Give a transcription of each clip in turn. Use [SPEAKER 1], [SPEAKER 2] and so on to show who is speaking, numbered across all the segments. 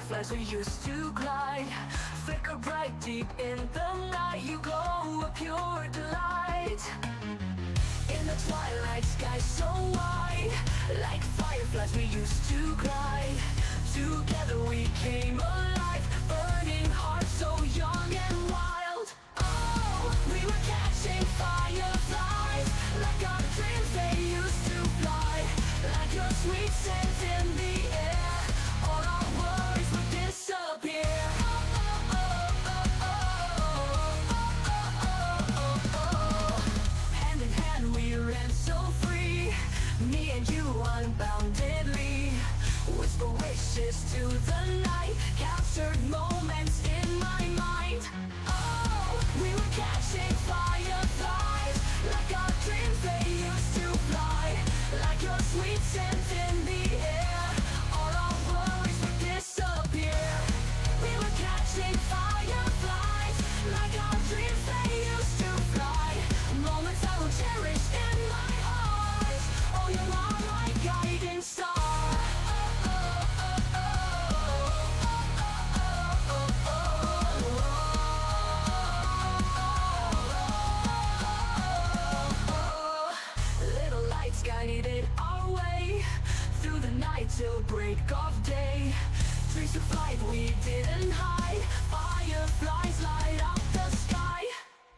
[SPEAKER 1] fireflies we used to glide, flicker bright deep in the night. You glow a pure delight. In the twilight sky so wide, like fireflies we used to glide. Together we came alive, burning hearts so young and wild. Oh, we were catching fireflies, like our dreams they used to fly. Like your sweet scent in the air, all our worries would disappear. Hand in hand we ran so free, me and you unboundedly. Whisper wishes to the night, captured moments in my mind. Oh, we were catching fireflies, like our dreams they used to fly. Like your sweet scent in the air, all our worries would disappear. We were catching fireflies, like our dreams they used to fly. Moments I will cherish in my heart. Oh, you are my guiding star. Little lights guided our way through the night till break of day. Trees to flight we didn't hide, fireflies light up the sky.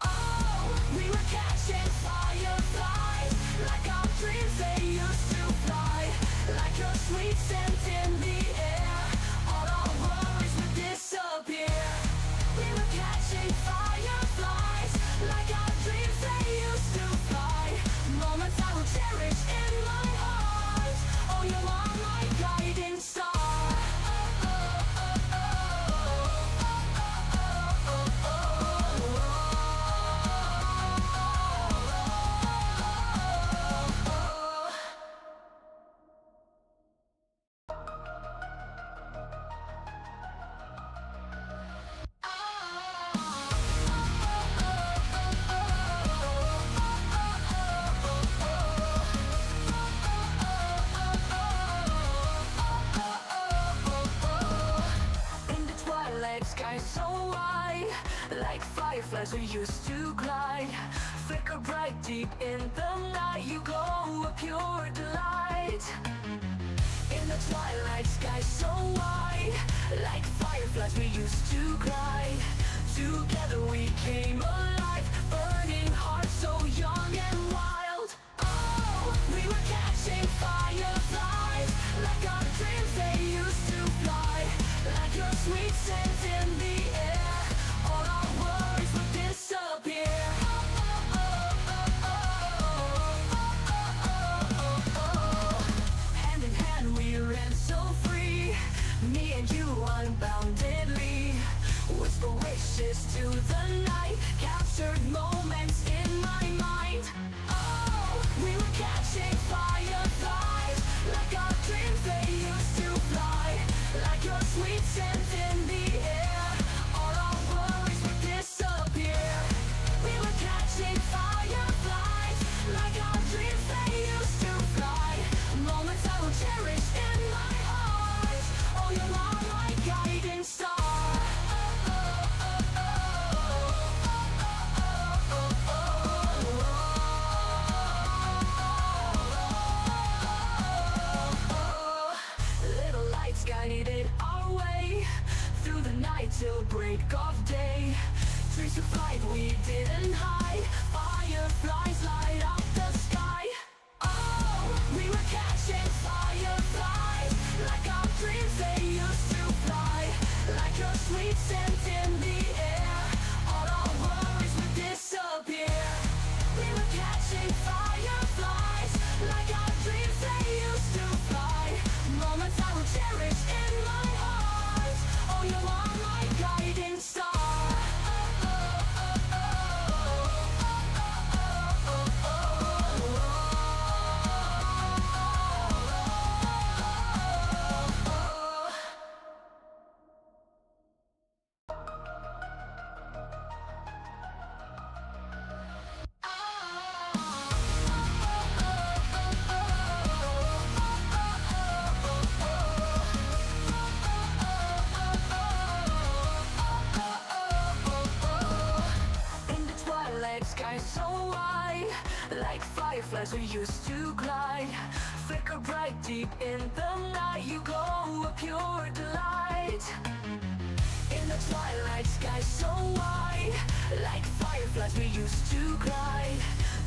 [SPEAKER 1] Oh, we were catching fireflies, like our dreams they used to fly. Like your sweet scent in the air, all our worries would disappear. We were catching fireflies, like our dreams they used to fly. Moments I will cherish in my heart. Oh, you are my guiding star. Sky so wide, like fireflies we used to glide, flicker bright deep in the night. You glow a pure delight. In the twilight sky so wide, like fireflies we used to glide. Together we came alive, burning hearts so young and wild. Oh, we were catching fireflies, like our dreams they used to fly. Like your sweet scent in the air, all our worries would disappear. fireflies we used to glide, flicker bright deep in the night. You glow a pure delight. In the twilight sky so wide, like fireflies we used to glide.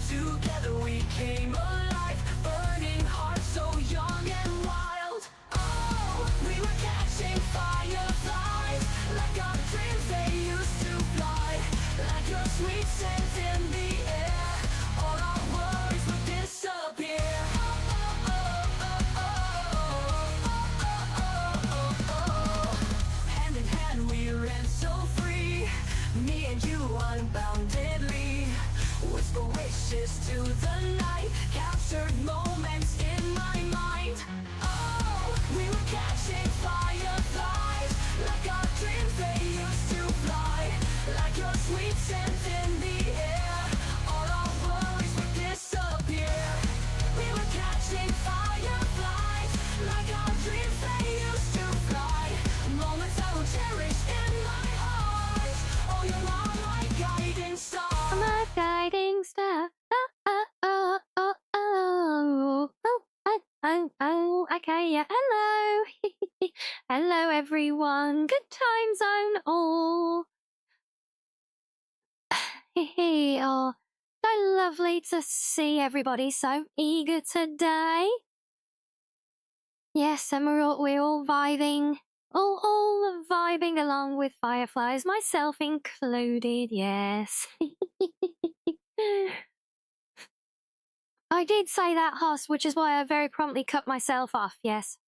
[SPEAKER 1] Together we came alive, burning hearts so young and wild. Oh, we were catching fireflies, like our dreams they used to fly. Like your sweet scent in the air, all our worries would disappear. Hand in hand we ran so free, me and you unboundedly. Whisper wishes to the night, captured moments in my mind. Oh, we were catching fireflies, like our dreams they used to fly. Like your sweet scent in the air, all our worries would disappear. We were catching fireflies, like our dreams they used to fly. Moments I will cherish in my heart. Oh, you're my guiding star.
[SPEAKER 2] My guiding star. Oh, okay, yeah. Hello. Hello, everyone. Good time zone, all. Oh, so lovely to see everybody so eager today. Yes, and we're all vibing. All vibing along with fireflies, myself included, yes. I did say that, Hoss, which is why I very promptly cut myself off, yes.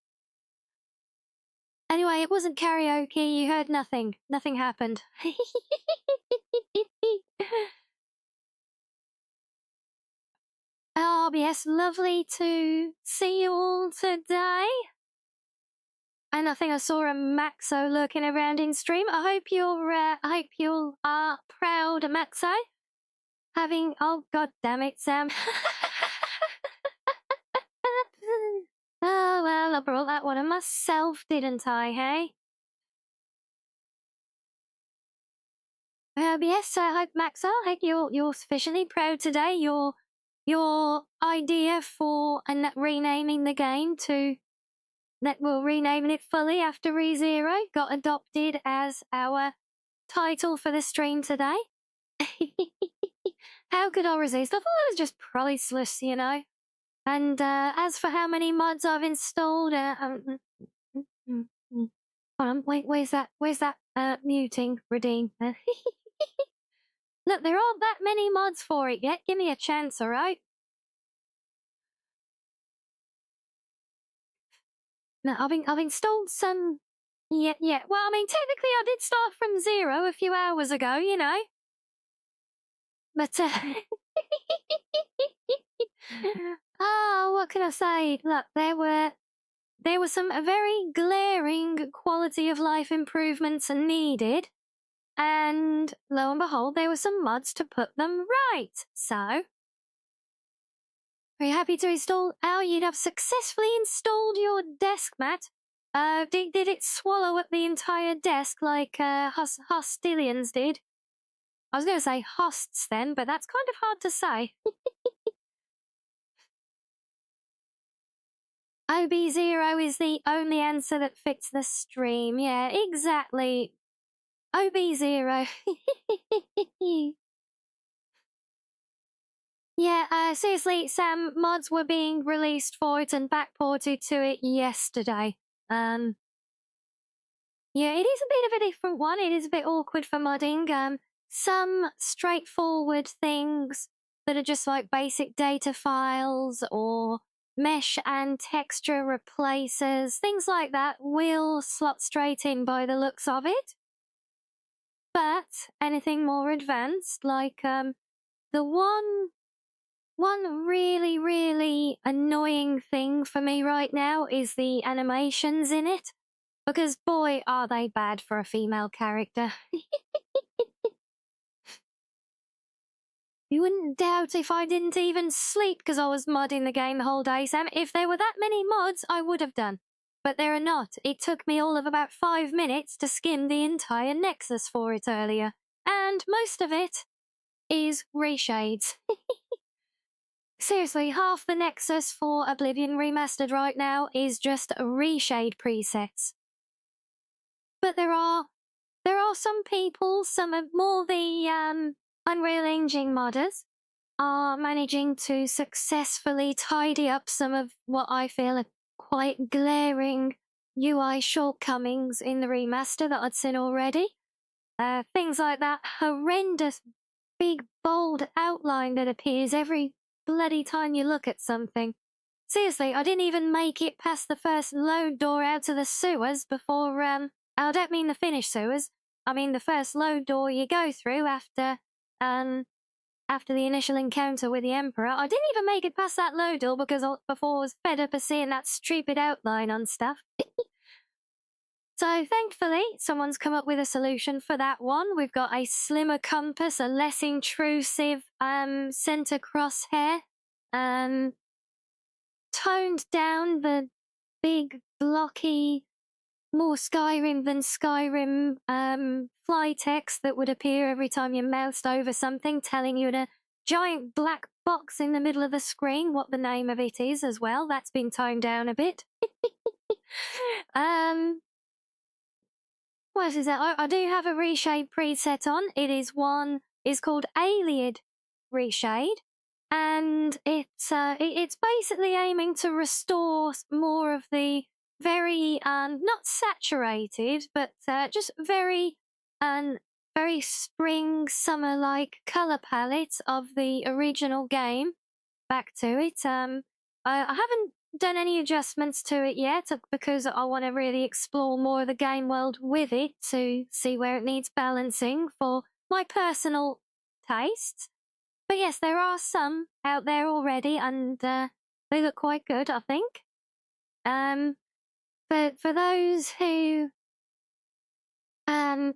[SPEAKER 2] Anyway, it wasn't karaoke, you heard nothing. Nothing happened. Oh, yes, lovely to see you all today. And I think I saw a Maxo lurking around in stream. I hope you are proud, Maxo. Having, oh god damn it, Sam. Oh well, I brought that one on myself, didn't I, hey? Yes, I hope, Maxo, I hope you're sufficiently proud today. Your idea for renaming the game to that we're renaming it fully after ReZero got adopted as our title for the stream today. How could I resist? I thought it was just priceless, you know. And as for how many mods I've installed, hold on, wait, where's that muting redeem? Look, there aren't that many mods for it yet. Give me a chance, all right? No, I've installed some. Yeah. Well, I mean, technically, I did start from 0 a few hours ago, you know. But oh, what can I say? Look, there were some very glaring quality of life improvements needed, and lo and behold, there were some mods to put them right. So, are you happy to install? Oh, you'd have successfully installed your desk mat. Did it swallow up the entire desk like Hostilians did? I was going to say hosts then, but that's kind of hard to say. OB0 is the only answer that fits the stream. Yeah, exactly. OB0. Yeah, seriously, Sam, mods were being released for it and backported to it yesterday. Yeah, it is a bit of a different one. It is a bit awkward for modding. Some straightforward things that are just like basic data files or mesh and texture replacers, things like that will slot straight in by the looks of it. But anything more advanced, like the one really annoying thing for me right now is the animations in it. Because boy, are they bad for a female character. You wouldn't doubt if I didn't even sleep because I was modding the game the whole day, Sam. If there were that many mods, I would have done. But there are not. It took me all of about 5 minutes to skim the entire Nexus for it earlier. And most of it is reshades. Seriously, half the nexus for Oblivion Remastered right now is just reshade presets. But there are some people, some of more the Unreal Engine modders, are managing to successfully tidy up some of what I feel are quite glaring UI shortcomings in the remaster that I'd seen already. Things like that horrendous big bold outline that appears every bloody time you look at something. Seriously, I didn't even make it past the first load door out to the sewers before, I don't mean the finished sewers. I mean the first load door you go through after the initial encounter with the Emperor. I didn't even make it past that load door before I was fed up of seeing that stupid outline on stuff. So thankfully, someone's come up with a solution for that one. We've got a slimmer compass, a less intrusive center crosshair, toned down the big, blocky, more Skyrim than Skyrim fly text that would appear every time you moused over something, telling you in a giant black box in the middle of the screen what the name of it is as well. That's been toned down a bit. What is that? I do have a reshade preset on. It's called Alien Reshade, and it's basically aiming to restore more of the very not saturated, but just very very spring summer like color palette of the original game back to it. I haven't done any adjustments to it yet because I want to really explore more of the game world with it to see where it needs balancing for my personal tastes. But yes, there are some out there already, and they look quite good, I think. But for those who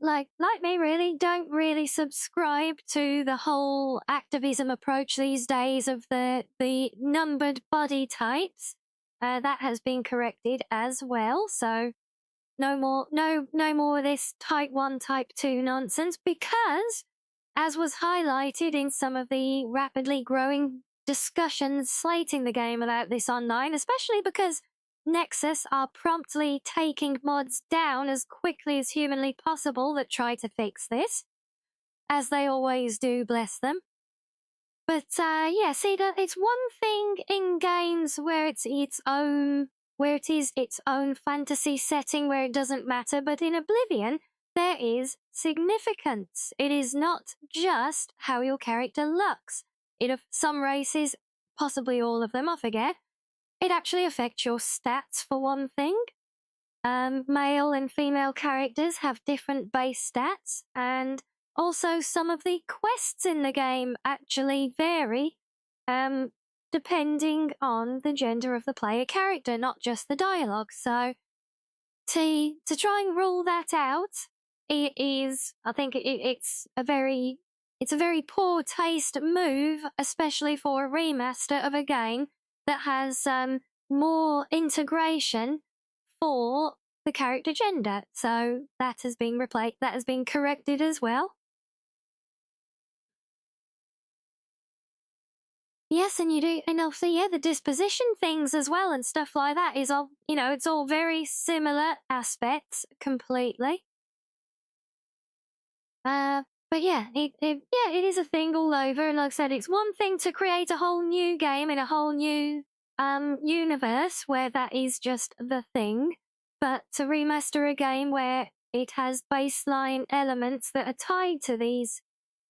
[SPEAKER 2] like me really don't really subscribe to the whole activism approach these days of the numbered body types, that has been corrected as well. So no more of this type 1 type 2 nonsense, because as was highlighted in some of the rapidly growing discussions slating the game about this online, especially because Nexus are promptly taking mods down as quickly as humanly possible that try to fix this, as they always do, bless them. But yeah, see, it's one thing in games where it is its own fantasy setting where it doesn't matter, but in Oblivion, there is significance. It is not just how your character looks. In some races, possibly all of them, I forget, it actually affects your stats for one thing. Male and female characters have different base stats, and also some of the quests in the game actually vary depending on the gender of the player character, not just the dialogue. So to try and rule that out, I think it's a very poor taste move, especially for a remaster of a game that has more integration for the character gender. So that has been replaced. That has been corrected as well. Yes, and you do, and also, yeah, the disposition things as well and stuff like that is all, it's all very similar aspects completely. But yeah, it is a thing all over, and like I said, it's one thing to create a whole new game in a whole new universe where that is just the thing, but to remaster a game where it has baseline elements that are tied to these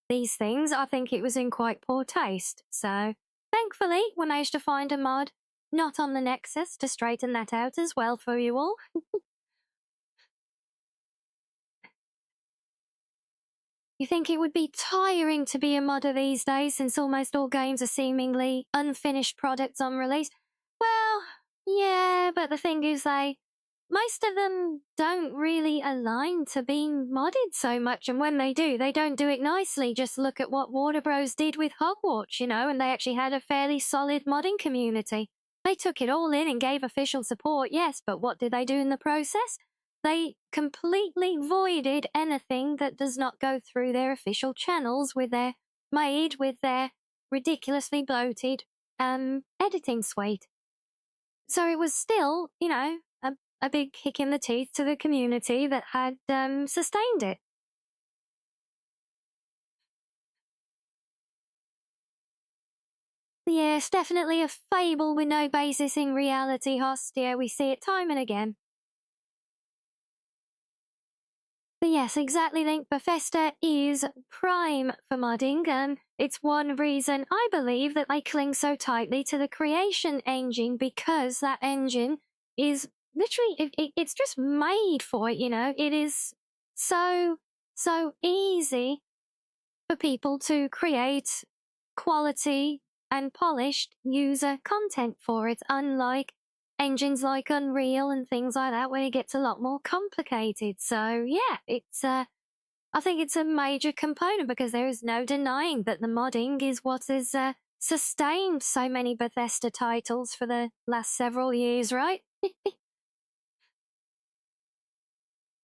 [SPEAKER 2] things, I think it was in quite poor taste. So thankfully, we managed to find a mod not on the Nexus to straighten that out as well for you all. You think it would be tiring to be a modder these days since almost all games are seemingly unfinished products on release? Well, yeah, but the thing is most of them don't really align to being modded so much, and when they do, they don't do it nicely. Just look at what Warner Bros. Did with Hogwarts, and they actually had a fairly solid modding community. They took it all in and gave official support, yes, but what did they do in the process? They completely voided anything that does not go through their official channels with their ridiculously bloated editing suite. So it was still, you know, a big kick in the teeth to the community that had sustained it. Yes, definitely a fable with no basis in reality, Host. Yeah, we see it time and again. But yes, exactly, Link. Bethesda is prime for modding. It's one reason I believe that they cling so tightly to the creation engine, because that engine is literally, it's just made for it, you know? It is so easy for people to create quality and polished user content for it, unlike engines like Unreal and things like that, where it gets a lot more complicated. So yeah, it's I think it's a major component, because there is no denying that the modding is what has sustained so many Bethesda titles for the last several years, right?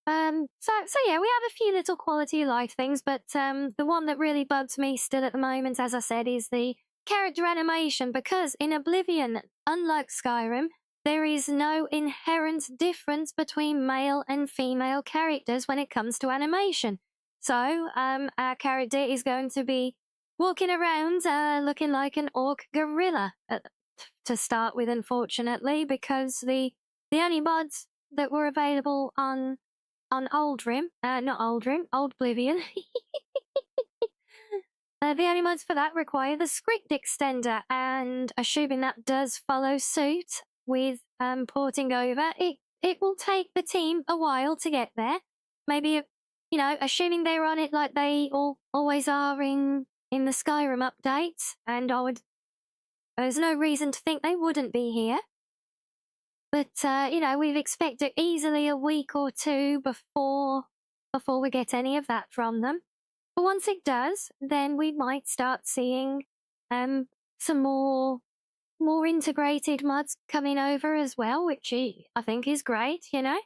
[SPEAKER 2] So yeah, we have a few little quality of life things, but the one that really bugs me still at the moment, as I said, is the character animation, because in Oblivion, unlike Skyrim, there is no inherent difference between male and female characters when it comes to animation. So our character is going to be walking around looking like an orc gorilla to start with, unfortunately, because the only mods that were available on Old Blivion. The only mods for that require the script extender, and assuming that does follow suit with porting over, it will take the team a while to get there. Maybe, you know, assuming they're on it like they always are in the Skyrim updates, and there's no reason to think they wouldn't be here. But, you know, we've expected easily a week or two before we get any of that from them. But once it does, then we might start seeing some more integrated mods coming over as well, which I think is great, you know?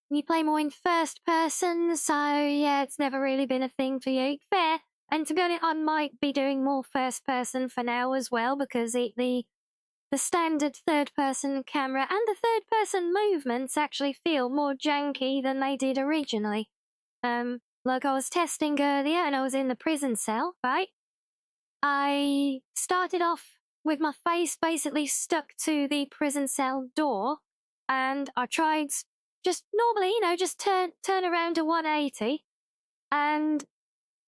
[SPEAKER 2] You play more in first person, so yeah, it's never really been a thing for you. Fair. And to be honest, I might be doing more first person for now as well, because the standard third-person camera and the third-person movements actually feel more janky than they did originally. Like I was testing earlier, and I was in the prison cell, right? I started off with my face basically stuck to the prison cell door, and I tried just normally, you know, just turn around to 180, and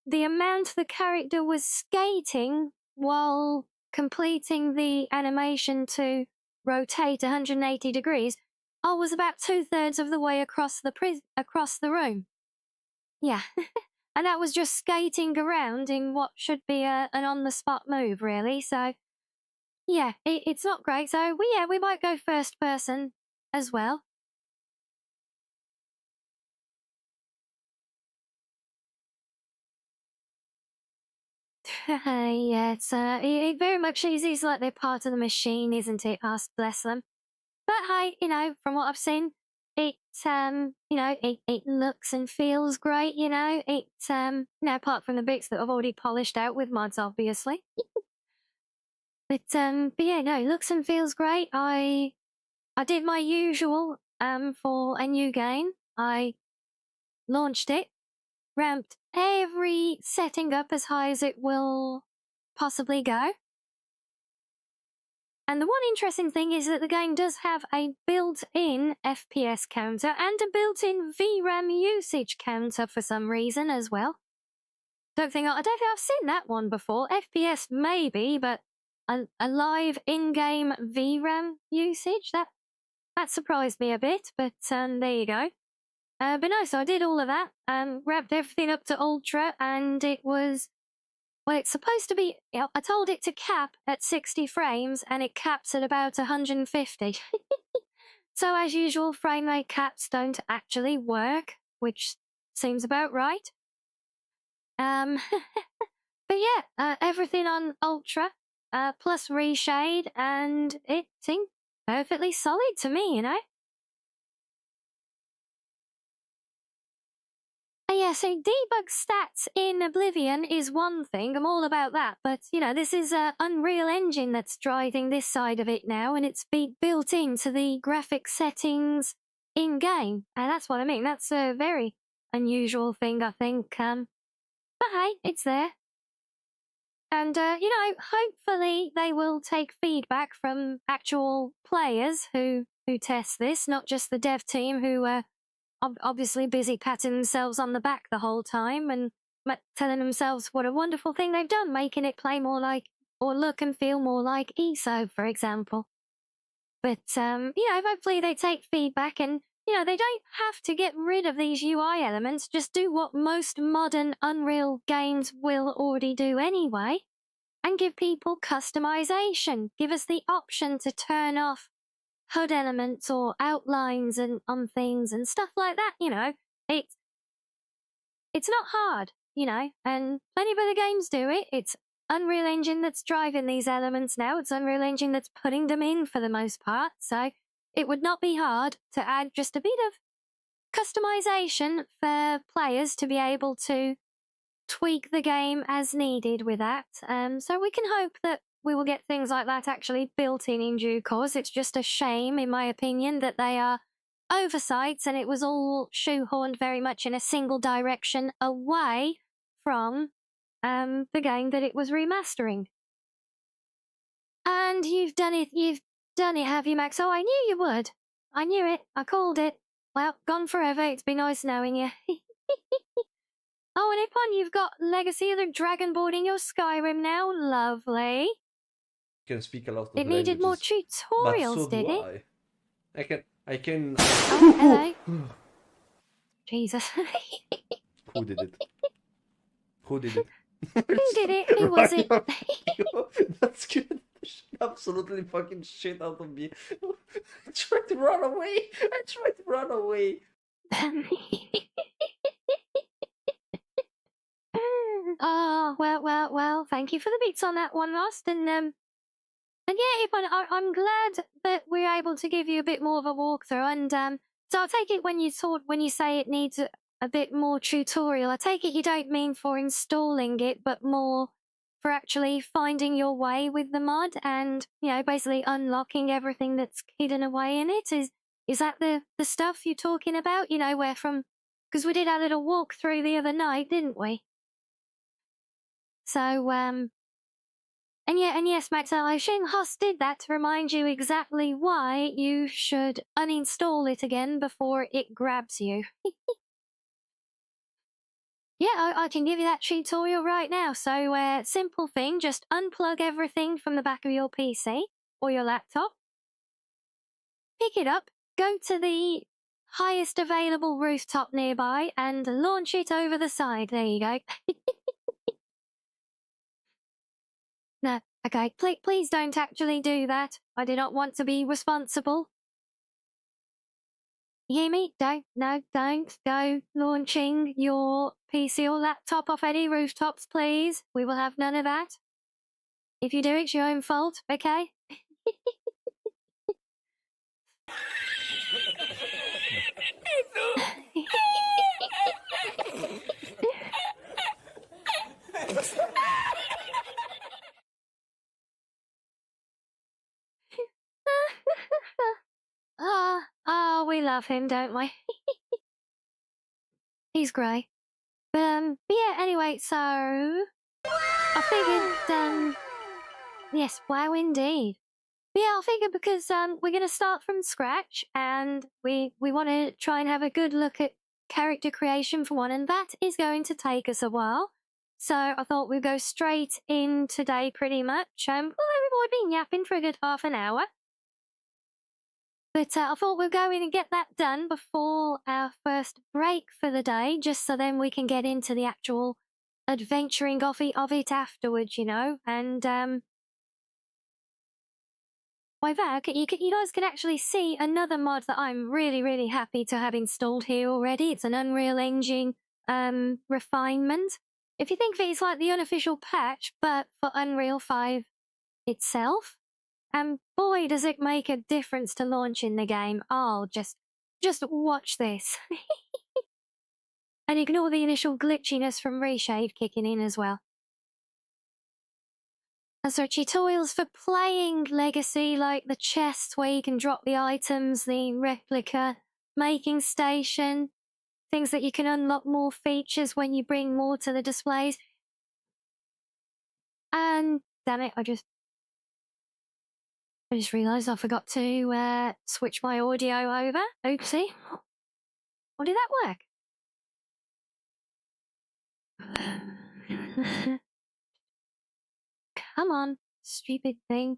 [SPEAKER 2] the amount the character was skating while completing the animation to rotate 180 degrees, I was about 2/3 of the way across the room. Yeah. And that was just skating around in what should be an on-the-spot move, really. So, yeah, it's not great. So, we might go first person as well. Yeah, it very much is like they're part of the machine, isn't it? Us, bless them. But hey, you know, from what I've seen, it you know, it looks and feels great. You know, you know, apart from the bits that I've already polished out with mods, obviously. But yeah, no, looks and feels great. I did my usual for a new game. I launched it, ramped every setting up as high as it will possibly go. And the one interesting thing is that the game does have a built-in FPS counter and a built-in VRAM usage counter for some reason as well. I don't think I've seen that one before. FPS maybe, but a live in-game VRAM usage, that surprised me a bit, but there you go. But no, so I did all of that, wrapped everything up to Ultra, and it was, well, it's supposed to be, you know, I told it to cap at 60 frames, and it caps at about 150. So as usual, frame rate caps don't actually work, which seems about right. But yeah, everything on Ultra, plus reshade, and it seemed perfectly solid to me, you know? Yeah, so debug stats in Oblivion is one thing. I'm all about that. But, you know, this is Unreal Engine that's driving this side of it now, and it's built into the graphic settings in-game. And that's what I mean. That's a very unusual thing, I think. But hey, it's there. And, you know, hopefully they will take feedback from actual players who test this, not just the dev team who obviously busy patting themselves on the back the whole time and telling themselves what a wonderful thing they've done, making it play more like or look and feel more like ESO, for example. But, you know, hopefully they take feedback and, you know, they don't have to get rid of these UI elements, just do what most modern Unreal games will already do anyway, and give people customization. Give us the option to turn off HUD elements or outlines and on things and stuff like that, you know. It's not hard, you know, and plenty of other games do it. It's Unreal Engine that's driving these elements now. It's Unreal Engine that's putting them in for the most part. So it would not be hard to add just a bit of customization for players to be able to tweak the game as needed with that. So we can hope that we will get things like that actually built in due course. It's just a shame, in my opinion, that they are oversights and it was all shoehorned very much in a single direction away from the game that it was remastering. And you've done it, have you, Max? Oh, I knew you would. I knew it. I called it. Well, gone forever. It's been nice knowing you. Oh, and Ipon, you've got Legacy of the Dragonboard in your Skyrim now. Lovely.
[SPEAKER 3] You can speak a lot of
[SPEAKER 2] It needed more
[SPEAKER 3] languages,
[SPEAKER 2] tutorials,
[SPEAKER 3] but so
[SPEAKER 2] did
[SPEAKER 3] do
[SPEAKER 2] it?
[SPEAKER 3] I can.
[SPEAKER 2] Oh, hello. Jesus.
[SPEAKER 3] Who did it? Who did it?
[SPEAKER 2] Who did it? Who was it?
[SPEAKER 3] That scared the absolutely fucking shit out of me. I tried to run away.
[SPEAKER 2] Oh, well, thank you for the beats on that one, Lost. And yeah, Ipon, I'm glad that we're able to give you a bit more of a walkthrough. And so I'll take it when you say it needs a bit more tutorial, I take it you don't mean for installing it, but more for actually finding your way with the mod and, you know, basically unlocking everything that's hidden away in it. Is that the stuff you're talking about? You know, where from, because we did a little walkthrough the other night, didn't we? So, and yes, Max, I assume Hoss did that to remind you exactly why you should uninstall it again before it grabs you. Yeah, I can give you that tutorial right now. So, simple thing, just unplug everything from the back of your PC or your laptop. Pick it up, go to the highest available rooftop nearby and launch it over the side. There you go. No, okay, please don't actually do that. I do not want to be responsible. You hear me? Don't go launching your PC or laptop off any rooftops, please. We will have none of that. If you do, it's your own fault, okay? Oh, we love him, don't we? He's great. But yeah, anyway, so I figured, yes, wow, indeed. But yeah, I figured because we're gonna start from scratch, and we want to try and have a good look at character creation for one, and that is going to take us a while. So I thought we'd go straight in today, pretty much. Well, we've been yapping for a good half an hour. But I thought we'd go in and get that done before our first break for the day, just so then we can get into the actual adventuring of it afterwards, you know. And why that, you guys can actually see another mod that I'm really, really happy to have installed here already. It's an Unreal Engine refinement. If you think of it, it's like the unofficial patch, but for Unreal 5 itself. And boy, does it make a difference to launching the game. Oh, just watch this. And ignore the initial glitchiness from reshade kicking in as well. And so tutorials for playing Legacy, like the chest where you can drop the items, the replica, making station, things that you can unlock more features when you bring more to the displays. And damn it, I just realised I forgot to switch my audio over. Oopsie. Or did that work? Come on, stupid thing.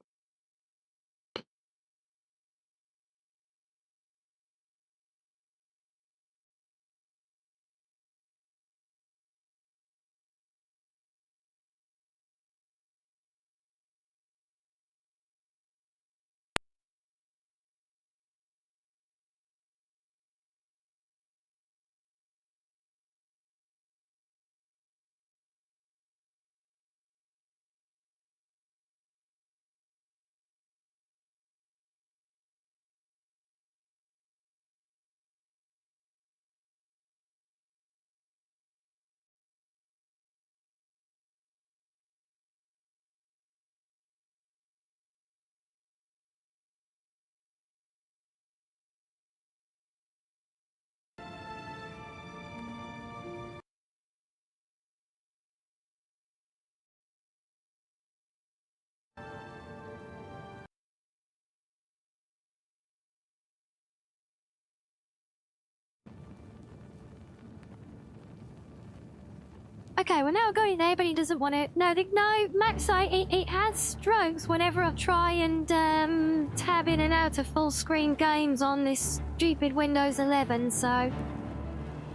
[SPEAKER 2] Okay, we're now going there, but he doesn't want it. No, Max, it has strokes whenever I try and tab in and out of full screen games on this stupid Windows 11, so...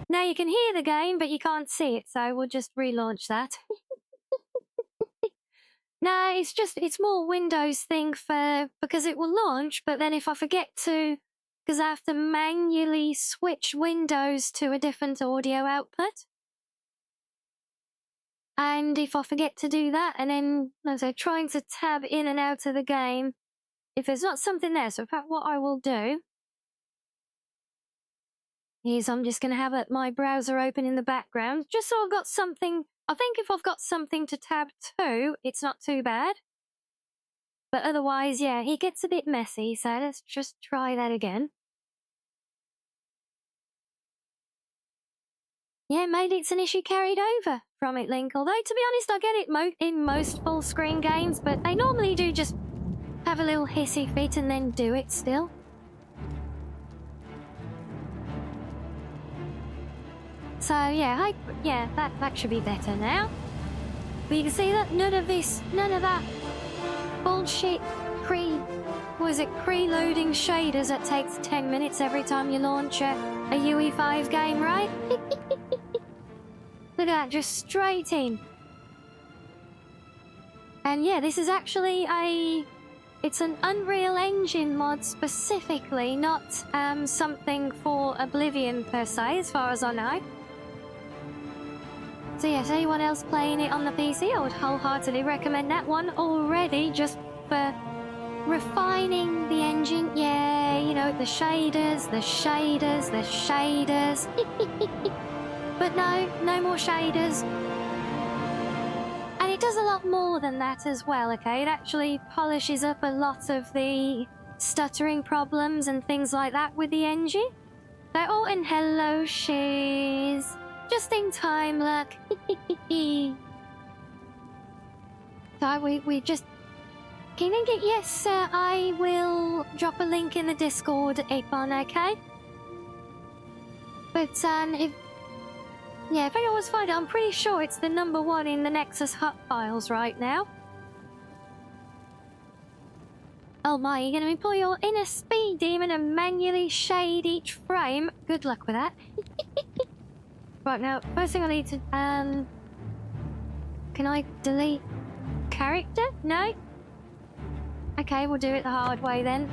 [SPEAKER 2] Now you can hear the game, but you can't see it, so we'll just relaunch that. No, it's more Windows thing because it will launch, but then if I forget to... Because I have to manually switch Windows to a different audio output. And if I forget to do that, and then, as I'm trying to tab in and out of the game, if there's not something there, so in fact what I will do is I'm just going to have my browser open in the background, just so I've got something. I think if I've got something to tab to, it's not too bad. But otherwise, yeah, it gets a bit messy, so let's just try that again. Yeah, maybe it's an issue carried over from it, Link. Although, to be honest, I get it in most full-screen games, but they normally do just have a little hissy fit and then do it still. So, yeah, that should be better now. But you can see that none of that bullshit preloading shaders that takes 10 minutes every time you launch a UE5 game, right? Look at that, just straight in. And yeah, this is actually it's an Unreal Engine mod specifically, not something for Oblivion per se, as far as I know. So yes, anyone else playing it on the PC, I would wholeheartedly recommend that one already, just for refining the engine. Yeah, you know, the shaders. But no more shaders. And it does a lot more than that as well, okay? It actually polishes up a lot of the stuttering problems and things like that with the engine. Oh, and hello, Shiz. Just in time, look. So we just... Can you get... Yes, sir, I will drop a link in the Discord, Apon, okay? But, if anyone's find it, I'm pretty sure it's the #1 in the Nexus Hut files right now. Oh my, you're going to employ your inner speed demon and manually shade each frame? Good luck with that. Right, now, first thing I need to, can I delete character? No? Okay, we'll do it the hard way then.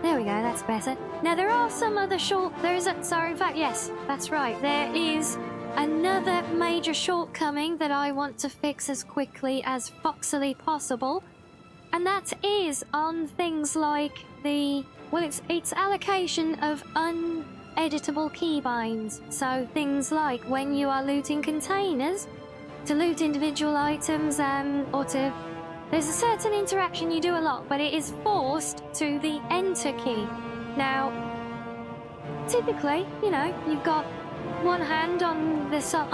[SPEAKER 2] There we go, that's better. Now, there are some other in fact, yes, that's right. There is another major shortcoming that I want to fix as quickly as foxily possible, and that is on things like its allocation of uneditable keybinds. So things like when you are looting containers, to loot individual items, or to... There's a certain interaction you do a lot, but it is forced to the enter key. Now, typically, you know, you've got one hand on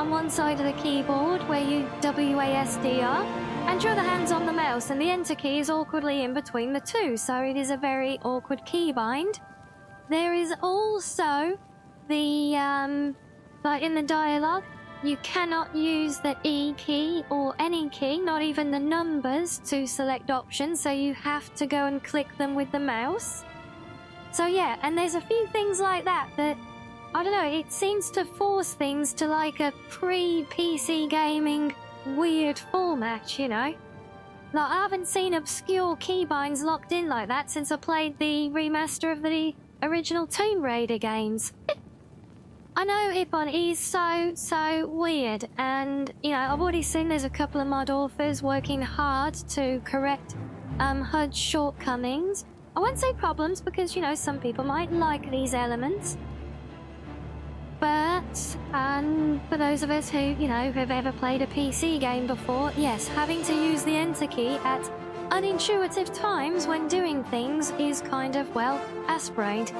[SPEAKER 2] one side of the keyboard where you WASDR, and your other hand's on the mouse, and the enter key is awkwardly in between the two, so it is a very awkward keybind. There is also the, like in the dialogue, you cannot use the E key or any key, not even the numbers, to select options, so you have to go and click them with the mouse. So yeah, and there's a few things like that, I don't know, it seems to force things to like a pre-PC gaming weird format, you know? Like, I haven't seen obscure keybinds locked in like that since I played the remaster of the original Tomb Raider games. I know Ippon is so weird, and, you know, I've already seen there's a couple of mod authors working hard to correct HUD's shortcomings. I won't say problems because, you know, some people might like these elements. But, for those of us who, you know, have ever played a PC game before, yes, having to use the enter key at unintuitive times when doing things is kind of, well, aspirated.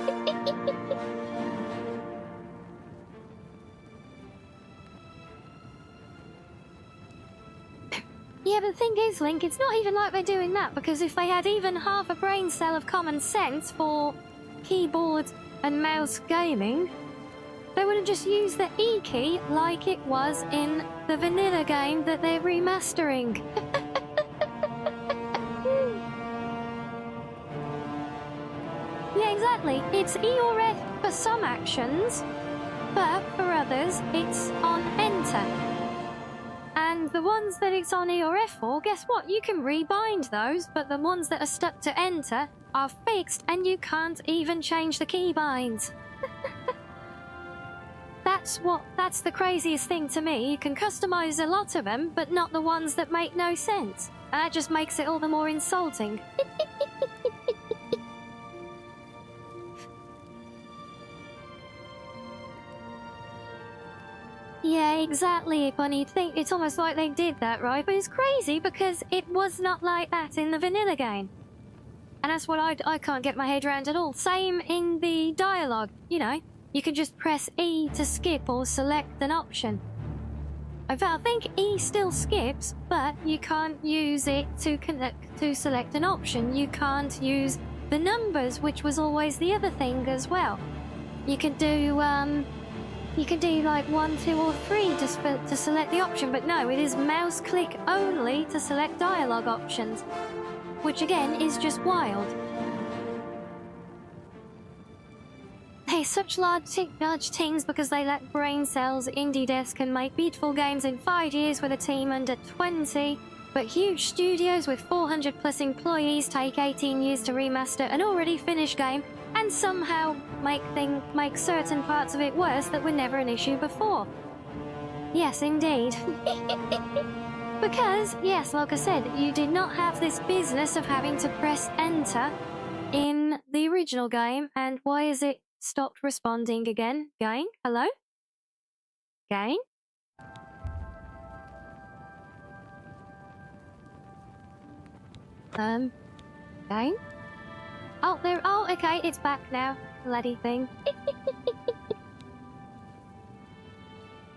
[SPEAKER 2] Yeah, but the thing is, Link, it's not even like they're doing that, because if they had even half a brain cell of common sense for keyboard and mouse gaming, they would have just used the E key like it was in the vanilla game that they're remastering. Yeah, exactly. It's E or F for some actions, but for others, it's on enter. And the ones that it's on E or F for, guess what? You can rebind those, but the ones that are stuck to enter are fixed and you can't even change the keybinds. That's the craziest thing to me. You can customize a lot of them, but not the ones that make no sense. And that just makes it all the more insulting. Yeah, exactly, Bunny. You'd think it's almost like they did that, right? But it's crazy because it was not like that in the vanilla game. And that's what I can't get my head around at all. Same in the dialogue, you know. You can just press E to skip or select an option. In fact, I think E still skips, but you can't use it to select an option. You can't use the numbers, which was always the other thing as well. You can do like 1, 2, or 3 to select the option, but no, it is mouse click only to select dialogue options, which again is just wild. They're such large teams because they lack brain cells. Indie devs can make beautiful games in 5 years with a team under 20, but huge studios with 400 plus employees take 18 years to remaster an already finished game and somehow make certain parts of it worse that were never an issue before. Yes, indeed. Because, yes, like I said, you did not have this business of having to press enter in the original game, and why is it stopped responding again? Game? Hello? Game? Game? Oh, there. Oh, okay, it's back now. Bloody thing.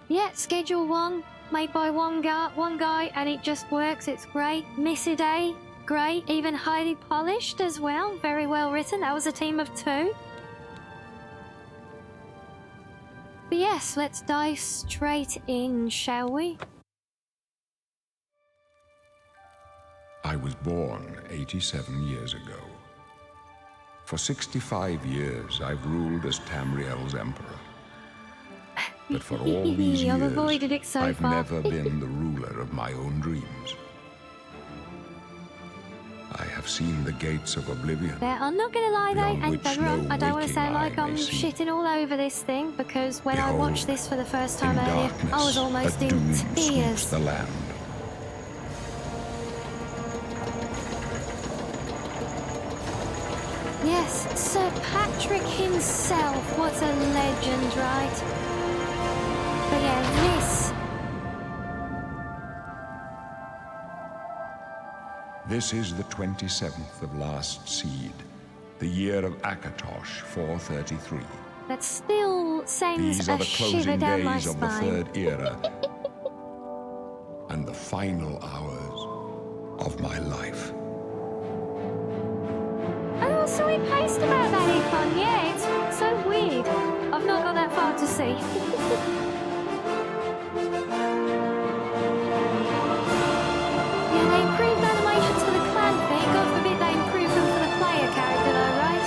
[SPEAKER 2] Yeah, Schedule 1, made by one guy, and it just works. It's great. Miss a Day, great. Even highly polished as well. Very well written. That was a team of 2. But yes, let's dive straight in, shall we?
[SPEAKER 4] I was born 87 years ago. For 65 years, I've ruled as Tamriel's emperor. But for all these
[SPEAKER 2] I've
[SPEAKER 4] years,
[SPEAKER 2] avoided it so
[SPEAKER 4] I've
[SPEAKER 2] far.
[SPEAKER 4] never been the ruler of my own dreams. I have seen the gates of Oblivion.
[SPEAKER 2] Yeah, I'm not gonna lie though,
[SPEAKER 4] Beyond
[SPEAKER 2] and
[SPEAKER 4] which
[SPEAKER 2] don't get me wrong,
[SPEAKER 4] no
[SPEAKER 2] I don't want to
[SPEAKER 4] waking
[SPEAKER 2] sound like
[SPEAKER 4] eye
[SPEAKER 2] I'm
[SPEAKER 4] may see.
[SPEAKER 2] shitting all over this thing, because when I watched
[SPEAKER 4] Behold,
[SPEAKER 2] this for the first
[SPEAKER 4] In
[SPEAKER 2] time earlier,
[SPEAKER 4] darkness,
[SPEAKER 2] I was almost
[SPEAKER 4] a
[SPEAKER 2] in
[SPEAKER 4] doom swoops
[SPEAKER 2] tears.
[SPEAKER 4] the land.
[SPEAKER 2] Yes, Sir Patrick himself, what a legend, right? But yeah, this...
[SPEAKER 4] This is the 27th of last seed, the year of Akatosh 433.
[SPEAKER 2] That still sends
[SPEAKER 4] These are
[SPEAKER 2] a
[SPEAKER 4] the
[SPEAKER 2] shiver
[SPEAKER 4] closing
[SPEAKER 2] down my
[SPEAKER 4] days of the
[SPEAKER 2] spine.
[SPEAKER 4] third era and the final hours of my life.
[SPEAKER 2] Oh, sweet paste about that, Econ. Yeah, it's so weird. I've not got that far to see. Yeah, they improved animations for the clan thing. God forbid they improve them for the player character, though, right?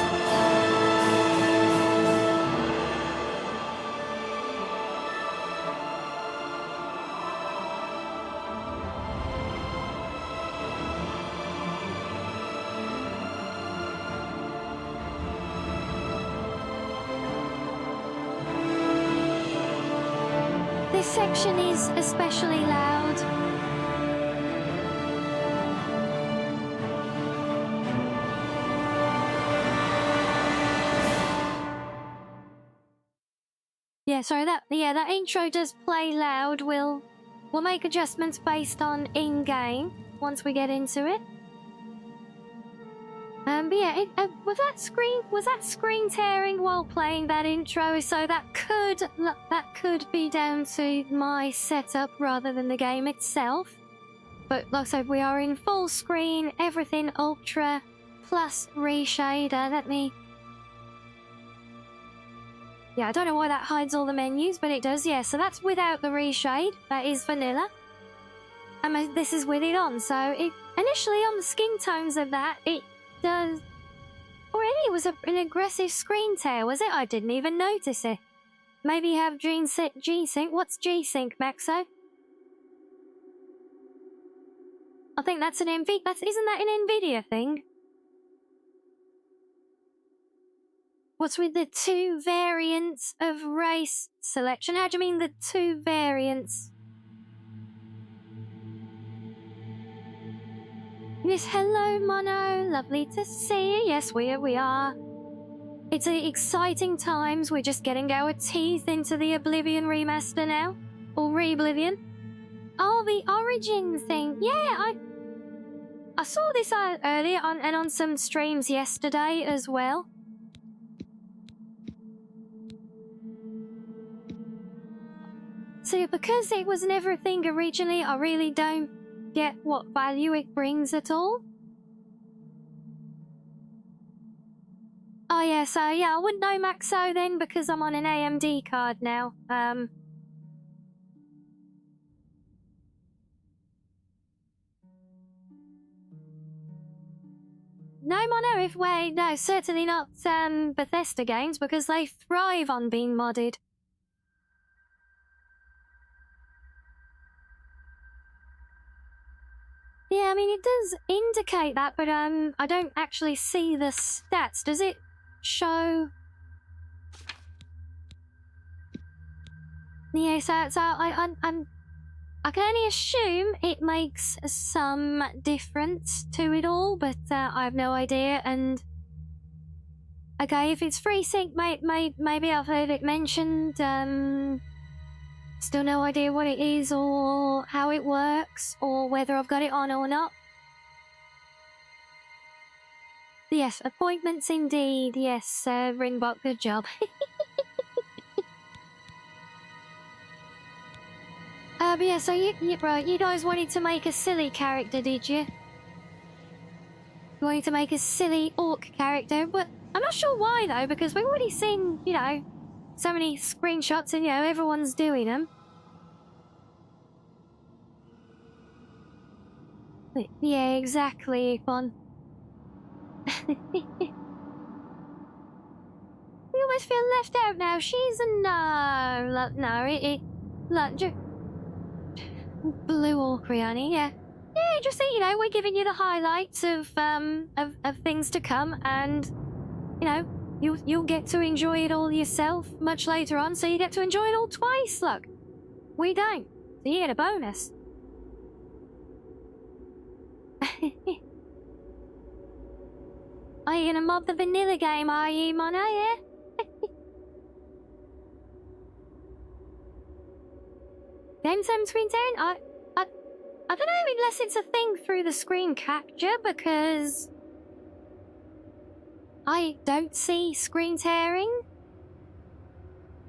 [SPEAKER 2] This section is especially loud. Yeah, sorry, that intro does play loud. We'll make adjustments based on in-game once we get into it. But yeah, was that screen tearing while playing that intro? So that could be down to my setup rather than the game itself. But like I said, we are in full screen, everything ultra plus reshader. Yeah, I don't know why that hides all the menus, but it does. Yeah, so that's without the reshade. That is vanilla. And this is with it on. So initially on the skin tones of that, it does. Already it was an aggressive screen tear, was it? I didn't even notice it. Maybe you have G-Sync. What's G-Sync, Maxo? I think that's an isn't that an Nvidia thing? What's with the two variants of race selection? How do you mean the two variants? Yes, hello, Mono. Lovely to see you. Yes, we are. It's exciting times. We're just getting our teeth into the Oblivion remaster now. Or Re-Oblivion. Oh, the Origin thing. Yeah, I saw this earlier on some streams yesterday as well. So because it was never a thing originally, I really don't get what value it brings at all. Oh yeah, so yeah, I wouldn't know Maxo then because I'm on an AMD card now. No, Mono, no, certainly not Bethesda games because they thrive on being modded. Yeah, I mean, it does indicate that, but I don't actually see the stats. Does it show? Yeah, so I can only assume it makes some difference to it all, but I have no idea. And okay, if it's FreeSync, maybe I've heard it mentioned. Still no idea what it is or how it works or whether I've got it on or not. Yes, appointments indeed. Yes, Rinbot, good job. But yeah, so you guys wanted to make a silly character, did you? You wanted to make a silly orc character, but I'm not sure why though, because we've already seen, so many screenshots and, everyone's doing them. Yeah, exactly, Ipon. We almost feel left out now. She's a no. Look, Blue Orc Rianni, yeah. Yeah, just so you know, we're giving you the highlights of things to come, and you know, you'll get to enjoy it all yourself much later on. So you get to enjoy it all twice. Look, we don't. So you get a bonus. Are you gonna mob the vanilla game? Are you, Mono? Yeah. Game time screen tearing? I don't know unless it's a thing through the screen capture, because I don't see screen tearing.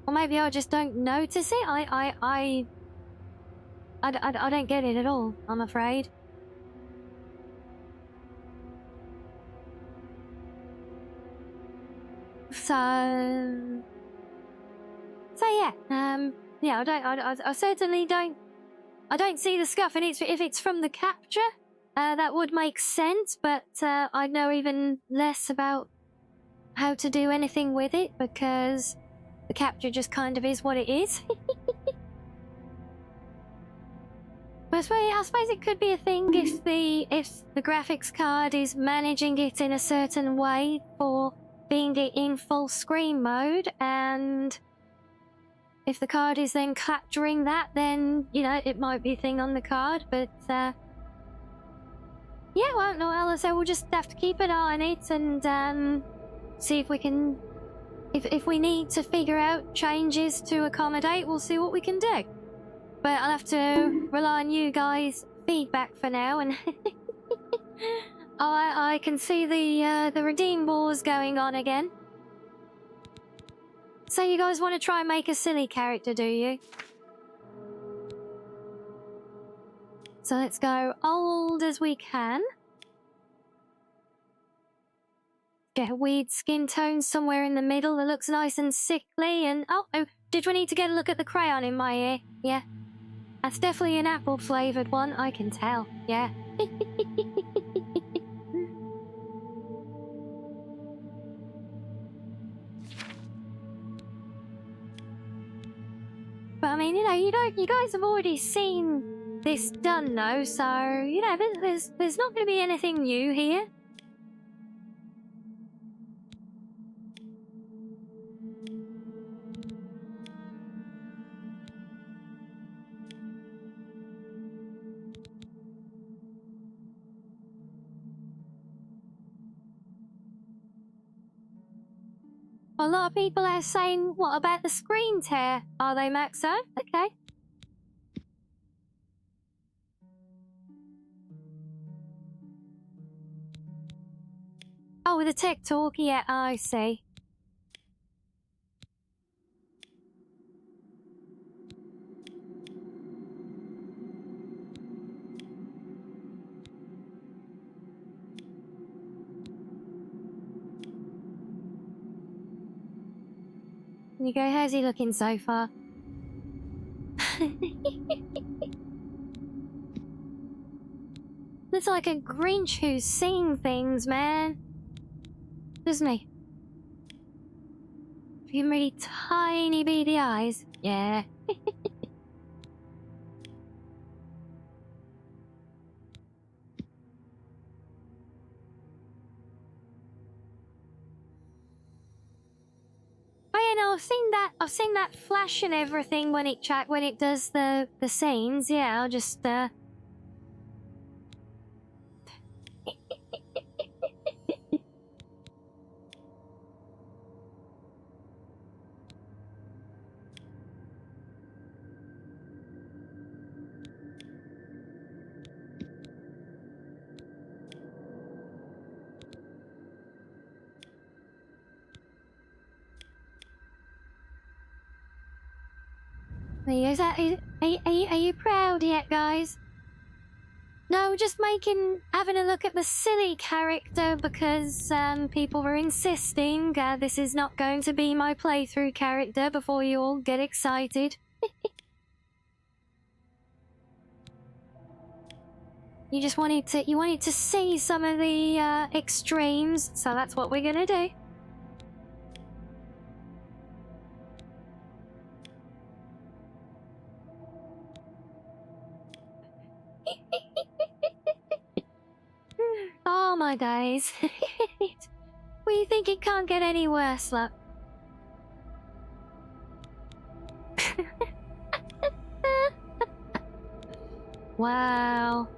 [SPEAKER 2] Or maybe I just don't notice it. I don't get it at all, I'm afraid. So yeah, I certainly don't. I don't see the scuff, and if it's from the capture, that would make sense. But I know even less about how to do anything with it, because the capture just kind of is what it is. But I suppose it could be a thing if the graphics card is managing it in a certain way for being in full screen mode, and if the card is then capturing that, then, you know, it might be a thing on the card. But yeah, well, no, so we'll just have to keep an eye on it and see if we can, if we need to figure out changes to accommodate, we'll see what we can do. But I'll have to rely on you guys' feedback for now, and I can see the redeem wars going on again. So you guys want to try and make a silly character, do you? So let's go old as we can. Get a weird skin tone somewhere in the middle that looks nice and sickly, and oh, did we need to get a look at the crayon in my ear? Yeah. That's definitely an apple-flavoured one, I can tell. Yeah. But I mean, you know, you guys have already seen this done, though, so you know, there's not going to be anything new here. A lot of people are saying, what about the screen tear? Are they, Maxo? Okay. Oh, with the tech talk? Yeah, I see. You go, how's he looking so far? Looks like a Grinch who's seeing things, man. Doesn't he? Give him really tiny beady eyes. Yeah. Oh yeah, no, I've seen that flash and everything when it does the scenes. Yeah, I'll just are you proud yet, guys? No, just having a look at the silly character, because people were insisting this is not going to be my playthrough character before you all get excited. You wanted to see some of the extremes, so that's what we're gonna do. my days. We think it can't get any worse, look. Wow.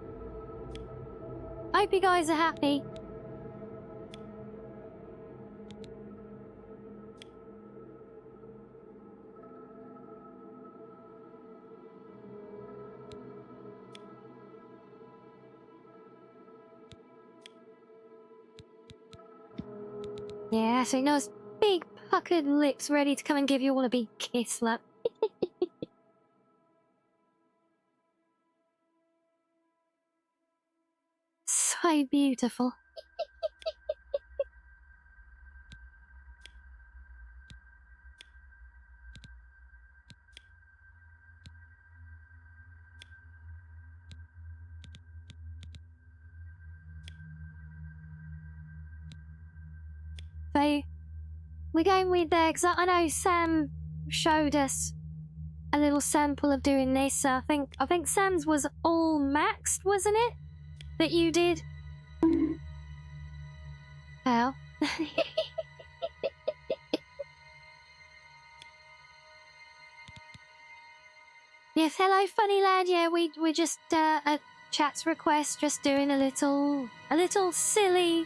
[SPEAKER 2] Hope you guys are happy. Yeah, so those big puckered lips ready to come and give you all a big kiss, look. So beautiful. So, we're going with because I know Sam showed us a little sample of doing this. So I think Sam's was all maxed, wasn't it? That you did. Oh. Yes, hello, funny lad. Yeah, we're just at chat's request, just doing a little silly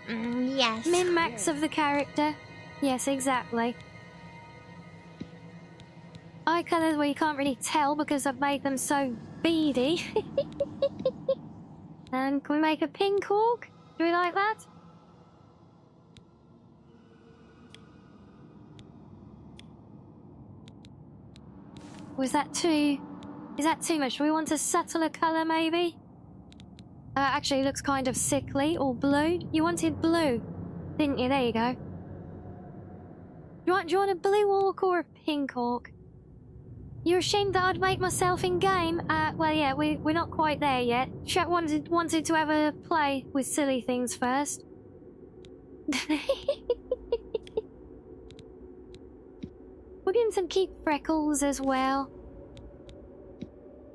[SPEAKER 5] Yes.
[SPEAKER 2] min-max of the character. Yes, exactly. Eye colours, well, you can't really tell because I've made them so beady. And can we make a pink orc? Do we like that? Or is that too much? Do we want a subtler colour, maybe? Actually, it looks kind of sickly. Or blue. You wanted blue, didn't you? There you go. Do you want a blue orc or a pink orc? You're ashamed that I'd make myself in-game? Well, yeah, we're not quite there yet. Chat wanted to have a play with silly things first. We're getting some cute freckles as well.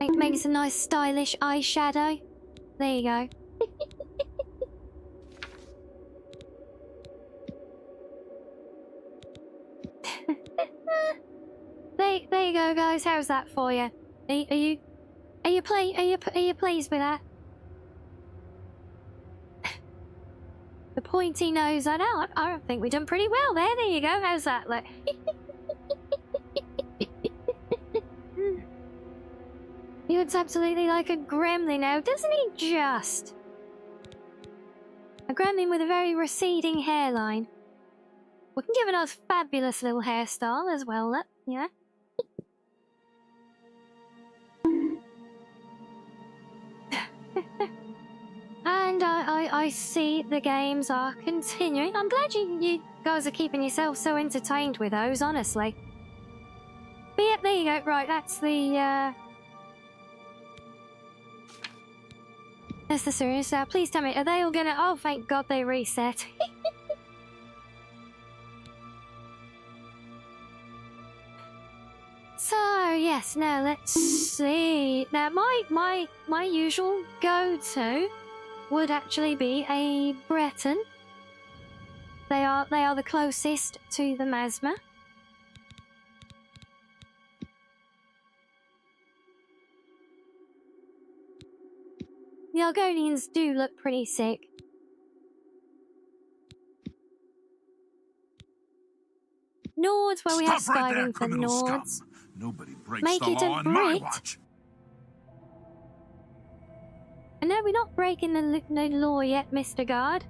[SPEAKER 2] Maybe some nice stylish eyeshadow. There you go. There you go, guys. How's that for you? Are you pleased with that? The pointy nose. I know. I think we've done pretty well there. There you go. How's that look? He looks absolutely like a gremlin now, doesn't he just? A gremlin with a very receding hairline. We can give it a fabulous little hairstyle as well, look, you know? And I see the games are continuing. I'm glad you guys are keeping yourselves so entertained with those, honestly. But yeah, there you go. Right, that's the series. Please tell me, are they all gonna... Oh, thank God they reset. So, yes, now let's see. Now, my usual go-to would actually be a Breton. They are the closest to the Masma. The Argonians do look pretty sick. Nords, well, we have Skyrim for Nords.
[SPEAKER 6] Nobody breaks
[SPEAKER 2] Make
[SPEAKER 6] the
[SPEAKER 2] it a
[SPEAKER 6] law on my
[SPEAKER 2] Brit.
[SPEAKER 6] watch.
[SPEAKER 2] And no, we're not breaking the law yet, Mr. Guard.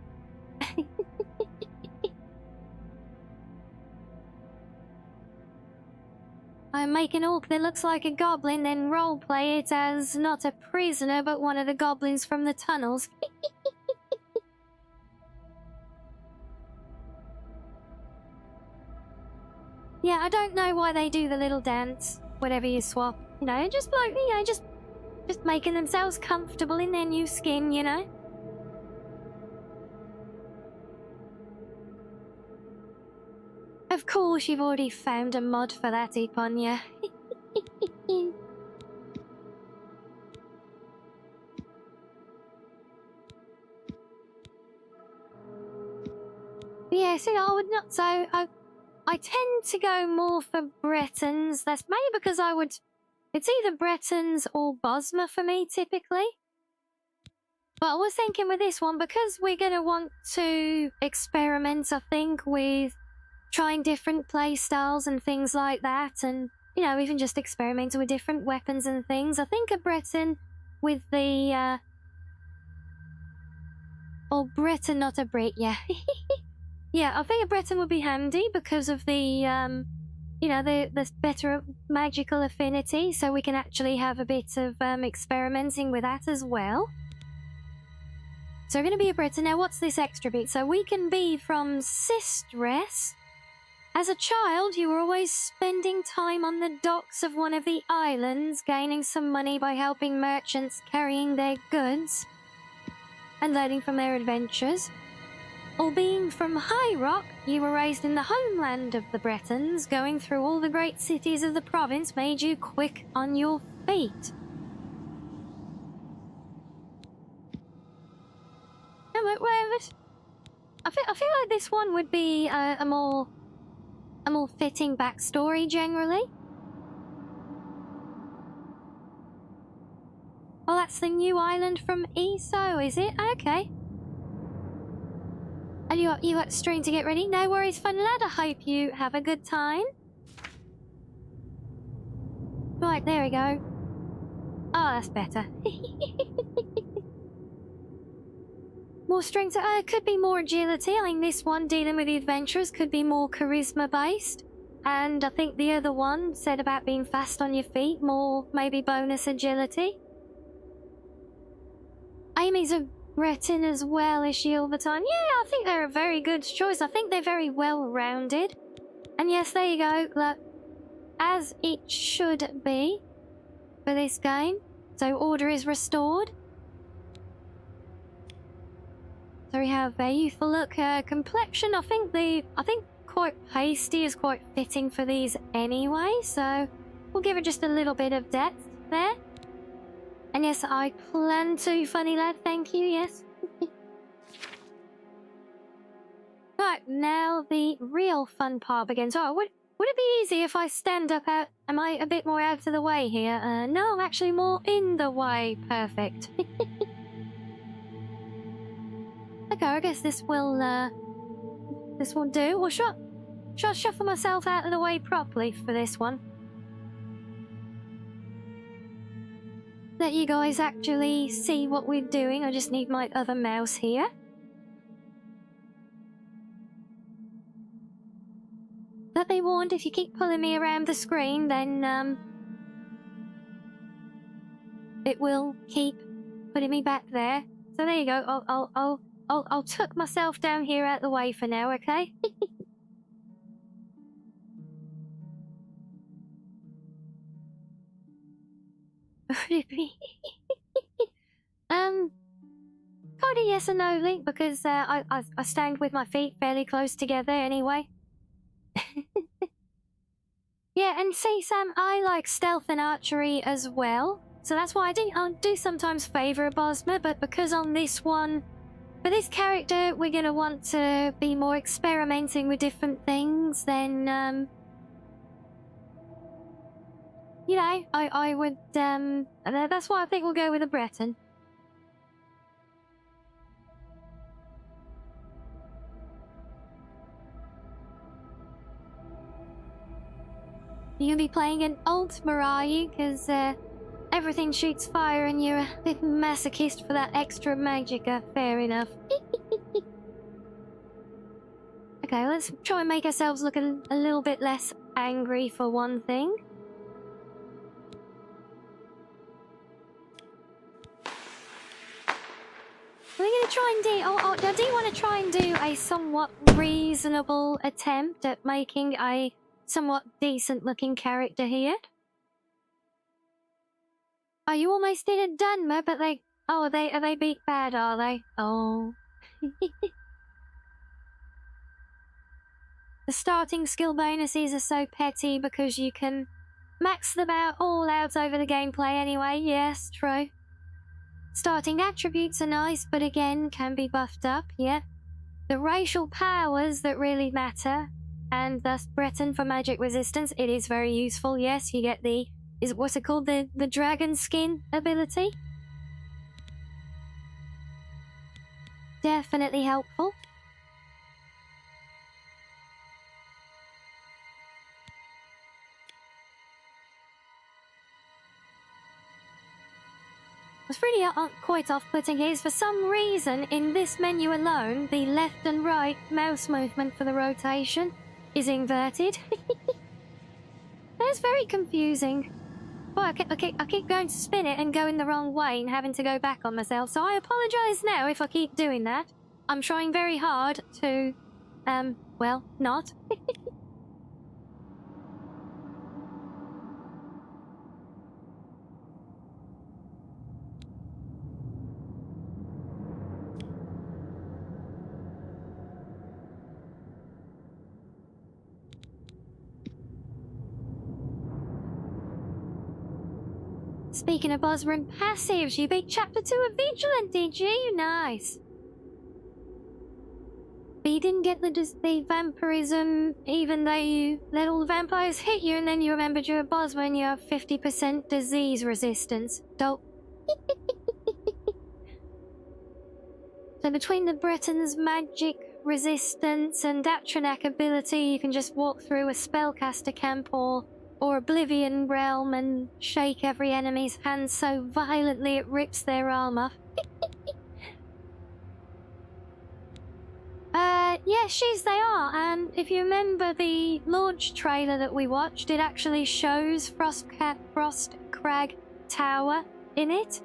[SPEAKER 2] I make an orc that looks like a goblin, then roleplay it as not a prisoner, but one of the goblins from the tunnels. Yeah, I don't know why they do the little dance, whenever you swap. You know, just like, you know, just making themselves comfortable in their new skin, you know? Of course, you've already found a mod for that, Iponya. Yeah, see, I would not. So I tend to go more for Bretons. That's maybe because I would. It's either Bretons or Bosma for me typically. But I was thinking with this one, because we're going to want to experiment, I think, with trying different play styles and things like that, and, you know, even just experimenting with different weapons and things. I think a Breton with the, or Breton, not a Brit, yeah. Yeah, I think a Breton would be handy because of the, you know, the better magical affinity, so we can actually have a bit of experimenting with that as well. So we're going to be a Breton. Now, what's this extra bit? So we can be from Sistress. As a child, you were always spending time on the docks of one of the islands, gaining some money by helping merchants carrying their goods and learning from their adventures. Or being from High Rock, you were raised in the homeland of the Bretons, going through all the great cities of the province made you quick on your feet. I feel like this one would be a more fitting backstory generally. Well, that's the new island from ESO, is it? Okay. And you got string to get ready? No worries, fun lad. I hope you have a good time. Right, there we go. Oh, that's better. More strength, could be more agility. I think this one, dealing with the adventurers, could be more charisma based. And I think the other one said about being fast on your feet, more maybe bonus agility. Amy's a Breton as well, is she, all the time? Yeah, I think they're a very good choice. I think they're very well rounded. And yes, there you go. Look, as it should be for this game. So order is restored. So we have a youthful look, complexion. I think quite pasty is quite fitting for these anyway. So we'll give it just a little bit of depth there. And yes, I plan to, funny lad. Thank you. Yes. Right, now the real fun part begins. Oh, would it be easy if I stand up out? Am I a bit more out of the way here? No, I'm actually more in the way. Perfect. Okay, I guess this will do. Or should I shuffle myself out of the way properly for this one? Let you guys actually see what we're doing. I just need my other mouse here. But be warned, if you keep pulling me around the screen, then it will keep putting me back there. So there you go. I'll tuck myself down here out the way for now, okay? Kinda yes and no, Link, because I stand with my feet fairly close together anyway. Yeah, and see, Sam, I like stealth and archery as well. So that's why I do sometimes favour a Bosma, but because on this one, for this character, we're going to want to be more experimenting with different things, then, you know, I would, that's why I think we'll go with a Breton. You'll be playing an Ultima, are you? Because everything shoots fire and you're a bit masochist for that extra magicka. Fair enough. Okay, let's try and make ourselves look a little bit less angry for one thing. We're going to try and do... I do want to try and do a somewhat reasonable attempt at making a somewhat decent-looking character here. Oh, you almost did it, Dunmer, but they... Oh, are they beat bad, are they? Oh. The starting skill bonuses are so petty because you can max them out all out over the gameplay anyway. Yes, true. Starting attributes are nice, but again, can be buffed up, yeah. the racial powers that really matter, and thus Breton for magic resistance. It is very useful. Yes, you get the what's it called, the dragon skin ability. Definitely helpful. What's really quite off-putting is, for some reason, in this menu alone, the left and right mouse movement for the rotation is inverted. That's very confusing. Boy, I keep going to spin it and going the wrong way and having to go back on myself, so I apologise now if I keep doing that. I'm trying very hard to, well, not. Speaking of Osborne passives, you beat Chapter 2 of Vigilant, did you? Nice. But you didn't get the vampirism, even though you let all the vampires hit you, and then you remembered you're a boss when you have 50% disease resistance. Dope. So between the Breton's magic resistance and Atronak ability, you can just walk through a spellcaster camp or Oblivion realm and shake every enemy's hand so violently it rips their arm off. Yeah, they are. And if you remember the launch trailer that we watched, it actually shows Frostcrag Tower in it.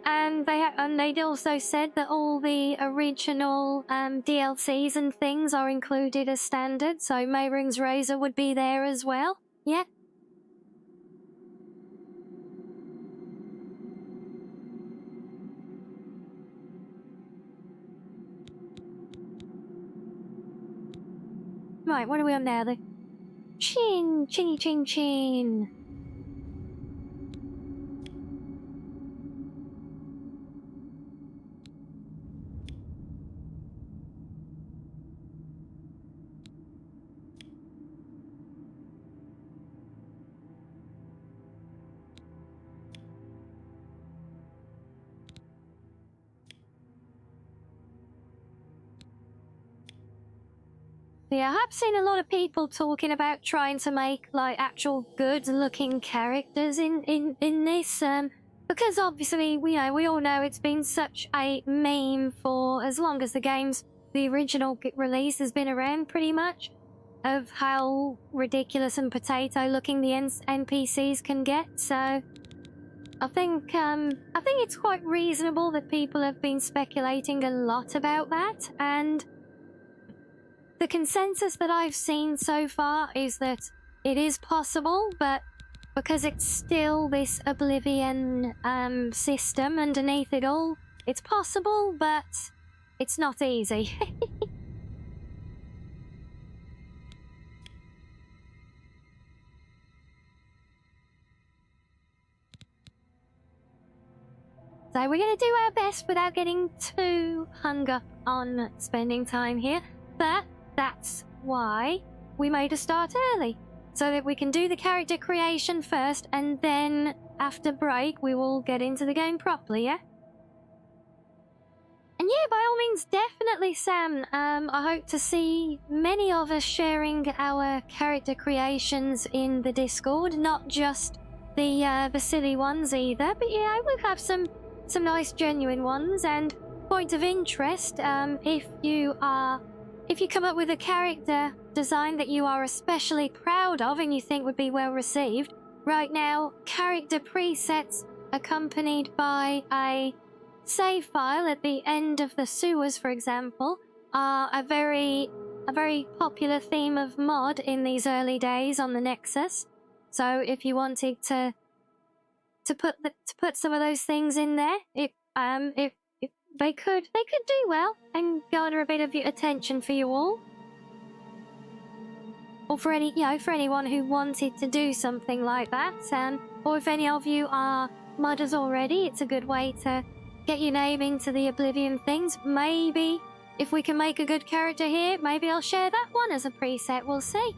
[SPEAKER 2] And they'd also said that all the original DLCs and things are included as standard, so Mayring's Razor would be there as well. Yeah. Right, what are we on now? The chinny chin chin. Yeah, I have seen a lot of people talking about trying to make like actual good-looking characters in this, because obviously we all know it's been such a meme for as long as the original release has been around, pretty much, of how ridiculous and potato-looking the NPCs can get. So I think it's quite reasonable that people have been speculating a lot about that, and the consensus that I've seen so far is that it is possible, but because it's still this Oblivion system underneath it all, it's possible, but it's not easy. So we're going to do our best without getting too hung up on spending time here, but that's why we made a start early, so that we can do the character creation first, and then after break we will get into the game properly, yeah? And yeah, by all means, definitely, Sam. I hope to see many of us sharing our character creations in the Discord, not just the silly ones either, but yeah, we'll have some nice genuine ones. And point of interest, if you come up with a character design that you are especially proud of and you think would be well received, right now, character presets accompanied by a save file at the end of the sewers, for example, are a very popular theme of mod in these early days on the Nexus. So if you wanted to put some of those things in there, they could do well and garner a bit of attention for you all. Or for anyone who wanted to do something like that. Or if any of you are modders already, it's a good way to get your name into the Oblivion things. Maybe if we can make a good character here, maybe I'll share that one as a preset. We'll see.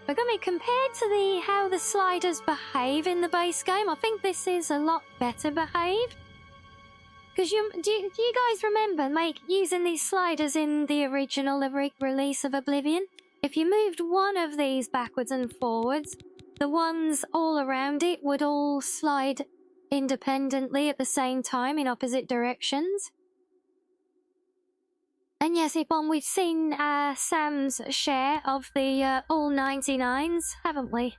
[SPEAKER 2] But I mean, compared to how the sliders behave in the base game, I think this is a lot better behaved. Because do you guys remember using these sliders in the original release of Oblivion? If you moved one of these backwards and forwards, the ones all around it would all slide independently at the same time in opposite directions. And yes, Ippon, we've seen Sam's share of the all 99s, haven't we?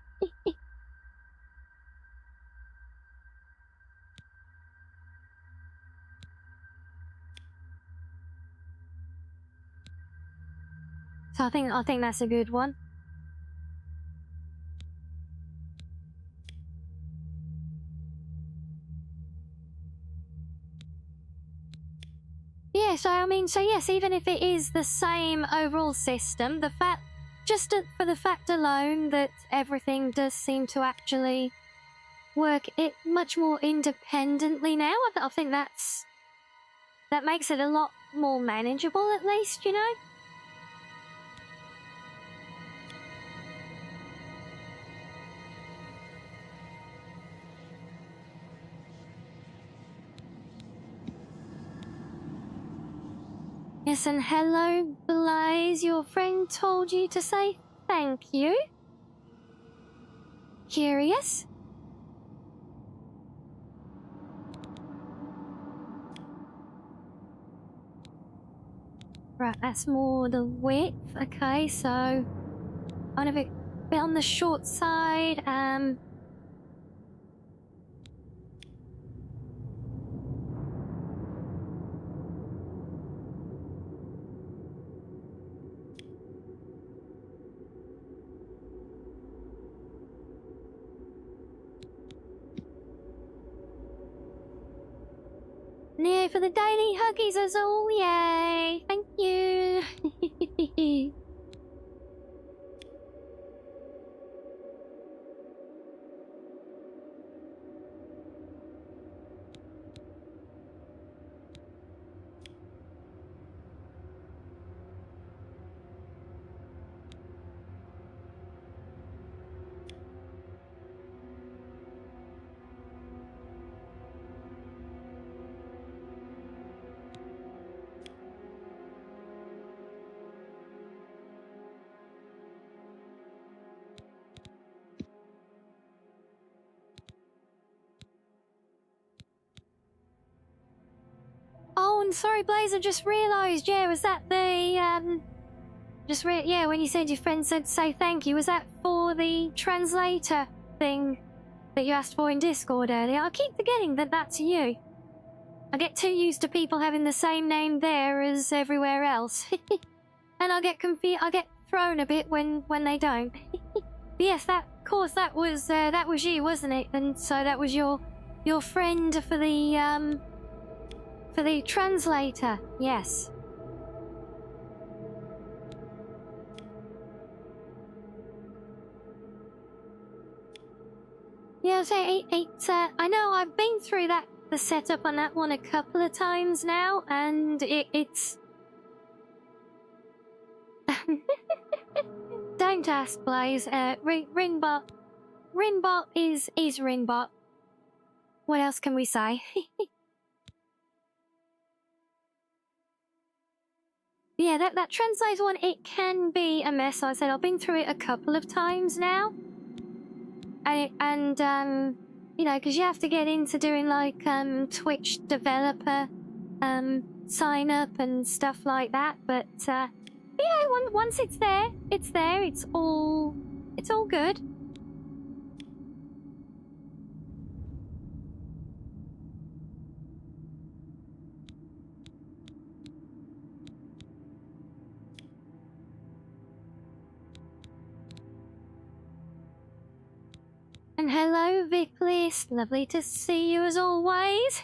[SPEAKER 2] So I think that's a good one. Yeah, so yes, even if it is the same overall system, for the fact alone that everything does seem to actually work it much more independently now, I think that makes it a lot more manageable, at least, you know? Yes, and hello, Blaze. Your friend told you to say thank you. Curious? Right, that's more the width. Okay, so kind of a bit on the short side. Neo for the daily huggies as all, yay! Thank you! Oh, and sorry, Blaze, I just realised, yeah, was that the, yeah, when you said your friend said say thank you, was that for the translator thing that you asked for in Discord earlier? I keep forgetting that that's you. I get too used to people having the same name there as everywhere else. And I get confused, I get thrown a bit when they don't. But yes, that was you, wasn't it? And so that was your friend for the translator, yes. Yeah, so I know I've been through the setup on that one a couple of times now, and it's... Don't ask, Blaze. Ringbot is Ringbot. What else can we say? Yeah, that translator one, it can be a mess. Like I said, I've been through it a couple of times now. And you know, because you have to get into doing like Twitch developer sign up and stuff like that. But yeah, once it's there. It's all good. And hello, Vicklist. Lovely to see you as always.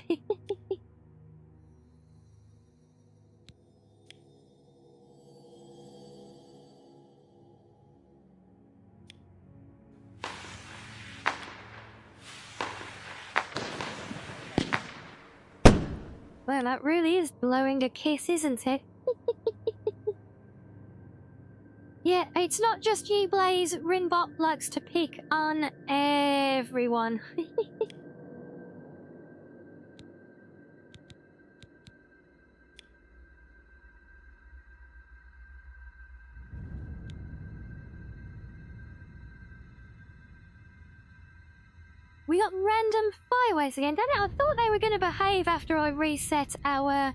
[SPEAKER 2] Well, that really is blowing a kiss, isn't it? Yeah, it's not just you, Blaze. Rinbot likes to pick on everyone. We got random fireworks again. Damn it, I thought they were going to behave after I reset our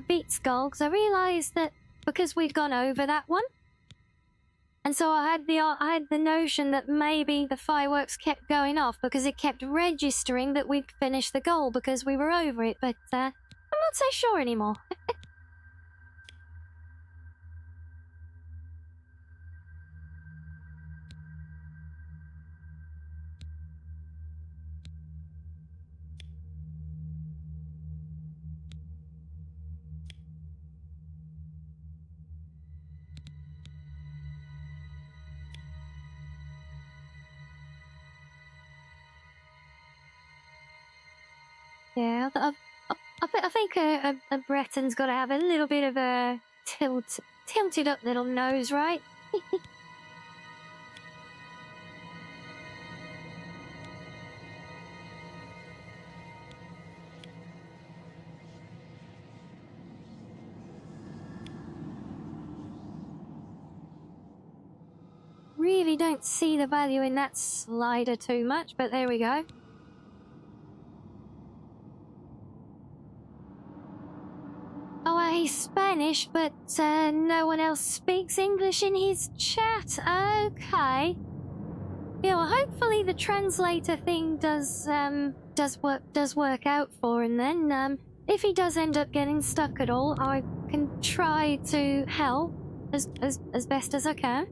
[SPEAKER 2] beats goal, because I realised that because we'd gone over that one. And so I had the notion that maybe the fireworks kept going off because it kept registering that we'd finished the goal because we were over it, but I'm not so sure anymore. Yeah, I think a Breton's got to have a little bit of a tilted up little nose, right? Really don't see the value in that slider too much, but there we go. Oh, he's Spanish, but no one else speaks English in his chat. Okay. Yeah, well, hopefully the translator thing does work out for him then. If he does end up getting stuck at all, I can try to help as best as I can.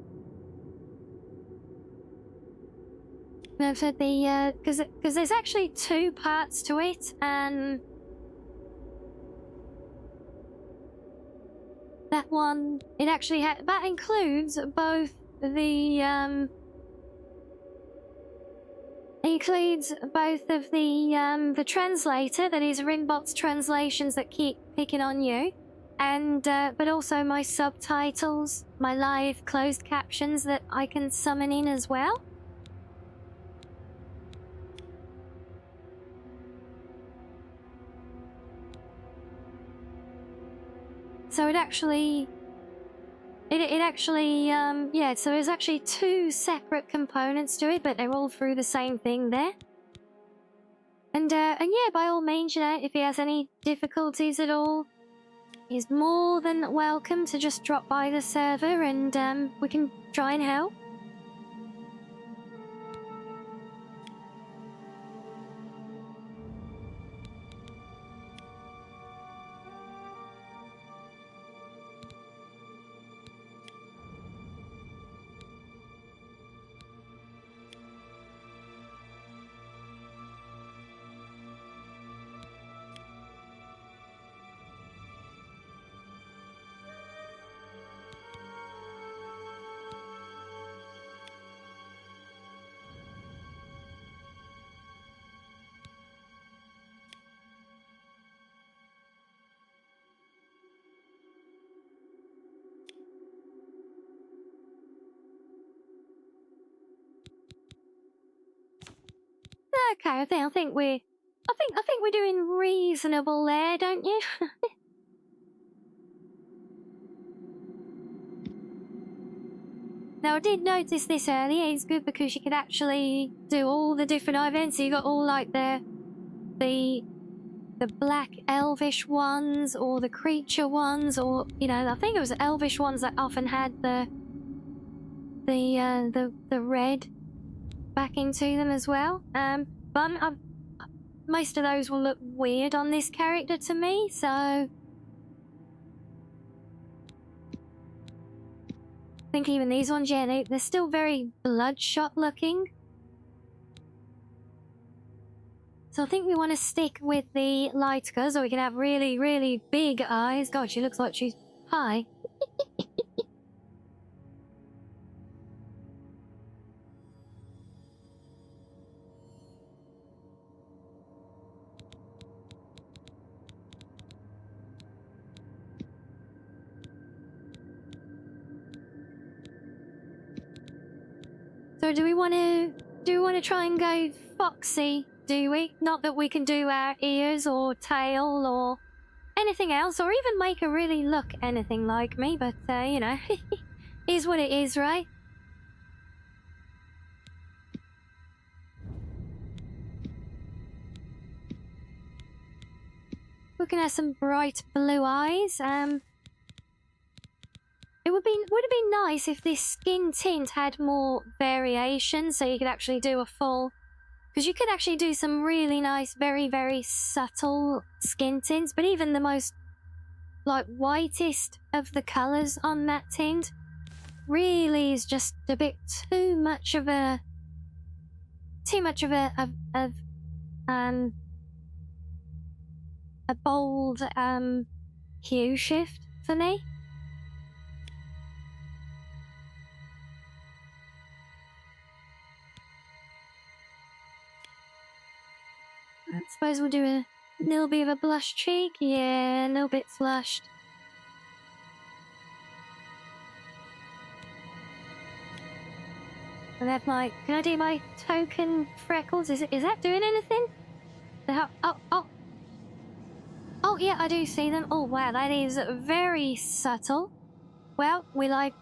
[SPEAKER 2] No, for the because there's actually two parts to it, and that one it actually that includes both the includes both of the translator, that is Rinbot's translations that keep picking on you, and but also my subtitles, my live closed captions that I can summon in as well. So it actually yeah, so there's actually two separate components to it, but they're all through the same thing there. And yeah, by all means, you know, if he has any difficulties at all, he's more than welcome to just drop by the server and we can try and help. Okay, I think we're doing reasonable there, don't you? Now I did notice this earlier. It's good because you could actually do all the different events. So you got all like the black elvish ones, or the creature ones, or you know, I think it was the elvish ones that often had the red back into them as well. But most of those will look weird on this character to me, so I think even these ones, yeah, they're still very bloodshot looking. So I think we want to stick with the lighter, so we can have really, really big eyes. God, she looks like she's high. So do we want to try and go foxy? Do we? Not that we can do our ears or tail or anything else, or even make her really look anything like me. But you know, is what it is, right? We can have some bright blue eyes. It would have been nice if this skin tint had more variation, so you could actually do a full. Because you could actually do some really nice, very, very subtle skin tints, but even the most, like, whitest of the colours on that tint really is just a bit too much of a bold, hue shift for me. I suppose we'll do a little bit of a blush cheek. Yeah, a little bit flushed. And then can I do my token freckles? Is that doing anything? Oh yeah, I do see them. Oh wow, that is very subtle. Well, we like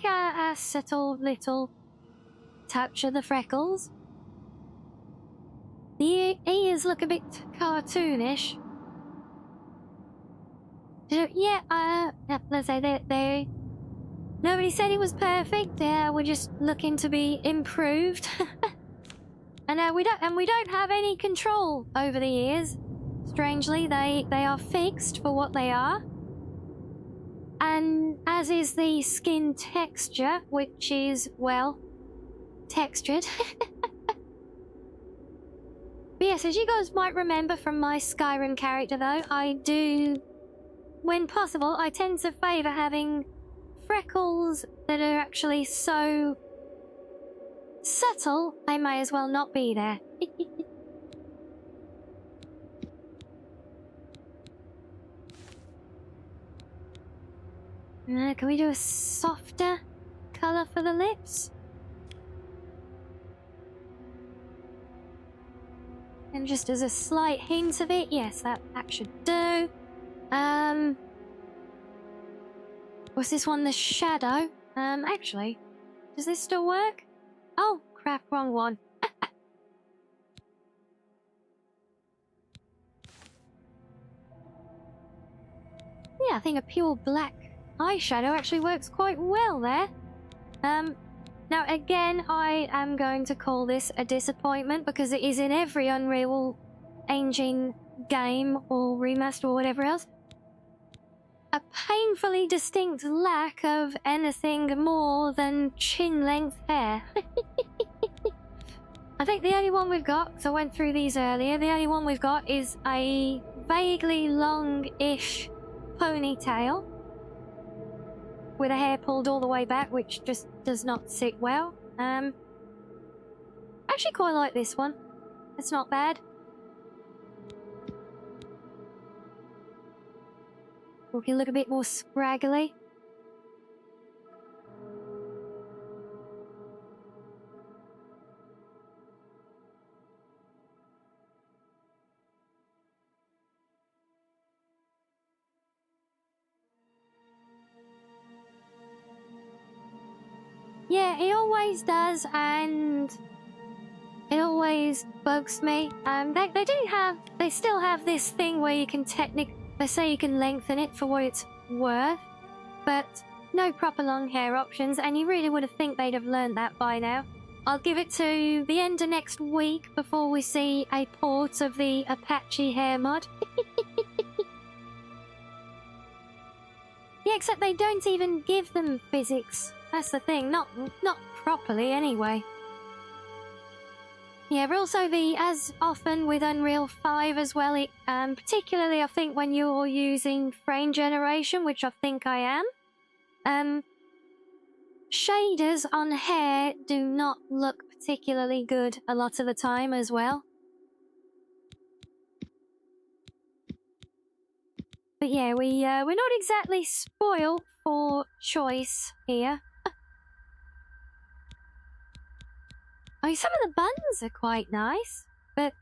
[SPEAKER 2] our subtle little touch of the freckles. The ears look a bit cartoonish. Yeah, let's say they. Nobody said it was perfect. Yeah, we're just looking to be improved. And we don't have any control over the ears. Strangely, they are fixed for what they are. And as is the skin texture, which is, well, textured. But yes, as you guys might remember from my Skyrim character though, I do, when possible, I tend to favour having freckles that are actually so subtle, they may as well not be there. Can we do a softer colour for the lips? And just as a slight hint of it, yes, that should do. Was this one the shadow? Actually, does this still work? Oh, crap, wrong one. Yeah, I think a pure black eyeshadow actually works quite well there. Now again, I am going to call this a disappointment because it is in every Unreal Engine game or remaster or whatever else. A painfully distinct lack of anything more than chin-length hair. I think the only one we've got, so I went through these earlier, the only one we've got is a vaguely long-ish ponytail with a hair pulled all the way back, which just does not sit well. Actually quite like this one. It's not bad. We can look a bit more scraggly. Yeah, it always does, and it always bugs me. They still have this thing where you can they say you can lengthen it for what it's worth, but no proper long hair options, and you really would have think they'd have learned that by now. I'll give it to the end of next week before we see a port of the Apache hair mod. Yeah, except they don't even give them physics. That's the thing, not properly anyway. Yeah, but also as often with Unreal 5 as well, particularly I think when you're using frame generation, which I think I am, shaders on hair do not look particularly good a lot of the time as well. But yeah, we're not exactly spoiled for choice here. I mean, some of the buns are quite nice, but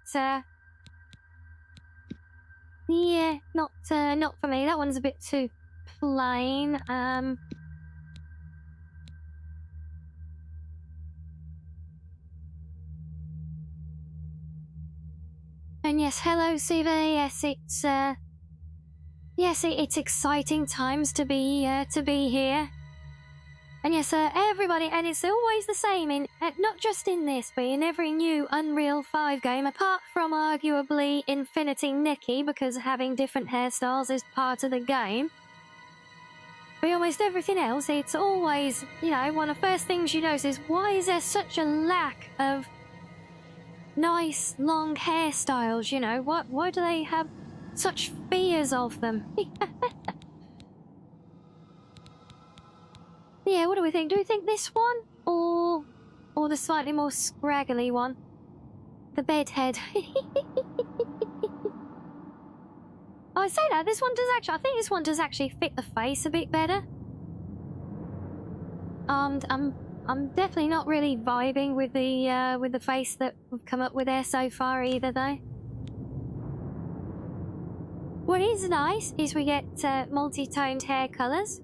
[SPEAKER 2] yeah, not for me. That one's a bit too plain. And yes, hello, Siva. Yes, it's exciting times to be here. And yes, everybody, and it's always the same in not just in this, but in every new Unreal 5 game, apart from arguably Infinity Nikki, because having different hairstyles is part of the game. But almost everything else, it's always, you know, one of the first things you notice is, why is there such a lack of nice long hairstyles? You know, why do they have such fears of them? Yeah, what do we think? Do we think this one or the slightly more scraggly one? The bedhead. Oh, I say that, this one does actually, I think this one does actually fit the face a bit better. I'm definitely not really vibing with the face that we've come up with there so far either, though. What is nice is we get multi-toned hair colours.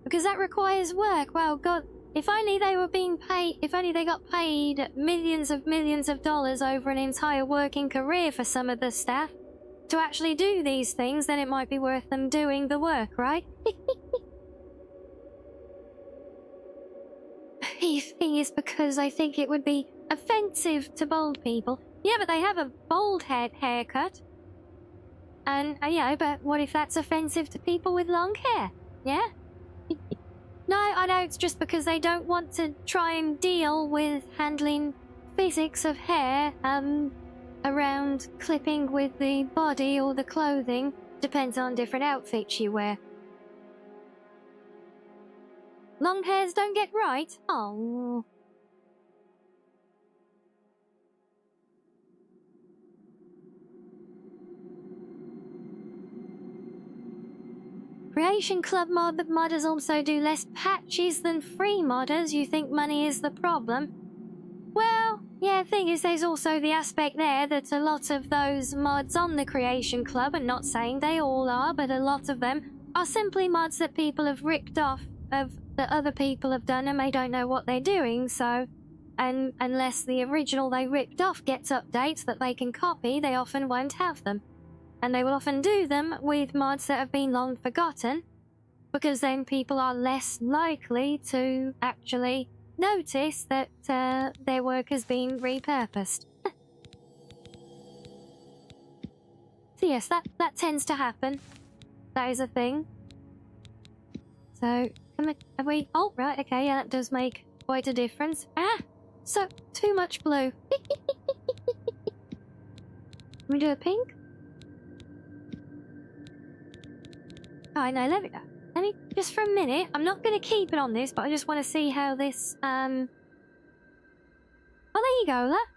[SPEAKER 2] Because that requires work. Well, God, if only they were being paid, if only they got paid millions of dollars over an entire working career for some of the staff to actually do these things, then it might be worth them doing the work, right? The thing is, because I think it would be offensive to bald people. Yeah, but they have a bald head haircut. And, yeah, but what if that's offensive to people with long hair? Yeah? No, I know it's just because they don't want to try and deal with handling physics of hair, around clipping with the body or the clothing. Depends on different outfits you wear. Long hairs don't get right? Oh. Creation Club mod, but modders also do less patches than free modders. You think money is the problem? Well, yeah, the thing is, there's also the aspect there that a lot of those mods on the Creation Club, and not saying they all are, but a lot of them, are simply mods that people have ripped off of that other people have done and they don't know what they're doing, so... And unless the original they ripped off gets updates that they can copy, they often won't have them. And they will often do them with mods that have been long forgotten, because then people are less likely to actually notice that their work has been repurposed. So yes, that tends to happen. That is a thing. So, have we... Oh, right, okay, yeah, that does make quite a difference. Ah! So, too much blue. Can we do a pink? Oh, no, let me, just for a minute, I'm not going to keep it on this, but I just want to see how this, Oh, there you go, look.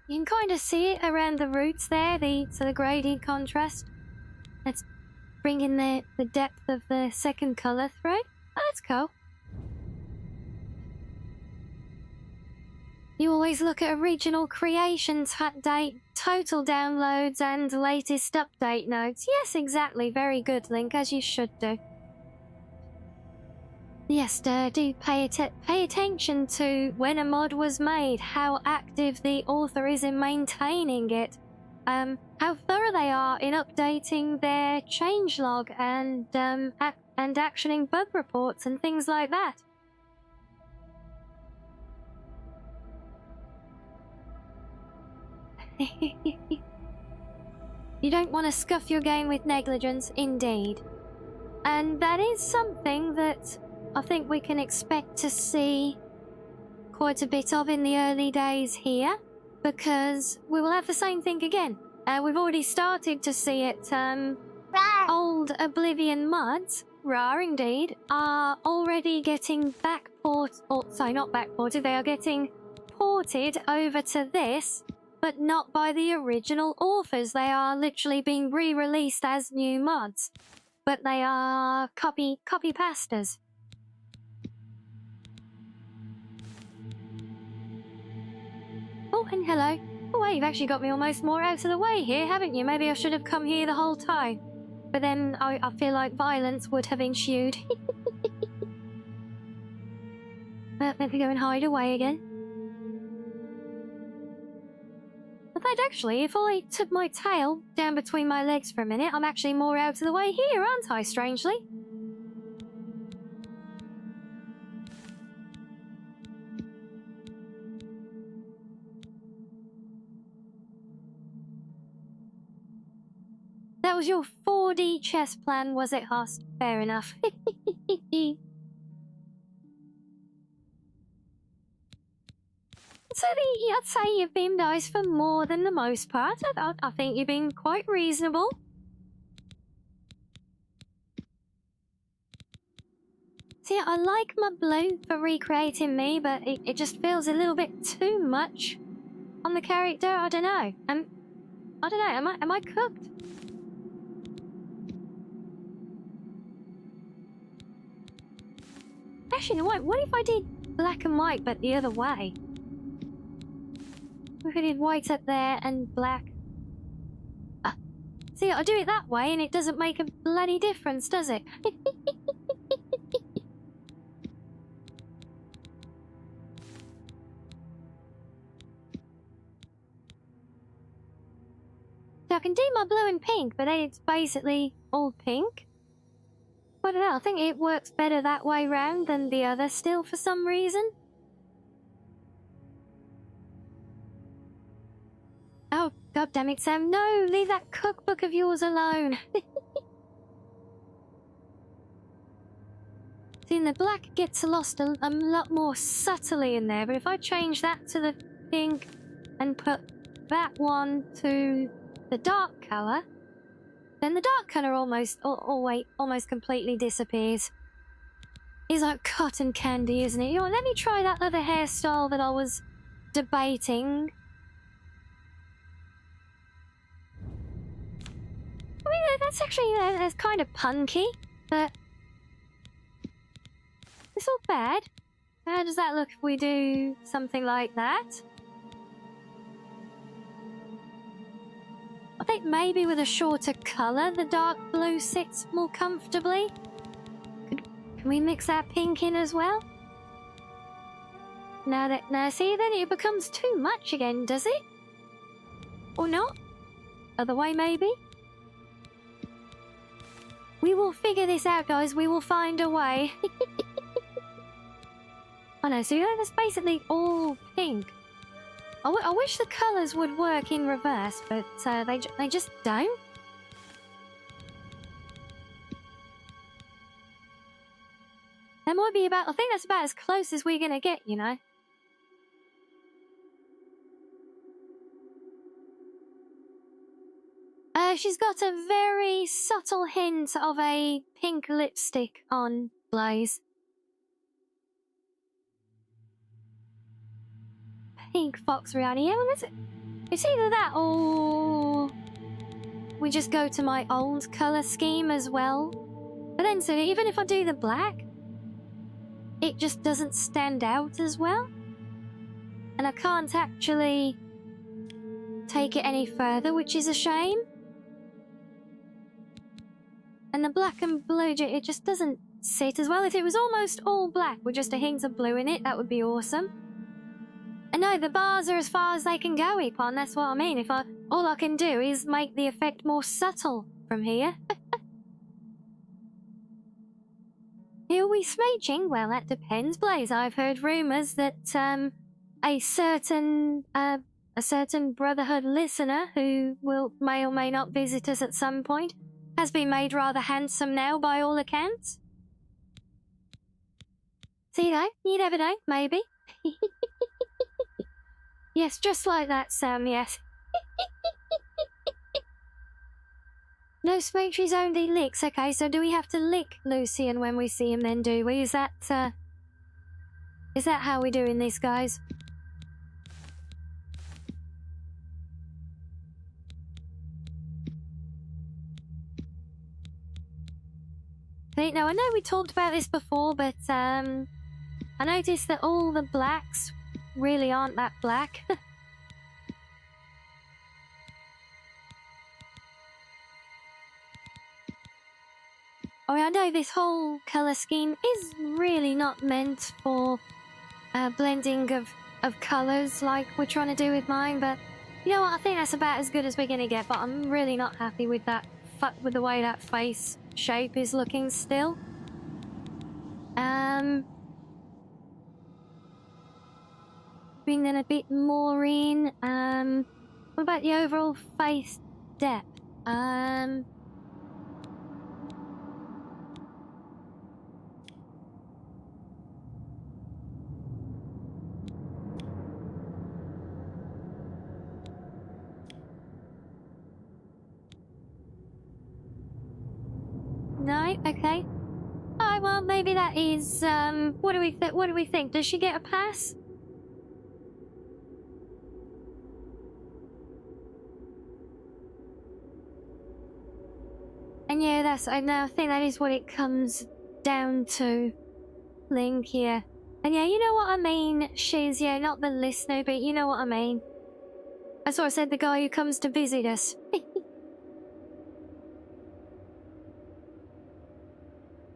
[SPEAKER 2] You can kind of see it around the roots there, so the gradient contrast. Let's bring in the depth of the second colour thread. Oh, that's cool. You always look at original creations date, total downloads, and latest update notes. Yes, exactly. Very good, Link, as you should do. Yes, do pay attention to when a mod was made, how active the author is in maintaining it, how thorough they are in updating their changelog and actioning bug reports and things like that. You don't want to scuff your game with negligence, indeed. And that is something that I think we can expect to see quite a bit of in the early days here, because we will have the same thing again. We've already started to see it. Old Oblivion mods, rare indeed, are already getting not backported, they are getting ported over to this, but not by the original authors. They are literally being re-released as new mods, but they are copy-pasters. Oh, and hello. Oh, wait, you've actually got me almost more out of the way here, haven't you? Maybe I should have come here the whole time. But then I feel like violence would have ensued. Let me go and hide away again. In fact, actually, if I took my tail down between my legs for a minute, I'm actually more out of the way here, aren't I, strangely? That was your 4D chess plan, was it, Host? Fair enough. So I'd say you've been nice for more than the most part. I think you've been quite reasonable. See, I like my blue for recreating me, but it just feels a little bit too much on the character. I don't know. I don't know. Am I cooked? Actually, what if I did black and white, but the other way? If I did white up there and black. See, I do it that way and it doesn't make a bloody difference, does it? So I can do my blue and pink, but then it's basically all pink. I don't know, I think it works better that way round than the other still for some reason. Oh, god damn it, Sam. No, leave that cookbook of yours alone. See, the black gets lost a lot more subtly in there, but if I change that to the pink and put that one to the dark colour, then the dark colour almost completely disappears. It's like cotton candy, isn't it? You know, let me try that other hairstyle that I was debating. I mean, that's actually that's kind of punky, but it's not bad. How does that look if we do something like that? I think maybe with a shorter colour, the dark blue sits more comfortably. Can we mix that pink in as well? Now see, then it becomes too much again, does it? Or not? Other way, maybe? We will figure this out, guys. We will find a way. I know, so that's basically all pink. I wish the colours would work in reverse, but they just don't. That might be I think that's about as close as we're gonna get, you know. She's got a very subtle hint of a pink lipstick on Blaze. Pink Fox Rianni. Yeah, well, it's either that or we just go to my old colour scheme as well. But then, so even if I do the black, it just doesn't stand out as well. And I can't actually take it any further, which is a shame. And the black and blue, it just doesn't sit as well. If it was almost all black with just a hint of blue in it, that would be awesome. And no, the bars are as far as they can go, Epon. That's what I mean. All I can do is make the effect more subtle from here. Are we smooching? Well, that depends, Blaze. I've heard rumours that a certain Brotherhood listener who may or may not visit us at some point has been made rather handsome now, by all accounts. See, though, you never know, maybe. Yes, just like that, Sam, yes. No smoochies, only licks. Okay, so do we have to lick Lucian when we see him then, do we? Is that how we're doing this, guys? Now, I know we talked about this before, but I noticed that all the blacks really aren't that black. I mean, I know this whole colour scheme is really not meant for blending of colours like we're trying to do with mine, but you know what? I think that's about as good as we're going to get, but I'm really not happy with that, with the way that face shape is looking still. Bring in a bit more in. What about the overall face depth? No, okay. Alright, well, maybe that is, what do we think? Does she get a pass? And yeah, I think that is what it comes down to. Link here. And yeah, you know what I mean, Shiz, yeah, not the listener, but you know what I mean. That's what I said, the guy who comes to visit us.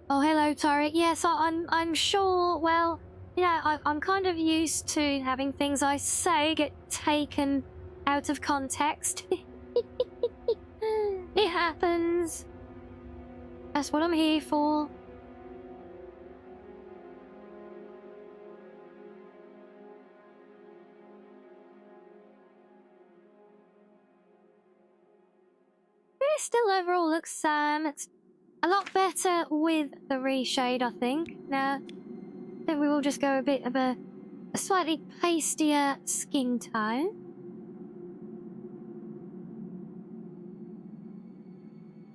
[SPEAKER 2] Oh, hello, Tarek. Yes, I'm sure, well, you know, I'm kind of used to having things I say get taken out of context. It happens. That's what I'm here for. It still overall looks, it's a lot better with the reshade, I think. Now, I think we will just go a bit of a slightly pastier skin tone.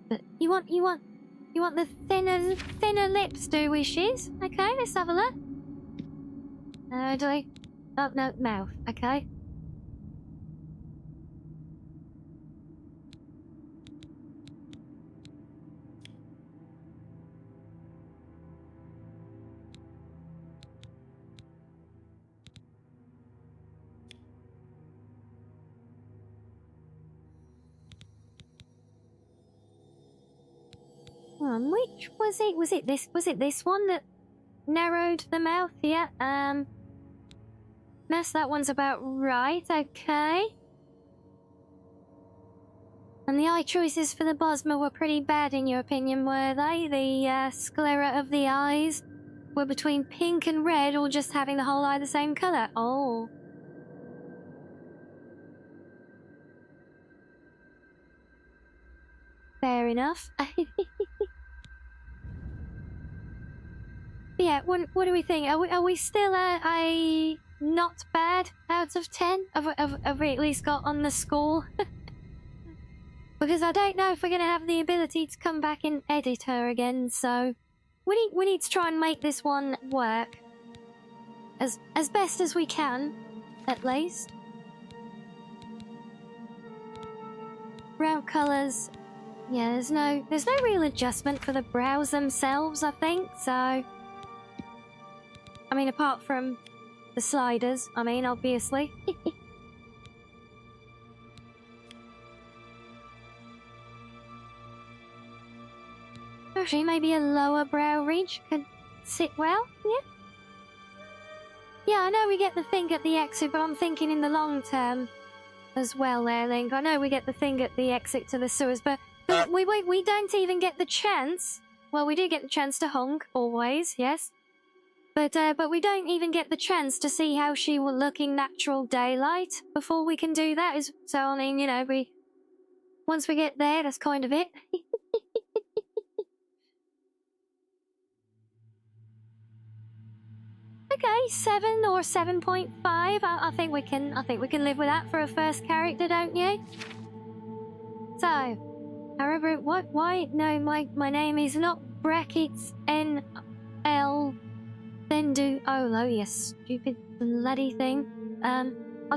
[SPEAKER 2] But you want the thinner lips, do we, Shiz? Okay, let's have a look. Do we? Oh, no, mouth. Okay. Which was it? Was it this one that narrowed the mouth? Yeah. Yes, that one's about right. Okay. And the eye choices for the Bosma were pretty bad in your opinion, were they? The sclera of the eyes were between pink and red, or just having the whole eye the same colour? Oh. Fair enough. Yeah, what do we think? Are we still a not bad out of 10? Have we at least got on the score? Because I don't know if we're going to have the ability to come back and edit her again, so we need to try and make this one work as best as we can, at least. Brow colours, yeah, there's no real adjustment for the brows themselves, I think, so I mean, apart from the sliders, I mean, obviously. Actually, maybe a lower brow ridge could sit well, yeah? Yeah, I know we get the thing at the exit, but I'm thinking in the long term as well there, Link. I know we get the thing at the exit to the sewers, but we don't even get the chance. Well, we do get the chance to honk, always, yes. But we don't even get the chance to see how she will look in natural daylight before we can do that. So, I mean, you know, once we get there, that's kind of it. Okay, 7 or 7.5. I think we can live with that for a first character, don't you? So, however, why? No, my name is not brackets NL. Then do Olo, you stupid bloody thing. I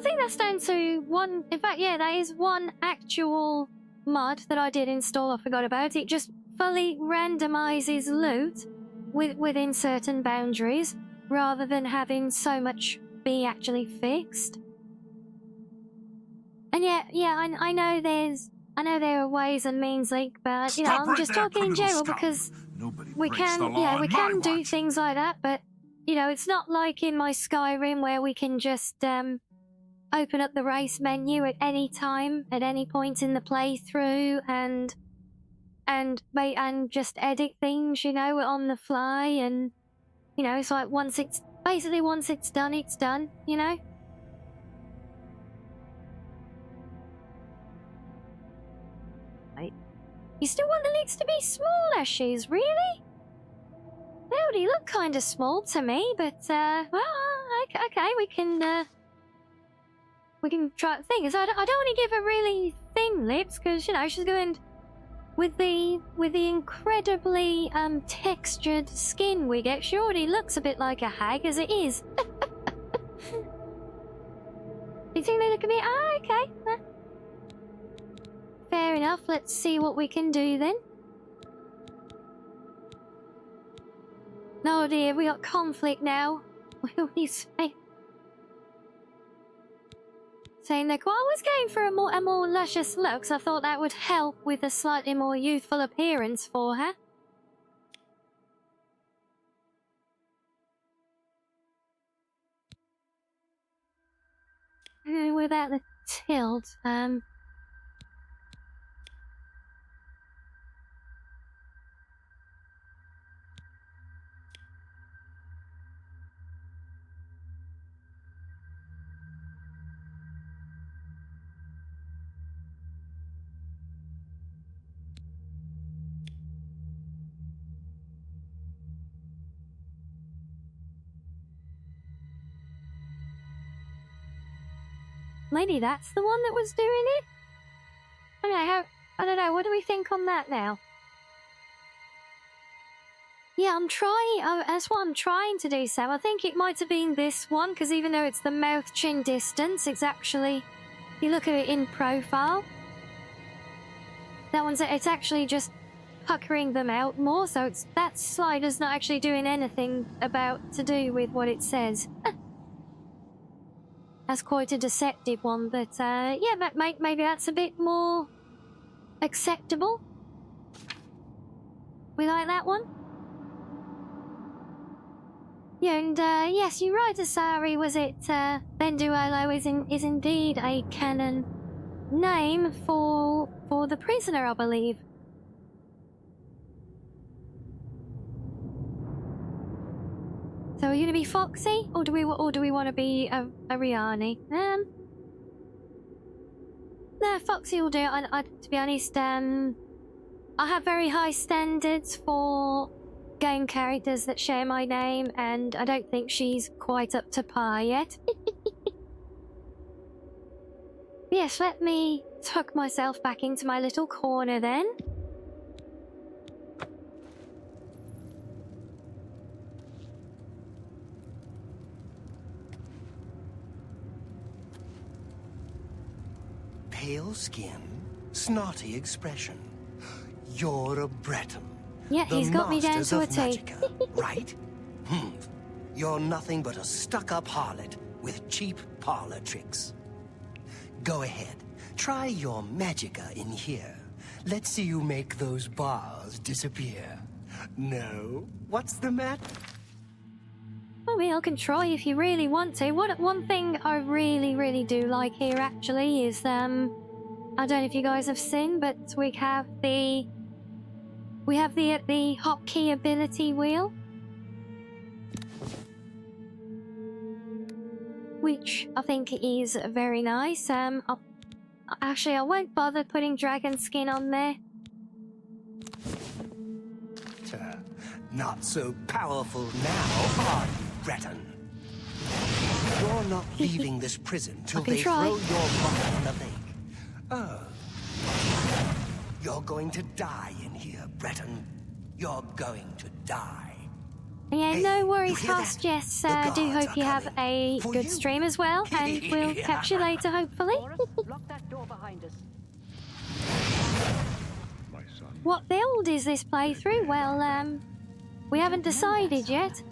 [SPEAKER 2] think that's down to one. In fact, yeah, that is one actual mod that I did install. I forgot about it. Just fully randomizes loot within certain boundaries, rather than having so much be actually fixed. And yeah, I know there are ways and means, like, but you know, I'm just talking in general because we
[SPEAKER 5] breaks
[SPEAKER 2] can,
[SPEAKER 5] the law
[SPEAKER 2] yeah,
[SPEAKER 5] on
[SPEAKER 2] we
[SPEAKER 5] my
[SPEAKER 2] can do
[SPEAKER 5] watch.
[SPEAKER 2] things like that, but, you know, it's not like in my Skyrim where we can just, open up the race menu at any time, at any point in the playthrough, and just edit things, you know, on the fly, and, you know, it's like once it's done, you know? Right. You still want the lids to be smaller, Shoes, really? They already look kind of small to me, but, well, okay, we can try. The thing is, I don't want to give her really thin lips, because, you know, she's going with the incredibly textured skin we get. She already looks a bit like a hag as it is. You think they look a bit? Ah, okay. Fair enough. Let's see what we can do then. No dear, we got conflict now. He's saying that I was going for a more luscious look, so I thought that would help with a slightly more youthful appearance for her. Without the tilt, maybe that's the one that was doing it? I don't know, what do we think on that now? Yeah, that's what I'm trying to do, Sam. I think it might have been this one, because even though it's the mouth-chin distance, it's actually, if you look at it in profile, it's actually just puckering them out more, so that slider's not actually doing anything to do with what it says. That's quite a deceptive one, but yeah, maybe that's a bit more acceptable. We like that one? Yeah, and yes, you're right, Asari. Was it Benduolo is indeed a canon name for the prisoner, I believe. So are you gonna be Foxy, or do we want to be a Rianni? No, Foxy will do. To be honest, I have very high standards for game characters that share my name, and I don't think she's quite up to par yet. Yes, let me tuck myself back into my little corner then.
[SPEAKER 6] Pale skin, snotty expression. You're a Breton.
[SPEAKER 2] Yeah, he's got me down to a T.
[SPEAKER 6] Magicka, right? You're nothing but a stuck-up harlot with cheap parlor tricks. Go ahead, try your Magicka in here. Let's see you make those bars disappear. No? What's the matter?
[SPEAKER 2] Well, we all can try if you really want to. One thing I really do like here actually is I don't know if you guys have seen, but we have the hotkey ability wheel, which I think is very nice. Actually, I won't bother putting dragon skin on there.
[SPEAKER 6] Not so powerful now, are you, Breton? You're not leaving this prison till they throw your body in the lake. Oh. You're going to die in here, Breton. You're going to die.
[SPEAKER 2] Yeah,
[SPEAKER 6] Hey,
[SPEAKER 2] no worries,
[SPEAKER 6] you hear
[SPEAKER 2] Hoss.
[SPEAKER 6] that?
[SPEAKER 2] Yes,
[SPEAKER 6] The
[SPEAKER 2] I do
[SPEAKER 6] guards
[SPEAKER 2] hope
[SPEAKER 6] are
[SPEAKER 2] you have
[SPEAKER 6] coming.
[SPEAKER 2] a
[SPEAKER 6] For
[SPEAKER 2] good
[SPEAKER 6] you.
[SPEAKER 2] stream as well, and we'll catch you later, hopefully.
[SPEAKER 7] Lock that door behind us.
[SPEAKER 4] My son.
[SPEAKER 2] What build is this playthrough? Well, we haven't decided yet.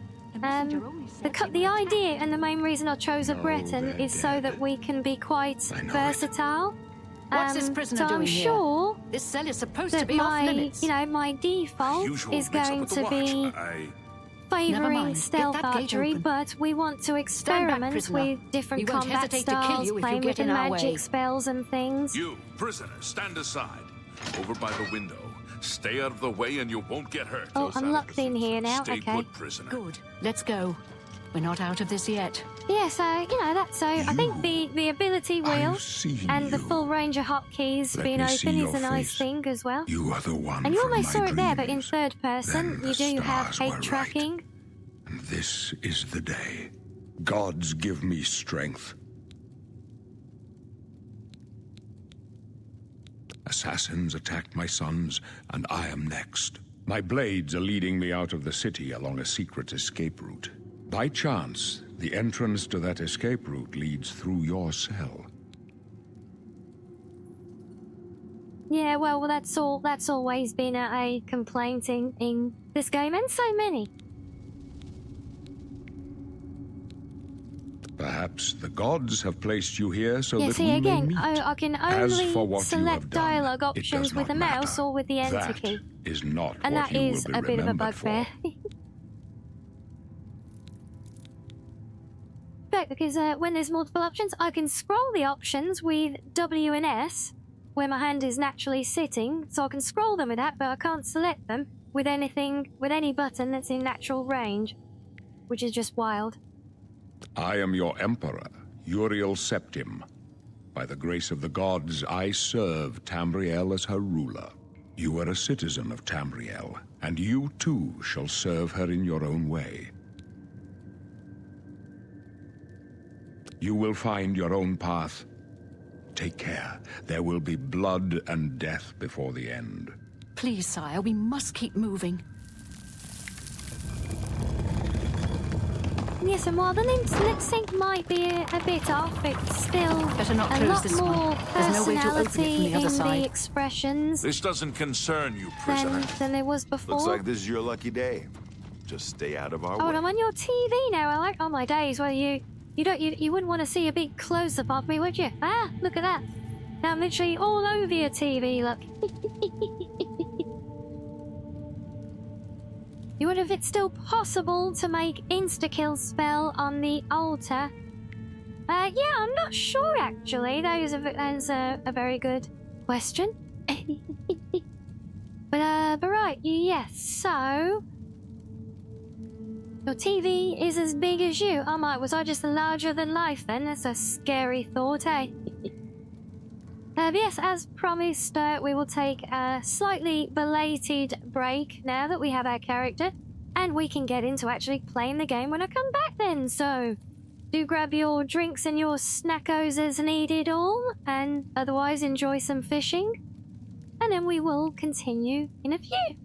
[SPEAKER 2] The idea and the main reason I chose a
[SPEAKER 4] No,
[SPEAKER 2] Breton
[SPEAKER 4] they're
[SPEAKER 2] is so
[SPEAKER 4] dead.
[SPEAKER 2] that we can be quite
[SPEAKER 4] I know it.
[SPEAKER 2] versatile.
[SPEAKER 7] What's this prisoner
[SPEAKER 2] so I'm
[SPEAKER 7] doing here?
[SPEAKER 2] sure
[SPEAKER 7] This cell is supposed to
[SPEAKER 2] that
[SPEAKER 7] be off
[SPEAKER 2] my,
[SPEAKER 7] limits.
[SPEAKER 2] you know, my default
[SPEAKER 5] Usual
[SPEAKER 2] is
[SPEAKER 5] mix-up
[SPEAKER 2] going
[SPEAKER 5] with the
[SPEAKER 2] to
[SPEAKER 5] watch.
[SPEAKER 2] be
[SPEAKER 7] Never
[SPEAKER 2] favouring
[SPEAKER 7] mind. Get
[SPEAKER 2] stealth
[SPEAKER 7] that gate
[SPEAKER 2] archery,
[SPEAKER 7] open.
[SPEAKER 2] but we want to
[SPEAKER 7] Stand back,
[SPEAKER 2] experiment
[SPEAKER 7] prisoner.
[SPEAKER 2] with different
[SPEAKER 7] We won't
[SPEAKER 2] combat
[SPEAKER 7] hesitate to kill
[SPEAKER 2] styles,
[SPEAKER 7] you if you
[SPEAKER 2] playing with
[SPEAKER 7] get
[SPEAKER 2] the
[SPEAKER 7] in our
[SPEAKER 2] magic
[SPEAKER 7] way.
[SPEAKER 2] spells and things.
[SPEAKER 5] You, prisoner, stand aside. Over by the window. Stay out of the way and you won't get hurt.
[SPEAKER 2] Oh, I'm locked in here now.
[SPEAKER 5] Stay
[SPEAKER 2] Okay.
[SPEAKER 5] put, prisoner.
[SPEAKER 7] Good. Let's go. We're not out of this yet.
[SPEAKER 2] Yeah, so, you know, that's so. I think the ability wheel
[SPEAKER 4] I've seen
[SPEAKER 2] and the
[SPEAKER 4] you.
[SPEAKER 2] full range of hotkeys
[SPEAKER 4] Let
[SPEAKER 2] being
[SPEAKER 4] me see
[SPEAKER 2] open is
[SPEAKER 4] your
[SPEAKER 2] a nice
[SPEAKER 4] face.
[SPEAKER 2] thing as well.
[SPEAKER 4] You are the one
[SPEAKER 2] And you
[SPEAKER 4] from
[SPEAKER 2] almost
[SPEAKER 4] my
[SPEAKER 2] saw it there, but in
[SPEAKER 4] dreams.
[SPEAKER 2] third person,
[SPEAKER 4] Then
[SPEAKER 2] you
[SPEAKER 4] the
[SPEAKER 2] do have
[SPEAKER 4] stars were
[SPEAKER 2] hate
[SPEAKER 4] right.
[SPEAKER 2] tracking.
[SPEAKER 4] And this is the day. Gods give me strength. Assassins attacked my sons, and I am next. My blades are leading me out of the city along a secret escape route. By chance, the entrance to that escape route leads through your cell.
[SPEAKER 2] Yeah, well, that's always been a complaint in this game, and so many.
[SPEAKER 4] Perhaps the gods have placed you here so
[SPEAKER 2] Yeah,
[SPEAKER 4] that
[SPEAKER 2] see,
[SPEAKER 4] we may
[SPEAKER 2] again,
[SPEAKER 4] meet.
[SPEAKER 2] I can
[SPEAKER 4] As
[SPEAKER 2] only
[SPEAKER 4] for what you
[SPEAKER 2] select
[SPEAKER 4] have done,
[SPEAKER 2] dialogue
[SPEAKER 4] it
[SPEAKER 2] options
[SPEAKER 4] does
[SPEAKER 2] with the
[SPEAKER 4] not
[SPEAKER 2] mouse
[SPEAKER 4] matter.
[SPEAKER 2] or with the enter
[SPEAKER 4] That
[SPEAKER 2] key.
[SPEAKER 4] is not
[SPEAKER 2] And
[SPEAKER 4] what
[SPEAKER 2] that
[SPEAKER 4] you
[SPEAKER 2] is
[SPEAKER 4] will be
[SPEAKER 2] a bit of a
[SPEAKER 4] remembered
[SPEAKER 2] bugbear.
[SPEAKER 4] for.
[SPEAKER 2] Fact, because when there's multiple options, I can scroll the options with W and S, where my hand is naturally sitting, so I can scroll them with that, but I can't select them with any button that's in natural range, which is just wild.
[SPEAKER 4] I am your emperor, Uriel Septim. By the grace of the gods, I serve Tamriel as her ruler. You are a citizen of Tamriel, and you too shall serve her in your own way. You will find your own path. Take care. There will be blood and death before the end.
[SPEAKER 7] Please, sire, we must keep moving.
[SPEAKER 2] Yes, and while the lip sync might be a bit off, it's still
[SPEAKER 7] Better not
[SPEAKER 2] a
[SPEAKER 7] close
[SPEAKER 2] lot
[SPEAKER 7] this
[SPEAKER 2] more
[SPEAKER 7] one. There's no way to open it from
[SPEAKER 2] personality
[SPEAKER 7] the other
[SPEAKER 2] in
[SPEAKER 7] side.
[SPEAKER 2] the expressions
[SPEAKER 5] This doesn't concern you, prisoner.
[SPEAKER 2] than there was before.
[SPEAKER 8] Looks like this is your lucky day. Just stay out of our
[SPEAKER 2] Oh,
[SPEAKER 8] way.
[SPEAKER 2] and I'm on your TV now. I like on my days. Well, you wouldn't want to see a big close up of me, would you? Ah, look at that. Now I'm literally all over your TV. Look. You wonder if it's still possible to make insta-kill spell on the altar. Yeah, I'm not sure actually. That is a very good question. But right, yes. So your TV is as big as you. Oh my, was I just larger than life then? That's a scary thought, eh? Yes, as promised, we will take a slightly belated break now that we have our character, and we can get into actually playing the game when I come back then. So do grab your drinks and your snackos as needed all, and otherwise enjoy some fishing, and then we will continue in a few.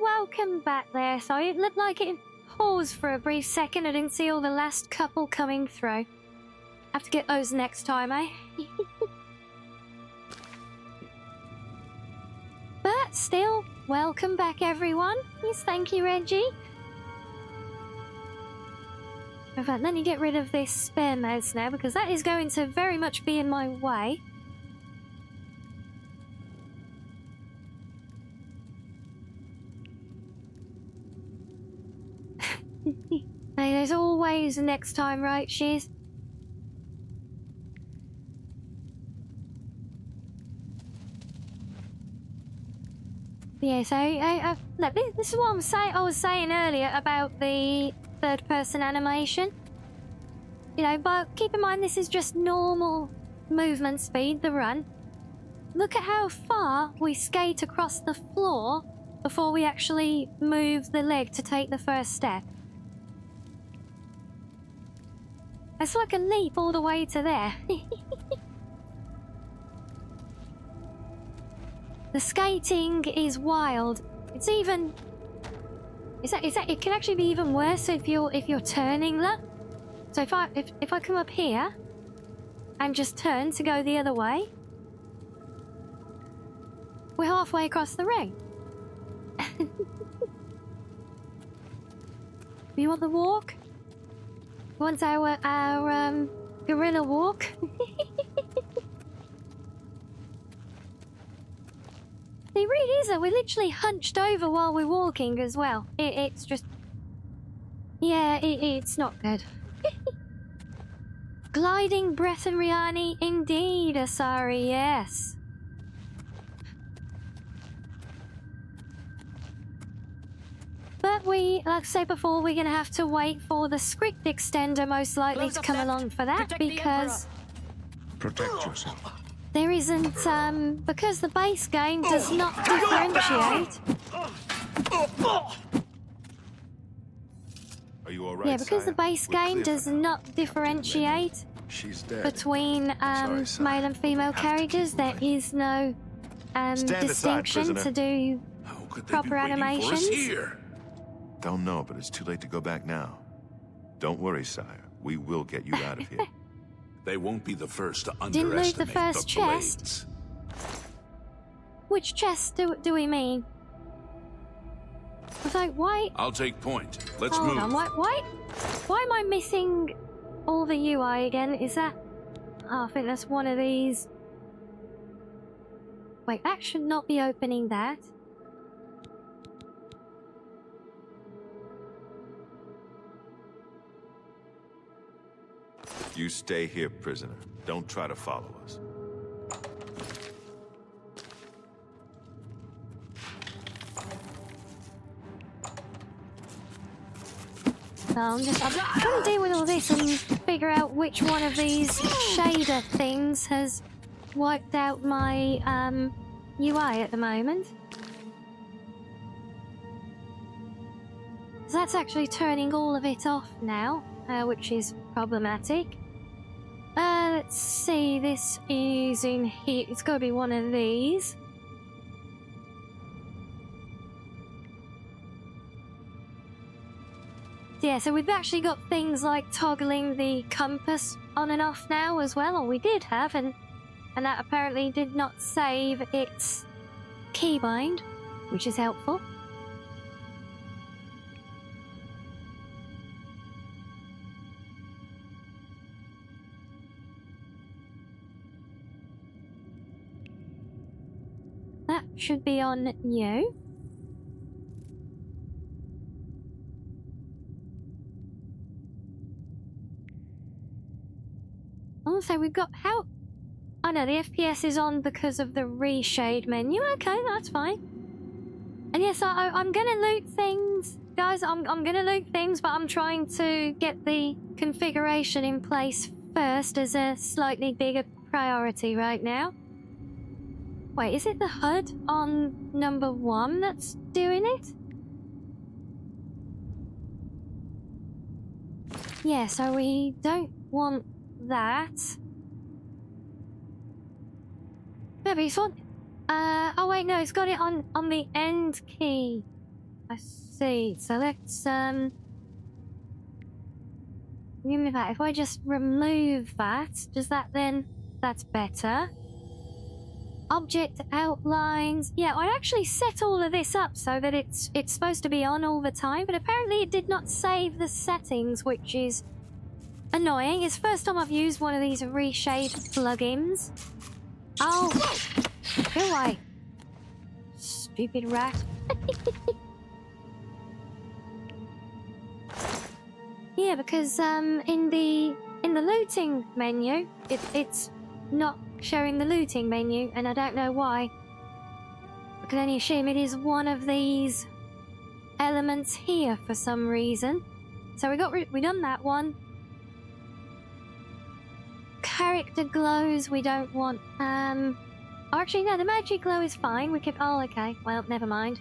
[SPEAKER 2] Welcome back there. Sorry, it looked like it paused for a brief second. I didn't see all the last couple coming through. Have to get those next time, eh? But still, welcome back everyone. Yes, thank you, Reggie. In fact, let me get rid of this spare mouse now, because that is going to very much be in my way. Hey, there's always a next time, right, Shiz? Yeah, so look, this is what I was saying earlier about the third-person animation. You know, but keep in mind this is just normal movement speed, the run. Look at how far we skate across the floor before we actually move the leg to take the first step. It's like a leap all the way to there. The skating is wild. It's even... it can actually be even worse if you're turning that. So if I come up here and just turn to go the other way, we're halfway across the ring. You want the walk? You want our gorilla walk? It really is. We're literally hunched over while we're walking as well. It's just... Yeah, it's not good. Gliding breath and Rianni, indeed, Asari, yes. But like I said before, we're going to have to wait for the script extender most likely to come along for that because...
[SPEAKER 4] Protect yourself.
[SPEAKER 2] There isn't, because the base game does not differentiate.
[SPEAKER 8] Are you all right?
[SPEAKER 2] Yeah, because the
[SPEAKER 8] Sire?
[SPEAKER 2] base
[SPEAKER 8] We're
[SPEAKER 2] game
[SPEAKER 8] clear
[SPEAKER 2] does
[SPEAKER 8] for now.
[SPEAKER 2] not differentiate
[SPEAKER 8] She's dead.
[SPEAKER 2] between
[SPEAKER 8] Sorry, sire.
[SPEAKER 2] male and female
[SPEAKER 8] Have to keep
[SPEAKER 2] characters. There
[SPEAKER 8] moving.
[SPEAKER 2] is no
[SPEAKER 8] Stand aside,
[SPEAKER 2] distinction
[SPEAKER 8] prisoner.
[SPEAKER 2] to do
[SPEAKER 5] How could they
[SPEAKER 2] proper
[SPEAKER 5] be waiting for us
[SPEAKER 2] animations.
[SPEAKER 5] here?
[SPEAKER 8] Don't know, but it's too late to go back now. Don't worry, sire. We will get you out of here.
[SPEAKER 5] They won't be the first to
[SPEAKER 2] Didn't move the
[SPEAKER 5] underestimate
[SPEAKER 2] first
[SPEAKER 5] the
[SPEAKER 2] chest.
[SPEAKER 5] blades.
[SPEAKER 2] Which chest do we mean? I was like, why?
[SPEAKER 5] I'll take point. Let's
[SPEAKER 2] Hold
[SPEAKER 5] move.
[SPEAKER 2] on, why am I missing all the UI again? Is that... Oh, I think that's one of these. Wait, that should not be opening that.
[SPEAKER 8] You stay here, prisoner. Don't try to follow us.
[SPEAKER 2] No, I'm trying to deal with all this and figure out which one of these shader things has wiped out my UI at the moment. So that's actually turning all of it off now, which is problematic. Let's see, this is in here. It's got to be one of these. Yeah, so we've actually got things like toggling the compass on and off now as well, or we did have, and that apparently did not save its keybind, which is helpful. That should be on you. Also, we've got how... Oh no, the FPS is on because of the reshade menu. Okay, that's fine. And yes, I'm gonna loot things. Guys, I'm gonna loot things, but I'm trying to get the configuration in place first as a slightly bigger priority right now. Wait, is it the HUD on number 1 that's doing it? Yeah, so we don't want that. Maybe it's on... oh wait, no, it's got it on the end key. I see. So let's, give me that. If I just remove that, does that then... That's better. Object outlines. Yeah, I actually set all of this up so that it's supposed to be on all the time, but apparently it did not save the settings, which is annoying. It's the first time I've used one of these reshade plugins. Oh, go away, stupid rat. Yeah, because in the looting menu, it's not showing the looting menu, and I don't know why. I can only assume it is one of these elements here for some reason. So we done that one. Character glows we don't want. Oh, actually no, the magic glow is fine. We could. Oh, okay. Well, never mind.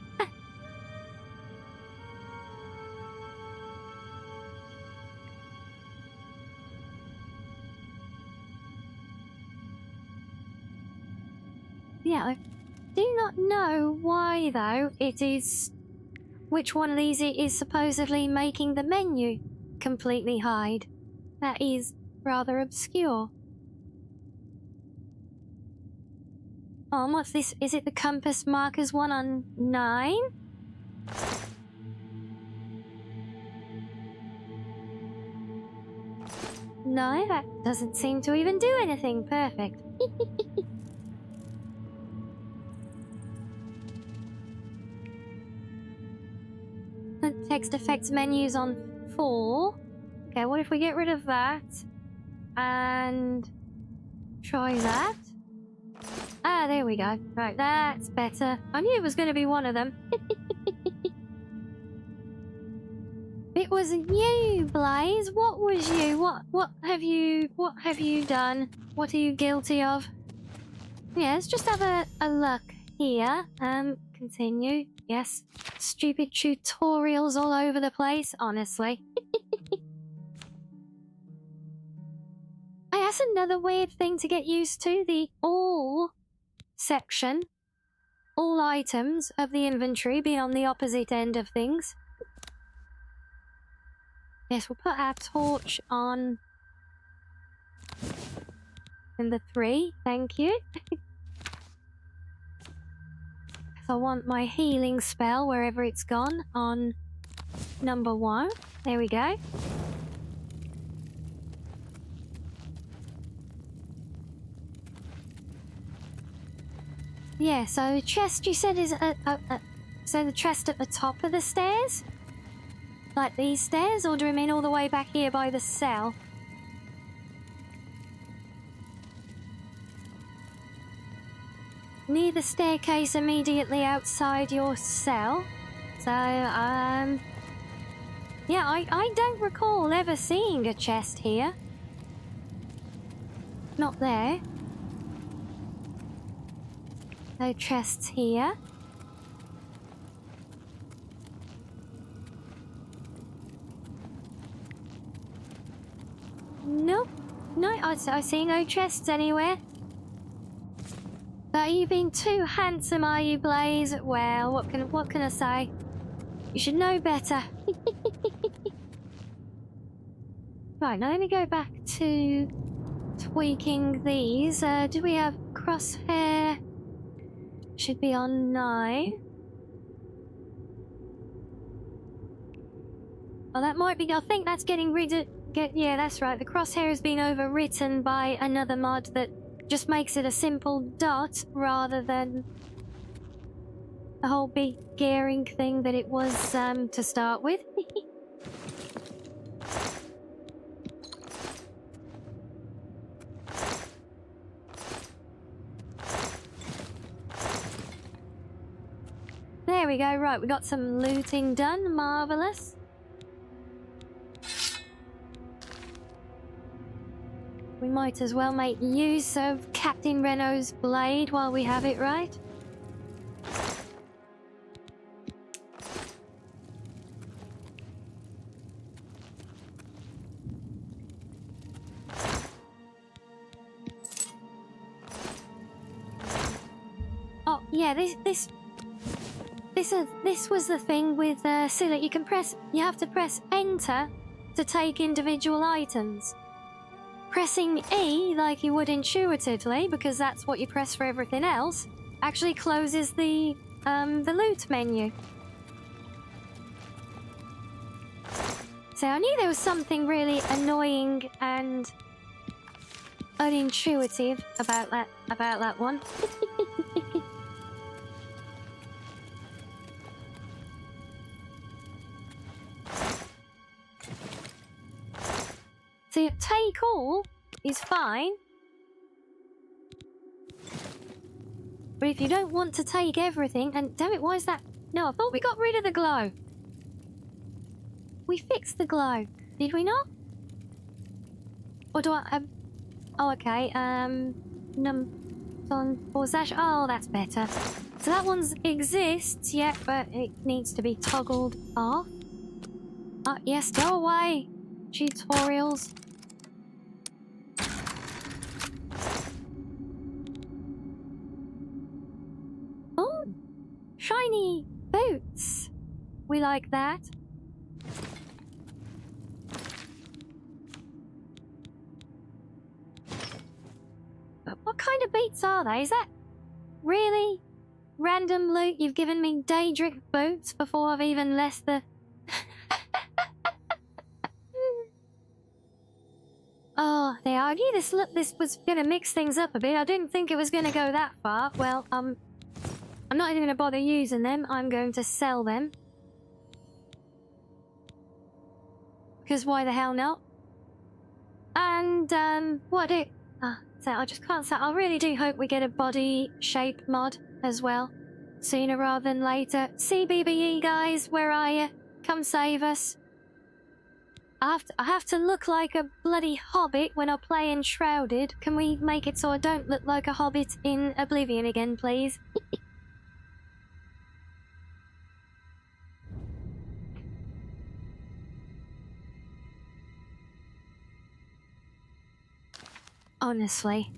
[SPEAKER 2] Yeah, I do not know why though it is. Which one of these it is supposedly making the menu completely hide? That is rather obscure. Oh, and what's this? Is it the compass markers one on 9? No, that doesn't seem to even do anything. Perfect. The text effects menu's on 4. Okay, what if we get rid of that? And try that. Ah, there we go. Right, that's better. I knew it was going to be one of them. It was you, Blaze. What was you? What have you done? What are you guilty of? Yeah, let's just have a look here. Continue. Yes. Stupid tutorials all over the place, honestly. Hey, that's another weird thing to get used to. The all section. All items of the inventory being on the opposite end of things. Yes, we'll put our torch on in the 3, thank you. I want my healing spell wherever it's gone on number 1. There we go. Yeah, so chest you said is so the chest at the top of the stairs? Like these stairs, or do we mean all the way back here by the cell? Near the staircase immediately outside your cell. So, yeah, I don't recall ever seeing a chest here. Not there. No chests here. Nope. No, I see no chests anywhere. Are you being too handsome, are you, Blaze? Well, what can I say? You should know better. Right, now let me go back to tweaking these. Do we have crosshair? Should be on 9. Oh, that might be. I think that's getting rid of. Yeah, that's right. The crosshair has been overwritten by another mod that just makes it a simple dot rather than the whole big gearing thing that it was to start with. There we go. Right, we got some looting done. Marvelous. We might as well make use of Captain Renault's blade while we have it, right? Oh, yeah, this was the thing with Scylla. You have to press enter to take individual items. Pressing E, like you would intuitively, because that's what you press for everything else, actually closes the loot menu. So I knew there was something really annoying and unintuitive about that one. So take all is fine. But if you don't want to take everything, and damn it, why is that? No, I thought we got rid of the glow. We fixed the glow, did we not? Or do I? Oh, okay. Oh, that's better. So that one exists, yeah, but it needs to be toggled off. Yes, go away, tutorials. Oh, shiny boots. We like that. But what kind of boots are they? Is that really random loot? You've given me Daedric boots before I've even left the... Oh, they argue this was gonna mix things up a bit. I didn't think it was gonna go that far. Well, I'm not even gonna bother using them. I'm going to sell them. Because why the hell not? And, so I just can't say. I really do hope we get a body shape mod as well. Sooner rather than later. CBBE guys, where are you? Come save us. I have to look like a bloody hobbit when I play Enshrouded. Can we make it so I don't look like a hobbit in Oblivion again, please? Honestly.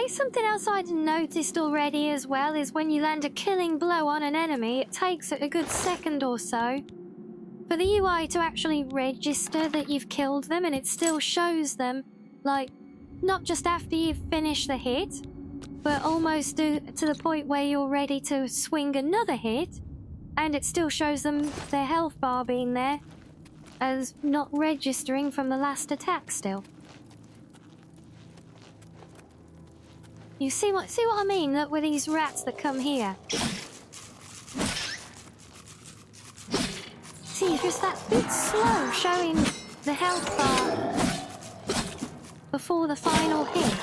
[SPEAKER 2] Something else I'd noticed already as well is when you land a killing blow on an enemy, it takes a good second or so for the UI to actually register that you've killed them, and it still shows them, like, not just after you've finished the hit, but almost to the point where you're ready to swing another hit, and it still shows them their health bar being there as not registering from the last attack still. You see what I mean? Look, with these rats that come here. See, it's just that bit slow showing the health bar before the final hit.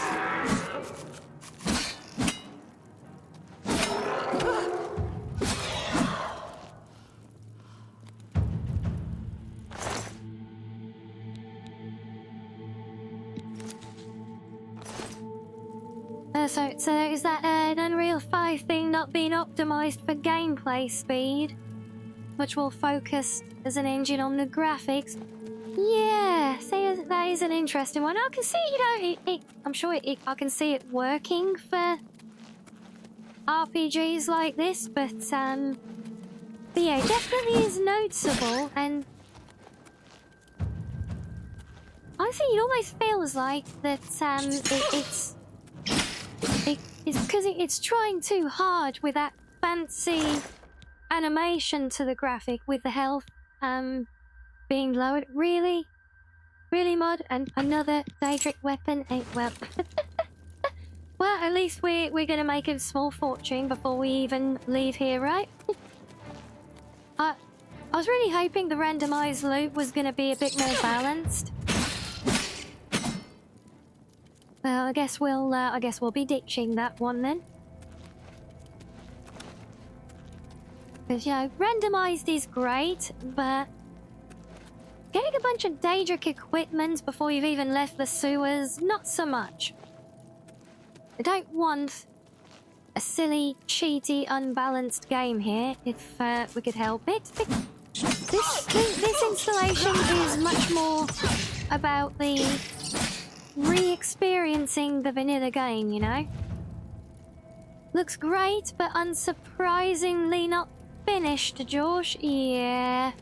[SPEAKER 2] So is that an Unreal 5 thing not being optimized for gameplay speed? Which will focus as an engine on the graphics? Yeah, see, that is an interesting one. I can see, you know, I'm sure I can see it working for RPGs like this, but yeah, it definitely is noticeable, and honestly, it almost feels like that it's because it's trying too hard with that fancy animation to the graphic with the health being lowered. Really? Really, mod? And another Daedric weapon? Well... well, at least we're gonna make a small fortune before we even leave here, right? I was really hoping the randomized loot was gonna be a bit more balanced. Well, I guess we'll be ditching that one then. Because, you know, randomized is great, but getting a bunch of Daedric equipment before you've even left the sewers, not so much. I don't want a silly, cheaty, unbalanced game here, if we could help it. This installation is much more about the re-experiencing the vanilla game, you know? Looks great, but unsurprisingly not finished, Josh. Yeah.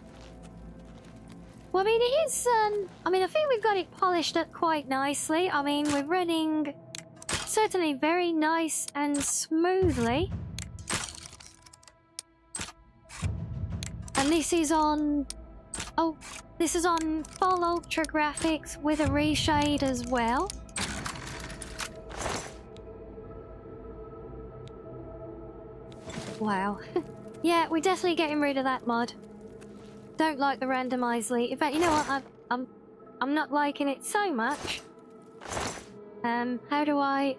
[SPEAKER 2] Well, I mean, it is, I mean, I think we've got it polished up quite nicely. I mean, we're running certainly very nice and smoothly. And this is on Oh, this is on full ultra graphics with a reshade as well. Wow. Yeah, we're definitely getting rid of that mod. Don't like the randomized lead. In fact, you know what? I'm not liking it so much. How do I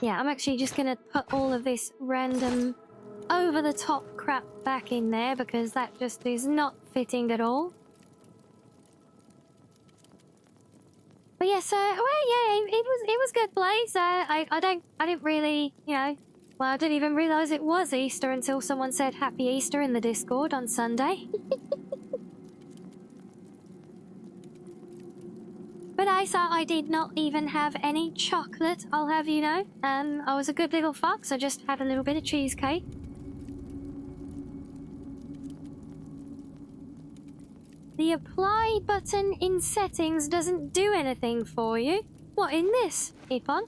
[SPEAKER 2] yeah, I'm actually just gonna put all of this random over the top crap back in there because that just is not fitting at all. But yes, well, yeah, it was good plays. I didn't really, you know, well, I didn't even realize it was Easter until someone said Happy Easter in the Discord on Sunday. But I did not even have any chocolate, I'll have you know. I was a good little fox, I just had a little bit of cheesecake. The apply button in settings doesn't do anything for you. What, in this, Ipon?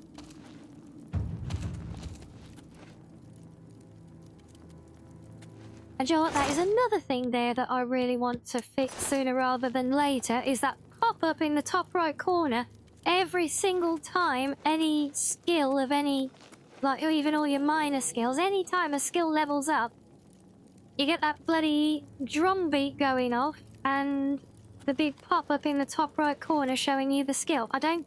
[SPEAKER 2] And you know what, that is another thing there that I really want to fix sooner rather than later, is that pop-up in the top right corner every single time any skill of any, like even all your minor skills, any time a skill levels up, you get that bloody drum beat going off and the big pop-up in the top right corner showing you the skill. I don't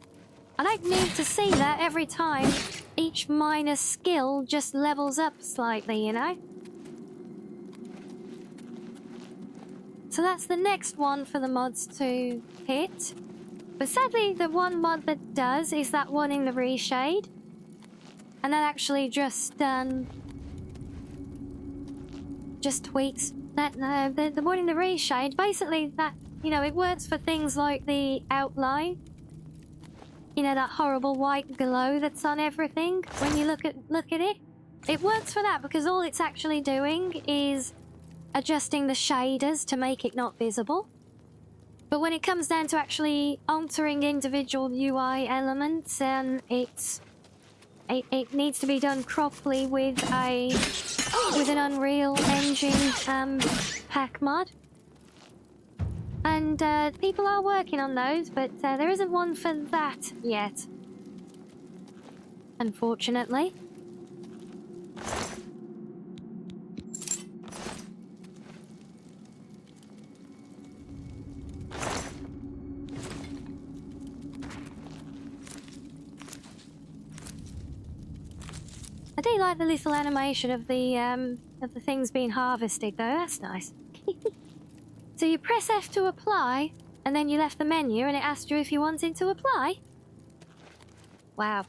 [SPEAKER 2] need to see that every time each minor skill just levels up slightly, you know? So that's the next one for the mods to hit. But sadly, the one mod that does is that one in the reshade. And that actually just tweaks that. The one in the reshade, basically that, you know, it works for things like the outline. You know, that horrible white glow that's on everything when you look at it. It works for that because all it's actually doing is adjusting the shaders to make it not visible. But when it comes down to actually altering individual UI elements, it needs to be done properly with an Unreal Engine pack mod. And people are working on those, but there isn't one for that yet, unfortunately. I do like the little animation of the things being harvested, though. That's nice. So you press F to apply, and then you left the menu, and it asked you if you wanted to apply. Wow.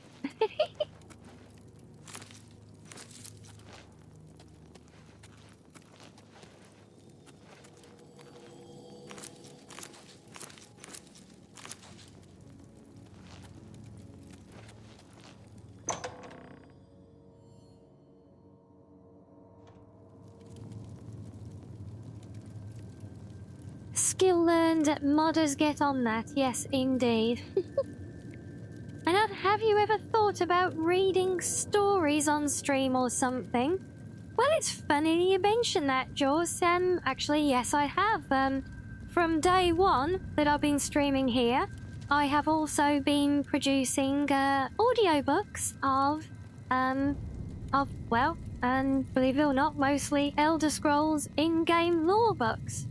[SPEAKER 2] Skill learned, modders get on that, yes indeed. And have you ever thought about reading stories on stream or something? Well, it's funny you mention that, Jaws. Actually, yes, I have. From day one that I've been streaming here, I have also been producing audiobooks of, well, and believe it or not, mostly Elder Scrolls in-game lore books.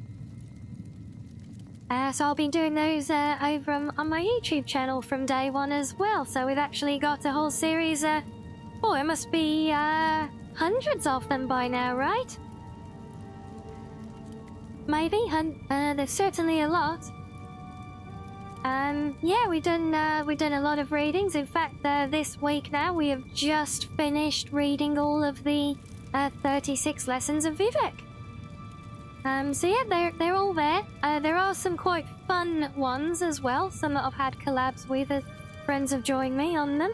[SPEAKER 2] So I've been doing those over on my YouTube channel from day one as well. So we've actually got a whole series. Oh, it must be hundreds of them by now, right? Maybe. There's certainly a lot. Yeah, we've done a lot of readings. In fact, this week now we have just finished reading all of the 36 lessons of Vivek. So yeah, they're all there. There are some quite fun ones as well. Some that I've had collabs with, friends have joined me on them.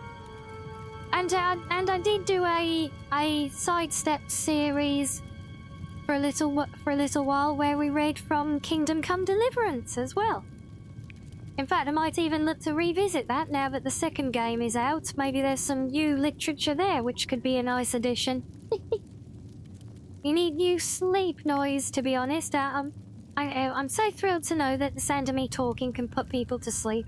[SPEAKER 2] And I did do a sidestep series for a little while where we read from Kingdom Come Deliverance as well. In fact, I might even look to revisit that now that the second game is out. Maybe there's some new literature there, which could be a nice addition. You need new sleep noise, to be honest. I'm so thrilled to know that the sound of me talking can put people to sleep.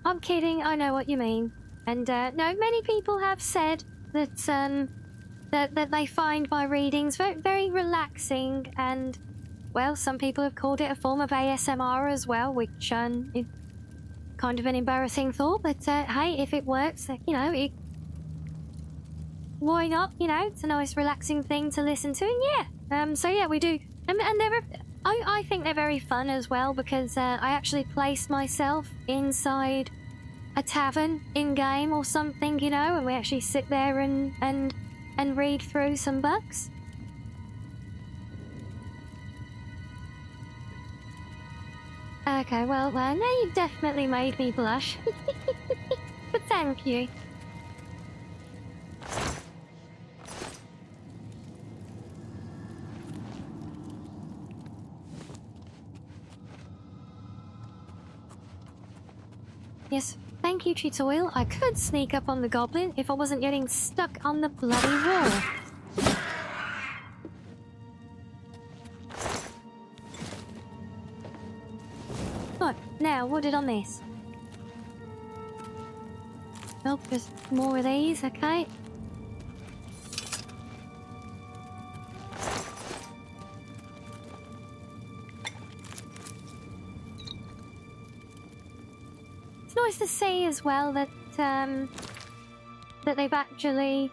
[SPEAKER 2] I'm kidding, I know what you mean. And no, many people have said that that they find my readings very, very relaxing, and well, some people have called it a form of ASMR as well, which is kind of an embarrassing thought, but hey, if it works, you know, why not? You know, it's a nice relaxing thing to listen to, and yeah. So yeah, we do, and I think they're very fun as well, because I actually place myself inside a tavern in game or something, you know, and we actually sit there and read through some books. Okay, well, now you definitely made me blush. But thank you. Yes, thank you, Tutorial. I could sneak up on the goblin if I wasn't getting stuck on the bloody wall. Right, now, what did I miss? Nope, there's more of these, okay. It's nice to see as well that that they've actually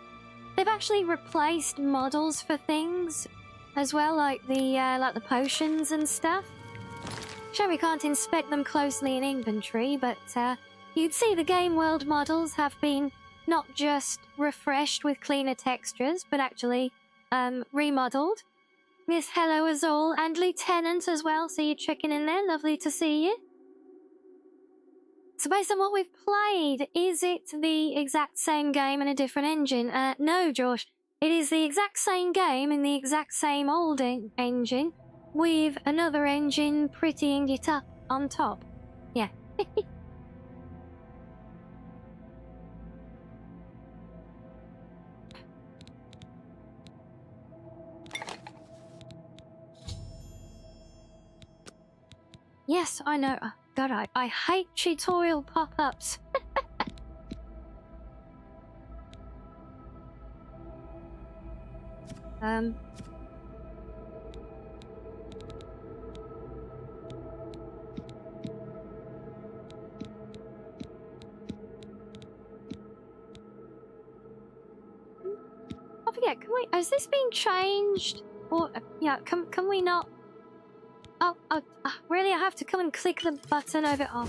[SPEAKER 2] replaced models for things as well, like the potions and stuff. Sure, we can't inspect them closely in inventory, but you'd see the game world models have been not just refreshed with cleaner textures, but actually remodeled. Yes, hello Azul, and Lieutenant as well, see you checking in there, lovely to see you. So based on what we've played, is it the exact same game in a different engine? No, Josh. It is the exact same game in the exact same old engine, with another engine prettying it up on top. Yeah. Yes, I know. Oh, God, I hate tutorial pop-ups. I forget, has this been changed? Or, yeah, can we not? Oh, really? I have to come and click the button over. Oh,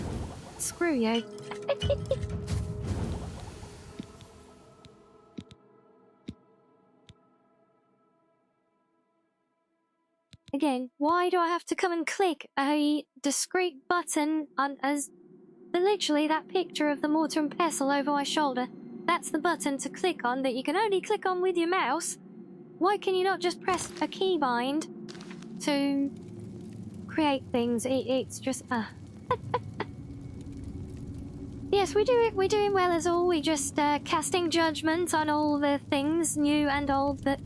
[SPEAKER 2] screw you. Again, why do I have to come and click a discrete button on as literally that picture of the mortar and pestle over my shoulder? That's the button to click on that you can only click on with your mouse. Why can you not just press a keybind to create things? It's just Yes, we're doing well as all. We just casting judgment on all the things new and old that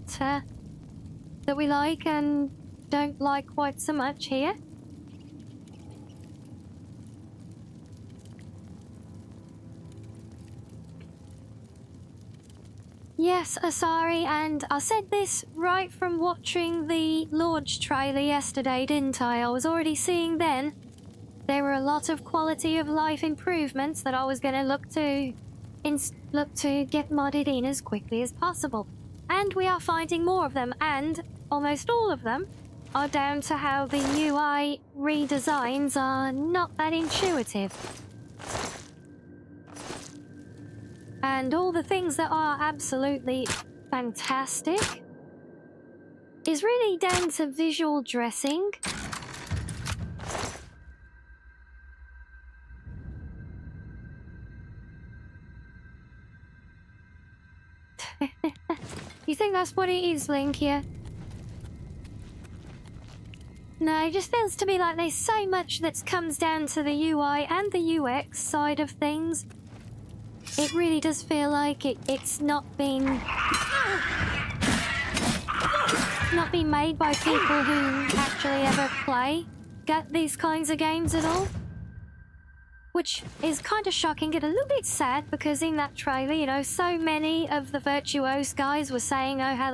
[SPEAKER 2] that we like and don't like quite so much here. Yes, Asari, and I said this right from watching the launch trailer yesterday, didn't I? I was already seeing then there were a lot of quality of life improvements that I was going to look to get modded in as quickly as possible. And we are finding more of them, and almost all of them are down to how the UI redesigns are not that intuitive. And all the things that are absolutely fantastic is really down to visual dressing. You think that's what it is, Link, yeah? No, it just feels to me like there's so much that comes down to the UI and the UX side of things. It really does feel like it's not been not been made by people who actually ever play these kinds of games at all. Which is kind of shocking and a little bit sad, because in that trailer, you know, so many of the virtuose guys were saying, oh, how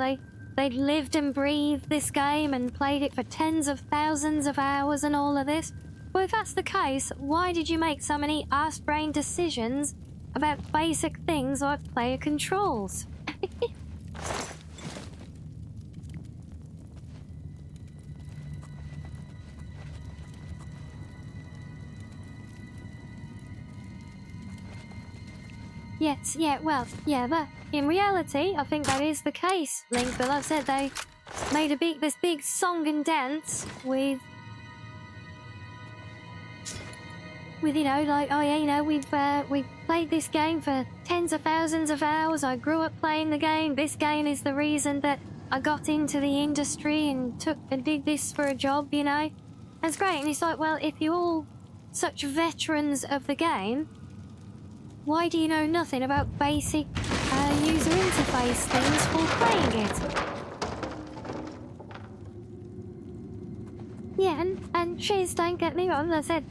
[SPEAKER 2] they'd lived and breathed this game and played it for tens of thousands of hours and all of this. Well, if that's the case, why did you make so many ass-brain decisions about basic things like player controls? Yes, yeah, well, yeah, but in reality, I think that is the case, Link. But like I said, they made this big song and dance with, you know, like, oh yeah, you know, we've played this game for tens of thousands of hours. I grew up playing the game. This game is the reason that I got into the industry and did this for a job, you know. That's great. And it's like, well, if you're all such veterans of the game, why do you know nothing about basic user interface things for playing it? Yeah, and cheers, don't get me wrong, as I said,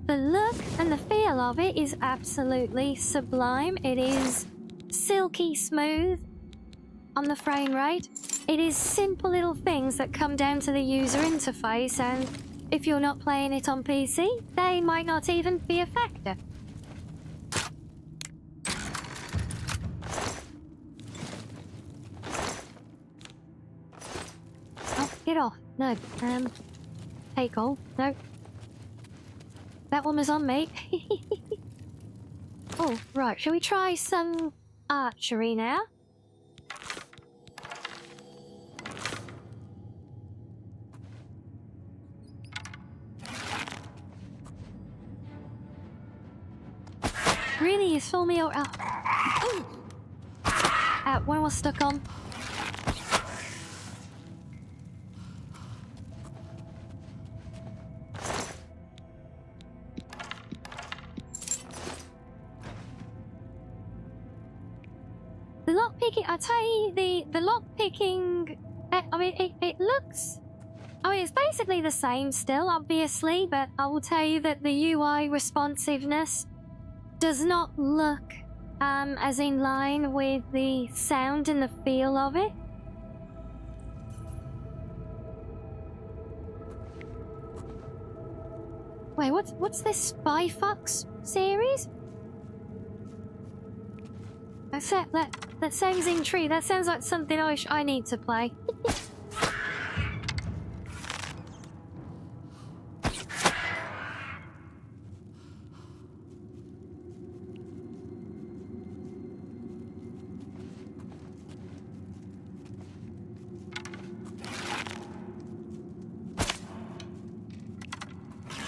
[SPEAKER 2] the look and the feel of it is absolutely sublime. It is silky smooth on the frame rate. It is simple little things that come down to the user interface, and if you're not playing it on PC, they might not even be a factor. Get off. No. Take all. No. That one was on me. Oh, right. Shall we try some archery now? Really? You saw me or... Oh. One was stuck on. I tell you, the lockpicking, I mean, it looks... I mean, it's basically the same still, obviously, but I will tell you that the UI responsiveness does not look as in line with the sound and the feel of it. Wait, what's this Spy Fox series? That sounds intriguing. That sounds like something I need to play.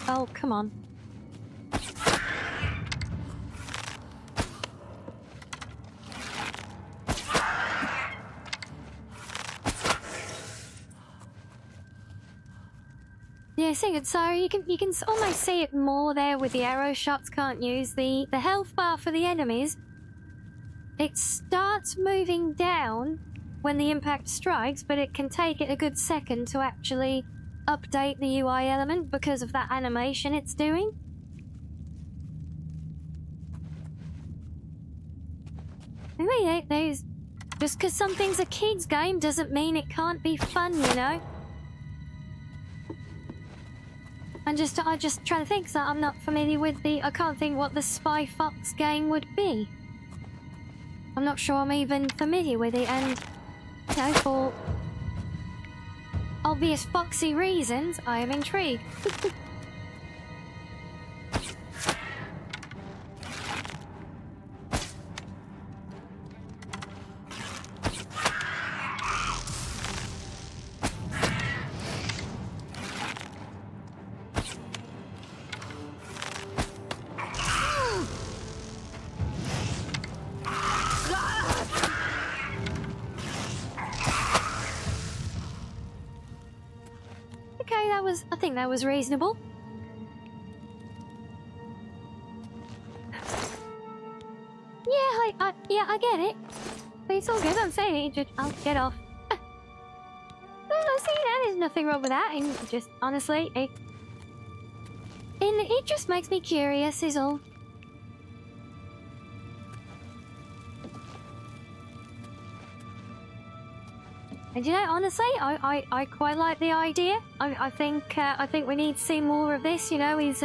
[SPEAKER 2] Oh, come on. Yeah, so you can almost see it more there with the arrow shots, can't you? The health bar for the enemies, it starts moving down when the impact strikes, but it can take it a good second to actually update the UI element because of that animation it's doing. I mean, just because something's a kid's game doesn't mean it can't be fun, you know? I just try to think, so I'm not familiar with I can't think what the Spy Fox game would be. I'm not sure I'm even familiar with it, and, you know, for obvious foxy reasons, I am intrigued. I think that was reasonable. Yeah, I get it. But it's all good, I'm saying it, I'll get off. honestly, there's nothing wrong with that. And just honestly, it just makes me curious, is all. And you know, honestly, I quite like the idea. I think we need to see more of this. You know, is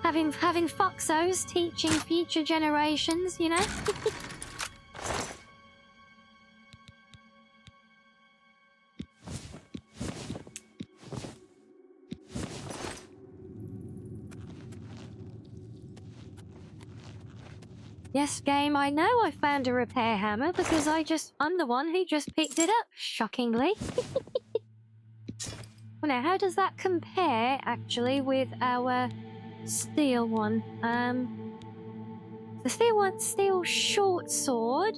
[SPEAKER 2] having foxos teaching future generations. You know. Yes, game, I know I found a repair hammer because I'm the one who just picked it up, shockingly. Well, now, how does that compare, actually, with our steel one? The steel short sword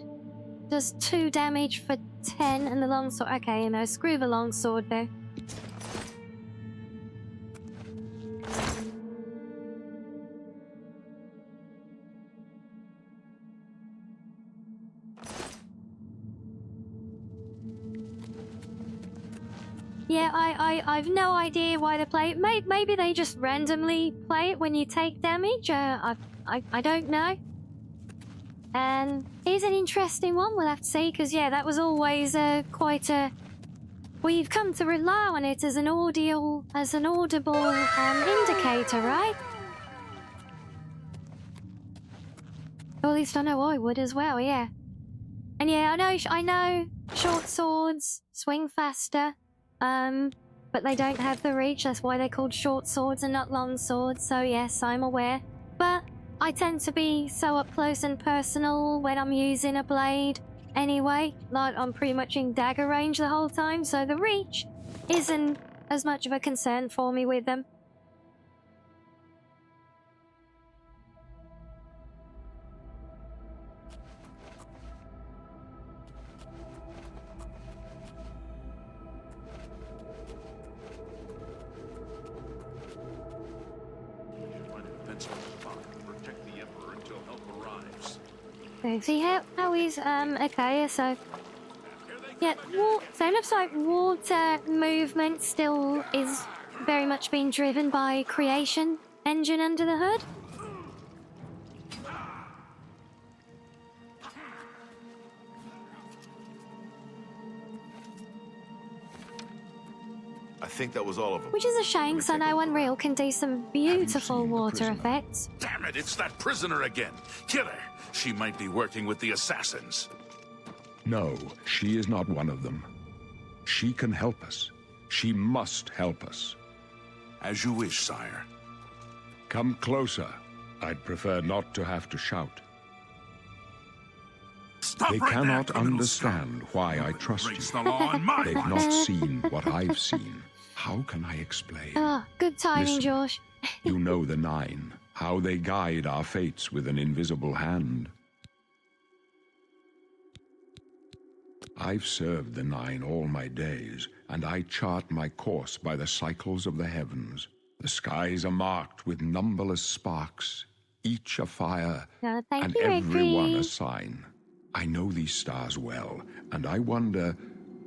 [SPEAKER 2] does 2 damage for 10, and the long sword... Okay, you know, screw the long sword, though. Yeah, I've no idea why they play it. Maybe they just randomly play it when you take damage. I don't know. And here's an interesting one. We'll have to see, because yeah, that was always quite a. We've come to rely on it as an audible indicator, right? Or at least I know I would as well. Yeah. And yeah, I know short swords swing faster. But they don't have the reach, that's why they're called short swords and not long swords, so yes, I'm aware. But I tend to be so up close and personal when I'm using a blade anyway, like I'm pretty much in dagger range the whole time, so the reach isn't as much of a concern for me with them.
[SPEAKER 5] Protect the Emperor until help arrives.
[SPEAKER 2] So see how he's okay, so yeah, so it looks like water movement still is very much being driven by creation engine under the hood.
[SPEAKER 8] I think that was all of them.
[SPEAKER 2] Which is a shame, so now Unreal can do some beautiful
[SPEAKER 4] seen the
[SPEAKER 2] water
[SPEAKER 4] prisoner?
[SPEAKER 2] effects.
[SPEAKER 5] Damn it, it's that prisoner again. Kill her. She might be working with the assassins.
[SPEAKER 4] No, she is not one of them. She can help us. She must help us.
[SPEAKER 5] As you wish, sire.
[SPEAKER 4] Come closer. I'd prefer not to have to shout.
[SPEAKER 5] Stop
[SPEAKER 4] They
[SPEAKER 5] right
[SPEAKER 4] cannot
[SPEAKER 5] there, criminal
[SPEAKER 4] understand why I trust
[SPEAKER 5] breaks
[SPEAKER 4] you.
[SPEAKER 5] the law on my
[SPEAKER 4] They've
[SPEAKER 5] watch.
[SPEAKER 4] not seen what I've seen. How can I explain?
[SPEAKER 2] Oh, good timing,
[SPEAKER 4] Listen.
[SPEAKER 2] George.
[SPEAKER 4] You know the Nine, how they guide our fates with an invisible hand. I've served the Nine all my days, and I chart my course by the cycles of the heavens. The skies are marked with numberless sparks, each a fire,
[SPEAKER 2] Thank
[SPEAKER 4] and
[SPEAKER 2] you,
[SPEAKER 4] every one
[SPEAKER 2] Ricky.
[SPEAKER 4] a sign. I know these stars well, and I wonder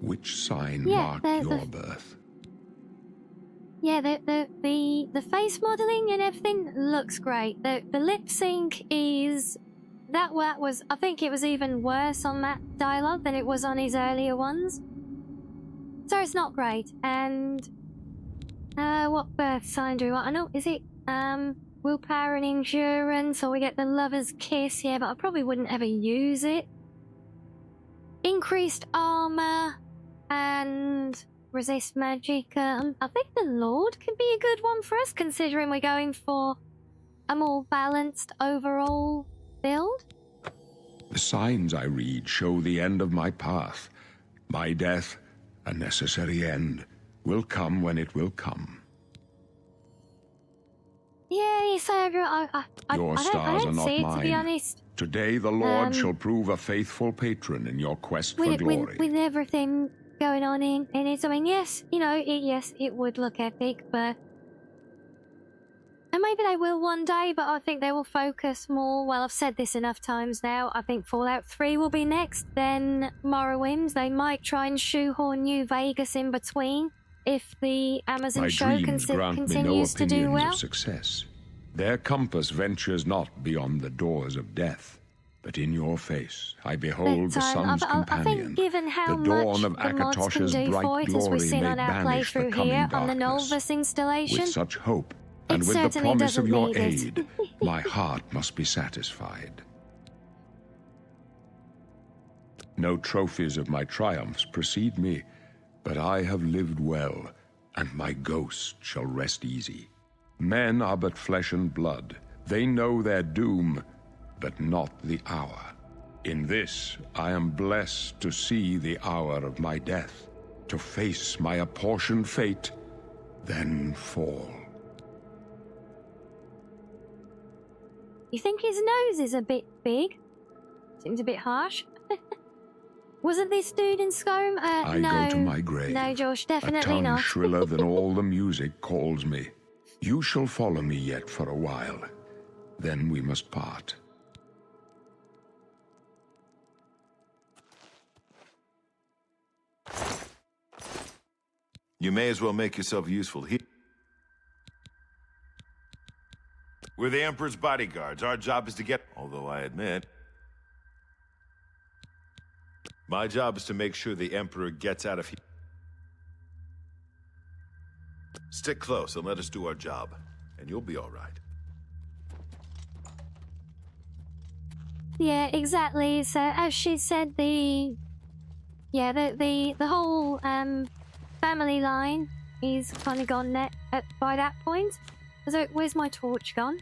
[SPEAKER 4] which sign
[SPEAKER 2] Yeah,
[SPEAKER 4] marked
[SPEAKER 2] the-
[SPEAKER 4] your birth.
[SPEAKER 2] Yeah, the face modeling and everything looks great. The lip sync is that was I think it was even worse on that dialogue than it was on his earlier ones. So it's not great. And what birth sign do we want? I know, is it willpower and endurance, or we get the lover's kiss? Yeah, but I probably wouldn't ever use it. Increased armor and resist magic. I think the Lord could be a good one for us, considering we're going for a more balanced overall build.
[SPEAKER 4] The signs I read show the end of my path. My death, a necessary end, will come when it will come.
[SPEAKER 2] Yeah, you say everyone. I
[SPEAKER 4] Your
[SPEAKER 2] don't
[SPEAKER 4] stars are not
[SPEAKER 2] see it, to be
[SPEAKER 4] mine.
[SPEAKER 2] honest.
[SPEAKER 4] Today the Lord
[SPEAKER 2] Um,
[SPEAKER 4] shall prove a faithful patron in your quest for
[SPEAKER 2] With,
[SPEAKER 4] glory.
[SPEAKER 2] with everything going on in it, I mean, yes, you know, yes, it would look epic, but And maybe they will one day, but I think they will focus more. Well, I've said this enough times now. I think Fallout 3 will be next, then Morrowinds. They might try and shoehorn New Vegas in between if the Amazon
[SPEAKER 4] My
[SPEAKER 2] show
[SPEAKER 4] dreams grant me no
[SPEAKER 2] continues to do
[SPEAKER 4] opinions
[SPEAKER 2] well.
[SPEAKER 4] of success. Their compass ventures not beyond the doors of death. But in your face, I behold the sun's
[SPEAKER 2] I
[SPEAKER 4] companion.
[SPEAKER 2] think given how
[SPEAKER 4] the dawn
[SPEAKER 2] much
[SPEAKER 4] of
[SPEAKER 2] the mods can
[SPEAKER 4] Akatosh's
[SPEAKER 2] do
[SPEAKER 4] bright
[SPEAKER 2] for it as we
[SPEAKER 4] glory
[SPEAKER 2] sit
[SPEAKER 4] may
[SPEAKER 2] on our
[SPEAKER 4] banish the
[SPEAKER 2] playthrough
[SPEAKER 4] coming
[SPEAKER 2] here on the
[SPEAKER 4] darkness.
[SPEAKER 2] Nolvus installation,
[SPEAKER 4] With such hope, and
[SPEAKER 2] it
[SPEAKER 4] with the
[SPEAKER 2] certainly
[SPEAKER 4] promise of
[SPEAKER 2] doesn't
[SPEAKER 4] your
[SPEAKER 2] need it.
[SPEAKER 4] aid, my heart must be satisfied. No trophies of my triumphs precede me, but I have lived well, and my ghost shall rest easy. Men are but flesh and blood. They know their doom, but not the hour. In this, I am blessed to see the hour of my death, to face my apportioned fate, then fall.
[SPEAKER 2] You think his nose is a bit big? Seems a bit harsh. Wasn't this dude in Skyrim?
[SPEAKER 4] I
[SPEAKER 2] No.
[SPEAKER 4] go to my grave.
[SPEAKER 2] No, Josh,
[SPEAKER 4] A
[SPEAKER 2] definitely
[SPEAKER 4] tongue
[SPEAKER 2] not.
[SPEAKER 4] shriller than all the music calls me. You shall follow me yet for a while. Then we must part.
[SPEAKER 8] You may as well make yourself useful here. We're the Emperor's bodyguards. Our job is to get... Although I admit... My job is to make sure the Emperor gets out of here. Stick close and let us do our job, and you'll be all right.
[SPEAKER 2] Yeah, exactly. So as she said, the whole family line is kind of gone by that point. So where's my torch gone?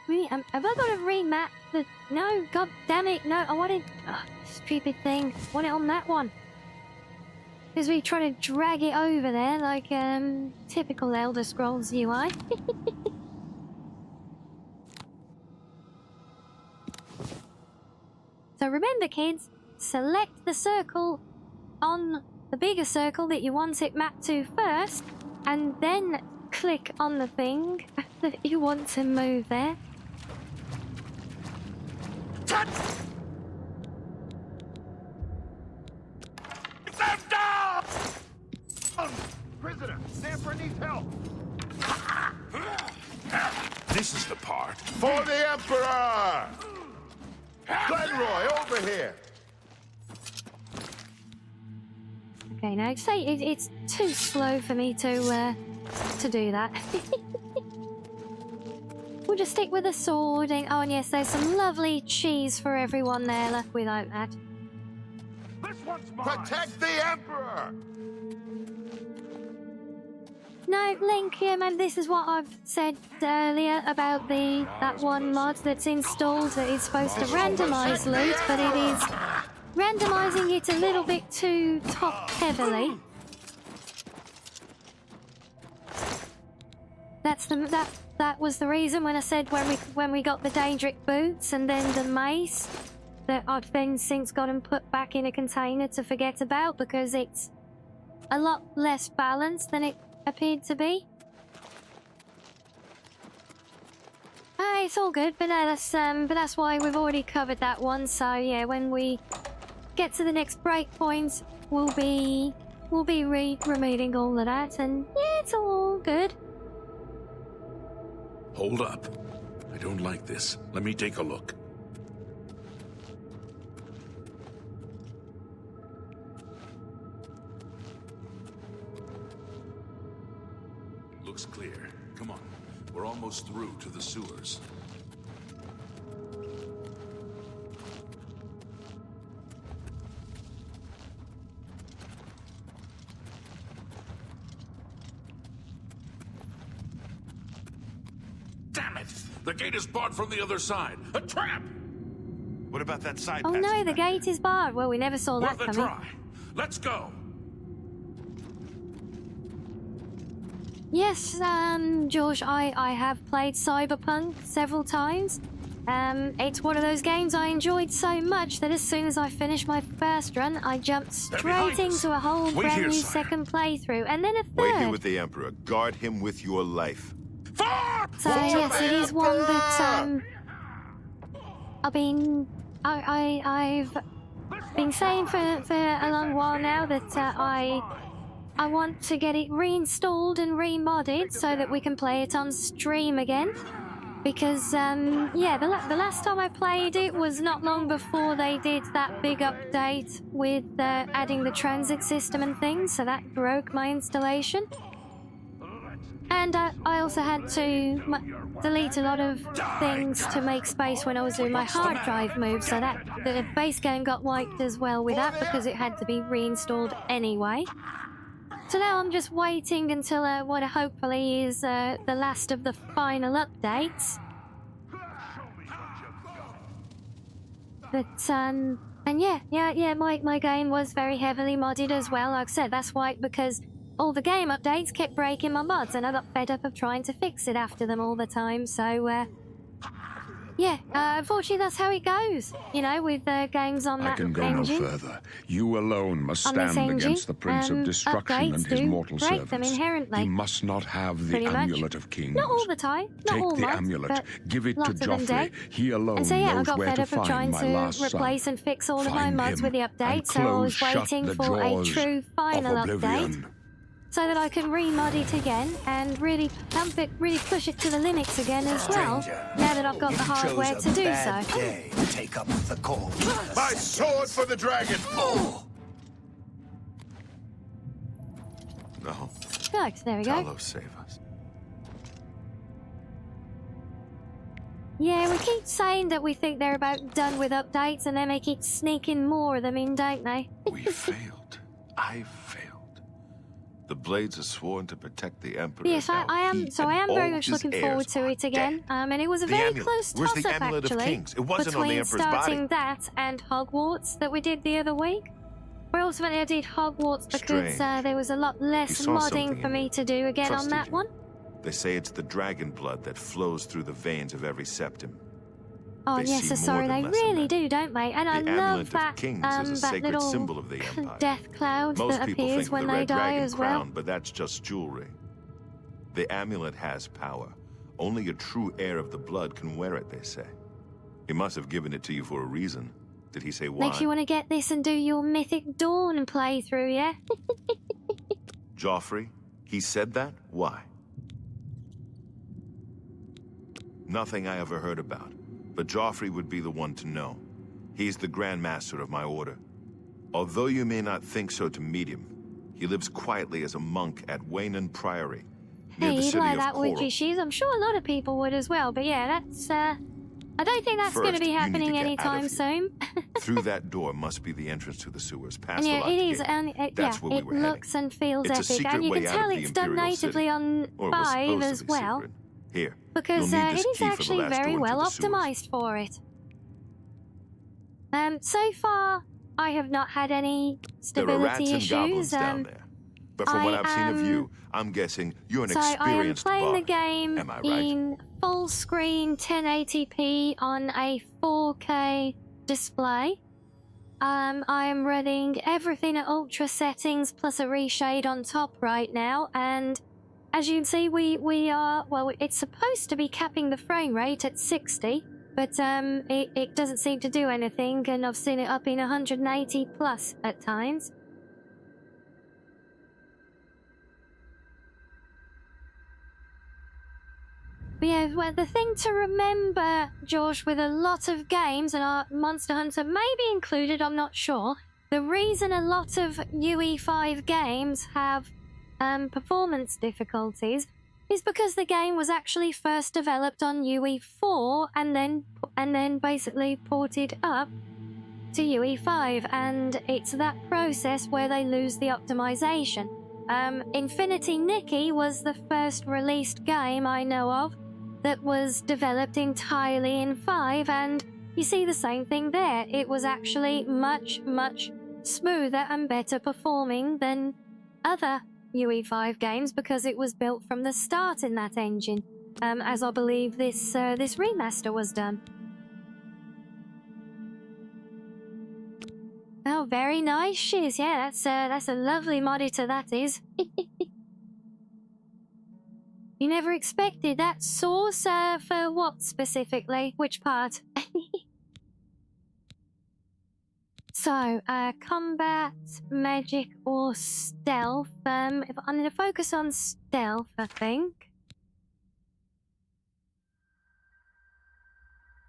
[SPEAKER 2] Really, have I got to remap the... No, god damn it, no, I wanted... Oh, stupid thing. I want it on that one. Because we try to drag it over there like typical Elder Scrolls UI. So remember, kids, select the circle on the bigger circle that you want it mapped to first, and then click on the thing that you want to move there.
[SPEAKER 8] Prisoner, Sanford needs help.
[SPEAKER 5] This is the part.
[SPEAKER 8] For the Emperor! Glenroy, over here!
[SPEAKER 2] Okay, now say it's too slow for me to do that. We'll just stick with the sword. Oh, and yes, there's some lovely cheese for everyone there. Left without that.
[SPEAKER 8] This one's mine. Protect the Emperor!
[SPEAKER 2] No, Link, yeah, man, this is what I've said earlier about that one mod that's installed that is supposed to randomise loot, but it is randomising it a little bit too top-heavily. That was the reason when I said when we got the Daedric boots and then the mace that I've then since got them put back in a container to forget about, because it's a lot less balanced than it appeared to be. It's all good, but that's why we've already covered that one. So yeah, when we get to the next breakpoint, we'll be remedying all of that, and yeah, it's all good.
[SPEAKER 5] Hold up. I don't like this. Let me take a look. Looks clear. Come on. We're almost through to the sewers. Damn it! The gate is barred from the other side. A trap!
[SPEAKER 8] What about that side
[SPEAKER 2] Oh
[SPEAKER 8] passage
[SPEAKER 2] no, the
[SPEAKER 8] back
[SPEAKER 2] gate is barred. Well, we never saw that
[SPEAKER 5] Worth a
[SPEAKER 2] coming.
[SPEAKER 5] try. Let's go.
[SPEAKER 2] Yes, George, I have played Cyberpunk several times, It's one of those games I enjoyed so much that as soon as I finished my first run, I jumped straight into a whole
[SPEAKER 5] Wait
[SPEAKER 2] brand
[SPEAKER 5] here,
[SPEAKER 2] new
[SPEAKER 5] sire.
[SPEAKER 2] second playthrough, and then a
[SPEAKER 8] Wait here
[SPEAKER 2] third.
[SPEAKER 8] with the Emperor. Guard him with your life.
[SPEAKER 2] So yes, it is one that I've been saying for a long while now that I want to get it reinstalled and remodded so that we can play it on stream again. Because yeah, the last time I played it was not long before they did that big update with adding the transit system and things, so that broke my installation. And I also had to delete a lot of things to make space when I was doing my hard drive move, so that the base game got wiped as well with that because it had to be reinstalled anyway. So now I'm just waiting until what hopefully is the last of the final updates. But and yeah, my game was very heavily modded as well. Like I said, that's why, because all the game updates kept breaking my mods, and I got fed up of trying to fix it after them all the time. So, yeah, unfortunately, that's how it goes, you know, with games on
[SPEAKER 4] I
[SPEAKER 2] that
[SPEAKER 4] can go
[SPEAKER 2] engine.
[SPEAKER 4] no further. You alone must
[SPEAKER 2] On this
[SPEAKER 4] stand
[SPEAKER 2] engine,
[SPEAKER 4] against the Prince of Destruction
[SPEAKER 2] updates
[SPEAKER 4] and his
[SPEAKER 2] do
[SPEAKER 4] mortal
[SPEAKER 2] break
[SPEAKER 4] servants.
[SPEAKER 2] them inherently.
[SPEAKER 4] He must not have the
[SPEAKER 2] Pretty much.
[SPEAKER 4] Amulet of Kings.
[SPEAKER 2] Not all the time, not
[SPEAKER 4] Take
[SPEAKER 2] all
[SPEAKER 4] the
[SPEAKER 2] mods,
[SPEAKER 4] amulet,
[SPEAKER 2] but
[SPEAKER 4] give it to
[SPEAKER 2] lots of them
[SPEAKER 4] Joffrey.
[SPEAKER 2] do.
[SPEAKER 4] He alone
[SPEAKER 2] And so yeah, I
[SPEAKER 4] knows
[SPEAKER 2] got
[SPEAKER 4] where
[SPEAKER 2] fed
[SPEAKER 4] to
[SPEAKER 2] up of
[SPEAKER 4] find
[SPEAKER 2] trying
[SPEAKER 4] my
[SPEAKER 2] to
[SPEAKER 4] last
[SPEAKER 2] replace
[SPEAKER 4] son.
[SPEAKER 2] and fix all of my
[SPEAKER 4] Find
[SPEAKER 2] mods
[SPEAKER 4] him
[SPEAKER 2] with the
[SPEAKER 4] and
[SPEAKER 2] update, so I was
[SPEAKER 4] close shut
[SPEAKER 2] waiting
[SPEAKER 4] the
[SPEAKER 2] for a
[SPEAKER 4] jaws
[SPEAKER 2] true final
[SPEAKER 4] of Oblivion.
[SPEAKER 2] update, so that I can remod it again and really pump it, really push it to the limits again as well, now that I've got the hardware to do so.
[SPEAKER 6] Day to take up the cause.
[SPEAKER 5] My sword for the dragon!
[SPEAKER 6] Oh!
[SPEAKER 8] No.
[SPEAKER 2] Right, there we go.
[SPEAKER 8] Talos, save us.
[SPEAKER 2] Yeah, we keep saying that we think they're about done with updates, and then they keep sneaking more of them in, don't they?
[SPEAKER 8] We failed. I failed. The Blades are sworn to protect the Emperor.
[SPEAKER 2] Yes,
[SPEAKER 8] Now
[SPEAKER 2] I am.
[SPEAKER 8] he
[SPEAKER 2] So I
[SPEAKER 8] and
[SPEAKER 2] am
[SPEAKER 8] all
[SPEAKER 2] very much
[SPEAKER 8] his
[SPEAKER 2] looking
[SPEAKER 8] heirs
[SPEAKER 2] forward to
[SPEAKER 8] are
[SPEAKER 2] it again.
[SPEAKER 8] dead.
[SPEAKER 2] And it was a
[SPEAKER 8] The
[SPEAKER 2] very
[SPEAKER 8] amulet.
[SPEAKER 2] close
[SPEAKER 8] Where's the
[SPEAKER 2] toss-up
[SPEAKER 8] amulet of
[SPEAKER 2] actually
[SPEAKER 8] kings? It wasn't on the
[SPEAKER 2] between
[SPEAKER 8] Emperor's
[SPEAKER 2] starting
[SPEAKER 8] body.
[SPEAKER 2] that and Hogwarts that we did the other week. Where ultimately I did Hogwarts because
[SPEAKER 8] Strange.
[SPEAKER 2] there was a lot less
[SPEAKER 8] saw something
[SPEAKER 2] modding for
[SPEAKER 8] in
[SPEAKER 2] me
[SPEAKER 8] you.
[SPEAKER 2] to do again on
[SPEAKER 8] Trusted
[SPEAKER 2] that
[SPEAKER 8] you.
[SPEAKER 2] one.
[SPEAKER 8] They say it's the dragon blood that flows through the veins of every septum.
[SPEAKER 2] Oh
[SPEAKER 8] They
[SPEAKER 2] yes,
[SPEAKER 8] see
[SPEAKER 2] so
[SPEAKER 8] more
[SPEAKER 2] sorry,
[SPEAKER 8] than
[SPEAKER 2] they
[SPEAKER 8] less than
[SPEAKER 2] really
[SPEAKER 8] that.
[SPEAKER 2] do, don't they? And
[SPEAKER 8] The
[SPEAKER 2] I
[SPEAKER 8] amulet
[SPEAKER 2] love
[SPEAKER 8] of
[SPEAKER 2] that
[SPEAKER 8] kings is a
[SPEAKER 2] that
[SPEAKER 8] sacred
[SPEAKER 2] little
[SPEAKER 8] symbol of the Empire.
[SPEAKER 2] death cloud
[SPEAKER 8] Most
[SPEAKER 2] that
[SPEAKER 8] people
[SPEAKER 2] appears
[SPEAKER 8] think
[SPEAKER 2] when
[SPEAKER 8] of the
[SPEAKER 2] they
[SPEAKER 8] red
[SPEAKER 2] die
[SPEAKER 8] dragon
[SPEAKER 2] as
[SPEAKER 8] crown,
[SPEAKER 2] well.
[SPEAKER 8] but that's just jewelry. The amulet has power. Only a true heir of the blood can wear it, they say. He must have given it to you for a reason. Did he say why?
[SPEAKER 2] Makes you want to get this and do your Mythic Dawn playthrough, yeah?
[SPEAKER 8] Joffrey? He said that? Why? Nothing I ever heard about. But Joffrey would be the one to know. He's the Grand Master of my order. Although you may not think so to meet him, he lives quietly as a monk at Waynon Priory, near
[SPEAKER 2] Hey,
[SPEAKER 8] the
[SPEAKER 2] you'd
[SPEAKER 8] city
[SPEAKER 2] like
[SPEAKER 8] of
[SPEAKER 2] that
[SPEAKER 8] Coral.
[SPEAKER 2] witchy shoes. I'm sure a lot of people would as well. But yeah, that's I don't think that's going to
[SPEAKER 8] First,
[SPEAKER 2] be
[SPEAKER 8] you need to
[SPEAKER 2] happening
[SPEAKER 8] get out
[SPEAKER 2] anytime
[SPEAKER 8] of here.
[SPEAKER 2] soon.
[SPEAKER 8] Through that door must be the entrance to the sewers, past
[SPEAKER 2] And
[SPEAKER 8] the
[SPEAKER 2] yeah,
[SPEAKER 8] locked
[SPEAKER 2] it is,
[SPEAKER 8] gate.
[SPEAKER 2] and
[SPEAKER 8] That's
[SPEAKER 2] yeah,
[SPEAKER 8] where we
[SPEAKER 2] it
[SPEAKER 8] were heading.
[SPEAKER 2] looks and feels
[SPEAKER 8] It's a
[SPEAKER 2] epic,
[SPEAKER 8] secret
[SPEAKER 2] and you
[SPEAKER 8] way
[SPEAKER 2] can
[SPEAKER 8] out
[SPEAKER 2] tell
[SPEAKER 8] of the
[SPEAKER 2] it's done
[SPEAKER 8] Imperial
[SPEAKER 2] natively
[SPEAKER 8] City.
[SPEAKER 2] on
[SPEAKER 8] Or it was
[SPEAKER 2] 5
[SPEAKER 8] supposed
[SPEAKER 2] as
[SPEAKER 8] to be
[SPEAKER 2] well,
[SPEAKER 8] secret. Here,
[SPEAKER 2] because
[SPEAKER 8] you'll need
[SPEAKER 2] it
[SPEAKER 8] this
[SPEAKER 2] is
[SPEAKER 8] key for the
[SPEAKER 2] actually
[SPEAKER 8] last
[SPEAKER 2] very
[SPEAKER 8] door into
[SPEAKER 2] well
[SPEAKER 8] the sewers.
[SPEAKER 2] optimized for it. So far, I have not had any
[SPEAKER 8] There are rats
[SPEAKER 2] stability
[SPEAKER 8] and goblins
[SPEAKER 2] issues.
[SPEAKER 8] down there. But from what
[SPEAKER 2] I
[SPEAKER 8] I've seen of
[SPEAKER 2] am-
[SPEAKER 8] you, I'm guessing you're an
[SPEAKER 2] So I am
[SPEAKER 8] experienced
[SPEAKER 2] playing the
[SPEAKER 8] bard.
[SPEAKER 2] game
[SPEAKER 8] Am I right?
[SPEAKER 2] in full screen 1080p on a 4K display. I am running everything at ultra settings plus a reshade on top right now, and as you can see, we are, well, it's supposed to be capping the frame rate at 60, but it doesn't seem to do anything, and I've seen it up in 180 plus at times. But yeah, well, the thing to remember, Josh, with a lot of games, and our Monster Hunter may be included, I'm not sure, the reason a lot of UE5 games have performance difficulties is because the game was actually first developed on UE4 and then basically ported up to UE5, and it's that process where they lose the optimization. Infinity Nikki was the first released game I know of that was developed entirely in 5, and you see the same thing there. It was actually much, much smoother and better performing than other UE5 games because it was built from the start in that engine, as I believe this remaster was done. Oh, very nice, Shiz. Yeah, that's a lovely monitor, that is. You never expected that source, for what specifically? Which part? So, combat, magic, or stealth. If I'm gonna focus on stealth, I think.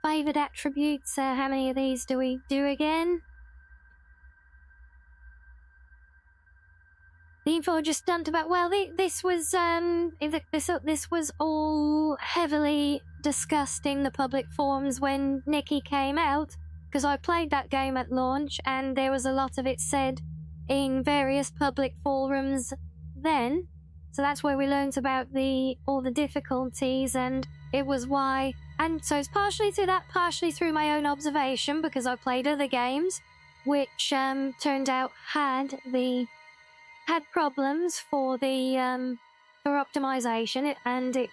[SPEAKER 2] Favored attributes, how many of these do we do again? The info just dumped about, well, this was all heavily discussed in the public forums when Nikki came out, because I played that game at launch, and there was a lot of it said in various public forums then. So that's where we learned about all the difficulties, and it was why. And so it's partially through that, partially through my own observation, because I played other games, which turned out had problems for optimization, and it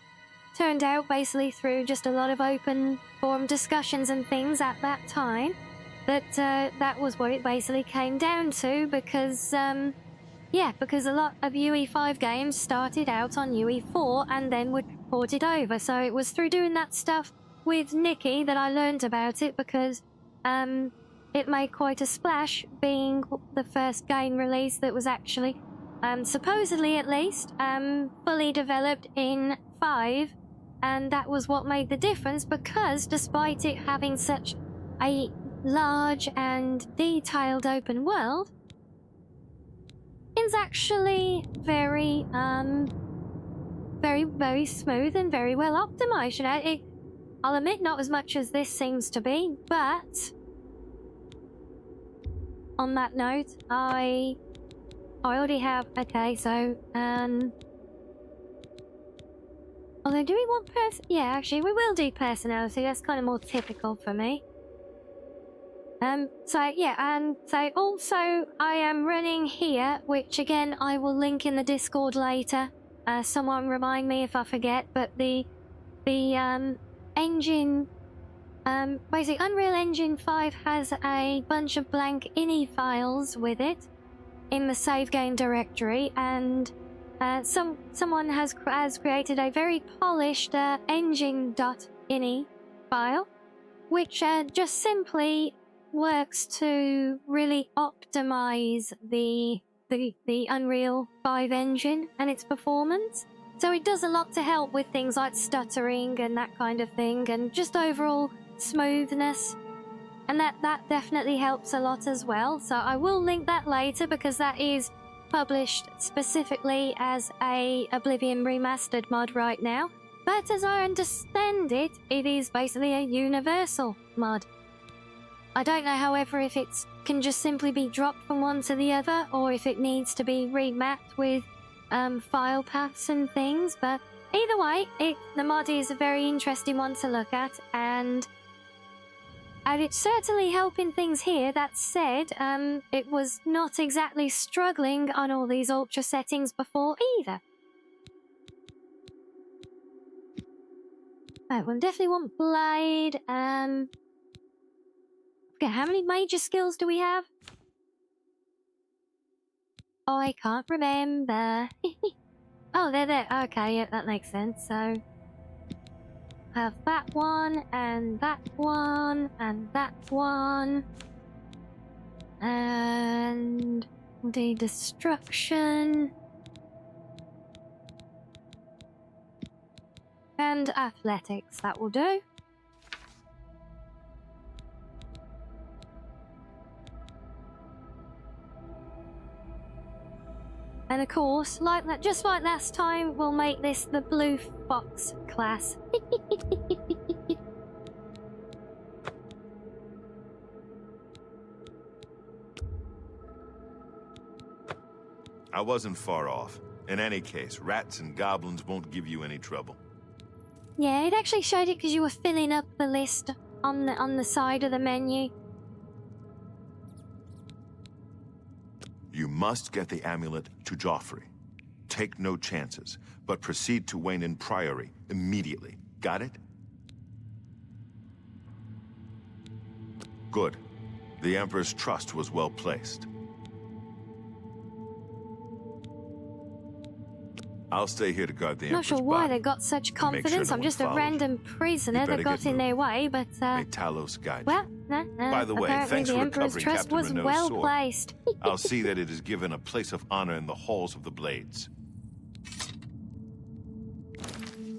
[SPEAKER 2] turned out basically through just a lot of open forum discussions and things at that time that that was what it basically came down to, because because a lot of UE5 games started out on UE4 and then were ported over. So it was through doing that stuff with Nikki that I learned about it, because it made quite a splash, being the first game release that was actually, supposedly at least, fully developed in 5, and that was what made the difference, because despite it having such a large and detailed open world, it's actually very, very smooth and very well optimized. You know, I'll admit, not as much as this seems to be, but on that note, I already have. Okay, so although, do we want yeah, actually, we will do personality. That's kind of more typical for me. So yeah, and so also I am running here, which again I will link in the Discord later. Someone remind me if I forget. But the engine, basically Unreal Engine 5 has a bunch of blank ini files with it in the save game directory, and someone has created a very polished engine.ini file, which just simply works to really optimize the Unreal 5 engine and its performance. So it does a lot to help with things like stuttering and that kind of thing, and just overall smoothness. And that definitely helps a lot as well. So I will link that later, because that is published specifically as a Oblivion Remastered mod right now. But as I understand it, it is basically a universal mod. I don't know, however, if it can just simply be dropped from one to the other, or if it needs to be remapped with file paths and things. But either way, the mod is a very interesting one to look at, and it's certainly helping things here. That said, it was not exactly struggling on all these ultra settings before either. Right, we'll definitely want Blade. Okay, how many major skills do we have? Oh, I can't remember. Oh, they're there. Okay, yeah, that makes sense. So, have that one, and that one, and that one. And the destruction. And athletics, that will do. And of course, like that, just like last time, we'll make this the Blue Fox class.
[SPEAKER 8] I wasn't far off. In any case, rats and goblins won't give you any trouble.
[SPEAKER 2] Yeah, it actually showed it because you were filling up the list on the side of the menu.
[SPEAKER 8] You must get the amulet to Joffrey. Take no chances, but proceed to Wayne Priory immediately. Got it? Good. The Emperor's trust was well placed. I'll stay here to guard the
[SPEAKER 2] Not
[SPEAKER 8] Emperor's
[SPEAKER 2] sure why
[SPEAKER 8] body.
[SPEAKER 2] they got such
[SPEAKER 8] and make sure
[SPEAKER 2] confidence.
[SPEAKER 8] no
[SPEAKER 2] I'm
[SPEAKER 8] one
[SPEAKER 2] just a
[SPEAKER 8] follows.
[SPEAKER 2] random prisoner
[SPEAKER 8] better
[SPEAKER 2] that got
[SPEAKER 8] get
[SPEAKER 2] in their
[SPEAKER 8] moving.
[SPEAKER 2] way, but
[SPEAKER 8] May Talos guide you.
[SPEAKER 2] well, no.
[SPEAKER 8] By the way,
[SPEAKER 2] apparently
[SPEAKER 8] thanks
[SPEAKER 2] the
[SPEAKER 8] for
[SPEAKER 2] Emperor's
[SPEAKER 8] recovering
[SPEAKER 2] trust
[SPEAKER 8] Captain
[SPEAKER 2] was
[SPEAKER 8] Renault's
[SPEAKER 2] well
[SPEAKER 8] sword.
[SPEAKER 2] placed.
[SPEAKER 8] I'll see that it is given a place of honor in the halls of the Blades.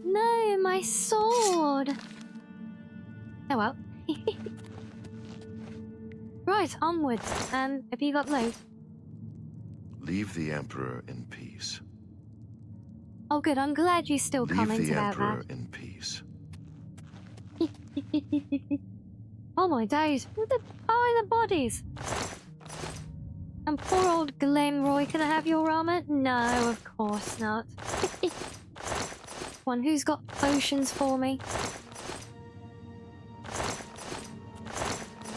[SPEAKER 2] No, my sword. Oh well. Right, onwards. Have you got loot?
[SPEAKER 8] Leave the Emperor in peace.
[SPEAKER 2] Oh, good. I'm glad you still
[SPEAKER 8] Leave
[SPEAKER 2] comment
[SPEAKER 8] the
[SPEAKER 2] about
[SPEAKER 8] Emperor in peace.
[SPEAKER 2] that. Oh my days! What the? Oh, the bodies. And poor old Glenroy. Can I have your armor? No, of course not. One who's got potions for me?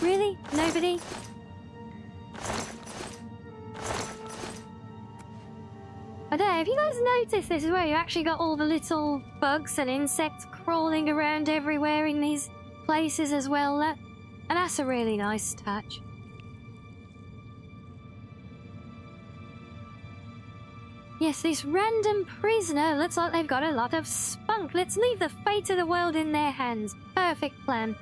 [SPEAKER 2] Really? Nobody? I don't know, have you guys noticed this is where you actually got all the little bugs and insects crawling around everywhere in these places as well? And that's a really nice touch. Yes, this random prisoner looks like they've got a lot of spunk. Let's leave the fate of the world in their hands. Perfect plan.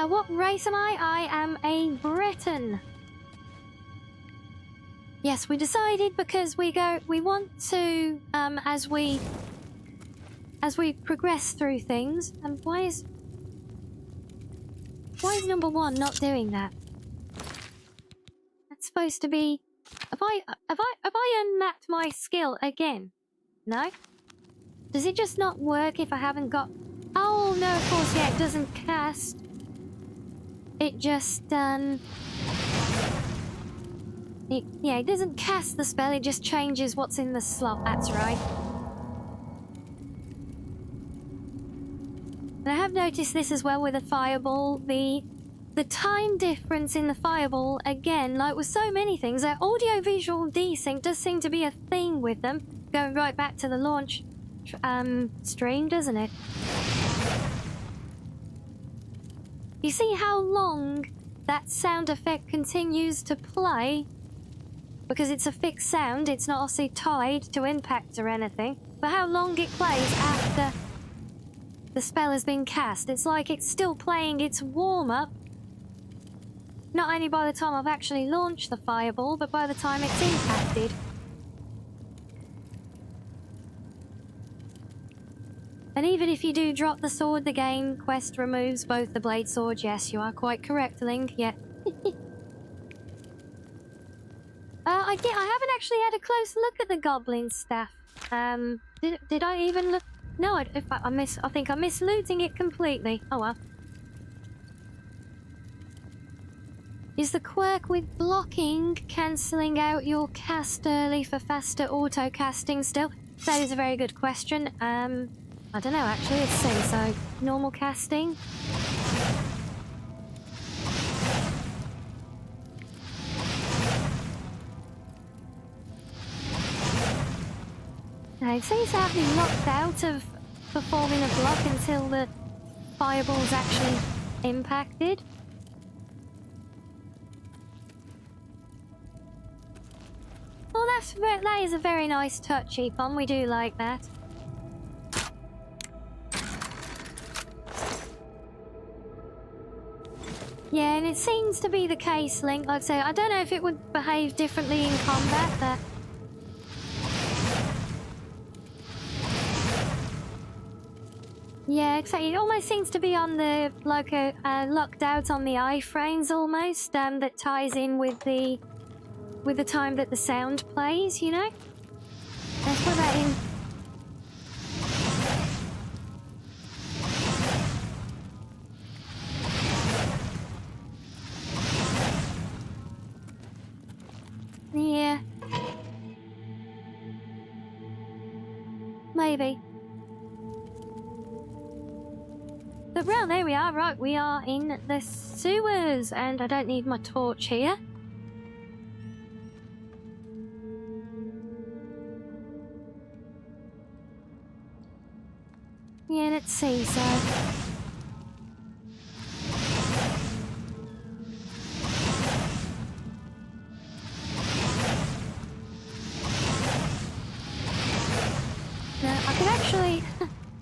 [SPEAKER 2] What race am I? I am a Breton. Yes, we decided because we want to, as we progress through things. And why is number 1 not doing that? That's supposed to be. Have I unmapped my skill again? No. Does it just not work if I haven't got? Oh no, of course, yeah, it doesn't cast. It just it doesn't cast the spell, it just changes what's in the slot, that's right. And I have noticed this as well with a fireball, the time difference in the fireball, again, like with so many things, their audio-visual desync does seem to be a thing with them, going right back to the launch stream, doesn't it? You see how long that sound effect continues to play? Because it's a fixed sound, it's not obviously tied to impact or anything. But how long it plays after the spell has been cast. It's like it's still playing its warm-up. Not only by the time I've actually launched the fireball, but by the time it's impacted. And even if you do drop the sword, the game quest removes both the blade swords. Yes, you are quite correct, Link. Yeah. I haven't actually had a close look at the goblin staff. Did I even look? No, I think I missed looting it completely. Oh well. Is the quirk with blocking cancelling out your cast early for faster auto casting still? That is a very good question. I don't know actually, let's see. So, normal casting. No, it seems to have me locked out of performing a block until the fireball's actually impacted. Well, that is a very nice touch, Epon. We do like that. Yeah, and it seems to be the case, Link. Like I say, I don't know if it would behave differently in combat, but... Yeah, exactly. It almost seems to be on the, like a locked out on the iframes almost, that ties in with the time that the sound plays, you know? Let's put that in. Yeah. Maybe. But well, there we are. Right, we are in the sewers, and I don't need my torch here. Yeah, let's see, so...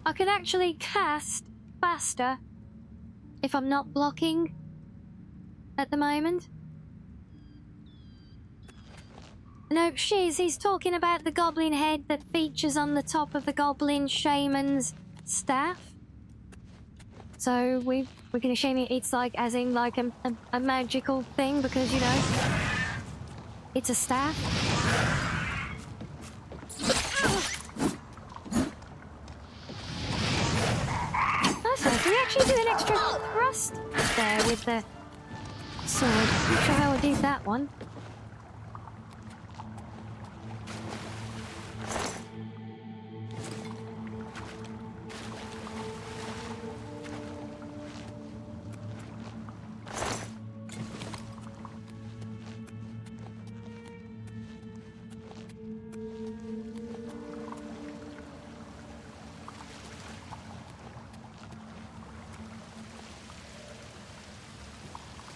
[SPEAKER 2] I can actually cast faster if I'm not blocking at the moment. No, he's talking about the goblin head that features on the top of the goblin shaman's staff. So we can assume it's like, as in like a magical thing because, you know, it's a staff. That's nice. We actually do an extra thrust there with the sword. I'm not sure how I did that one.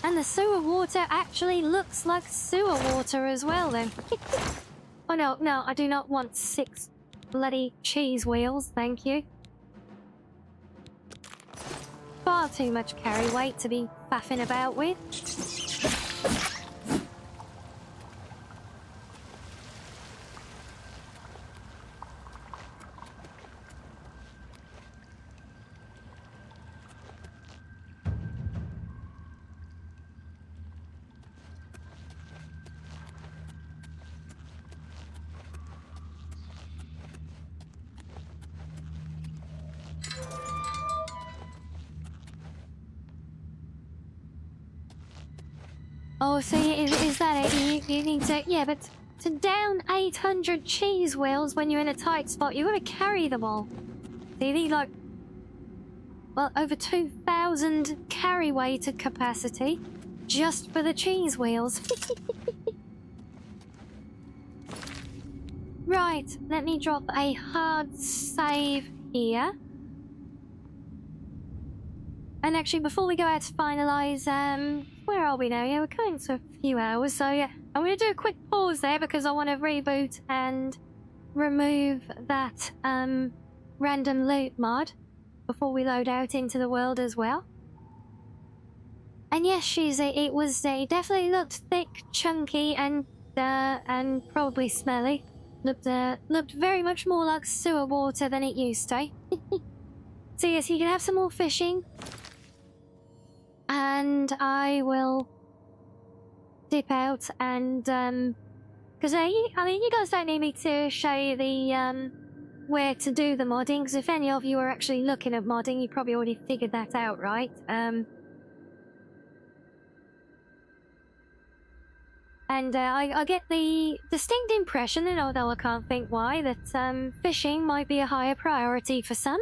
[SPEAKER 2] And the sewer water actually looks like sewer water as well, then. Oh, no, I do not want 6 bloody cheese wheels, thank you. Far too much carry weight to be faffing about with. Oh, so is that it? You need to... Yeah, but to down 800 cheese wheels when you're in a tight spot, you got to carry them all. So you need, like... Well, over 2,000 carry weight of capacity just for the cheese wheels. Right, let me drop a hard save here. And actually, before we go out to finalise, where are we now? Yeah, we're going to a few hours, so yeah. I'm going to do a quick pause there because I want to reboot and remove that random loot mod before we load out into the world as well. And yes, it definitely looked thick, chunky, and probably smelly. Looked very much more like sewer water than it used to. So yes, you can have some more fishing. And I will dip out and because I mean, you guys don't need me to show you the where to do the modding, because if any of you are actually looking at modding, you probably already figured that out, right? And I get the distinct impression, and although I can't think why, that fishing might be a higher priority for some.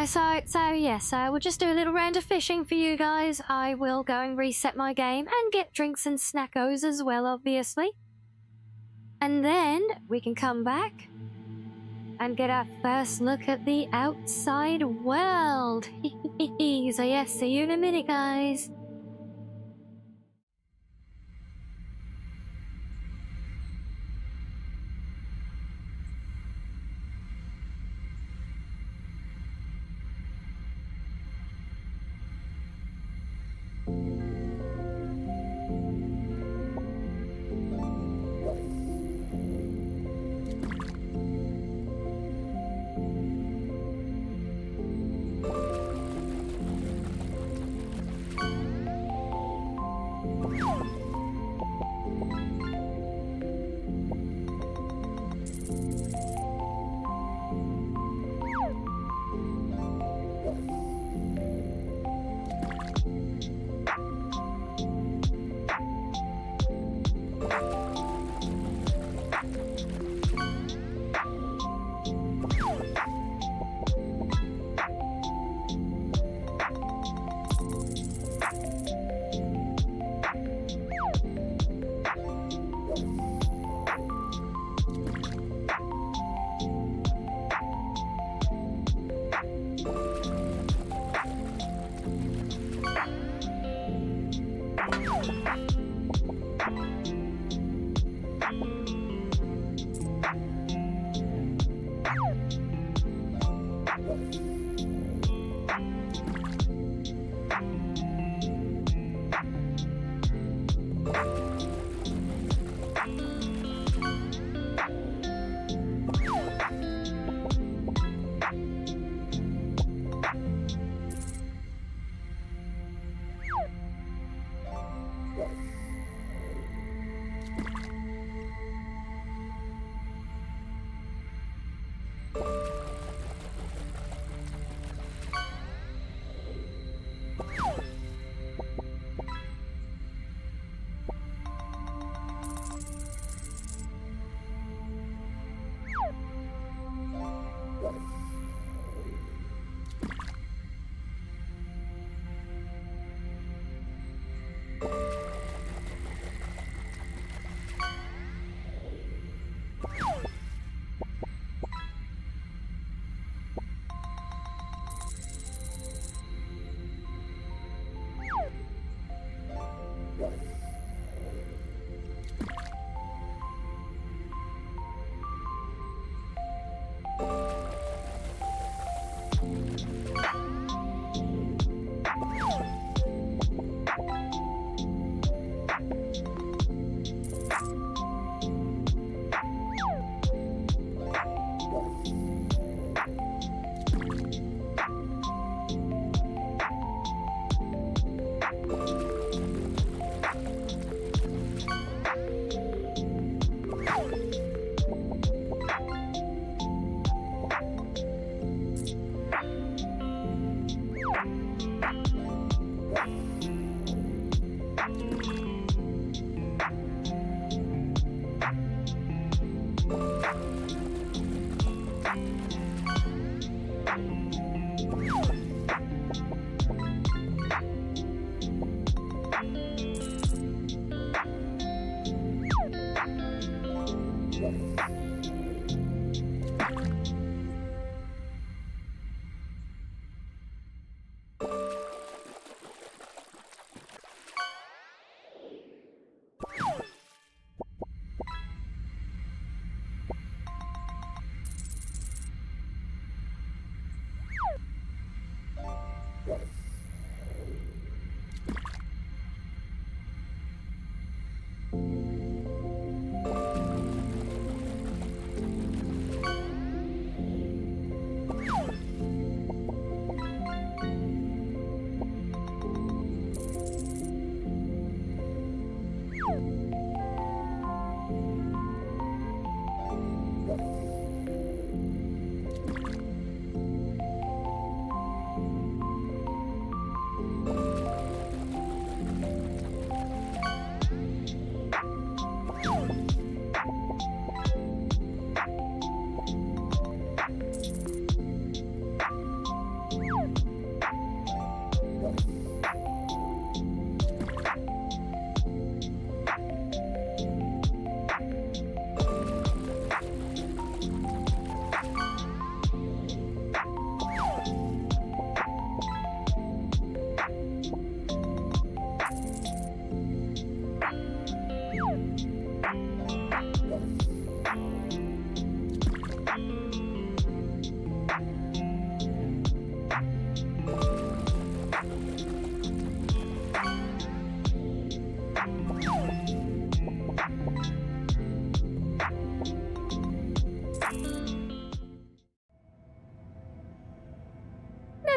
[SPEAKER 2] So yes, we'll just do a little round of fishing for you guys. I will go and reset my game and get drinks and snackos as well, obviously. And then we can come back and get our first look at the outside world. So yes, see you in a minute, guys.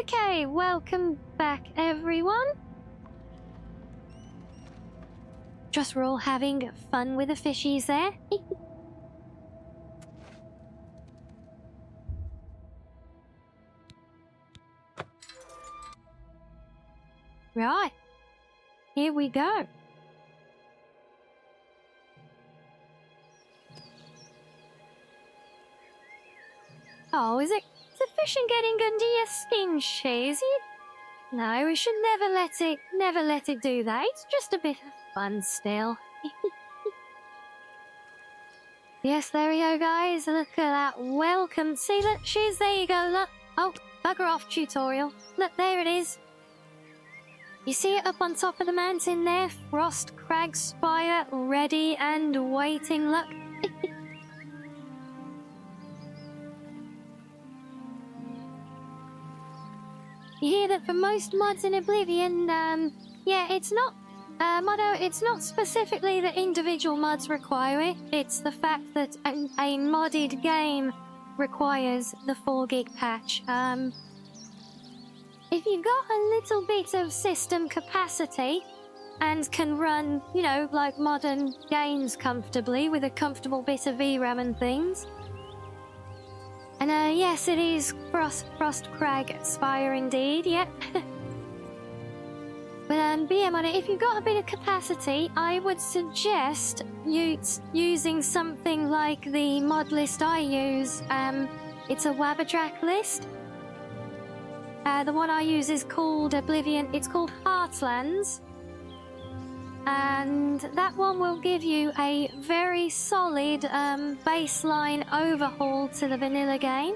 [SPEAKER 2] Okay, welcome back, everyone. Just we're all having fun with the fishies there. Right, here we go. Oh, is the fishing getting under your skin, Shazy? No, we should never let it do that. It's just a bit of fun still. Yes, there we go, guys. Look at that. Welcome. See, look, Shiz, there you go. Look. Oh, bugger off tutorial. Look, there it is. You see it up on top of the mountain there? Frost Crag Spire, ready and waiting. Look. You hear that for most mods in Oblivion, yeah, it's not, it's not specifically that individual mods require it, it's the fact that a modded game requires the 4 gig patch. If you've got a little bit of system capacity and can run, you know, like modern games comfortably with a comfortable bit of VRAM and things, and yes, it is Frost Crag Spire indeed, yeah. But yeah, if you've got a bit of capacity, I would suggest using something like the mod list I use. It's a Wabbatrack list. The one I use is called Oblivion. It's called Heartlands. And that one will give you a very solid baseline overhaul to the vanilla game,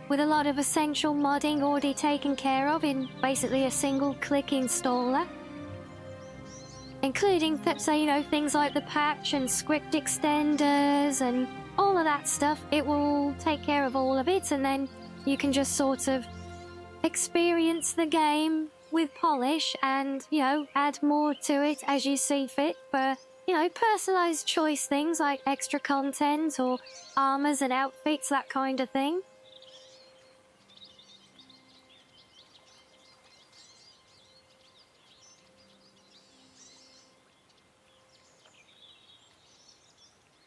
[SPEAKER 2] with a lot of essential modding already taken care of in basically a single click installer, including things like the patch and script extenders and all of that stuff. It will take care of all of it, and then you can just sort of experience the game with polish and, you know, add more to it as you see fit for, you know, personalized choice things like extra content or armors and outfits, that kind of thing.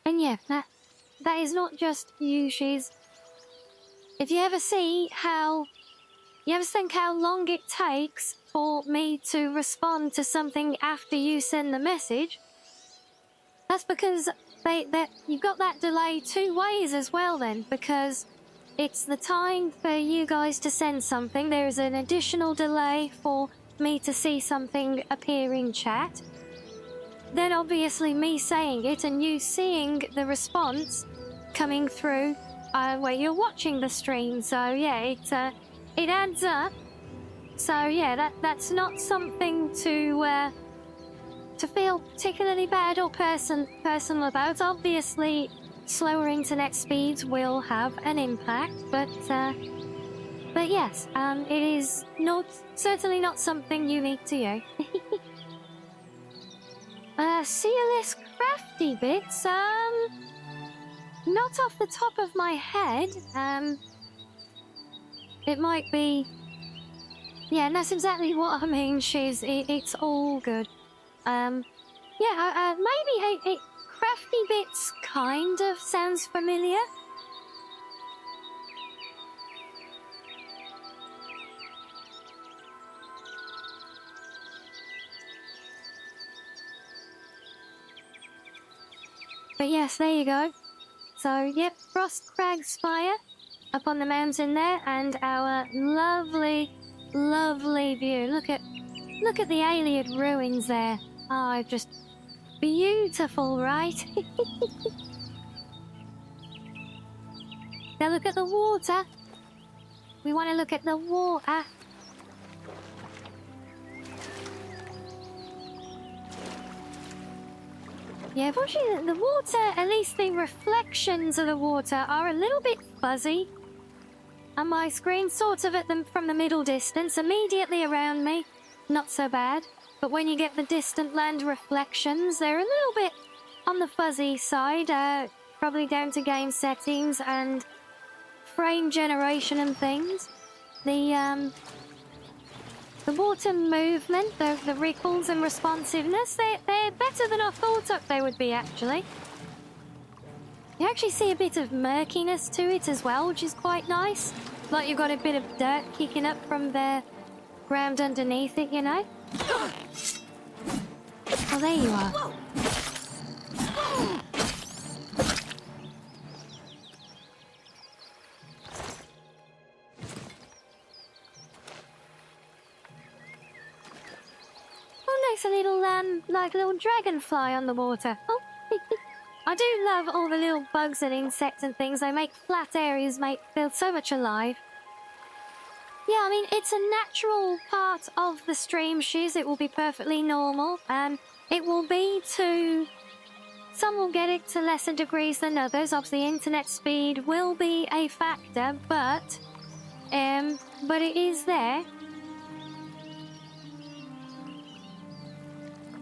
[SPEAKER 2] And yeah, that is not just Yushi's. If you ever see how, you ever think how long it takes for me to respond to something after you send the message, that's because you've got that delay two ways as well then, because it's the time for you guys to send something, there is an additional delay for me to see something appear in chat, then obviously me saying it and you seeing the response coming through where you're watching the stream. So yeah, it adds up. So yeah, that's not something to feel particularly bad or personal about. Obviously, slower internet speeds will have an impact, but yes, it is certainly not something unique to you. CLS crafty bits, not off the top of my head. It might be, yeah, and that's exactly what I mean, Shiz. It's all good. Yeah, maybe crafty bits kind of sounds familiar. But yes, there you go. So, yep, Frost Crag Spire up on the mountain there, and our lovely, lovely view. Look at the Ayleid ruins there. Oh, just beautiful, right? Now look at the water. We want to look at the water. Yeah, unfortunately, the water, at least the reflections of the water, are a little bit fuzzy. And my screen sort of at them from the middle distance, immediately around me, not so bad. But when you get the distant land reflections, they're a little bit on the fuzzy side, probably down to game settings and frame generation and things. The water movement, the ripples and responsiveness, they're better than I thought they would be, actually. You actually see a bit of murkiness to it as well, which is quite nice. Like you've got a bit of dirt kicking up from the ground underneath it, you know? Oh, there you are. Oh, nice, a little, like a little dragonfly on the water. Oh, I do love all the little bugs and insects and things. They make flat areas feel so much alive. Yeah, I mean, it's a natural part of the stream, Shiz. It will be perfectly normal. It will be to... Some will get it to lesser degrees than others. Obviously, internet speed will be a factor, but it is there.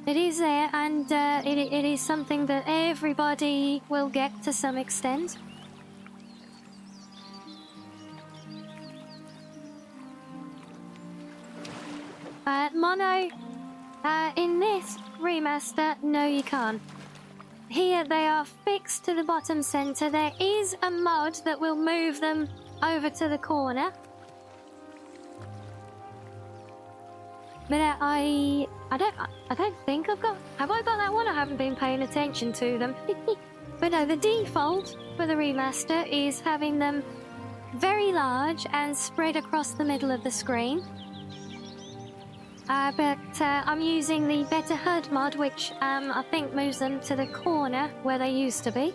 [SPEAKER 2] It is there, and it is something that everybody will get to some extent. Mono, in this remaster, no you can't. Here they are fixed to the bottom center. There is a mod that will move them over to the corner. But I don't think I've got... Have I got that one? I haven't been paying attention to them. But no, the default for the remaster is having them very large and spread across the middle of the screen. But I'm using the Better HUD mod, which I think moves them to the corner where they used to be.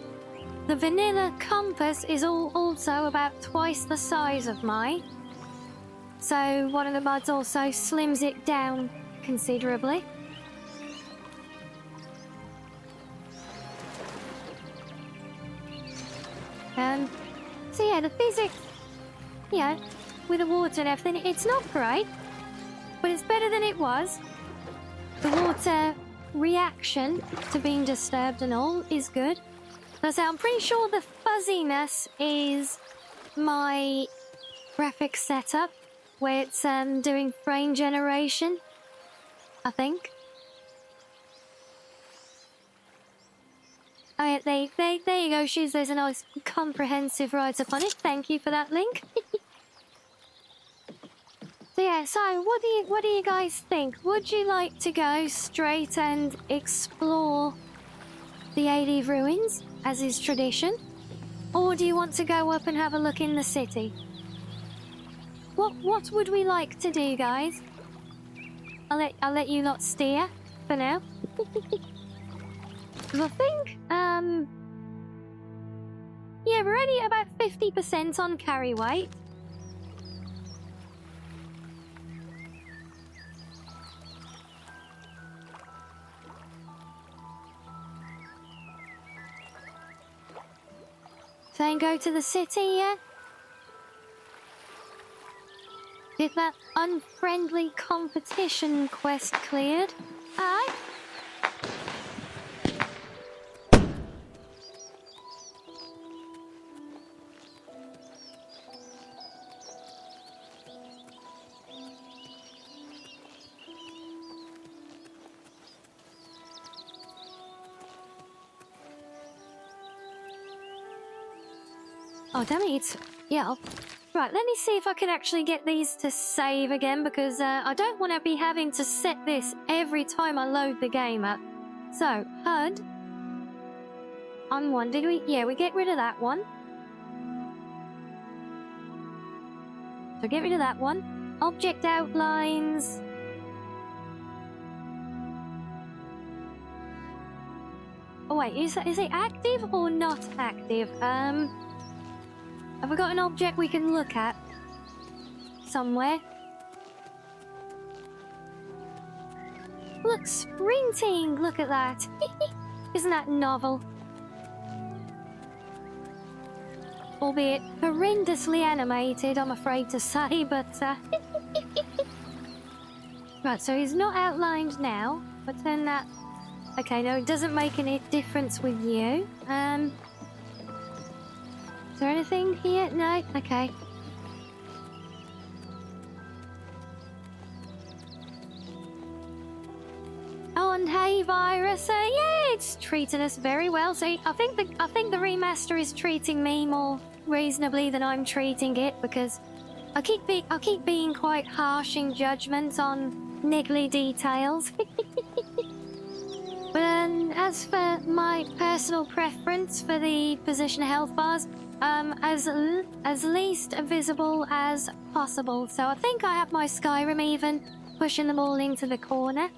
[SPEAKER 2] The vanilla compass is also about twice the size of mine. So one of the mods also slims it down considerably. So yeah, the physics, you know, with the water and everything. It's not great, but it's better than it was. The water reaction to being disturbed and all is good. So I'm pretty sure the fuzziness is my graphics setup, where it's doing frame generation, I think. Oh yeah, there you go, Shoes. There's a nice comprehensive write-up on it. Thank you for that link. So yeah, so what do you guys think? Would you like to go straight and explore the AD ruins, as is tradition? Or do you want to go up and have a look in the city? What would we like to do, guys? I'll let you lot steer for now. I think yeah, we're only about 50% on carry weight. So then go to the city, yeah? Get that unfriendly competition quest cleared. Aye. Oh, damn it. Yeah. Right, let me see if I can actually get these to save again, because I don't want to be having to set this every time I load the game up. So, HUD. On one, did we? Yeah, we get rid of that one. So get rid of that one. Object outlines. Oh wait, is it active or not active? Have we got an object we can look at somewhere? Look, sprinting! Look at that! Isn't that novel? Albeit horrendously animated, I'm afraid to say, but right, so he's not outlined now, but then that... Okay, no, it doesn't make any difference with you. Is there anything here? No? Okay. Oh, and hey, Virus. Yeah, it's treating us very well. So I think the remaster is treating me more reasonably than I'm treating it, because I keep being quite harsh in judgment on niggly details. But as for my personal preference for the position health bars, as least visible as possible. So I think I have my Skyrim even pushing them all into the corner,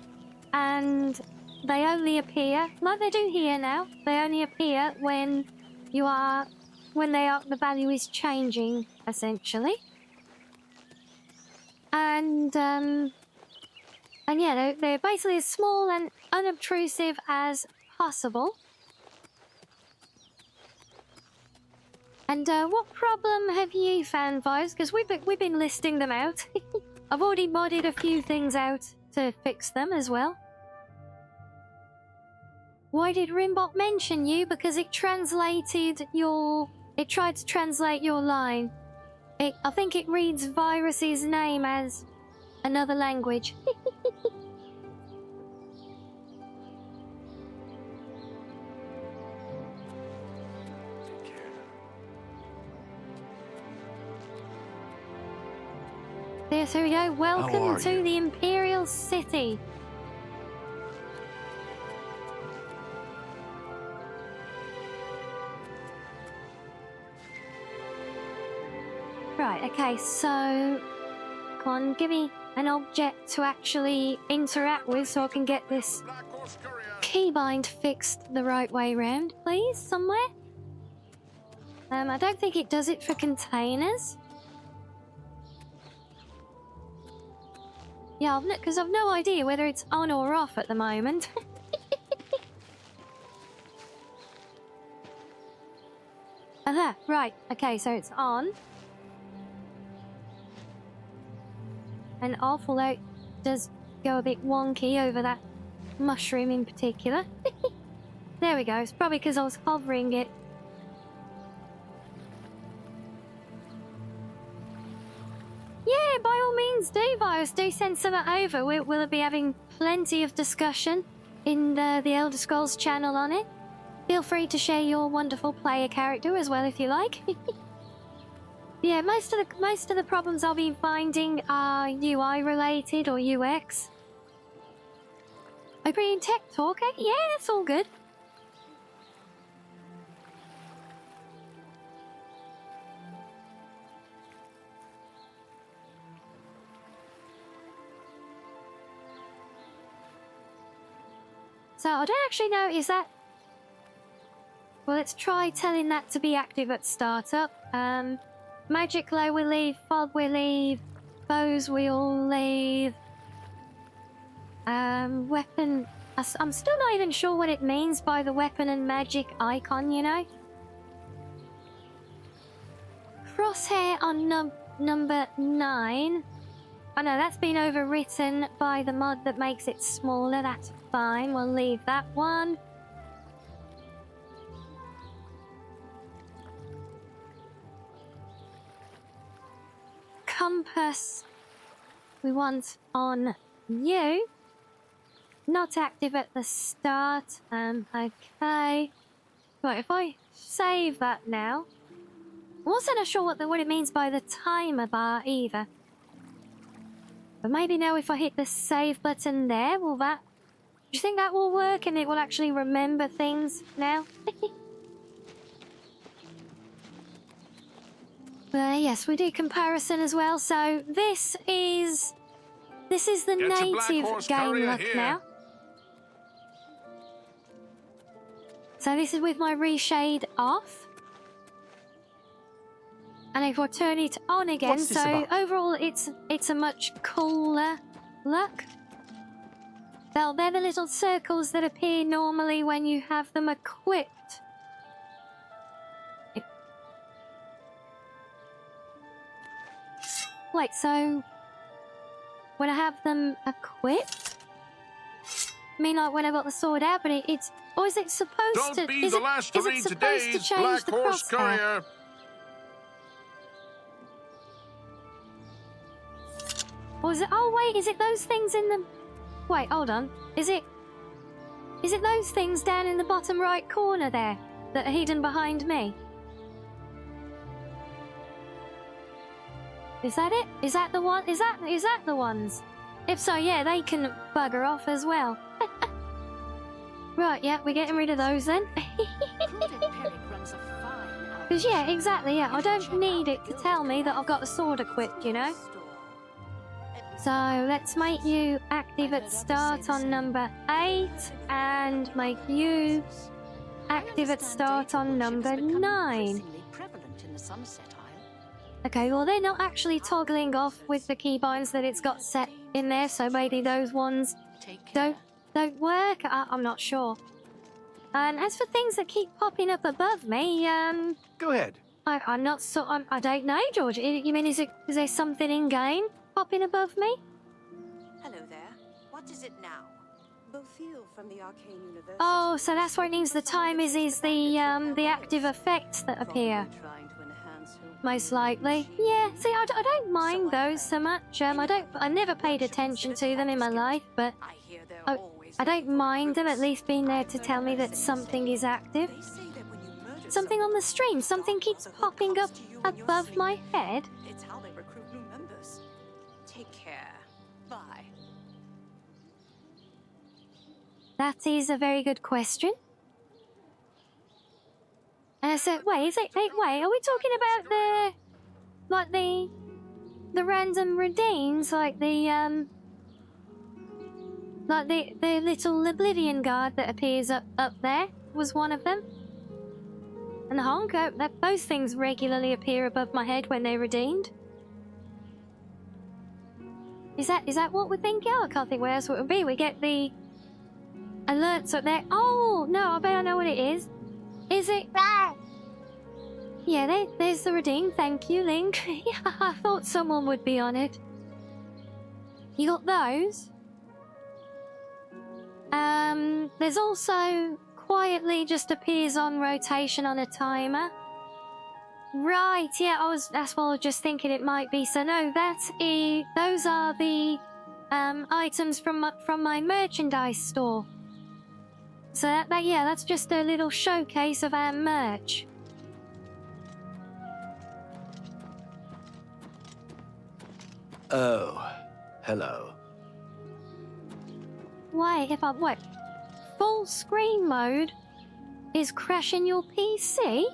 [SPEAKER 2] and they only appear like they do here now. They only appear when the value is changing, essentially. And yeah, they're basically as small and unobtrusive as possible. And what problem have you found, Vibes? Because we've been listing them out. I've already modded a few things out to fix them as well. Why did Rimbot mention you? Because it translated your... It tried to translate your line. I think it reads Virus's name as another language. Yes, here we go. Welcome to the Imperial City. Right, okay, so... Come on, give me an object to actually interact with so I can get this keybind fixed the right way round, please, somewhere. I don't think it does it for containers. Yeah, because I've no idea whether it's on or off at the moment. Aha, right. Okay, so it's on. and off, although it does go a bit wonky over that mushroom in particular. There we go. It's probably because I was hovering it. Yeah, by all means do, Virus. Do send some over. We'll be having plenty of discussion in the Elder Scrolls channel on it. Feel free to share your wonderful player character as well if you like. Yeah, most of the problems I'll be finding are UI related or UX. I bring in tech talk. Yeah, that's all good. So I don't actually know, is that... Well, let's try telling that to be active at startup. Magic glow will leave, fog will leave, bows will leave. Weapon... I'm still not even sure what it means by the weapon and magic icon, you know? Crosshair on number 9. Oh no, that's been overwritten by the mod that makes it smaller. That's fine. We'll leave that one. Compass we want on you. Not active at the start. Okay. Right, if I save that now. I'm also not sure what it means by the timer bar either. But maybe now if I hit the save button there, will that... Do you think that will work and it will actually remember things now? Yes, we do comparison as well. So this is the native game look now. So this is with my reshade off. And if I turn it on again, so overall it's a much cooler look. Well, they're the little circles that appear normally when you have them equipped. Wait, so when I have them equipped? I mean, like when I got the sword out, but it's... Or is it supposed to...
[SPEAKER 5] Don't be the last to read today's Black Horse Courier.
[SPEAKER 2] Or is it... Oh, wait, is it those things in the... Wait, hold on. Is it those things down in the bottom right corner there that are hidden behind me? Is that it? Is that the one? Is that the ones? If so, yeah, they can bugger off as well. Right, yeah, we're getting rid of those then. Because, yeah, exactly, yeah. I don't need it to tell me that I've got the sword equipped, you know? So, let's make you active at start on number 8, and make you active at start on number 9. Okay, well, they're not actually toggling off with the keybinds that it's got set in there, so maybe those ones don't work. I'm not sure. And as for things that keep popping up above me,
[SPEAKER 9] Go ahead.
[SPEAKER 2] I'm not so... I don't know, George. You mean, is there something in game popping above me?
[SPEAKER 10] Hello there. What is it now? Bofiel from the Arcane University.
[SPEAKER 2] Oh, so that's what it means. The time is the active effects that appear. Most likely. Yeah, see, I don't mind those so much. I never paid attention to them in my life, but I don't mind them at least being there to tell me that something is active. Something on the stream, something keeps popping up above my head.
[SPEAKER 10] It's how they recruit new members. Take care. Bye.
[SPEAKER 2] That is a very good question. So wait, wait, are we talking about the random redeems, like the little Oblivion guard that appears up there was one of them? And the honk, those things regularly appear above my head when they're redeemed. Is that what we're thinking? Oh, I can't think where else it would be. We get the alerts up there. Oh no, I bet I know what it is. Is it? Yeah, there's the redeem. Thank you, Link. I thought someone would be on it. You got those? There's also quietly just appears on rotation on a timer. Right, yeah, that's what I was just thinking it might be. So no, those are the items from my merchandise store. So that's just a little showcase of our merch.
[SPEAKER 9] Oh, hello.
[SPEAKER 2] Wait, what? Full screen mode is crashing your PC?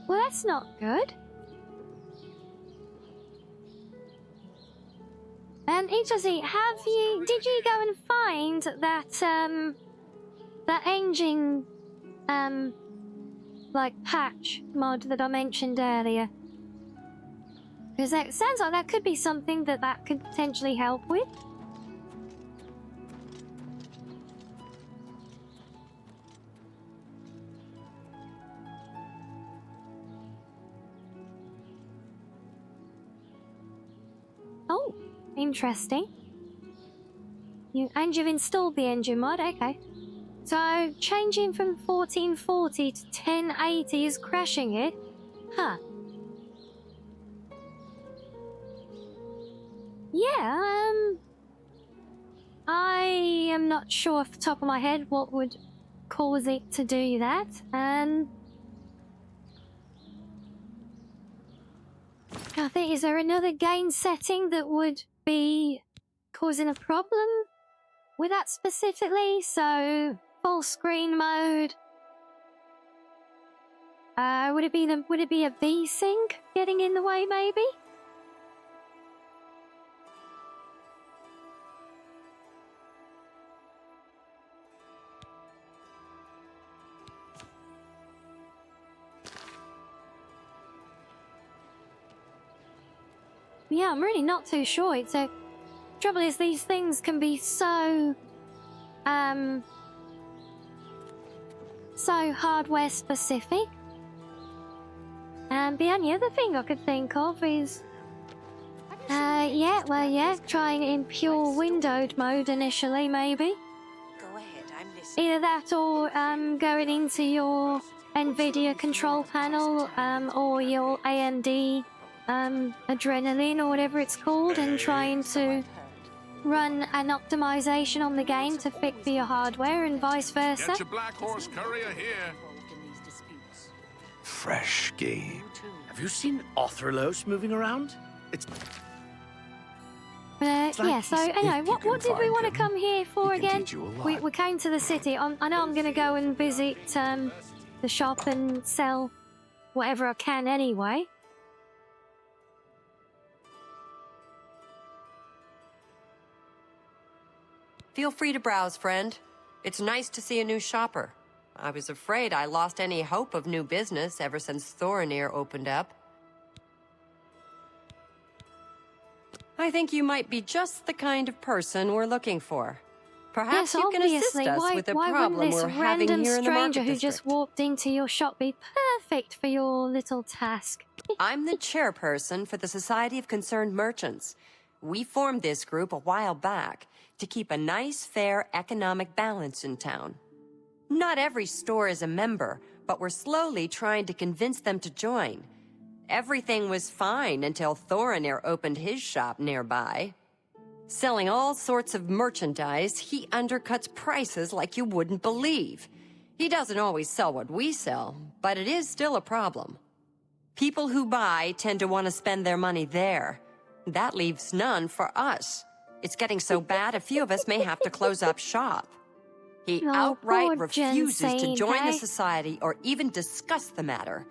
[SPEAKER 2] Well, that's not good. Interesting. Did you go and find that engine, like patch mod that I mentioned earlier? Because that sounds like that could be something that could potentially help with. Oh, interesting. You've installed the engine mod, okay. So, changing from 1440 to 1080 is crashing it? Huh. Yeah, I am not sure off the top of my head what would cause it to do that. I think, is there another game setting that would be causing a problem with that specifically? So, full screen mode. Would it be a V-Sync getting in the way, maybe? Yeah, I'm really not too sure. Trouble is, these things can be so hardware specific. The only other thing I could think of is, trying it in pure windowed mode initially, maybe.
[SPEAKER 10] Go ahead, I'm listening.
[SPEAKER 2] Either that or going into your NVIDIA control panel or your AMD Adrenaline or whatever it's called, and trying to run an optimization on the game to fix for your hardware and vice versa.
[SPEAKER 5] Get your Black Horse Courier here.
[SPEAKER 9] Fresh game. Have you seen Othralos moving around? It's like
[SPEAKER 2] yeah, so anyway, what did we want to come here for
[SPEAKER 9] he can
[SPEAKER 2] again?
[SPEAKER 9] teach you a lot.
[SPEAKER 2] We came to the city. I know I'm going to go and visit the shop and sell whatever I can anyway.
[SPEAKER 11] Feel free to browse, friend. It's nice to see a new shopper. I was afraid I lost any hope of new business ever since Thorinir opened up. I think you might be just the kind of person we're looking for. Perhaps
[SPEAKER 2] Yes,
[SPEAKER 11] you can assist
[SPEAKER 2] obviously.
[SPEAKER 11] us with the
[SPEAKER 2] Why
[SPEAKER 11] problem
[SPEAKER 2] wouldn't
[SPEAKER 11] we're
[SPEAKER 2] this
[SPEAKER 11] having
[SPEAKER 2] random
[SPEAKER 11] here in the
[SPEAKER 2] stranger
[SPEAKER 11] market
[SPEAKER 2] who just
[SPEAKER 11] district?
[SPEAKER 2] walked into your shop be perfect for your little task?
[SPEAKER 11] I'm the chairperson for the Society of Concerned Merchants. We formed this group a while back to keep a nice, fair economic balance in town. Not every store is a member, but we're slowly trying to convince them to join. Everything was fine until Thorinir opened his shop nearby. Selling all sorts of merchandise, he undercuts prices like you wouldn't believe. He doesn't always sell what we sell, but it is still a problem. People who buy tend to want to spend their money there. That leaves none for us. It's getting so bad a few of us may have to close up shop. He outright refuses to join the society or even discuss the matter.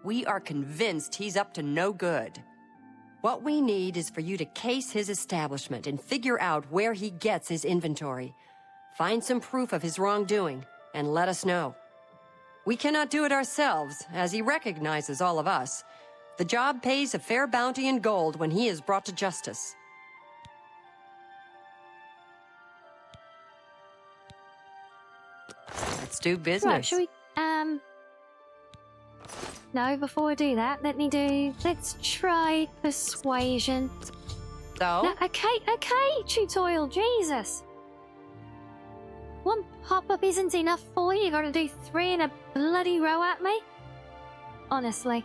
[SPEAKER 11] We are convinced he's up to no good. What we need is for you to case his establishment and figure out where he gets his inventory. Find some proof of his wrongdoing and let us know. We cannot do it ourselves, as he recognizes all of us. The job pays a fair bounty in gold when he is brought to justice. Let's do business.
[SPEAKER 2] Right, shall we, no, before I do that, let's try persuasion.
[SPEAKER 11] So?
[SPEAKER 2] No, okay, tutorial, Jesus. One pop-up isn't enough for you. You gotta do 3 in a bloody row at me? Honestly.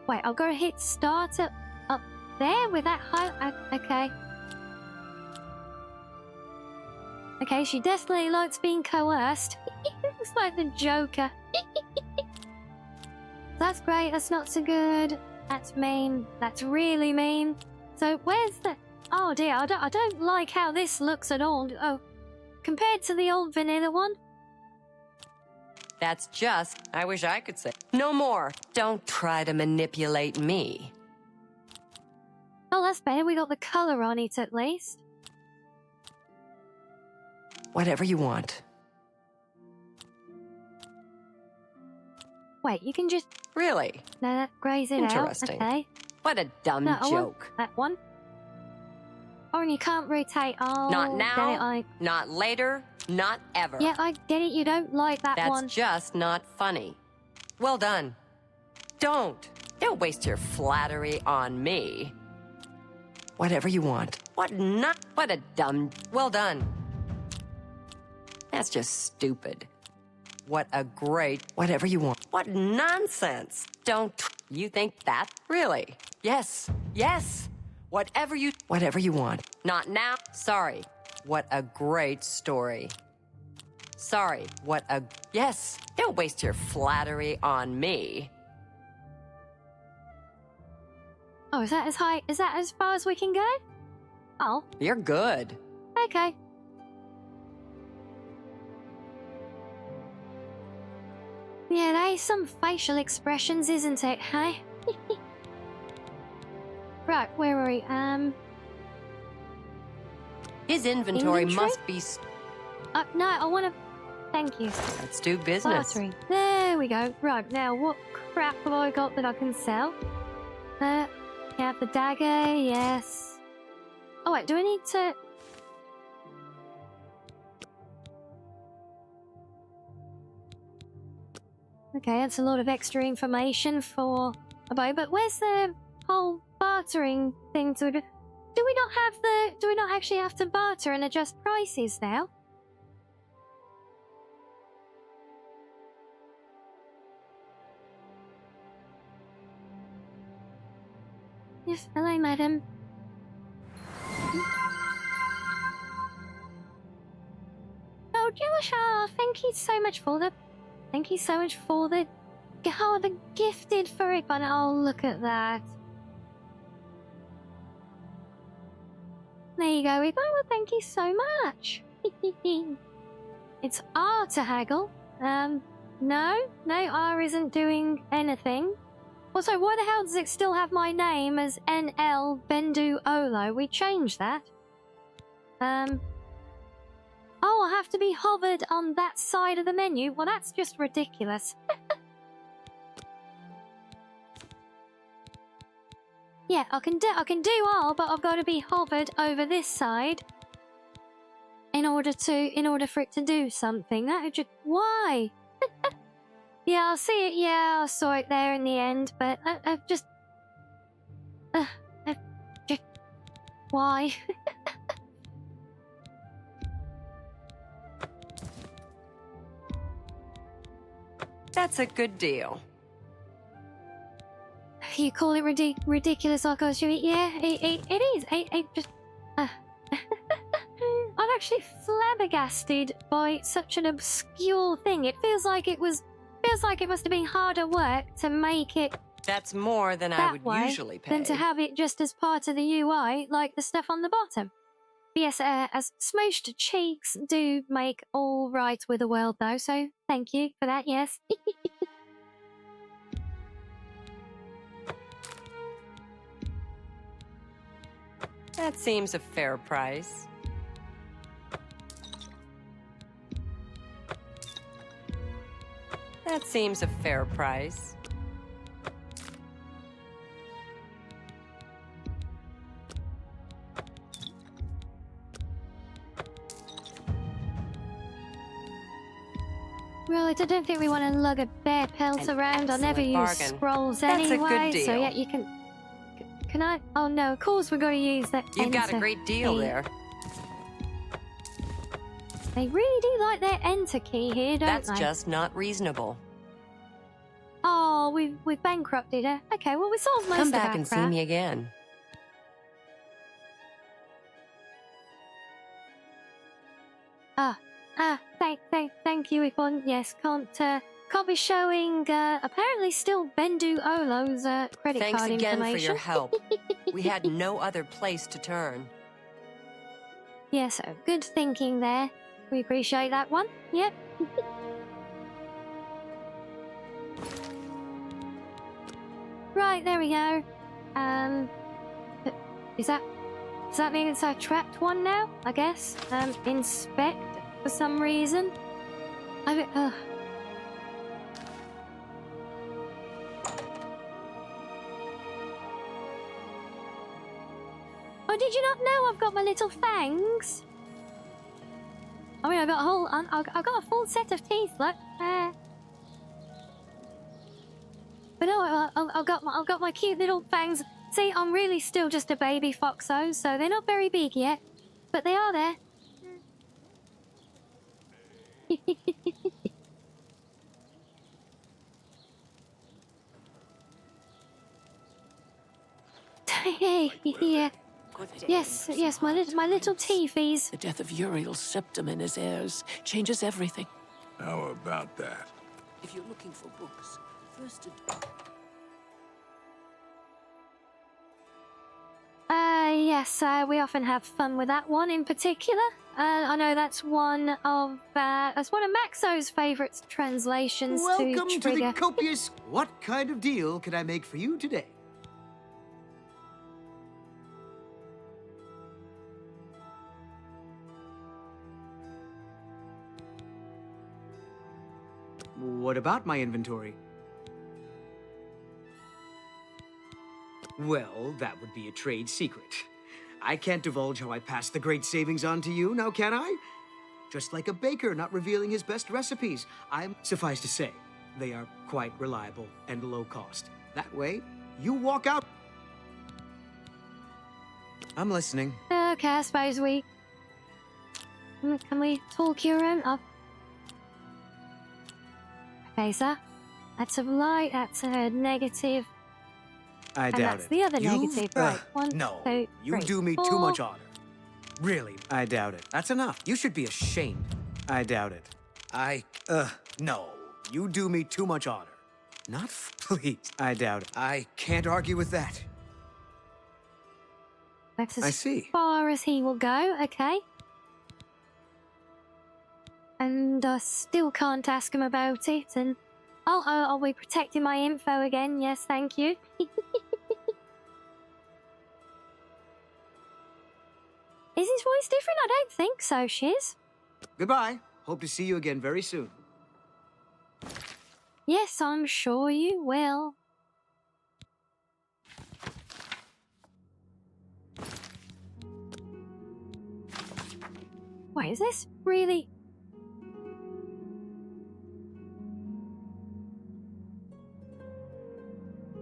[SPEAKER 2] Wait, I've got to hit start up there with that high... Okay. Okay, she definitely likes being coerced. Looks like the Joker. That's great, that's not so good. That's mean. That's really mean. So where's the... Oh dear, I don't like how this looks at all. Oh, compared to the old vanilla one.
[SPEAKER 11] That's just... I wish I could say... No more. Don't try to manipulate me.
[SPEAKER 2] Oh, that's better. We got the colour on it at least.
[SPEAKER 11] Whatever you want.
[SPEAKER 2] Wait, you can just...
[SPEAKER 11] Really?
[SPEAKER 2] No, that grays it out.
[SPEAKER 11] Interesting.
[SPEAKER 2] Okay.
[SPEAKER 11] What a dumb
[SPEAKER 2] No, I want
[SPEAKER 11] joke.
[SPEAKER 2] that one. Oh, and you can't rotate. Oh,
[SPEAKER 11] Not now,
[SPEAKER 2] get it,
[SPEAKER 11] not later, not ever.
[SPEAKER 2] Yeah, I get it. You don't like that
[SPEAKER 11] That's
[SPEAKER 2] one.
[SPEAKER 11] just not funny. Well done. Don't waste your flattery on me. Whatever you want. What a dumb... Well done. That's just stupid. What a great... Whatever you want. What nonsense. You think that? Really? Yes. Yes. Whatever you want. Not now. Sorry. What a great story. Sorry. What a... Yes. Don't waste your flattery on me.
[SPEAKER 2] Oh, is that as high? Is that as far as we can go? Oh,
[SPEAKER 11] You're good.
[SPEAKER 2] okay. Yeah, there's some facial expressions, isn't it, hey? Right, where are we?
[SPEAKER 11] His inventory
[SPEAKER 2] Inventory?
[SPEAKER 11] must be...
[SPEAKER 2] No, I want to... Thank you.
[SPEAKER 11] Let's do business.
[SPEAKER 2] Bartering. There we go. Right, now, what crap have I got that I can sell? Yeah, the dagger, yes. Oh, wait, do I need to... Okay, that's a lot of extra information for a bow, but where's the whole bartering thing to do? Do we not actually have to barter and adjust prices now? Yes, hello, madam. Oh, Joshua, thank you so much for the... Thank you so much for the... Oh, the gifted furry bun. Oh, look at that. There you go. Oh, well, thank you so much. It's R to haggle. No, R isn't doing anything. Also, why the hell does it still have my name as NL Bendu Olo? We changed that. Oh, I have to be hovered on that side of the menu? Well, that's just ridiculous. Yeah, I can do all, but I've got to be hovered over this side in order for it to do something. That would just... Why? Yeah, I'll see it. Yeah, I saw it there in the end, but I've just... Why?
[SPEAKER 11] That's a good deal.
[SPEAKER 2] You call it ridiculous, I'll go through it. Yeah, it is. It just... I'm actually flabbergasted by such an obscure thing. It feels like it must have been harder work to make it
[SPEAKER 11] That's more than I would
[SPEAKER 2] way
[SPEAKER 11] usually pay.
[SPEAKER 2] than to have it just as part of the UI, like the stuff on the bottom. But yes, as smooshed cheeks do make all right with the world, though, so thank you for that, yes.
[SPEAKER 11] That seems a fair price. That seems a fair price.
[SPEAKER 2] Right, I don't think we want to lug a bear pelt
[SPEAKER 11] An
[SPEAKER 2] around. I'll never use
[SPEAKER 11] excellent bargain.
[SPEAKER 2] scrolls
[SPEAKER 11] That's a
[SPEAKER 2] anyway.
[SPEAKER 11] good
[SPEAKER 2] So
[SPEAKER 11] deal.
[SPEAKER 2] yeah, you can. Can I? Oh no, of course we're going to use that.
[SPEAKER 11] You've got a
[SPEAKER 2] enter
[SPEAKER 11] great deal
[SPEAKER 2] key.
[SPEAKER 11] there.
[SPEAKER 2] They really do like their enter key here, don't
[SPEAKER 11] That's
[SPEAKER 2] they?
[SPEAKER 11] just not reasonable.
[SPEAKER 2] Oh, we've bankrupted her. Okay, well we solved most
[SPEAKER 11] Come
[SPEAKER 2] of
[SPEAKER 11] back
[SPEAKER 2] that
[SPEAKER 11] and see
[SPEAKER 2] crap.
[SPEAKER 11] me again.
[SPEAKER 2] Thank you, Ipon. Yes, can't be showing. Apparently, still Bendu Olo's credit
[SPEAKER 11] Thanks
[SPEAKER 2] card
[SPEAKER 11] again for
[SPEAKER 2] information.
[SPEAKER 11] your help. We had no other place to turn.
[SPEAKER 2] Yes, good thinking there. We appreciate that one. Yep. Right, there we go. Does that mean it's our trapped one now? I guess. Inspect for some reason. Oh, did you not know I've got my little fangs? I mean, I've got a full set of teeth. Look. But no, I've got my cute little fangs. See, I'm really still just a baby foxo, so they're not very big yet, but they are there. Hey, yeah. Yes, my little teethies.
[SPEAKER 7] The death of Uriel's septum and his heirs changes everything.
[SPEAKER 4] How about that?
[SPEAKER 7] If you're looking for books, first...
[SPEAKER 2] Yes, we often have fun with that one in particular. I know that's one of Maxo's favourite translations
[SPEAKER 12] Welcome
[SPEAKER 2] to
[SPEAKER 12] to
[SPEAKER 2] trigger.
[SPEAKER 12] the copious... What kind of deal can I make for you today? What about my inventory? Well, that would be a trade secret. I can't divulge how I pass the great savings on to you, now can I? Just like a baker not revealing his best recipes. Suffice to say, they are quite reliable and low cost. That way, you walk out... I'm listening.
[SPEAKER 2] Okay, I suppose we... Can we talk you around? Oh. Okay, sir. That's a light, that's a negative.
[SPEAKER 12] I
[SPEAKER 2] And
[SPEAKER 12] doubt
[SPEAKER 2] that's
[SPEAKER 12] it.
[SPEAKER 2] the other negative, right? One,
[SPEAKER 12] no,
[SPEAKER 2] two,
[SPEAKER 12] you
[SPEAKER 2] three,
[SPEAKER 12] do me too
[SPEAKER 2] four.
[SPEAKER 12] much honor. Really, I doubt it. That's enough. You should be ashamed. I doubt it. No, you do me too much honor. Not please. I doubt it. I can't argue with that.
[SPEAKER 2] That's
[SPEAKER 12] I
[SPEAKER 2] as
[SPEAKER 12] see.
[SPEAKER 2] far as he will go, okay. And I still can't ask him about it, and... I'll be protecting my info again, yes, thank you. Is his voice different? I don't think so, Shiz.
[SPEAKER 12] Goodbye. Hope to see you again very soon.
[SPEAKER 2] Yes, I'm sure you will. Wait, is this really...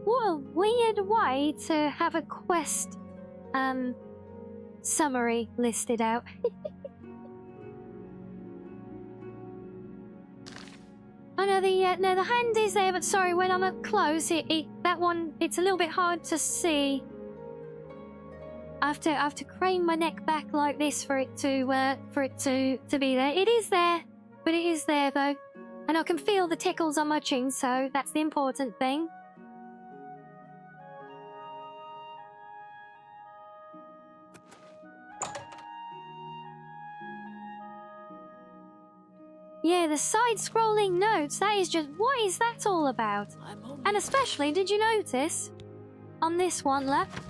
[SPEAKER 2] What a weird way to have a quest, summary listed out. I know the hand is there, but sorry, when I'm up close, that one, it's a little bit hard to see. I have to crane my neck back like this for it to be there. It is there, but it is there though, and I can feel the tickles on my chin, so that's the important thing. Yeah, the side-scrolling notes, that is just... What is that all about? And especially, did you notice, on this one left,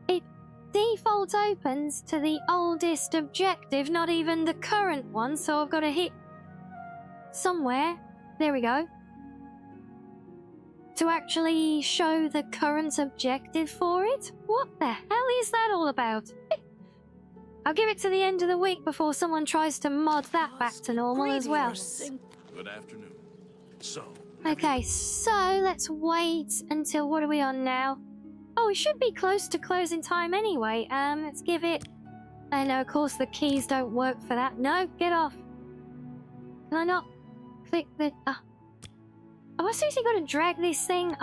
[SPEAKER 2] it default opens to the oldest objective, not even the current one, so I've got to hit somewhere, there we go, to actually show the current objective for it? What the hell is that all about? I'll give it to the end of the week before someone tries to mod that back to normal as well.
[SPEAKER 5] Good afternoon. So,
[SPEAKER 2] Okay, so let's wait until, what are we on now? Oh, we should be close to closing time anyway. Let's give it... I know, of course, the keys don't work for that. No, get off. Can I not click the... Oh, I seriously got to drag this thing?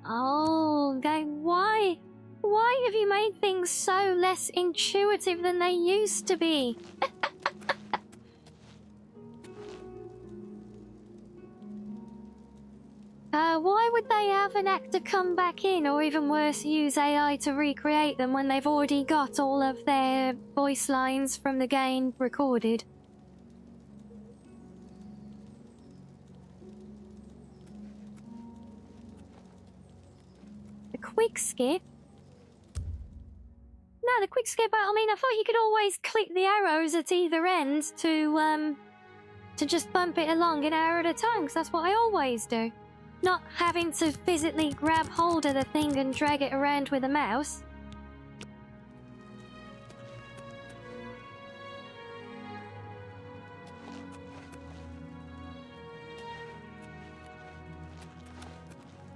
[SPEAKER 2] Oh, okay, why? Why have you made things so less intuitive than they used to be? Why would they have an actor come back in, or even worse, use AI to recreate them when they've already got all of their voice lines from the game recorded? The quick skip? No, the quick skip, I mean, I thought you could always click the arrows at either end to just bump it along an hour at a time, because that's what I always do. Not having to physically grab hold of the thing and drag it around with a mouse.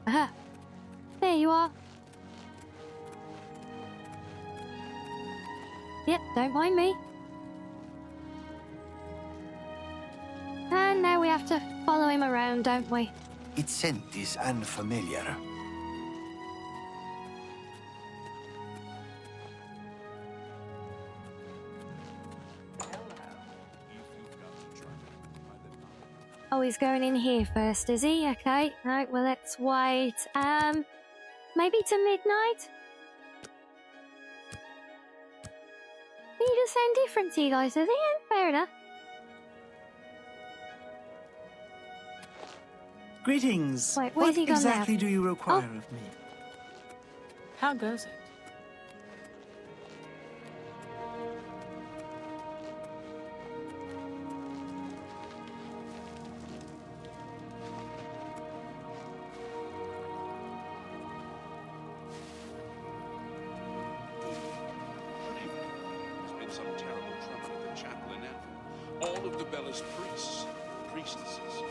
[SPEAKER 2] Aha. There you are. Yep, don't mind me. And now we have to follow him around, don't we?
[SPEAKER 13] Its scent is unfamiliar.
[SPEAKER 2] Oh, he's going in here first, is he? Okay. Right, well, let's wait. Maybe to midnight? They just sound different to you guys, do they? Fair enough.
[SPEAKER 14] Greetings.
[SPEAKER 2] Wait, where's
[SPEAKER 14] what
[SPEAKER 2] he gone
[SPEAKER 14] exactly
[SPEAKER 2] now?
[SPEAKER 14] do you require of me?
[SPEAKER 7] How goes it?
[SPEAKER 5] there's been some terrible trouble at the chapel in Anvil. All of the Bella's priests, priestesses.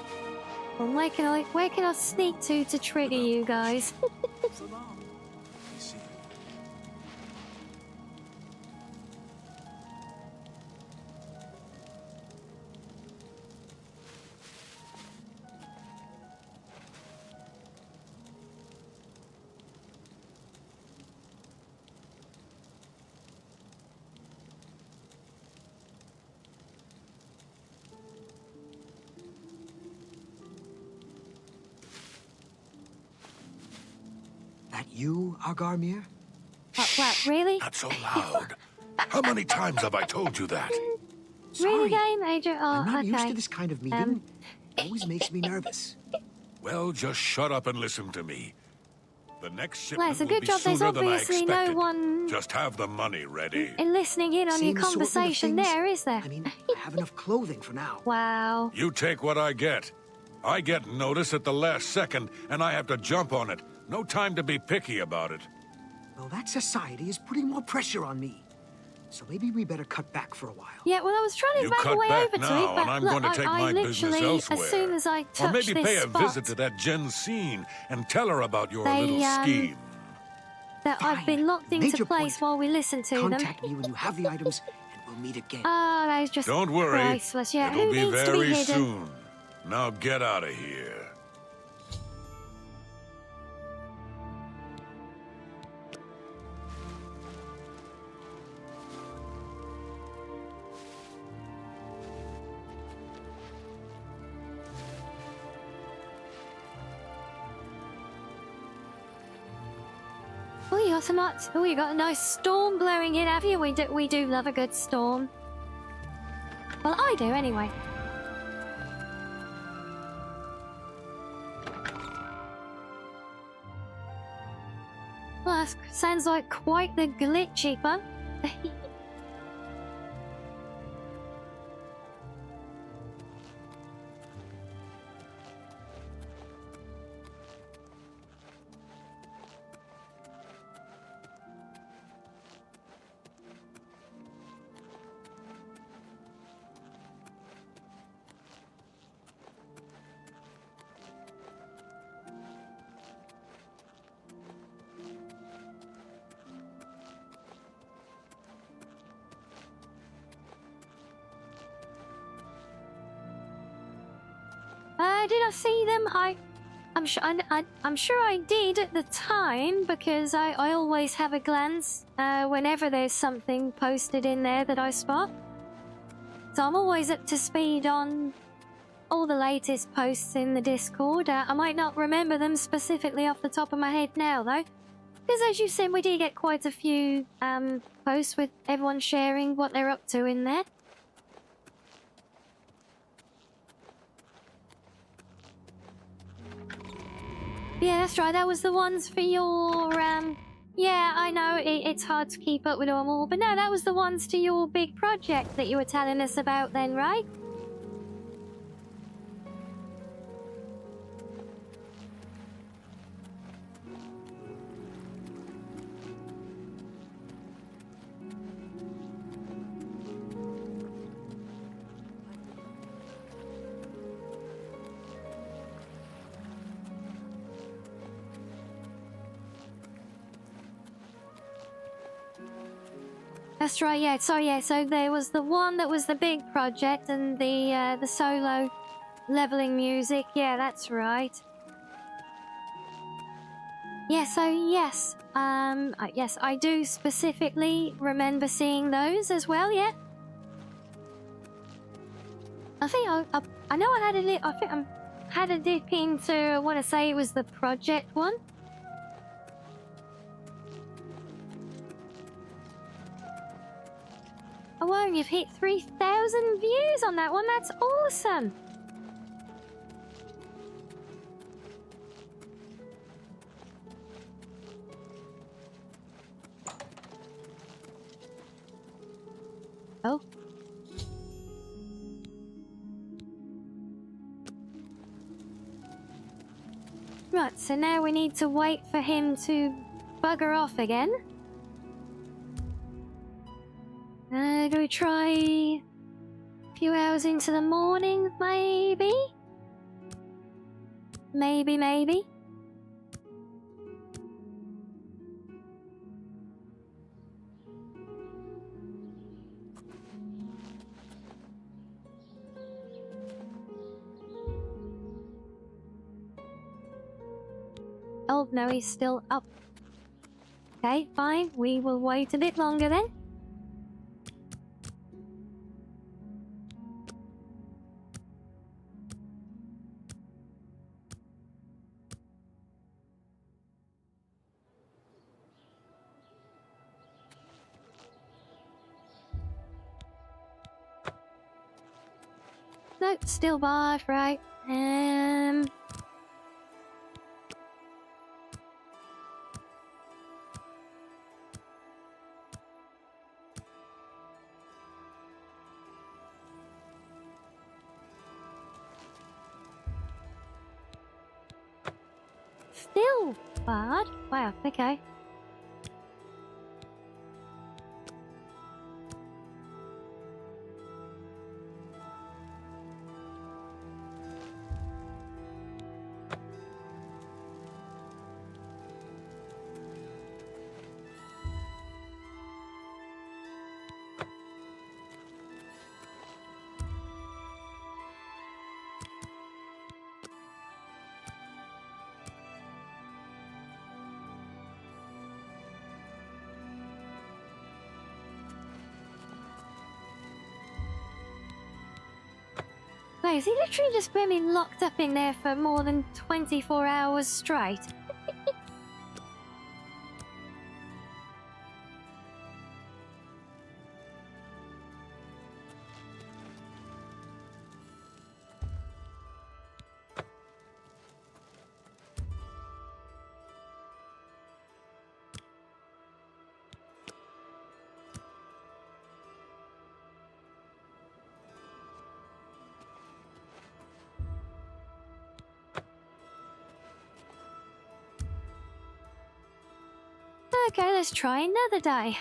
[SPEAKER 2] Well, where can I sneak to trigger you guys?
[SPEAKER 5] I see.
[SPEAKER 12] That you, Agarmir?
[SPEAKER 2] What, really?
[SPEAKER 15] Not so loud. How many times have I told you that?
[SPEAKER 2] Really, game, Adrian? Oh,
[SPEAKER 12] I'm not
[SPEAKER 2] okay.
[SPEAKER 12] used to this kind of meeting. It always makes me nervous.
[SPEAKER 15] Well, just shut up and listen to me. The next
[SPEAKER 2] Well,
[SPEAKER 15] shipment
[SPEAKER 2] it's a
[SPEAKER 15] will
[SPEAKER 2] good
[SPEAKER 15] be
[SPEAKER 2] job there's
[SPEAKER 15] sooner than I
[SPEAKER 2] obviously no
[SPEAKER 15] expected.
[SPEAKER 2] one
[SPEAKER 15] Just have the money ready.
[SPEAKER 2] in listening in on your
[SPEAKER 12] Same assortment of
[SPEAKER 2] conversation
[SPEAKER 12] things?
[SPEAKER 2] there, is there?
[SPEAKER 12] I mean, I have enough clothing for now.
[SPEAKER 2] Wow.
[SPEAKER 15] You take what I get. I get notice at the last second, and I have to jump on it. No time to be picky about it.
[SPEAKER 12] Well, that society is putting more pressure on me. So maybe we better cut back for a while.
[SPEAKER 2] Yeah, well, I was trying to
[SPEAKER 15] You
[SPEAKER 2] make
[SPEAKER 15] cut
[SPEAKER 2] a way
[SPEAKER 15] back
[SPEAKER 2] over to
[SPEAKER 15] now,
[SPEAKER 2] it, but
[SPEAKER 15] and I'm
[SPEAKER 2] look,
[SPEAKER 15] going to take
[SPEAKER 2] I
[SPEAKER 15] my business
[SPEAKER 2] literally,
[SPEAKER 15] elsewhere.
[SPEAKER 2] as soon as I
[SPEAKER 15] Or
[SPEAKER 2] touch
[SPEAKER 15] maybe
[SPEAKER 2] this
[SPEAKER 15] pay a
[SPEAKER 2] spot,
[SPEAKER 15] visit to that Jensine and tell her about your
[SPEAKER 2] They,
[SPEAKER 15] little scheme.
[SPEAKER 2] that I've been locked into
[SPEAKER 12] Major
[SPEAKER 2] place
[SPEAKER 12] point.
[SPEAKER 2] while we listen to them.
[SPEAKER 12] Contact me when you have the items, and we'll meet again.
[SPEAKER 2] Oh, that is just
[SPEAKER 15] Don't worry.
[SPEAKER 2] priceless. Yeah,
[SPEAKER 15] It'll
[SPEAKER 2] who
[SPEAKER 15] be
[SPEAKER 2] needs to be
[SPEAKER 15] very
[SPEAKER 2] hidden?
[SPEAKER 15] soon. Now get out of here.
[SPEAKER 2] Oh, you got some nuts. Oh, you got a nice storm blowing in, have you? We do love a good storm. Well, I do anyway. Well, that sounds like quite the glitch, Epa. did I see them? I'm sure I did at the time, because I always have a glance whenever there's something posted in there that I spot. So I'm always up to speed on all the latest posts in the Discord. I might not remember them specifically off the top of my head now, though. Because as you've seen, we do get quite a few posts with everyone sharing what they're up to in there. Yeah, that's right. That was the ones for your, Yeah, I know, it's hard to keep up with them all. But no, that was the ones to your big project that you were telling us about then, right? That's right, yeah. So there was the one that was the big project and the solo leveling music. Yeah, that's right. Yeah, so yes. Yes, I do specifically remember seeing those as well, yeah. I think I know I had a dip into, I want to say it was the project one. Oh, wow, you've hit 3,000 views on that one. That's awesome. Oh. Right, so now we need to wait for him to bugger off again. Do we try a few hours into the morning, maybe? Maybe. Oh, no, he's still up. Okay, fine. We will wait a bit longer then. Nope, still barred, right. Still barred? Wow, okay. Wait, has he literally just been locked up in there for more than 24 hours straight? Okay, let's try another day.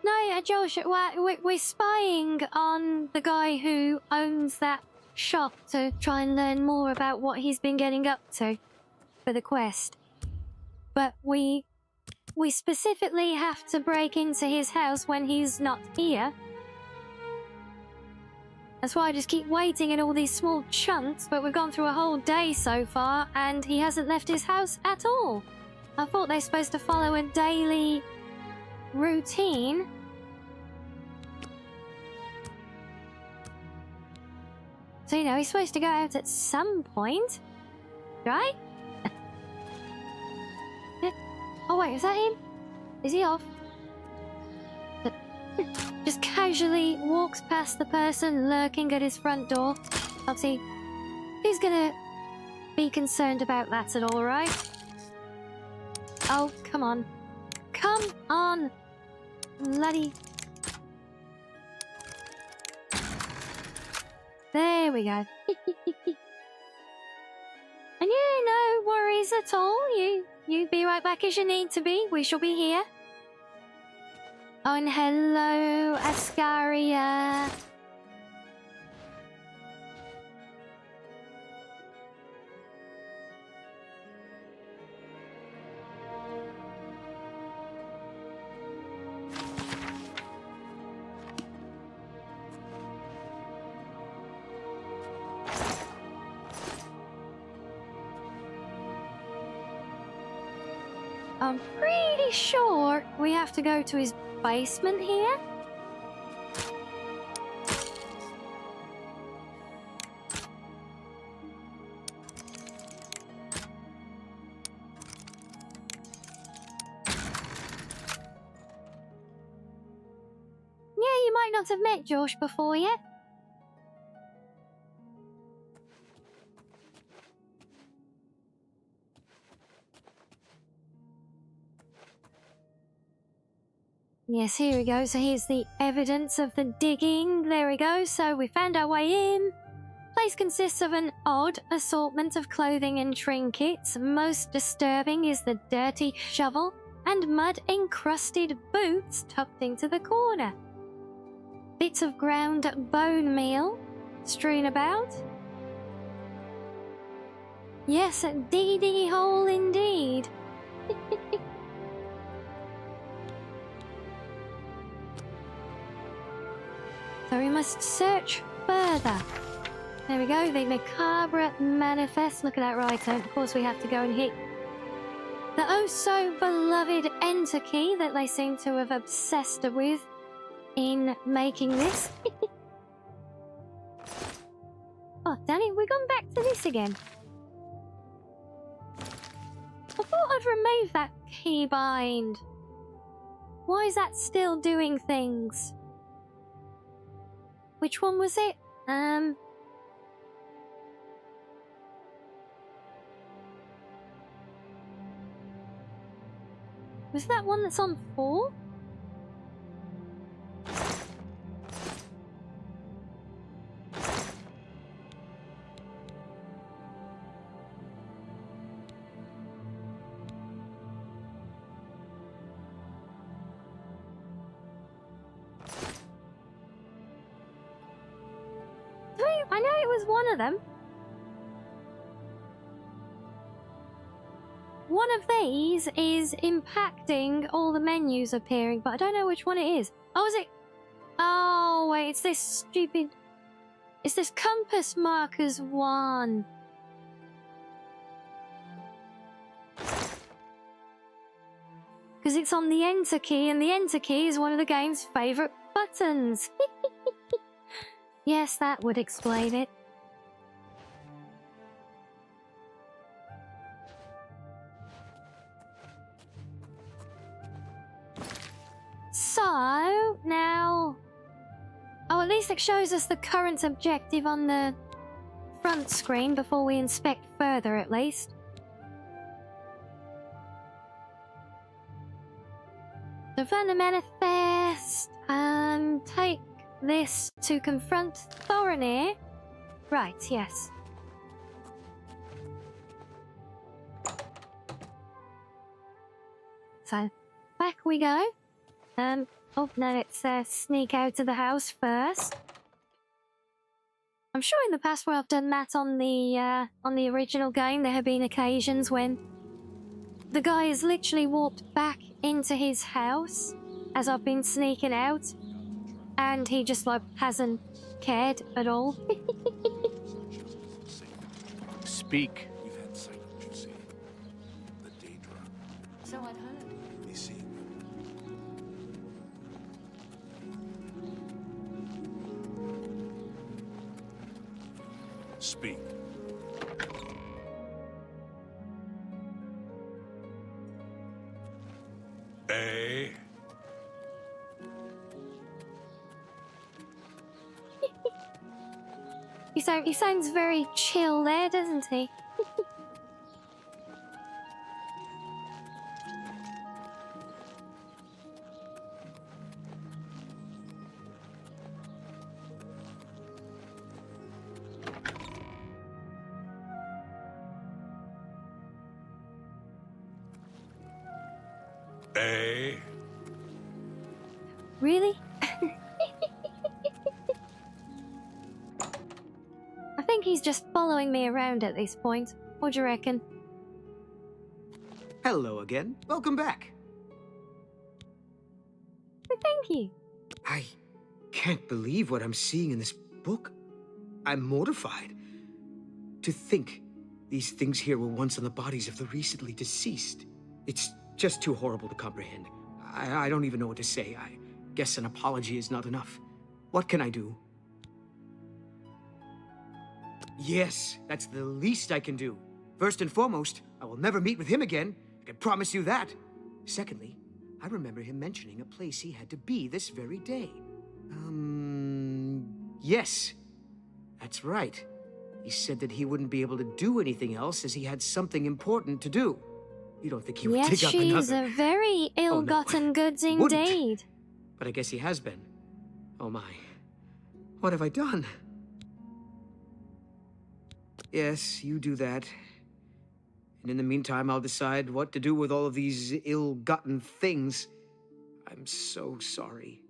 [SPEAKER 2] No, Josh, we're spying on the guy who owns that shop to try and learn more about what he's been getting up to for the quest. But we specifically have to break into his house when he's not here. That's why I just keep waiting in all these small chunks, but we've gone through a whole day so far, and he hasn't left his house at all. I thought they're supposed to follow a daily routine. So, you know, he's supposed to go out at some point, right? Oh, wait, is that him? Is he off? Just casually walks past the person lurking at his front door. Obviously, who's gonna be concerned about that at all, right? Oh, come on. Come on! Bloody... There we go. And yeah, no worries at all. You be right back as you need to be. We shall be here. Oh, and hello, Ascaria. I'm pretty sure we have to go to his basement here. Yeah, you might not have met Josh before yet. Yes, here we go. So here's the evidence of the digging. There we go. So we found our way in. Place consists of an odd assortment of clothing and trinkets. Most disturbing is the dirty shovel and mud-encrusted boots tucked into the corner. Bits of ground bone meal strewn about. Yes, a diggy hole indeed. So we must search further. There we go, the macabre manifest. Look at that right hand. Of course we have to go and hit the oh so beloved enter key that they seem to have obsessed with in making this. Oh, Danny, we've gone back to this again. I thought I'd removed that keybind. Why is that still doing things? Which one was it? Was that one that's on 4? I know it was one of them. One of these is impacting all the menus appearing, but I don't know which one it is. Oh, is it? Oh, wait, it's this stupid... It's this compass markers one. Because it's on the enter key, and the enter key is one of the game's favourite buttons. Yes, that would explain it. So, now... Oh, at least it shows us the current objective on the front screen before we inspect further, at least. So, find the manifest, take this to confront Thorinir. Right, yes. So, back we go. Oh, no, let's sneak out of the house first. I'm sure in the past where I've done that on the original game, there have been occasions when the guy has literally walked back into his house as I've been sneaking out. and he just like hasn't cared at all.
[SPEAKER 9] Speak.
[SPEAKER 5] We've had sight, you see. The Daedra.
[SPEAKER 10] So I'd heard.
[SPEAKER 5] You see. Speak.
[SPEAKER 15] Eh?
[SPEAKER 2] He sounds very chill there, doesn't he?
[SPEAKER 15] Eh?
[SPEAKER 2] Really? I think he's just following me around at this point. What do you reckon?
[SPEAKER 12] Hello again. Welcome back.
[SPEAKER 2] Thank you.
[SPEAKER 12] I can't believe what I'm seeing in this book. I'm mortified. To think these things here were once on the bodies of the recently deceased. It's just too horrible to comprehend. I don't even know what to say. I guess an apology is not enough. What can I do? Yes, that's the least I can do. First and foremost, I will never meet with him again. I can promise you that. Secondly, I remember him mentioning a place he had to be this very day. Yes. That's right. He said that he wouldn't be able to do anything else as he had something important to do. You don't think he would dig up another...
[SPEAKER 2] Yes, she's a very ill-gotten goods
[SPEAKER 12] Wouldn't.
[SPEAKER 2] indeed.
[SPEAKER 12] But I guess he has been. Oh my. What have I done? Yes, you do that. And in the meantime, I'll decide what to do with all of these ill-gotten things. I'm so sorry.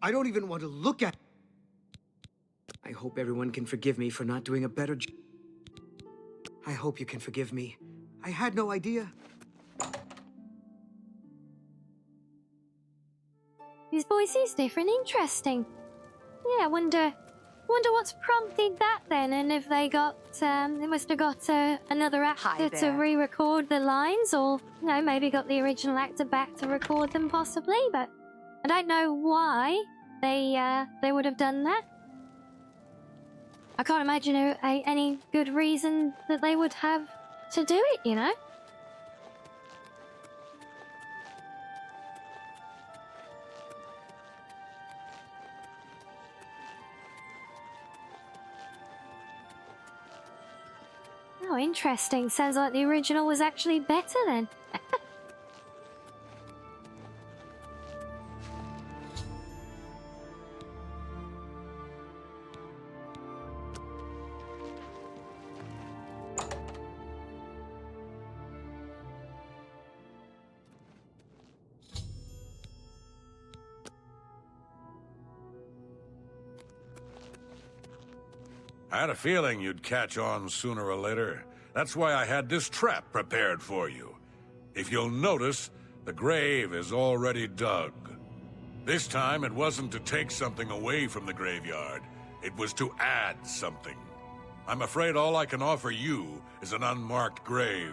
[SPEAKER 12] I don't even want to look at... I hope everyone can forgive me for not doing a better job. I hope you can forgive me. I had no idea.
[SPEAKER 2] His voice is different, interesting. Yeah, I wonder what's prompted that then, and if they must have got another actor to re-record the lines, or maybe got the original actor back to record them, possibly. But I don't know why they would have done that. I can't imagine any good reason that they would have to do it, you know? Oh, interesting. Sounds like the original was actually better then.
[SPEAKER 15] I had a feeling you'd catch on sooner or later. That's why I had this trap prepared for you. If you'll notice, the grave is already dug. This time, it wasn't to take something away from the graveyard. It was to add something. I'm afraid all I can offer you is an unmarked grave.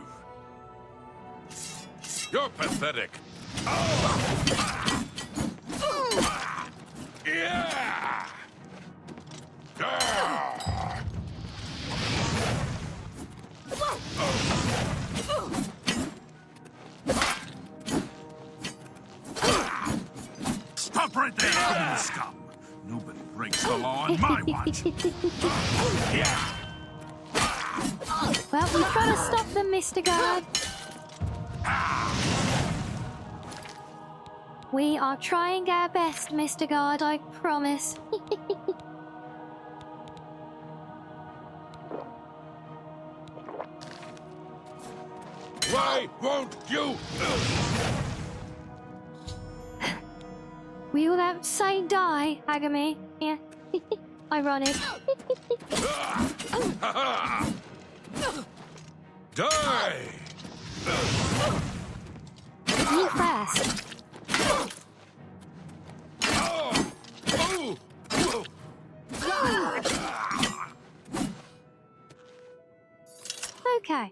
[SPEAKER 15] You're pathetic. Yeah!
[SPEAKER 5] Stop right there, you scum! Nobody breaks the law on my watch. Yeah.
[SPEAKER 2] Well, we'll try to stop them, Mr. Guard. We are trying our best, Mr. Guard, I promise.
[SPEAKER 15] Why won't you?
[SPEAKER 2] We without say die, Agame. Yeah. Ironic.
[SPEAKER 15] Die!
[SPEAKER 2] Eat fast. Okay.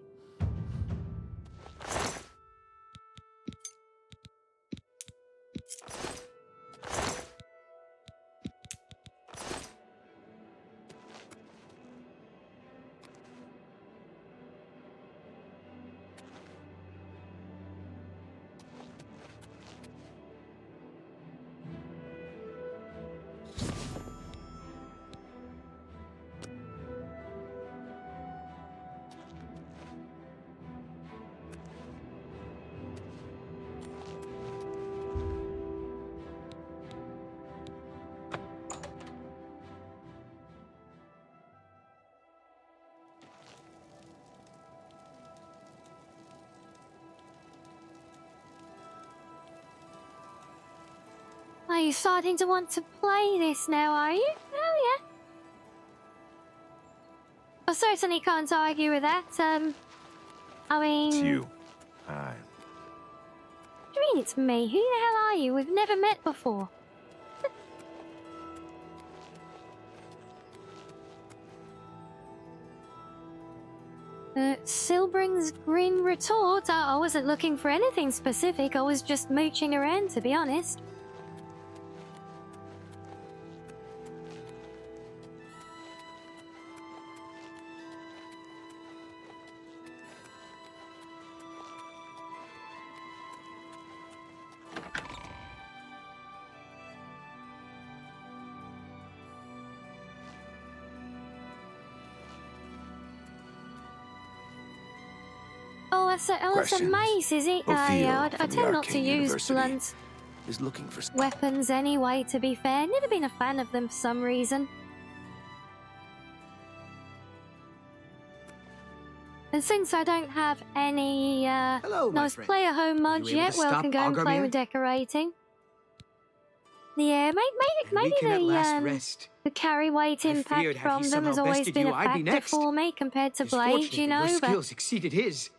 [SPEAKER 2] Are you starting to want to play this now, are you? Oh, yeah. I certainly can't argue with that. I mean...
[SPEAKER 8] It's you. Hi.
[SPEAKER 2] What do you mean it's me? Who the hell are you? We've never met before. Silbring's grin retort. I wasn't looking for anything specific. I was just mooching around, to be honest. That's a mace, is it? Yeah, I tend not to use blunt
[SPEAKER 16] is looking for
[SPEAKER 2] weapons anyway, to be fair. Never been a fan of them for some reason. And since I don't have any nice player home mods yet, well, I can go and play with decorating. Yeah, maybe the carry weight impact from them has always been a factor for me compared to Blade, you know, but...
[SPEAKER 12] skills exceeded his.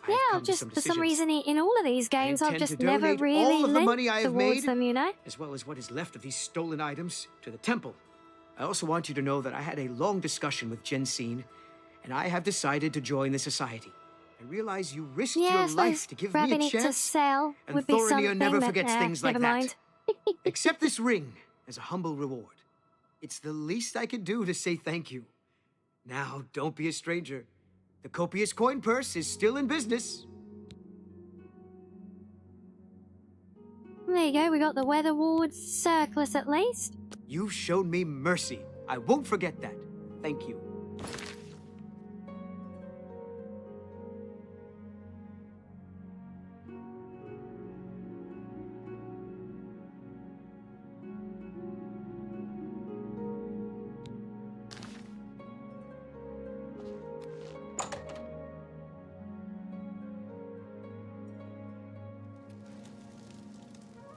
[SPEAKER 2] Yeah, just for some reason in all of these games, I've just never really leaned towards them, you know?
[SPEAKER 12] As well as what is left of these stolen items to the temple. I also want you to know that I had a long discussion with Jensine, and I have decided to join the society. I realize you risked your life to give me a chance,
[SPEAKER 2] to sell
[SPEAKER 12] and
[SPEAKER 2] would be
[SPEAKER 12] Thorinir never forgets things like
[SPEAKER 2] never mind.
[SPEAKER 12] that. Accept this ring as a humble reward. It's the least I can do to say thank you. Now, don't be a stranger. The copious coin purse is still in business.
[SPEAKER 2] There you go, we got the Weather Ward's surplus at least.
[SPEAKER 12] You've shown me mercy. I won't forget that. Thank you.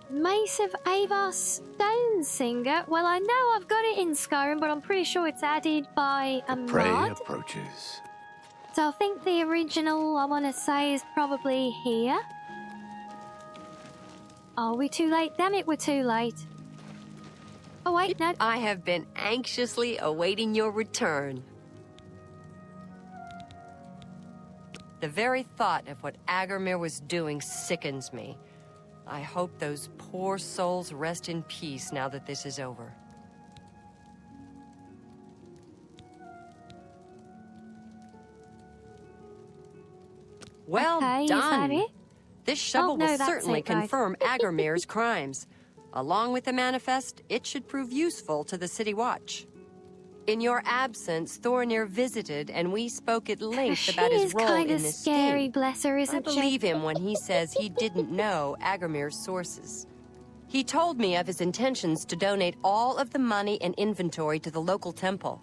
[SPEAKER 2] Mace of Avar Stonesinger. Well, I know I've got it in Skyrim, but I'm pretty sure it's added by a
[SPEAKER 16] prey
[SPEAKER 2] mod.
[SPEAKER 16] approaches.
[SPEAKER 2] So I think the original, I want to say, is probably here. Are we too late? Damn it, we're too late. Oh, wait, no.
[SPEAKER 11] I have been anxiously awaiting your return. The very thought of what Agarmir was doing sickens me. I hope those poor souls rest in peace now that this is over. Well
[SPEAKER 2] okay,
[SPEAKER 11] done.
[SPEAKER 2] Is that it?
[SPEAKER 11] This shovel will certainly confirm Agarmir's crimes. Along with the manifest, it should prove useful to the City Watch. In your absence, Thorinir visited, and we spoke at length about his role in this
[SPEAKER 2] scary,
[SPEAKER 11] scheme.
[SPEAKER 2] Bless her, isn't
[SPEAKER 11] I believe him when he says he didn't know Agarmir's sources. He told me of his intentions to donate all of the money and inventory to the local temple.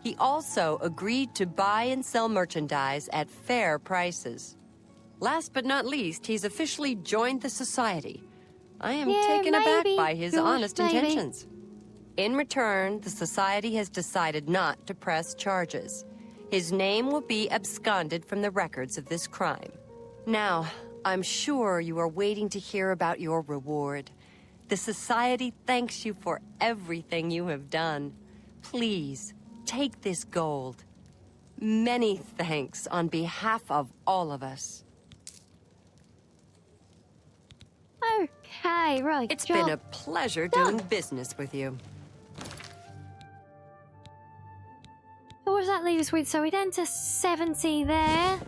[SPEAKER 11] He also agreed to buy and sell merchandise at fair prices. Last but not least, he's officially joined the society. I am taken aback by his honest intentions. In return, the Society has decided not to press charges. His name will be absconded from the records of this crime. Now, I'm sure you are waiting to hear about your reward. The Society thanks you for everything you have done. Please, take this gold. Many thanks on behalf of all of us.
[SPEAKER 2] Okay, right.
[SPEAKER 11] It's been a pleasure doing business with you.
[SPEAKER 2] So what does that leave us with? So we'd enter 70 there.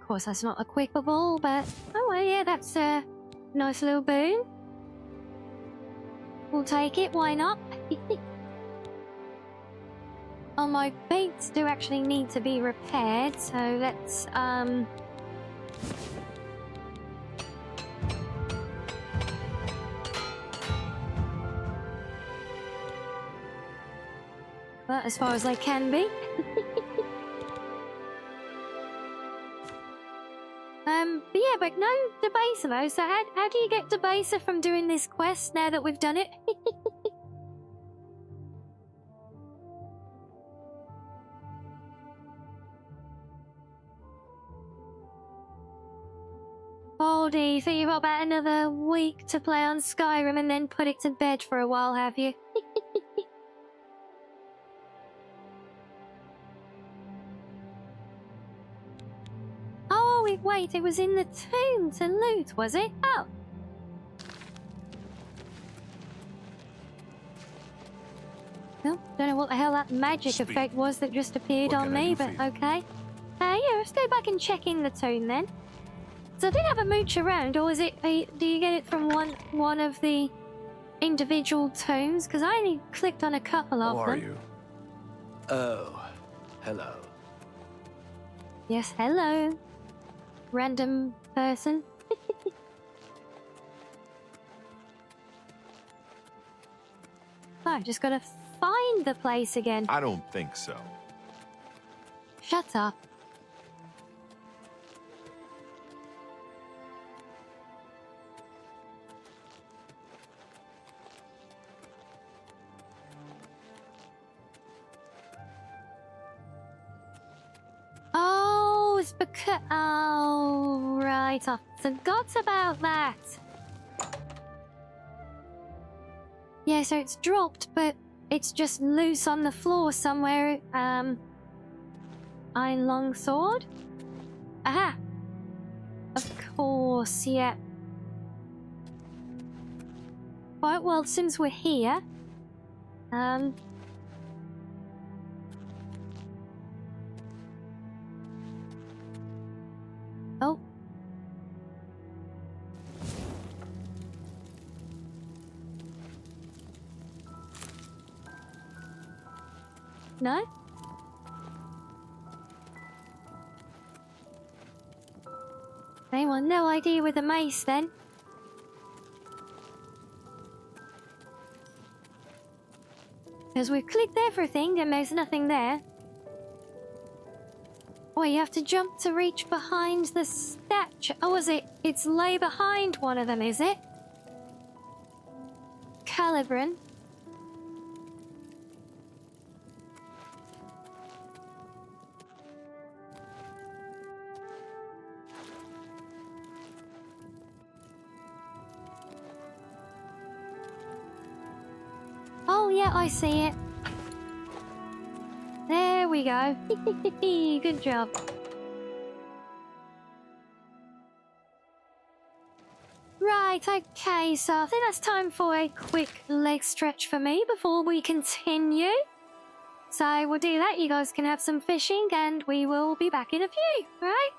[SPEAKER 2] Of course, that's not equipable, but oh well, yeah, that's a nice little boon. We'll take it. Why not? Oh, my beats do actually need to be repaired, so let's well, as far as they can be. But yeah, but no debaser though. So how do you get debaser from doing this quest now that we've done it? Baldy, so you've got about another week to play on Skyrim and then put it to bed for a while, have you? Oh, wait, it was in the tomb to loot, was it? Oh. Well, don't know what the hell that magic effect was that just appeared on me, but okay. Yeah, let's go back and check in the tomb then. So I did have a mooch around, or is it? Do you get it from one of the individual tombs? Because I only clicked on a couple of them.
[SPEAKER 16] How are you? Oh, hello.
[SPEAKER 2] Yes, hello. Random person. I've just got to find the place again.
[SPEAKER 8] I don't think so.
[SPEAKER 2] Shut up. Oh, it's because... Oh, right. I forgot about that. Yeah, so it's dropped, but it's just loose on the floor somewhere. Iron longsword? Aha! Of course, yeah. Right, well, since we're here... Oh. No? Okay, well, no idea with the mace then. Because we've clicked everything and there's nothing there. Oh, you have to jump to reach behind the statue. Oh, is it? It's lay behind one of them, is it? Calibran. Oh, yeah, I see it. There we go. Good job. Right, okay, so I think that's time for a quick leg stretch for me before we continue. So we'll do that, you guys can have some fishing, and we will be back in a few, right?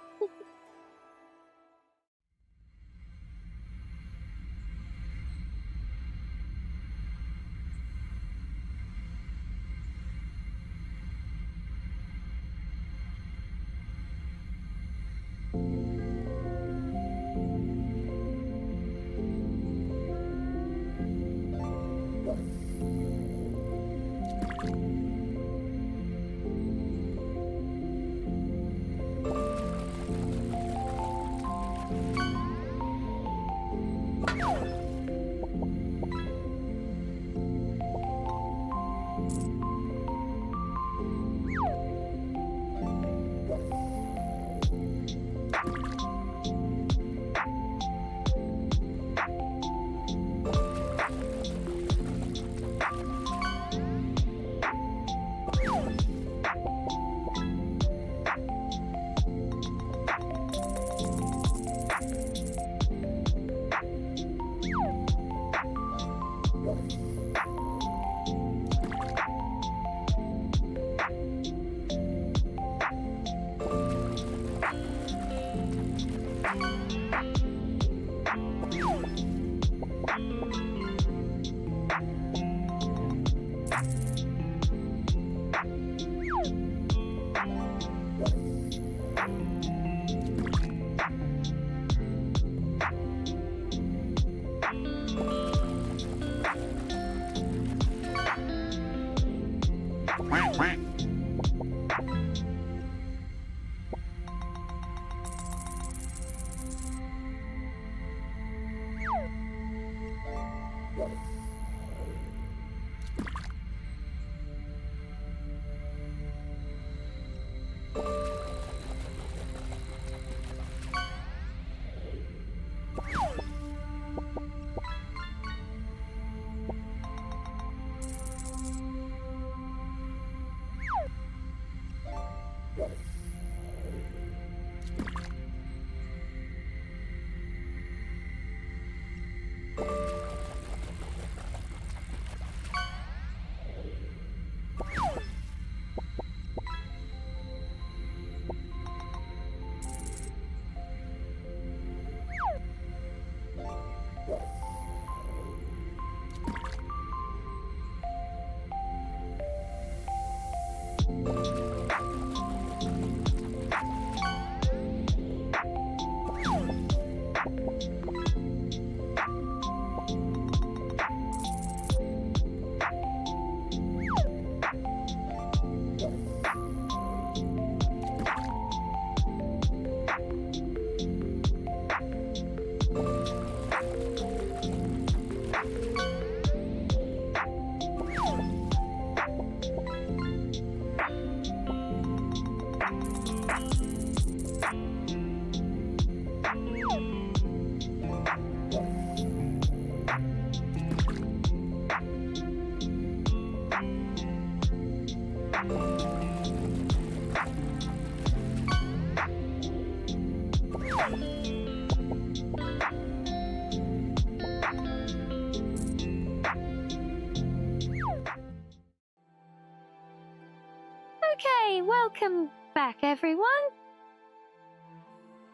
[SPEAKER 2] Okay, welcome back, everyone.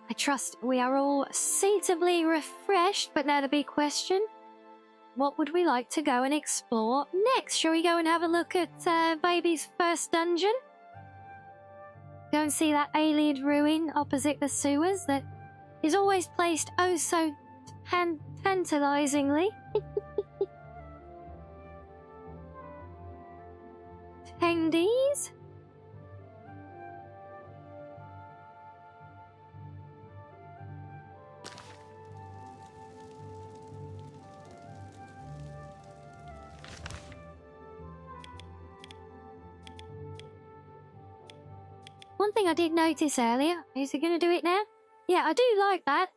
[SPEAKER 2] I trust we are all suitably refreshed, but now the big question, what would we like to go and explore next? Shall we go and have a look at Baby's first dungeon? Go and see that alien ruin opposite the sewers that is always placed oh so tantalizingly. Tendies? One thing I did notice earlier, is it going to do it now? Yeah, I do like that.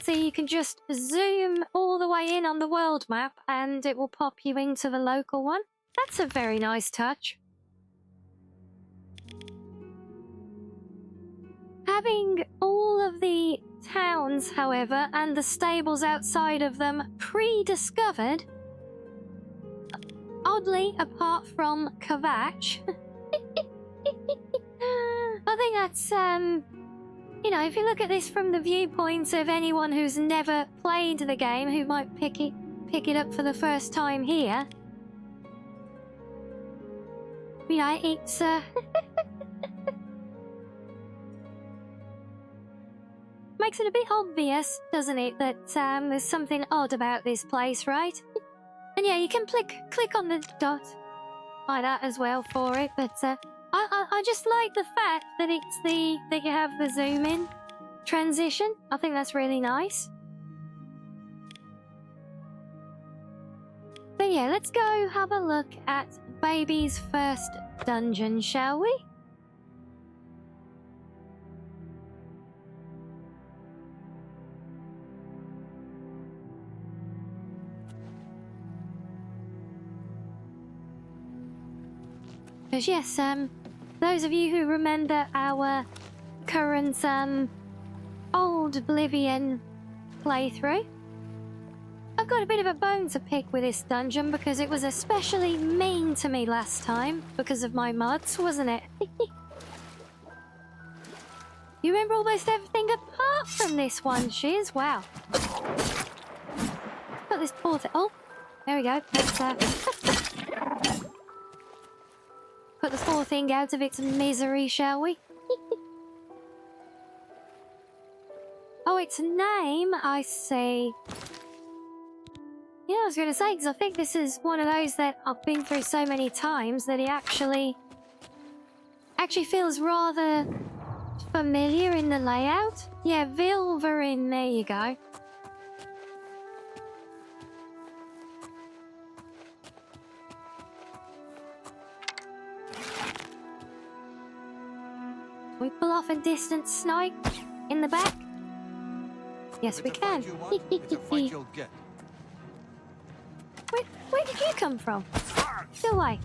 [SPEAKER 2] So you can just zoom all the way in on the world map and it will pop you into the local one. That's a very nice touch. Having all of the towns, however, and the stables outside of them pre-discovered, oddly, apart from Kvatch, I think that's, you know, if you look at this from the viewpoint of anyone who's never played the game, who might pick it up for the first time here, you know, it's, makes it a bit obvious, doesn't it, that there's something odd about this place, right? And yeah, you can click on the dot like that as well for it, but I just like the fact that that you have the zoom in transition. I think that's really nice. But yeah, let's go have a look at Baby's first dungeon, shall we? Because yes, those of you who remember our current old Oblivion playthrough, I've got a bit of a bone to pick with this dungeon because it was especially mean to me last time because of my mods, wasn't it? You remember almost everything apart from this one, Shiz? Wow. Got this poor thing. Oh, there we go. Let's put the poor thing out of its misery, shall we? Oh, its name, I see. Yeah, I was going to say, because I think this is one of those that I've been through so many times that it actually feels rather familiar in the layout. Yeah, Vilverin, there you go. Can we pull off a distant snipe in the back? Yes, we can. Where did you come from? Go away.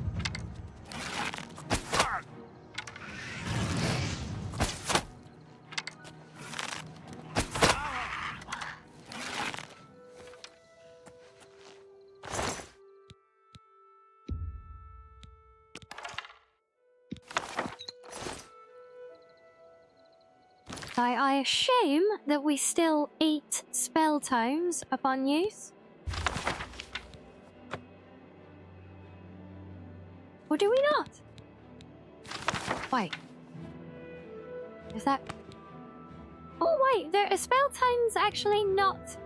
[SPEAKER 2] I assume that we still eat spell tomes upon use. Or do we not? Wait. Is that... Oh wait, there are spell tomes actually not...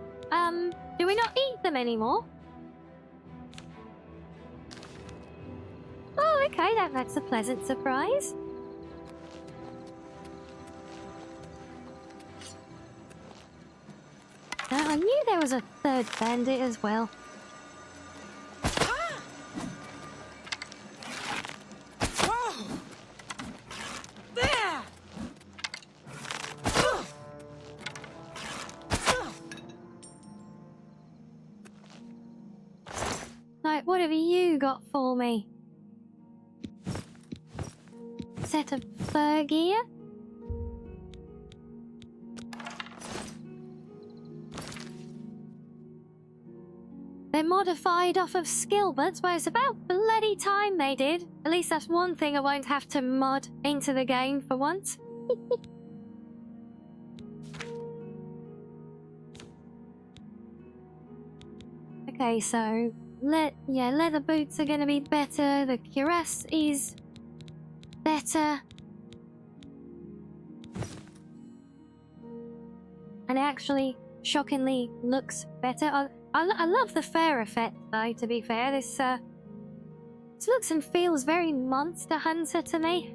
[SPEAKER 2] do we not eat them anymore? Oh, okay, that's a pleasant surprise. I knew there was a third bandit as well.
[SPEAKER 1] Whoa! There!
[SPEAKER 2] Like, what have you got for me? Set of fur gear? They're modified off of skill books, but it's about bloody time they did. At least that's one thing I won't have to mod into the game for once. Okay, so leather boots are gonna be better. The cuirass is better. And it actually shockingly looks better. I love the fur effect, though, to be fair. This looks and feels very Monster Hunter to me.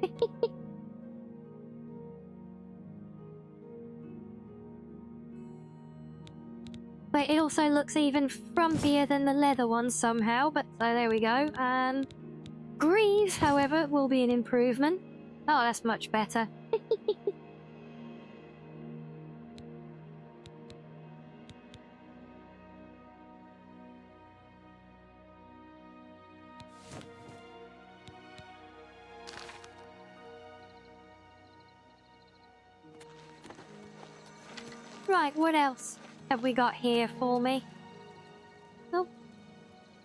[SPEAKER 2] But it also looks even frumpier than the leather one somehow, but so there we go. Greaves, however, will be an improvement. Oh, that's much better. Right, what else have we got here for me? Oh,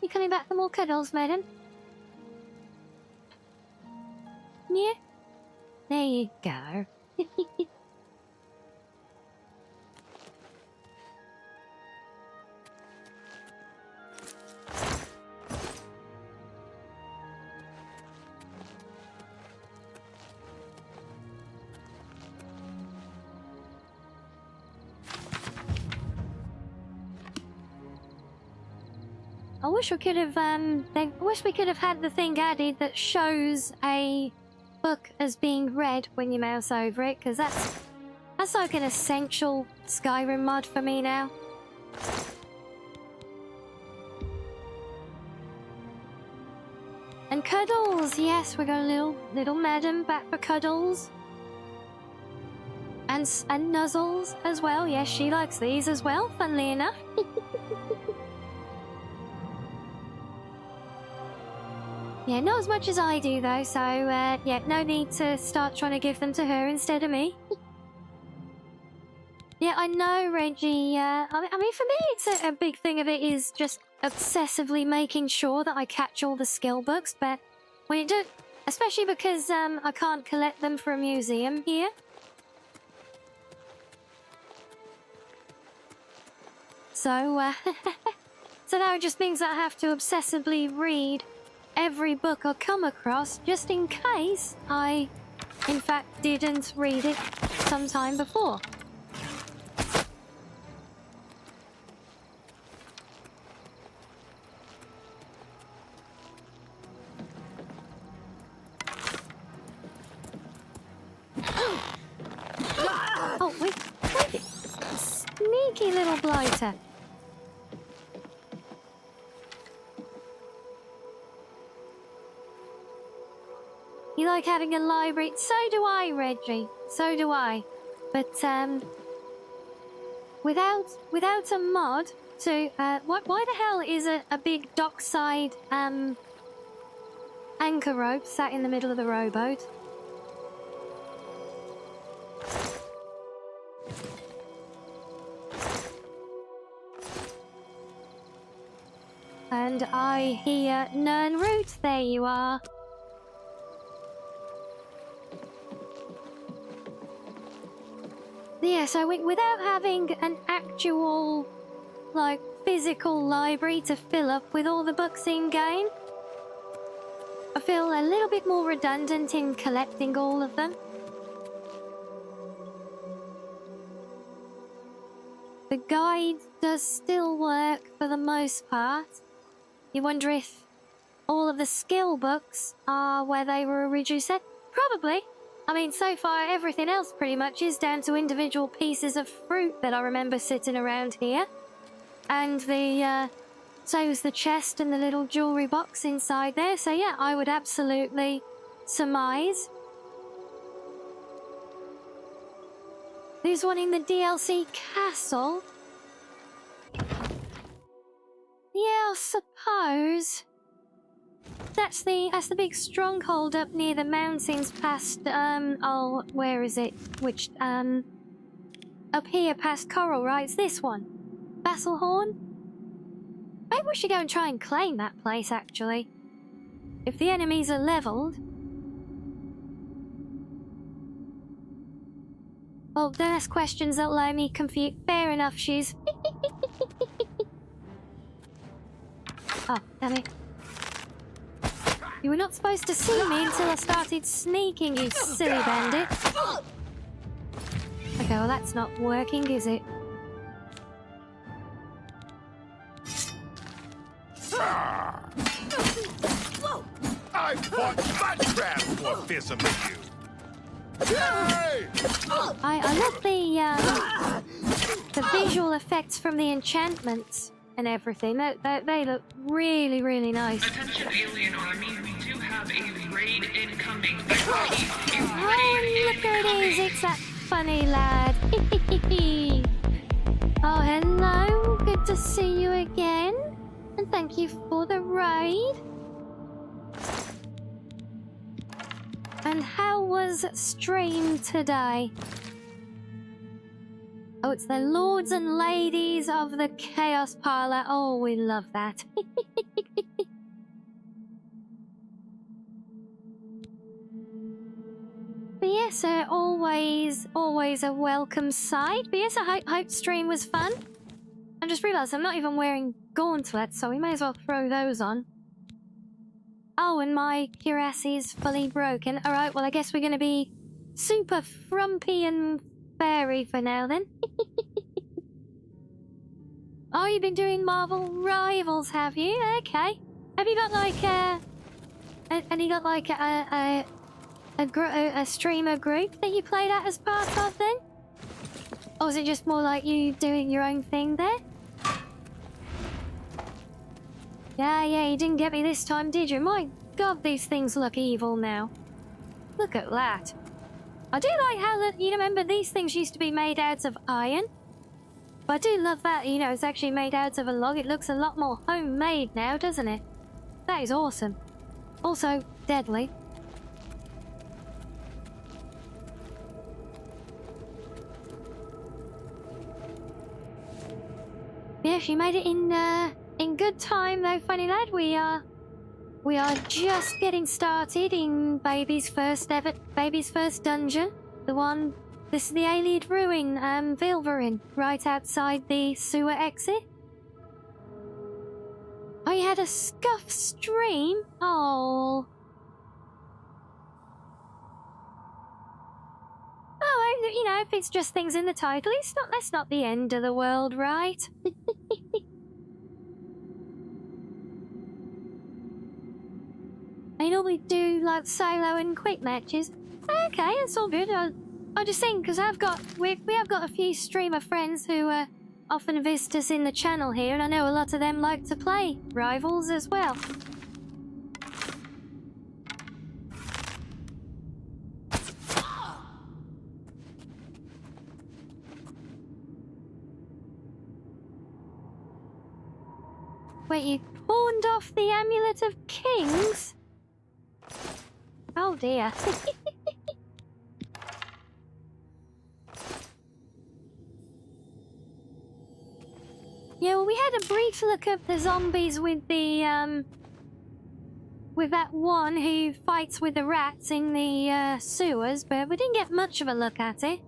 [SPEAKER 2] you coming back for more cuddles, madam? Yeah? There you go. I wish we could have, wish we could have had the thing added that shows a book as being read when you mouse over it, because that's like an essential Skyrim mod for me now. And cuddles, yes, we got a little madam back for cuddles. And nuzzles as well, yes, she likes these as well, funnily enough. Yeah, not as much as I do, though, so, yeah, no need to start trying to give them to her instead of me. Yeah, I know, Reggie, I mean, for me, it's a big thing of it is just obsessively making sure that I catch all the skill books, but when you do, especially because, I can't collect them for a museum here. So, so now it just means that I have to obsessively read every book I come across, just in case I, in fact, didn't read it sometime before. Oh, wait. Sneaky little blighter. You like having a library? So do I, Reggie. So do I. But, without a mod to, why the hell is a big dockside, anchor rope sat in the middle of the rowboat? And I hear Nernroot. There you are. Yeah, so without having an actual, like, physical library to fill up with all the books in game, I feel a little bit more redundant in collecting all of them. The guide does still work for the most part. You wonder if all of the skill books are where they were originally set? Probably. I mean, so far everything else pretty much is down to individual pieces of fruit that I remember sitting around here. And so is the chest and the little jewellery box inside there. So yeah, I would absolutely surmise. There's one in the DLC castle. Yeah, I suppose. That's the big stronghold up near the mountains past, oh, where is it? Which, up here past Coral, right? It's this one. Vasselhorn? Maybe we should go and try and claim that place, actually. If the enemies are leveled. Oh, don't ask questions that'll let me confuse. Fair enough, she's. Oh, damn it. You were not supposed to see me until I started sneaking, you silly bandit. Okay, well that's not working, is it?
[SPEAKER 5] I fought Mudcrab for fism with you. Hey!
[SPEAKER 2] I love the visual effects from the enchantments and everything. They look really, really nice.
[SPEAKER 17] Attention alien army, we do have a raid incoming.
[SPEAKER 2] Oh, look there it is. It's that funny lad. Oh, hello. Good to see you again. And thank you for the raid. And how was stream today? Oh, it's the lords and ladies of the Chaos Parlor. Oh, we love that. But yes, always a welcome sight. But yes, I hope stream was fun. I just realised I'm not even wearing gauntlets, so we may as well throw those on. Oh, and my cuirassy's fully broken. Alright, well I guess we're gonna be super frumpy and fairy for now then. Oh, you've been doing Marvel Rivals, have you? Okay. Have you got like a streamer group that you played at as part of then? Or is it just more like you doing your own thing there? Yeah, you didn't get me this time, did you? My God, these things look evil now. Look at that. I do like how, you remember these things used to be made out of iron? But I do love that, you know, it's actually made out of a log. It looks a lot more homemade now, doesn't it? That is awesome. Also, deadly. Yeah, she made it in good time though, funny lad. We are just getting started in baby's first dungeon, the one This is the Allied Ruin, Vilverin, right outside the sewer exit. Oh, you had a scuff stream? Oh. Oh, you know, if it's just things in the title, that's not the end of the world, right? I normally do like solo and quick matches. Okay, that's all good. I just think because we have got a few streamer friends who often visit us in the channel here, and I know a lot of them like to play Rivals as well. Wait, you pawned off the Amulet of Kings? Oh dear. Yeah, well, we had a brief look at the zombies with the, with that one who fights with the rats in the, sewers, but we didn't get much of a look at it.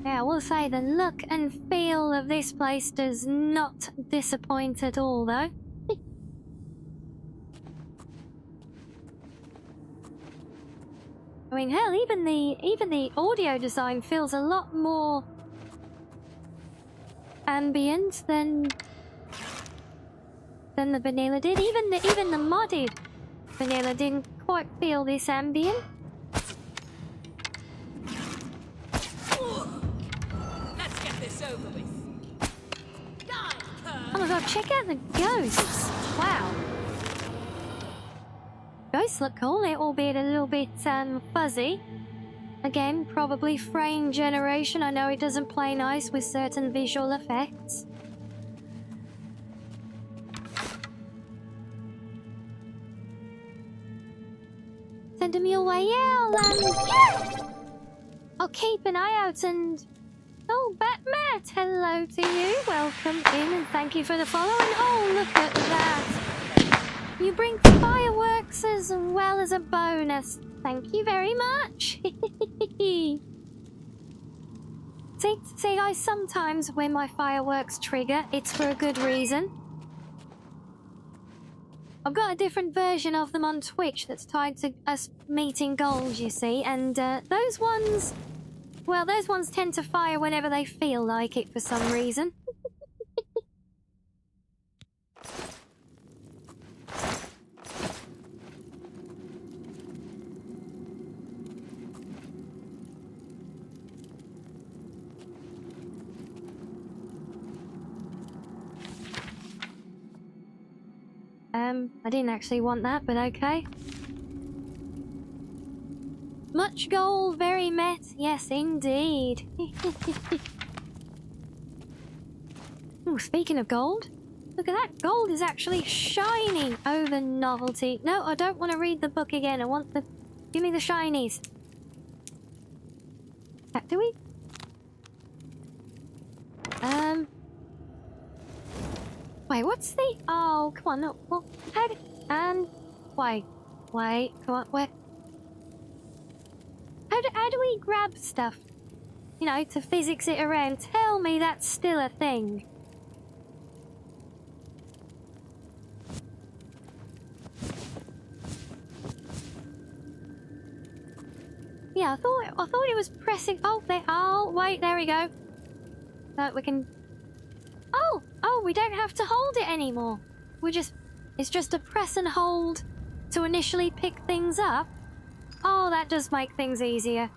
[SPEAKER 2] Yeah, I will say the look and feel of this place does not disappoint at all, though. I mean, hell, even the audio design feels a lot more ambient than the vanilla did. Even the modded vanilla didn't quite feel this ambient.
[SPEAKER 1] Let's get this over with.
[SPEAKER 2] Oh my god, check out the ghosts! Wow. Ghosts look cool, albeit a little bit fuzzy. Again, probably frame generation. I know it doesn't play nice with certain visual effects. Send them your way, yeah, I'll keep an eye out and... Oh, Batmat, hello to you. Welcome in and thank you for the follow. And oh, look at that. You bring fireworks as well as a bonus. Thank you very much. See, guys, sometimes when my fireworks trigger, it's for a good reason. I've got a different version of them on Twitch that's tied to us meeting goals, you see, and those ones... Well, those ones tend to fire whenever they feel like it for some reason. I didn't actually want that, but okay. Much gold, very met. Yes, indeed. Ooh, speaking of gold, look at that. Gold is actually shiny over novelty. No, I don't want to read the book again. I want the... Give me the shinies. Do we? Wait, what's the... Oh, come on, no. Well, how do... Wait, come on, where... How do we grab stuff? You know, to physics it around. Tell me that's still a thing. Yeah, I thought it was pressing. Oh, wait, there we go. So we can. Oh, we don't have to hold it anymore. It's just a press and hold to initially pick things up. Oh, that does make things easier.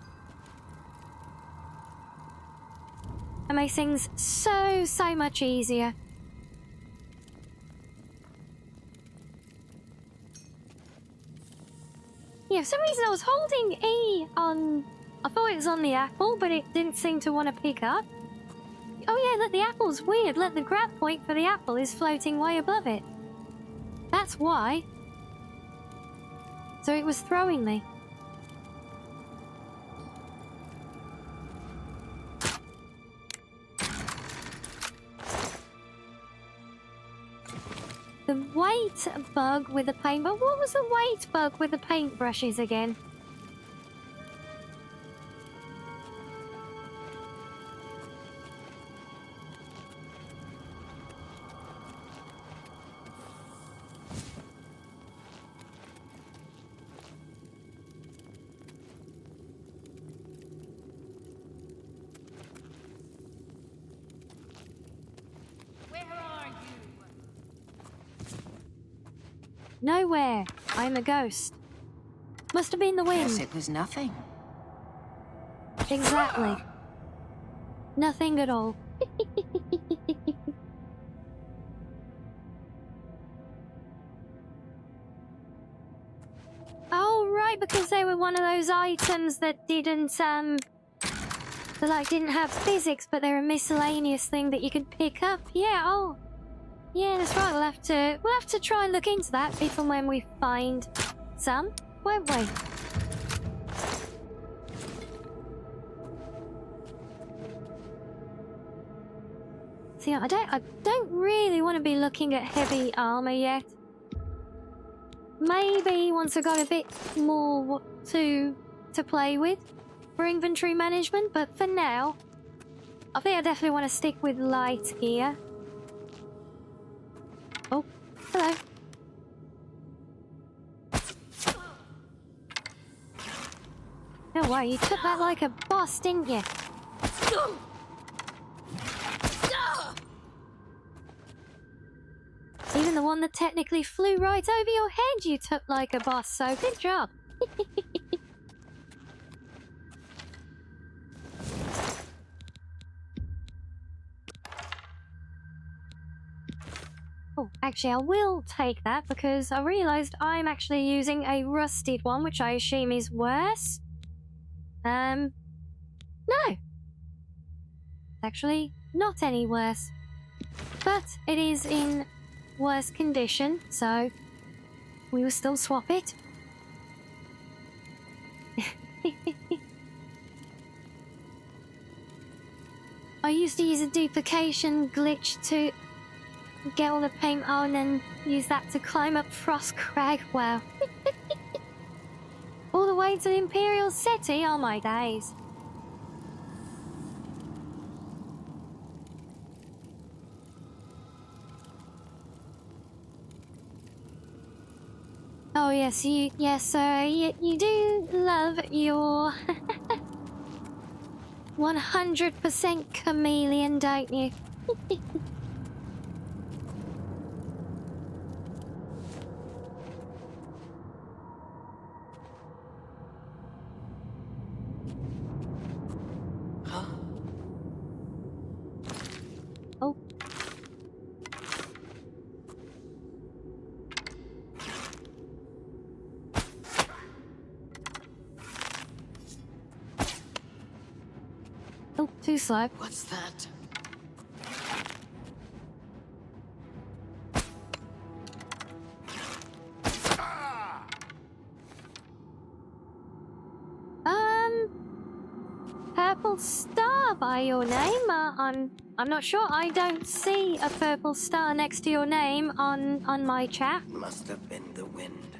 [SPEAKER 2] It makes things so much easier. Yeah, for some reason I was holding E on... I thought it was on the apple, but it didn't seem to want to pick up. Oh yeah, look, the apple's weird. Look, the grab point for the apple is floating way above it. That's why. So it was throwing me. The weight bug with the paint... But what was the weight bug with the paintbrushes again? Nowhere. I'm a ghost. Must have been the wind.
[SPEAKER 18] Yes, it was nothing.
[SPEAKER 2] Exactly. Nothing at all. Oh, right, because they were one of those items that didn't, didn't have physics, but they're a miscellaneous thing that you could pick up. Yeah, oh. Yeah, that's right. We'll have to try and look into that if and when we find some, won't we? See, I don't really want to be looking at heavy armor yet. Maybe once I got a bit more to play with for inventory management, but for now, I think I definitely want to stick with light gear. Oh, hello. No way, you took that like a boss, didn't you? Even the one that technically flew right over your head you took like a boss, so good job. Oh, actually, I will take that because I realised I'm actually using a rusted one, which I assume is worse. No. It's actually not any worse. But it is in worse condition, so we will still swap it. I used to use a duplication glitch to get all the paint on and use that to climb up Frost Crag. Wow. All the way to the Imperial City? Oh my days. Oh yes, you do love your 100% chameleon, don't you? Oh. Oh, too slow.
[SPEAKER 18] What's that?
[SPEAKER 2] Purple star by your name? I'm not sure. I don't see a purple star next to your name on my chat.
[SPEAKER 6] Must have been the wind.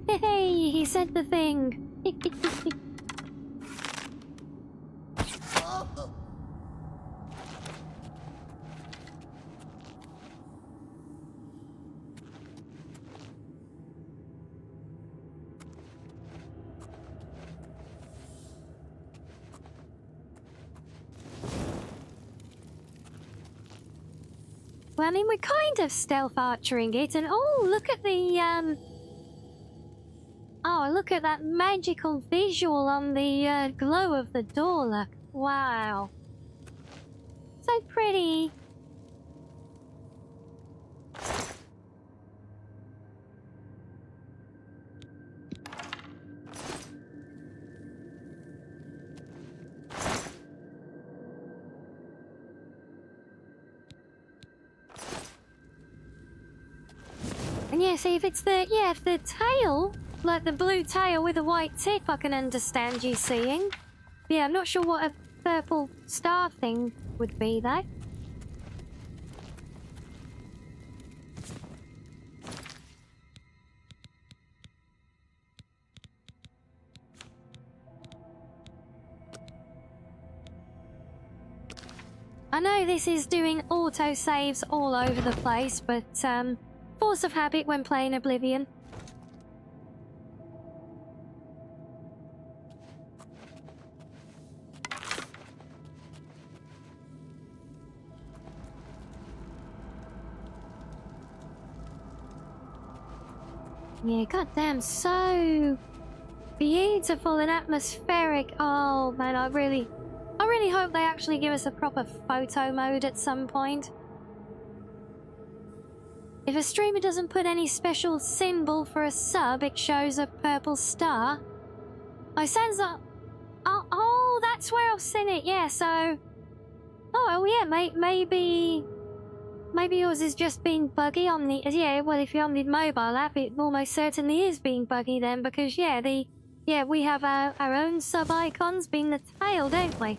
[SPEAKER 2] Hey, he said the thing. Well, I mean, we're kind of stealth archering it, and oh, look at the, oh, look at that magical visual on the glow of the door, look. Wow. So pretty. And yeah, see if it's if the tail, like the blue tail with a white tip, I can understand you seeing. Yeah, I'm not sure what a purple star thing would be though. I know this is doing auto-saves all over the place, but force of habit when playing Oblivion. Yeah, goddamn, so beautiful and atmospheric. Oh man, I really hope they actually give us a proper photo mode at some point. If a streamer doesn't put any special symbol for a sub, it shows a purple star. Oh, it sounds like... Oh, that's where I've seen it, yeah, so... Oh, yeah, maybe yours is just being buggy on the... Yeah, well, if you're on the mobile app, it almost certainly is being buggy then, because, yeah, we have our own sub-icons being the tail, don't we?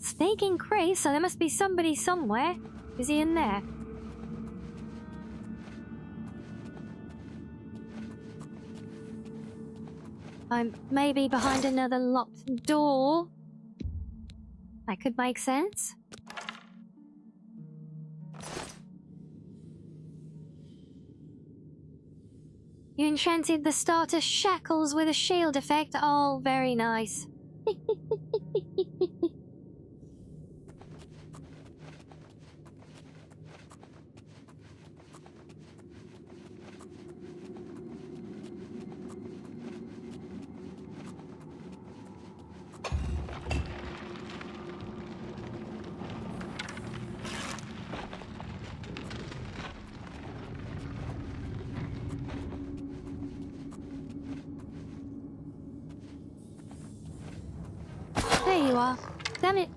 [SPEAKER 2] Sneaking Chris, so there must be somebody somewhere. Is he in there? I'm maybe behind another locked door. That could make sense. You enchanted the starter shackles with a shield effect. Oh, very nice. There you are. Damn it.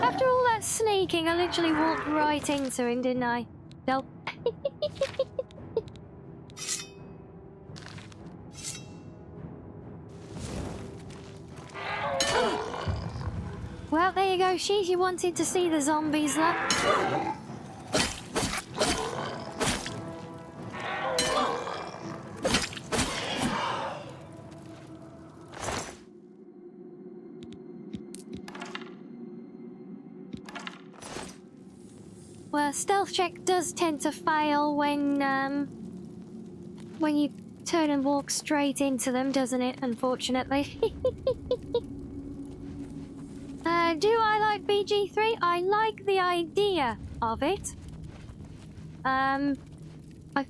[SPEAKER 2] After all that sneaking, I literally walked right into him, didn't I? Nope. Well, there you go, Sheesh. You wanted to see the zombies, love. Well, stealth check does tend to fail when you turn and walk straight into them, doesn't it? Unfortunately. Do I like BG3? I like the idea of it. I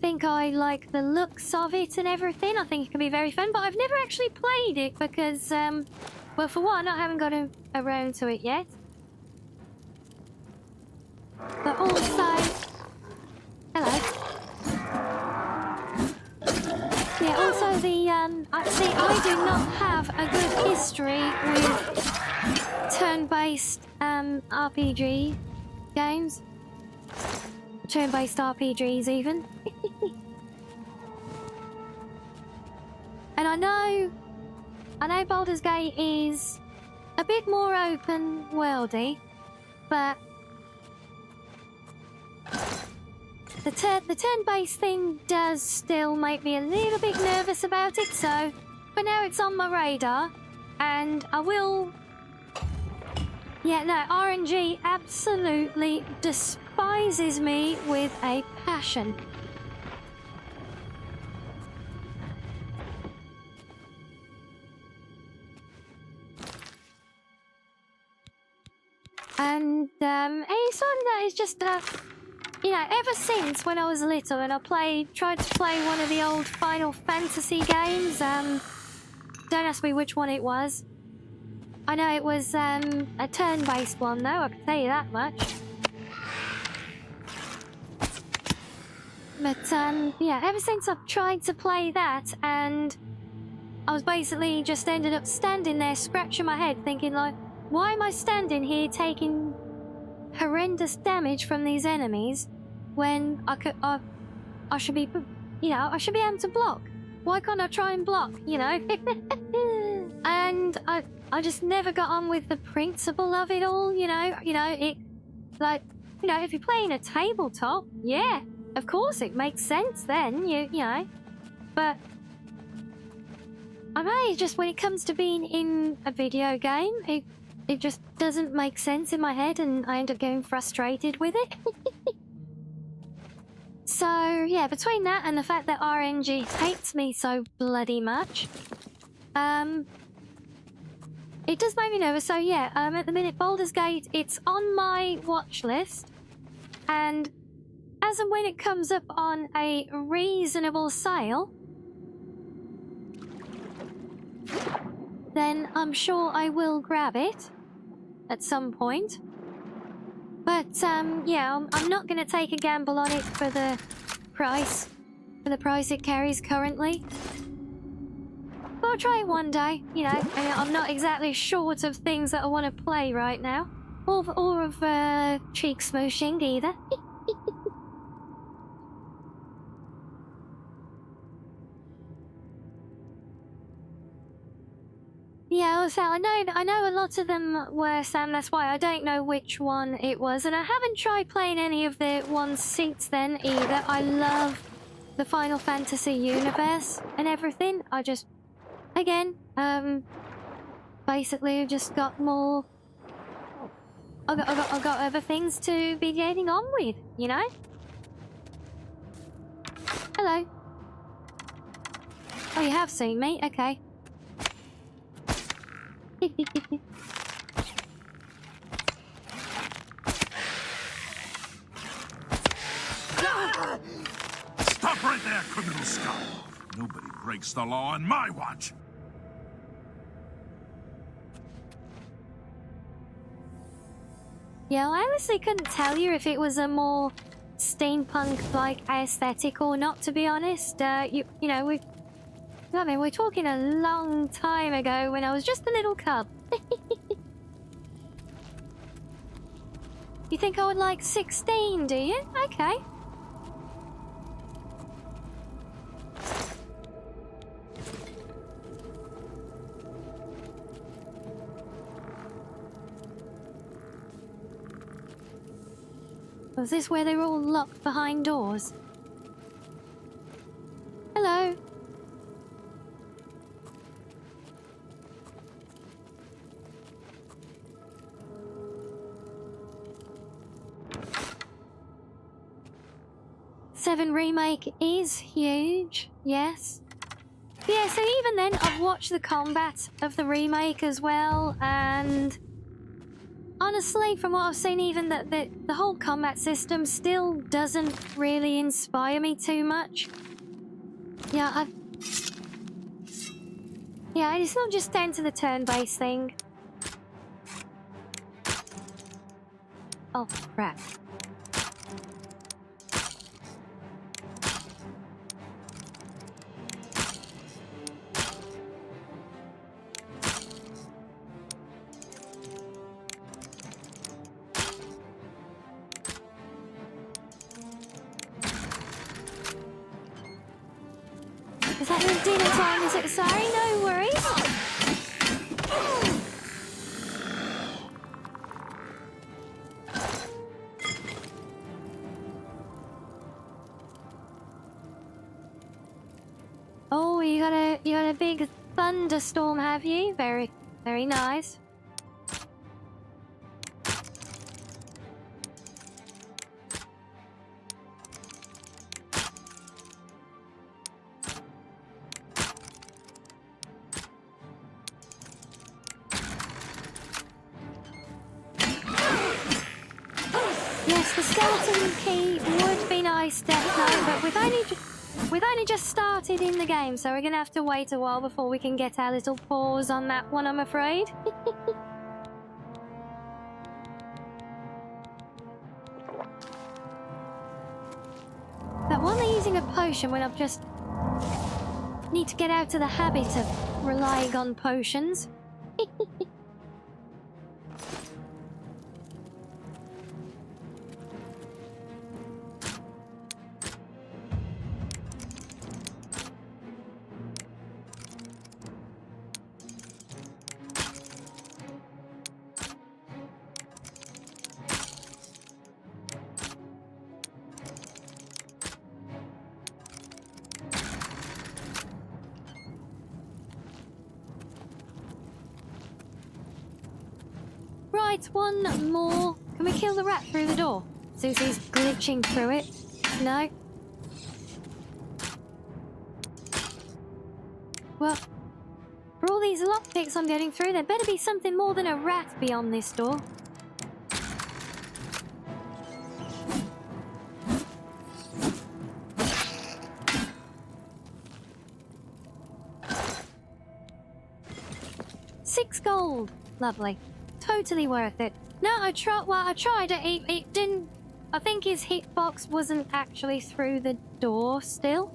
[SPEAKER 2] think I like the looks of it and everything. I think it can be very fun, but I've never actually played it because, well, for one, I haven't got around to it yet. But also... Hello. Yeah, also the, I do not have a good history with turn-based, RPG games. Turn-based RPGs, even. And I know Baldur's Gate is a bit more open-worldy, but the turn-based thing does still make me a little bit nervous about it, so for now it's on my radar, and I will... Yeah, no, RNG absolutely despises me with a passion. And it's something that is just, you know, ever since when I was little and I tried to play one of the old Final Fantasy games, don't ask me which one it was. I know it was a turn-based one, though. I can tell you that much. But yeah, ever since I've tried to play that, and I was basically just ended up standing there, scratching my head, thinking like, why am I standing here taking horrendous damage from these enemies when I should be, you know, I should be able to block. Why can't I try and block, you know? And I just never got on with the principle of it all, you know, it, like, you know, if you're playing a tabletop, yeah, of course it makes sense then, you know, but I may just, when it comes to being in a video game, it just doesn't make sense in my head and I end up getting frustrated with it. So, yeah, between that and the fact that RNG hates me so bloody much, it does make me nervous. So, yeah, at the minute, Baldur's Gate, it's on my watch list. And as and when it comes up on a reasonable sale, then I'm sure I will grab it at some point. But, yeah, I'm not going to take a gamble on it for the price it carries currently. But I'll try it one day, you know. I'm not exactly short of things that I want to play right now. Or of cheek smooshing either. Yeah, so I know a lot of them were Sam, that's why I don't know which one it was, and I haven't tried playing any of the ones since then either. I love the Final Fantasy universe and everything. I just, again, basically I've just got more, I got other things to be getting on with, you know? Hello. Oh, you have seen me? Okay.
[SPEAKER 5] Stop right there, criminal scum! Nobody breaks the law on my watch!
[SPEAKER 2] Yeah, I honestly couldn't tell you if it was a more steampunk-like aesthetic or not, to be honest. You know, we're talking a long time ago when I was just a little cub. You think I would like 16, do you? Okay. Was this where they were all locked behind doors? Hello. Seven Remake is huge, yes. Yeah, so even then, I've watched the combat of the remake as well, and honestly, from what I've seen, even the whole combat system still doesn't really inspire me too much. Yeah, yeah, it's not just down to the turn-based thing. Oh, crap. Is that your dinner time? Is it? Sorry, no worries. Oh, you got a big thunderstorm, have you? Very, very nice. Yes, the skeleton key would be nice, definitely, but we've only We've only just started in the game, so we're gonna have to wait a while before we can get our little pause on that one, I'm afraid. But while they're using a potion when I've just need to get out of the habit of relying on potions. Right, one more. Can we kill the rat through the door? Susie's glitching through it. No. Well, for all these lockpicks I'm getting through, there better be something more than a rat beyond this door. $6 gold. Lovely. Totally worth it. No, I tried it. It didn't. I think his hitbox wasn't actually through the door still.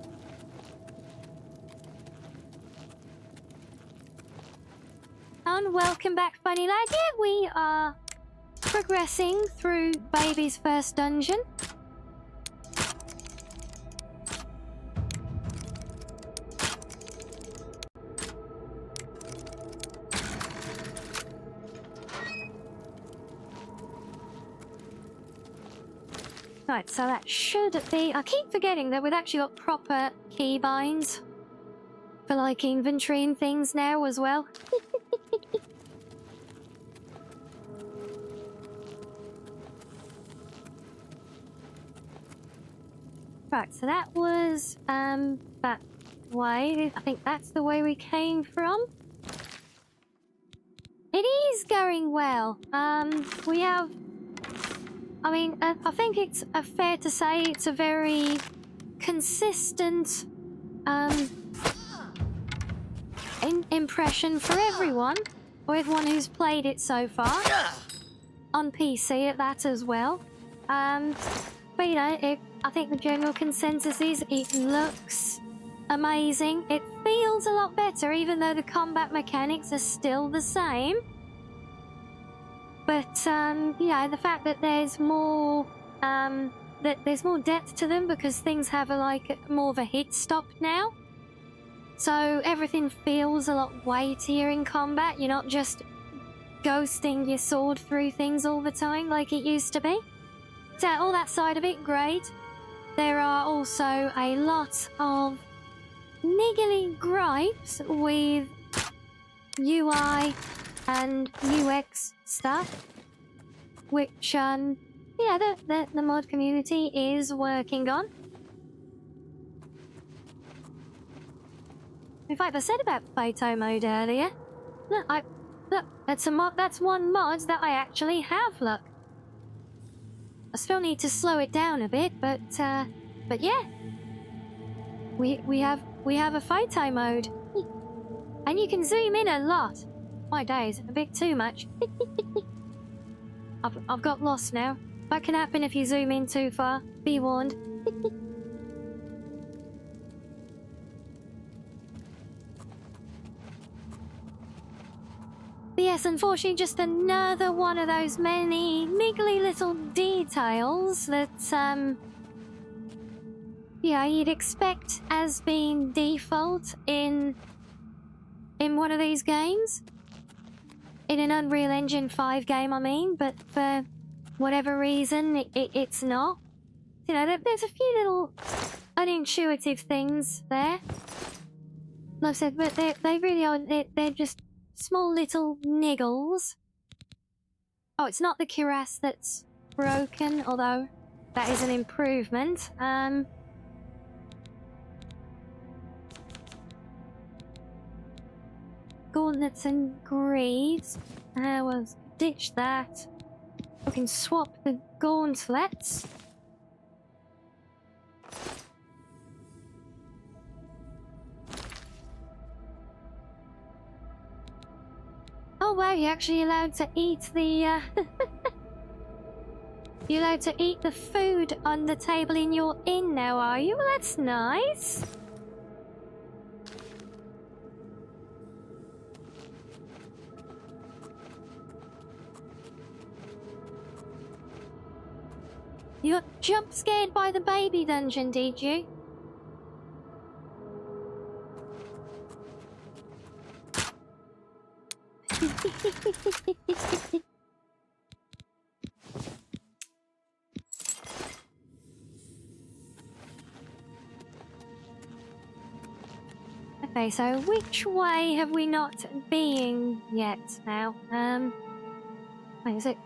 [SPEAKER 2] And welcome back, funny lad. Yeah, we are progressing through Baby's first dungeon. Right, so that should be... I keep forgetting that we've actually got proper keybinds for, like, inventory and things now as well. Right, so that was, that way. I think that's the way we came from. It is going well. We have... I mean, I think it's fair to say it's a very consistent impression for everyone, or everyone who's played it so far, on PC at that as well. But you know, I think the general consensus is it looks amazing. It feels a lot better, even though the combat mechanics are still the same. But, yeah, the fact that there's more, there's more depth to them because things have more of a hit stop now. So everything feels a lot weightier in combat. You're not just ghosting your sword through things all the time like it used to be. So all that side of it, great. There are also a lot of niggly gripes with UI and UX stuff, which yeah, the mod community is working on. In fact, I said about photo mode earlier. Look, that's a mod. That's one mod that I actually have. Look, I still need to slow it down a bit, but yeah, we have a photo mode, and you can zoom in a lot. My days, a bit too much. I've got lost now. That can happen if you zoom in too far. Be warned. But yes, unfortunately, just another one of those many niggly little details that, yeah, you'd expect as being default in one of these games. In an Unreal Engine 5 game, I mean, but for whatever reason, it's not. You know, there's a few little unintuitive things there. Like I said, but they really are, they're just small little niggles. Oh, it's not the cuirass that's broken, although that is an improvement. Gauntlets and greaves. We'll ditch that. We can swap the gauntlets. Oh wow, you're actually allowed to eat the you're allowed to eat the food on the table in your inn now, are you? Well, that's nice. You got jump scared by the baby dungeon, did you? Okay, so which way have we not been yet now? Wait, is it?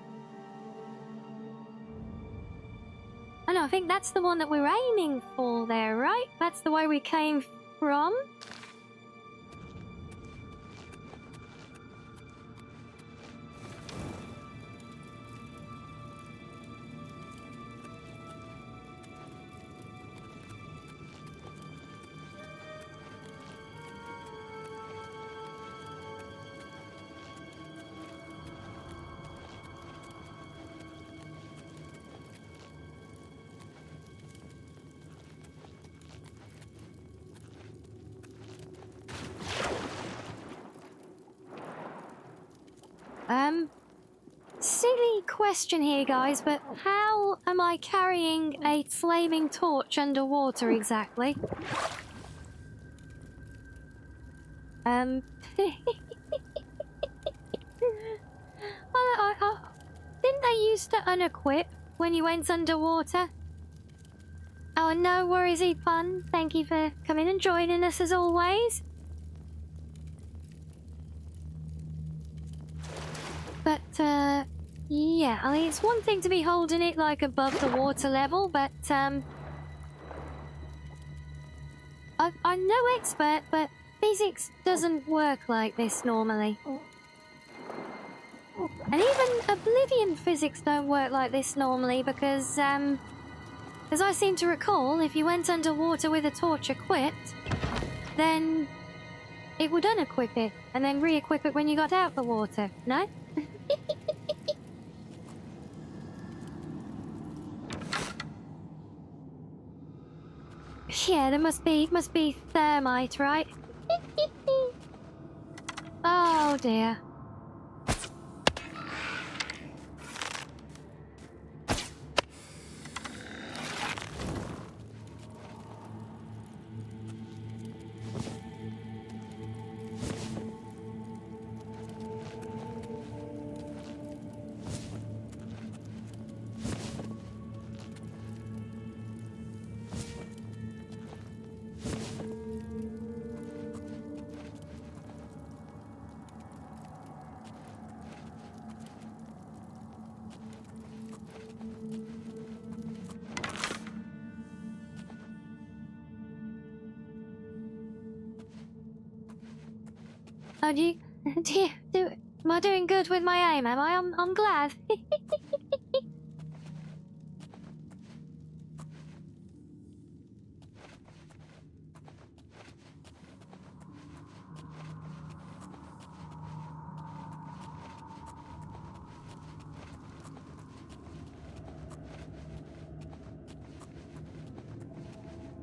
[SPEAKER 2] Oh no, I think that's the one that we're aiming for there, right? That's the way we came from. Silly question here, guys, but how am I carrying a flaming torch underwater exactly? Didn't they used to unequip when you went underwater? Oh, no worries, Epon. Thank you for coming and joining us as always. But, yeah, I mean, it's one thing to be holding it, like, above the water level, but, I'm no expert, but physics doesn't work like this normally. And even Oblivion physics don't work like this normally, because, as I seem to recall, if you went underwater with a torch equipped, then it would unequip it, and then re-equip it when you got out the water, no? Yeah, there must be thermite, right? Oh dear. Oh, am I doing good with my aim, am I? I'm glad.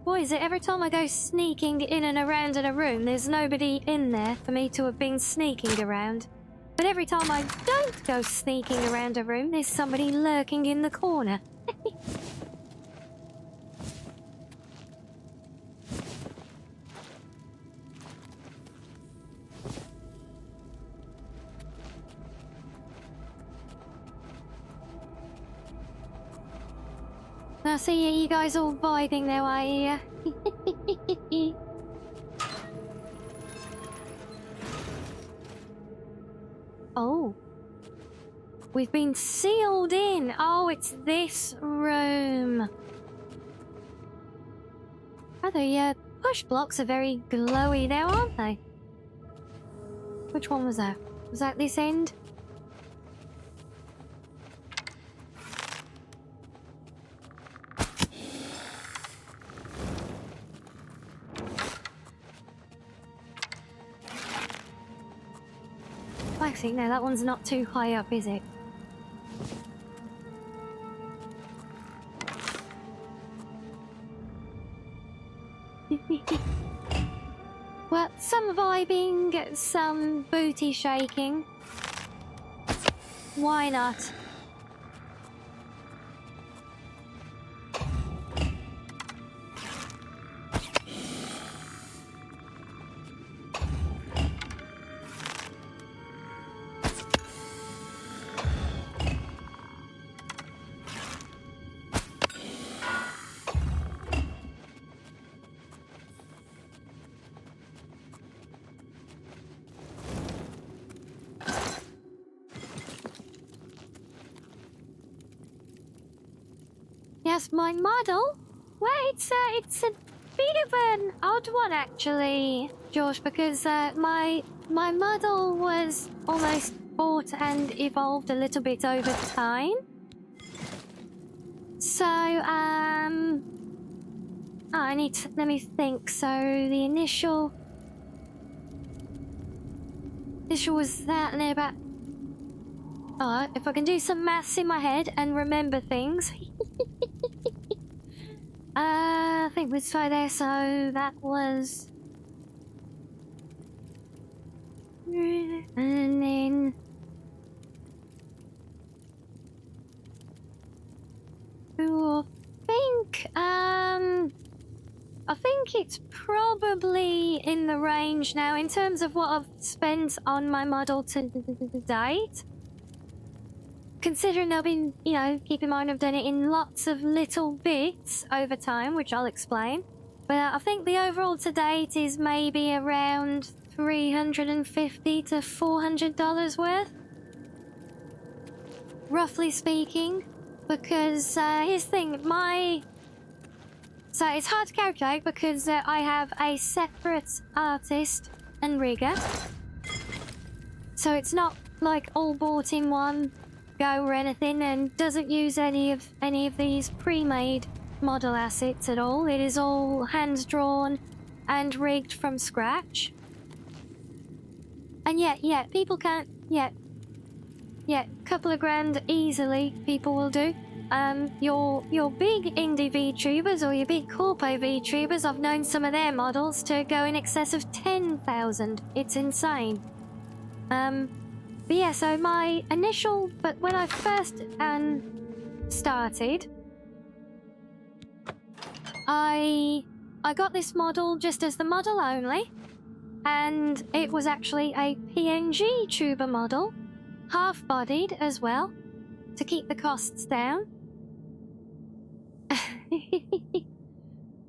[SPEAKER 2] Boy, is it every time I go sneaking in and around in a room, there's nobody in there for me to have been sneaking around. But every time I don't go sneaking around a room, there's somebody lurking in the corner. I see you guys all vibing there, are you? Oh. We've been sealed in. Oh, it's this room. Oh, the push blocks are very glowy now, aren't they? Which one was that? Was that this end? think. No, that one's not too high up, is it? Well, some vibing, some booty shaking. Why not? Yes, my model? Well, it's a bit of an odd one actually, George, because my model was almost bought and evolved a little bit over time. So, I need to, let me think. So the initial was that, and then about, if I can do some maths in my head and remember things. I think let's try there. So that was, and then I think it's probably in the range now in terms of what I've spent on my model to date. Considering I've been, you know, keep in mind I've done it in lots of little bits over time, which I'll explain. But I think the overall to date is maybe around $350 to $400 worth. Roughly speaking. Because here's the thing, so it's hard to calculate because I have a separate artist and rigger. So it's not like all bought in one go or anything, and doesn't use any of these pre-made model assets at all. It is all hand-drawn and rigged from scratch. And yet people can't, a couple of grand easily people will do. Your big indie VTubers or your big corpo VTubers, I've known some of their models to go in excess of 10,000. It's insane. But yeah, so my initial, but when I first started, I got this model just as the model only, and it was actually a PNG tuber model, half-bodied as well, to keep the costs down.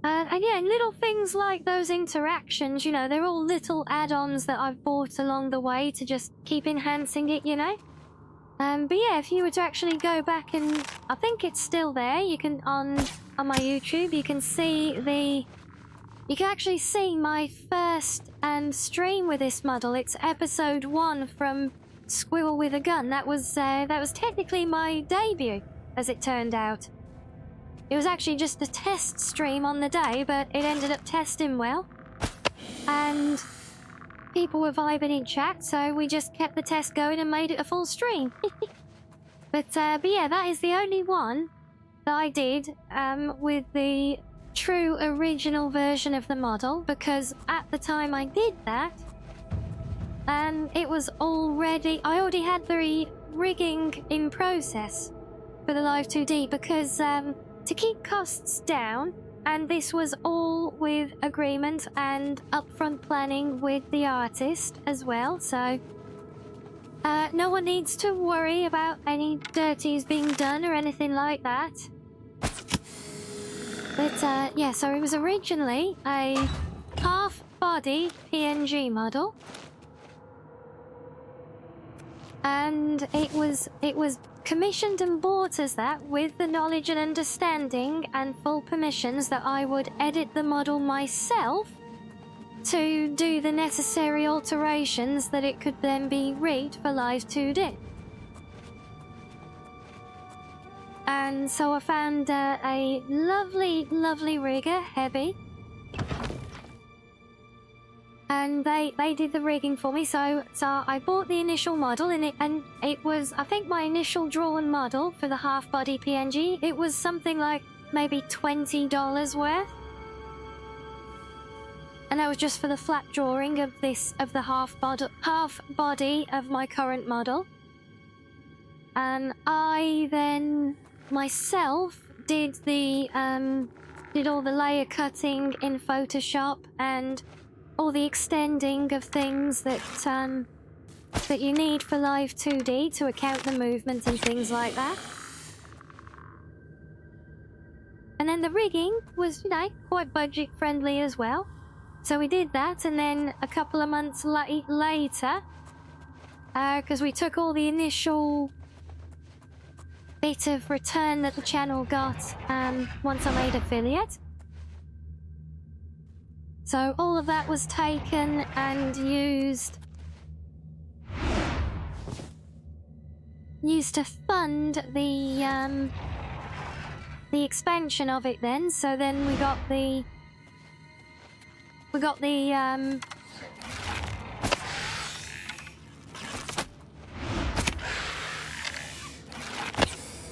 [SPEAKER 2] And yeah, little things like those interactions, you know, they're all little add-ons that I've bought along the way to just keep enhancing it, you know. But yeah, if you were to actually go back, and I think it's still there, you can, on my YouTube, you can see you can actually see my first stream with this model. It's episode 1 from Squirrel with a Gun. That was technically my debut, as it turned out. It was actually just a test stream on the day, but it ended up testing well. And people were vibing in chat, so we just kept the test going and made it a full stream. But yeah, that is the only one that I did with the true original version of the model, because at the time I did that, it was I already had the rigging in process for the Live 2D, because to keep costs down, and this was all with agreement and upfront planning with the artist as well, so no one needs to worry about any dirties being done or anything like that. But yeah, so it was originally a half-body PNG model, and it was commissioned and bought as that, with the knowledge and understanding and full permissions that I would edit the model myself to do the necessary alterations that it could then be rigged for Live 2D. And so I found a lovely, lovely rigger, Heavy. and they did the rigging for me. So I bought the initial model, and it was, I think, my initial drawn model for the half body PNG. It was something like maybe $20 worth, and that was just for the flat drawing of the half body of my current model. And I then myself did all the layer cutting in Photoshop and all the extending of things that you need for live 2D to account the movement and things like that. And then the rigging was, quite budget friendly as well. So we did that, and then a couple of months later, because we took all the initial bit of return that the channel got once I made affiliate. So all of that was taken and used to fund the expansion of it then. So then we got the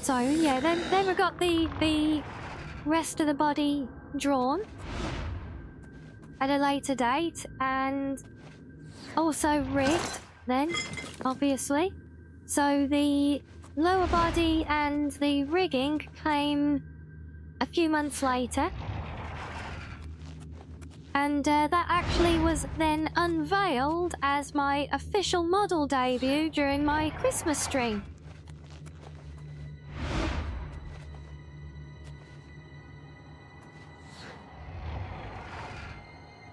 [SPEAKER 2] so yeah, then we got the rest of the body drawn at a later date, and also rigged then, obviously. So the lower body and the rigging came a few months later, and that actually was then unveiled as my official model debut during my Christmas stream.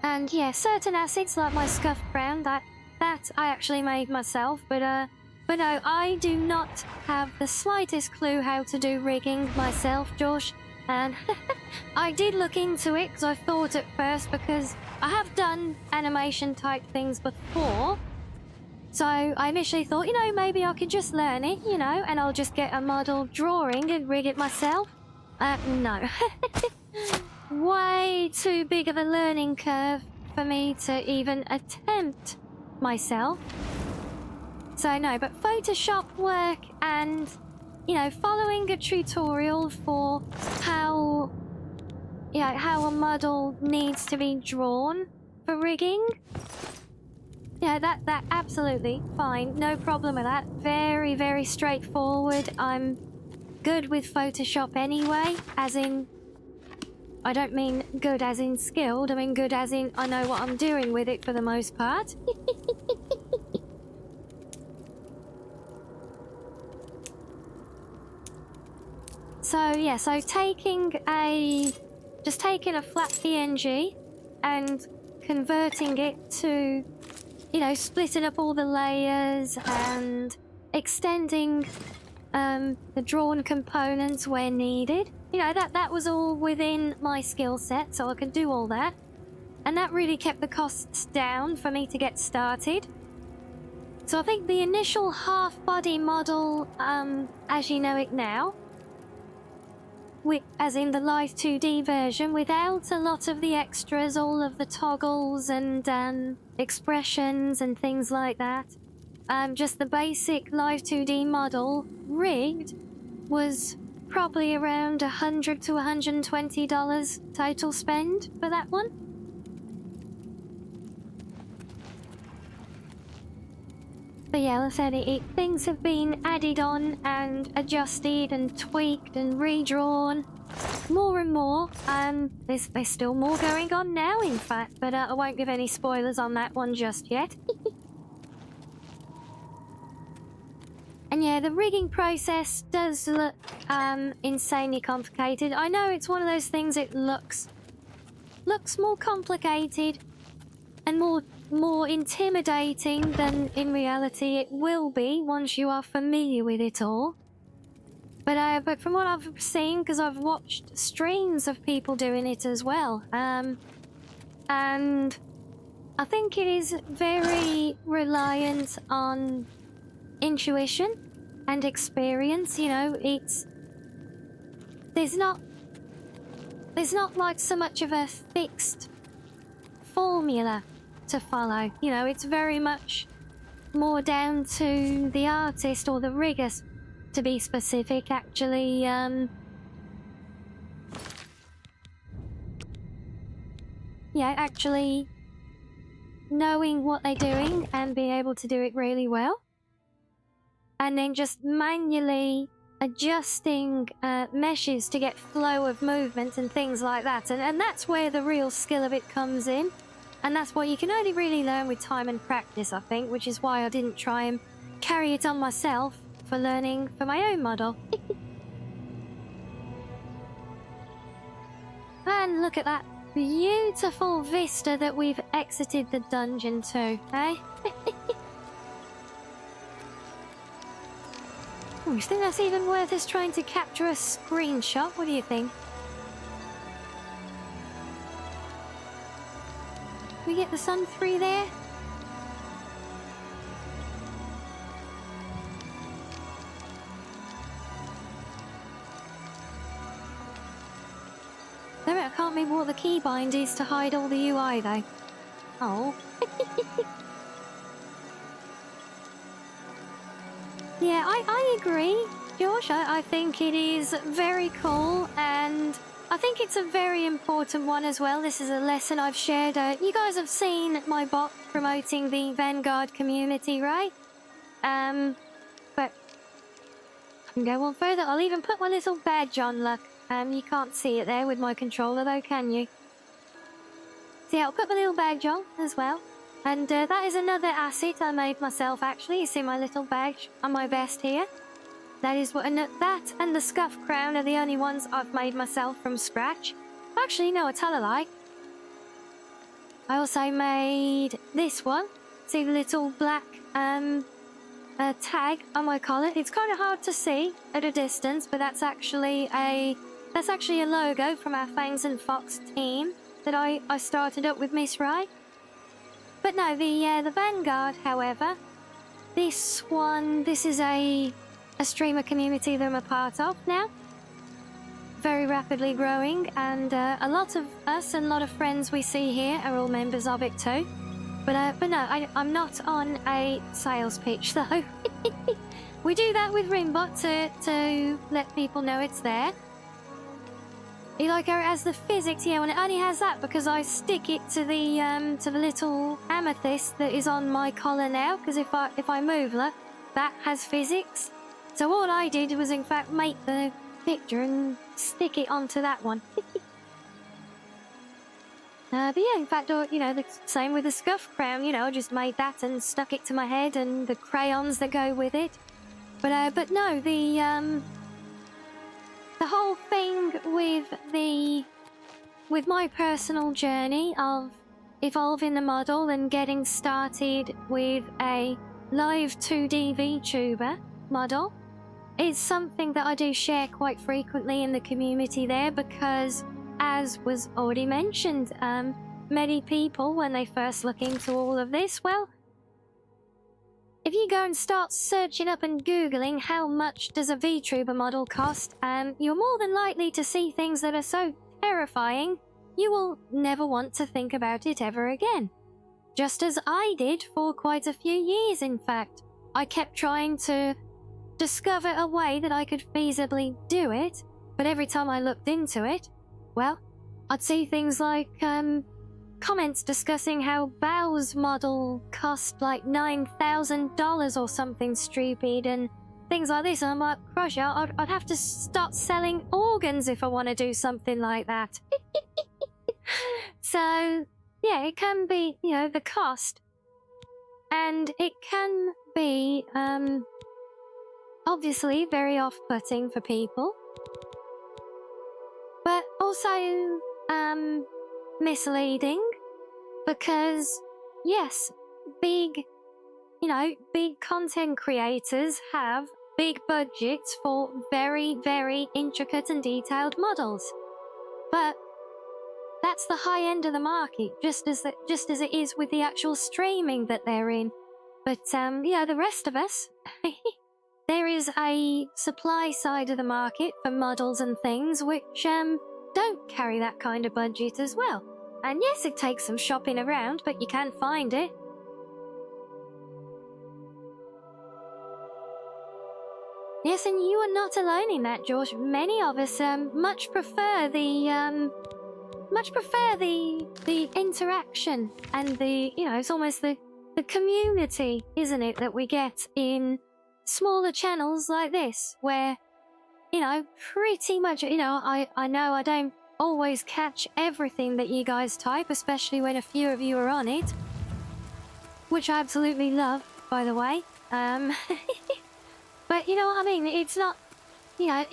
[SPEAKER 2] And yeah, certain assets like my scuffed crown, that I actually made myself, but no, I do not have the slightest clue how to do rigging myself, Josh. And I did look into it because I thought at first, because I have done animation type things before. So I initially thought, maybe I could just learn it, and I'll just get a model drawing and rig it myself. No. Way too big of a learning curve for me to even attempt myself. So no, but Photoshop work and, following a tutorial for how a model needs to be drawn for rigging, that absolutely fine. No problem with that. Very, very straightforward. I'm good with Photoshop anyway, as in, I don't mean good as in skilled, I mean good as in I know what I'm doing with it for the most part. So yeah, so taking a flat PNG and converting it to, splitting up all the layers and extending the drawn components where needed. That was all within my skill set, so I could do all that. And that really kept the costs down for me to get started. So I think the initial half-body model, as you know it now, as in the live 2D version, without a lot of the extras, all of the toggles and expressions and things like that, just the basic live 2D model rigged was probably around $100 to $120 total spend for that one. But yeah, like I said, things have been added on and adjusted and tweaked and redrawn more and more. There's still more going on now, in fact, but I won't give any spoilers on that one just yet. And yeah, the rigging process does look insanely complicated. I know it's one of those things, it looks more complicated and more intimidating than in reality it will be once you are familiar with it all. But from what I've seen, because I've watched streams of people doing it as well, and I think it is very reliant on intuition and experience. There's not like so much of a fixed formula to follow. You know, it's very much more down to the artist or the rigger, to be specific, actually, yeah, actually knowing what they're doing and being able to do it really well. And then just manually adjusting meshes to get flow of movement and things like that. And that's where the real skill of it comes in. And that's what you can only really learn with time and practice, I think, which is why I didn't try and carry it on myself for learning for my own model. And look at that beautiful vista that we've exited the dungeon to, eh? Oh, you think that's even worth us trying to capture a screenshot? What do you think? We get the sun through there? I can't remember what the keybind is to hide all the UI though. Oh. Yeah, I agree, Josh. I think it is very cool, and I think it's a very important one as well. This is a lesson I've shared. You guys have seen my bot promoting the Vanguard community, right? But I can go on further. I'll even put my little badge on, look. You can't see it there with my controller though, can you? So yeah, I'll put my little badge on as well. And that is another asset I made myself, actually. You see my little badge on my vest here? That is what, and that and the scuff crown are the only ones I've made myself from scratch. Actually, no, I tell a lie. I also made this one. See the little black tag on my collar? It's kind of hard to see at a distance, but that's actually a logo from our Fangs and Fox team that I started up with Miss Rai. But no, the Vanguard, however, this is a streamer community that I'm a part of now. Very rapidly growing, and a lot of us and a lot of friends we see here are all members of it too. But no, I'm not on a sales pitch though. We do that with Rimbot to let people know it's there. You like how it has the physics? Yeah, well, it only has that because I stick it to the little amethyst that is on my collar now. Because if I move, look, that has physics. So all I did was in fact make the picture and stick it onto that one. But yeah, in fact, you know, the same with the scuff crown. You know, I just made that and stuck it to my head and the crayons that go with it. But no, the whole thing with my personal journey of evolving the model and getting started with a live 2D VTuber model is something that I do share quite frequently in the community there, because as was already mentioned, many people when they first look into all of this, well, if you go and start searching up and Googling how much does a VTuber model cost, you're more than likely to see things that are so terrifying, you will never want to think about it ever again. Just as I did for quite a few years, in fact. I kept trying to discover a way that I could feasibly do it, but every time I looked into it, well, I'd see things like, comments discussing how Bao's model cost like $9,000 or something stupid and things like this, and I'm like, crush, I'd have to start selling organs if I want to do something like that. So, yeah, it can be, you know, the cost, and it can be, obviously very off-putting for people, but also, misleading, because yes, big content creators have big budgets for very, very intricate and detailed models, but that's the high end of the market, just as it is with the actual streaming that they're in. But yeah, the rest of us, there is a supply side of the market for models and things which don't carry that kind of budget as well. And yes, it takes some shopping around, but you can find it. Yes, and you are not alone in that, George. Many of us much prefer the interaction and the, you know, it's almost the community, isn't it, that we get in smaller channels like this, where, you know, pretty much, you know, I know I don't always catch everything that you guys type, especially when a few of you are on it, which I absolutely love, by the way. But you know what I mean? It's not, you know,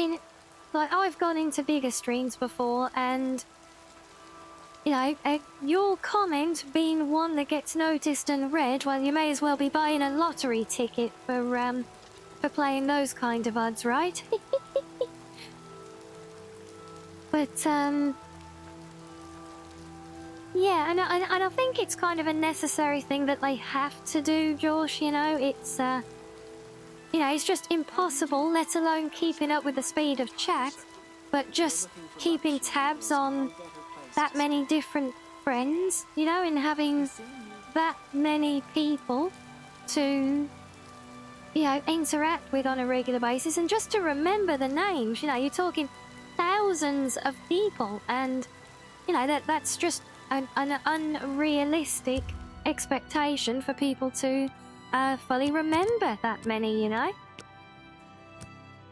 [SPEAKER 2] like I've gone into bigger streams before, and you know, your comment being one that gets noticed and read, well, you may as well be buying a lottery ticket for playing those kind of odds, right? But yeah, and I think it's kind of a necessary thing that they have to do, Josh. You know, it's you know, it's just impossible, let alone keeping up with the speed of chat, but just keeping tabs on that many different friends, you know, and having that many people to, you know, interact with on a regular basis, and just to remember the names. You know, you're talking thousands of people, and you know, that's just an unrealistic expectation for people to fully remember that many, you know.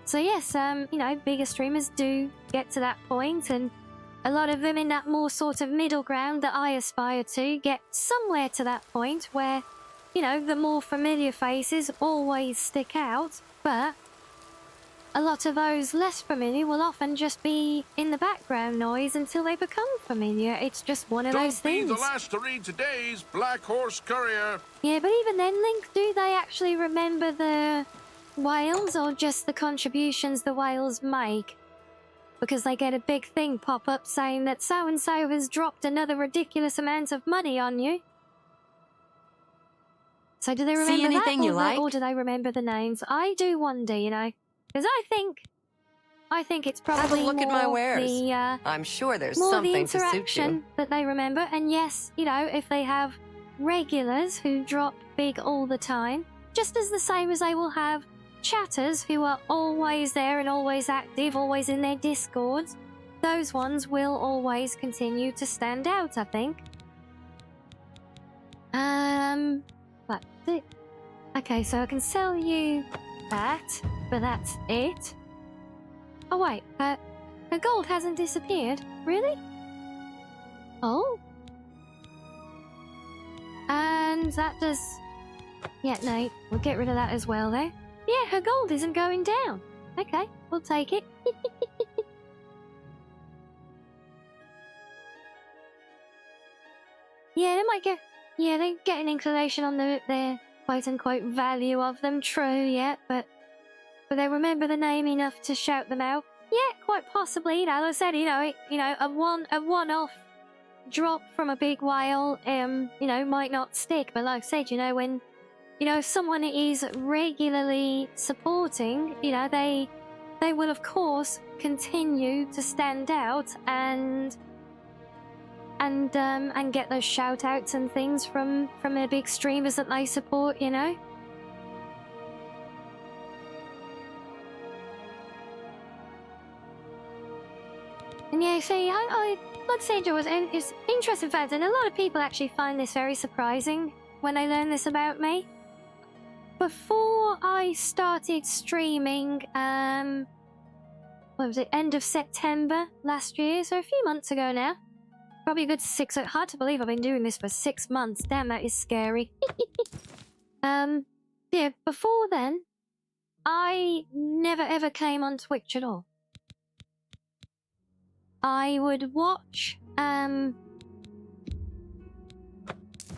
[SPEAKER 2] So yes, you know, bigger streamers do get to that point, and a lot of them in that more sort of middle ground that I aspire to get somewhere to that point where, you know, the more familiar faces always stick out, but a lot of those less familiar will often just be in the background noise until they become familiar. It's just one of those things.
[SPEAKER 5] Don't be the last to read today's Black Horse Courier.
[SPEAKER 2] Yeah, but even then, Link, do they actually remember the whales, or just the contributions the whales make? Because they get a big thing pop up saying that so-and-so has dropped another ridiculous amount of money on you. So do they remember
[SPEAKER 11] See anything
[SPEAKER 2] that,
[SPEAKER 11] you like?
[SPEAKER 2] or do they remember the names? I do wonder, you know. Because I think it's probably
[SPEAKER 11] Have a look
[SPEAKER 2] more
[SPEAKER 11] at my wares.
[SPEAKER 2] the
[SPEAKER 11] I'm sure there's
[SPEAKER 2] more the
[SPEAKER 11] something to suit
[SPEAKER 2] interaction
[SPEAKER 11] you.
[SPEAKER 2] that they remember. And yes, you know, if they have regulars who drop big all the time, just as the same as they will have chatters who are always there and always active, always in their discords, those ones will always continue to stand out, I think. But okay, so I can sell you that, but that's it. Oh wait, her gold hasn't disappeared, really? Oh, and that does. Yeah, no, we'll get rid of that as well, though. Yeah, her gold isn't going down. Okay, we'll take it. Yeah, they might get. Yeah, they get an inclination on their quote-unquote value of them. True, yeah, but they remember the name enough to shout them out. Yeah, quite possibly. You know, like I said, you know, a one-off drop from a big whale, you know, might not stick. But like I said, you know, when, you know, if someone is regularly supporting, you know, they will of course continue to stand out and get those shout outs and things from their big streamers that they support, you know. And yeah, see, I like I said, it's interesting fact, and a lot of people actually find this very surprising when they learn this about me. Before I started streaming, what was it, end of September last year, so a few months ago now. Probably a good 6, hard to believe I've been doing this for 6 months. Damn, that is scary. Yeah, before then, I never ever came on Twitch at all. I would watch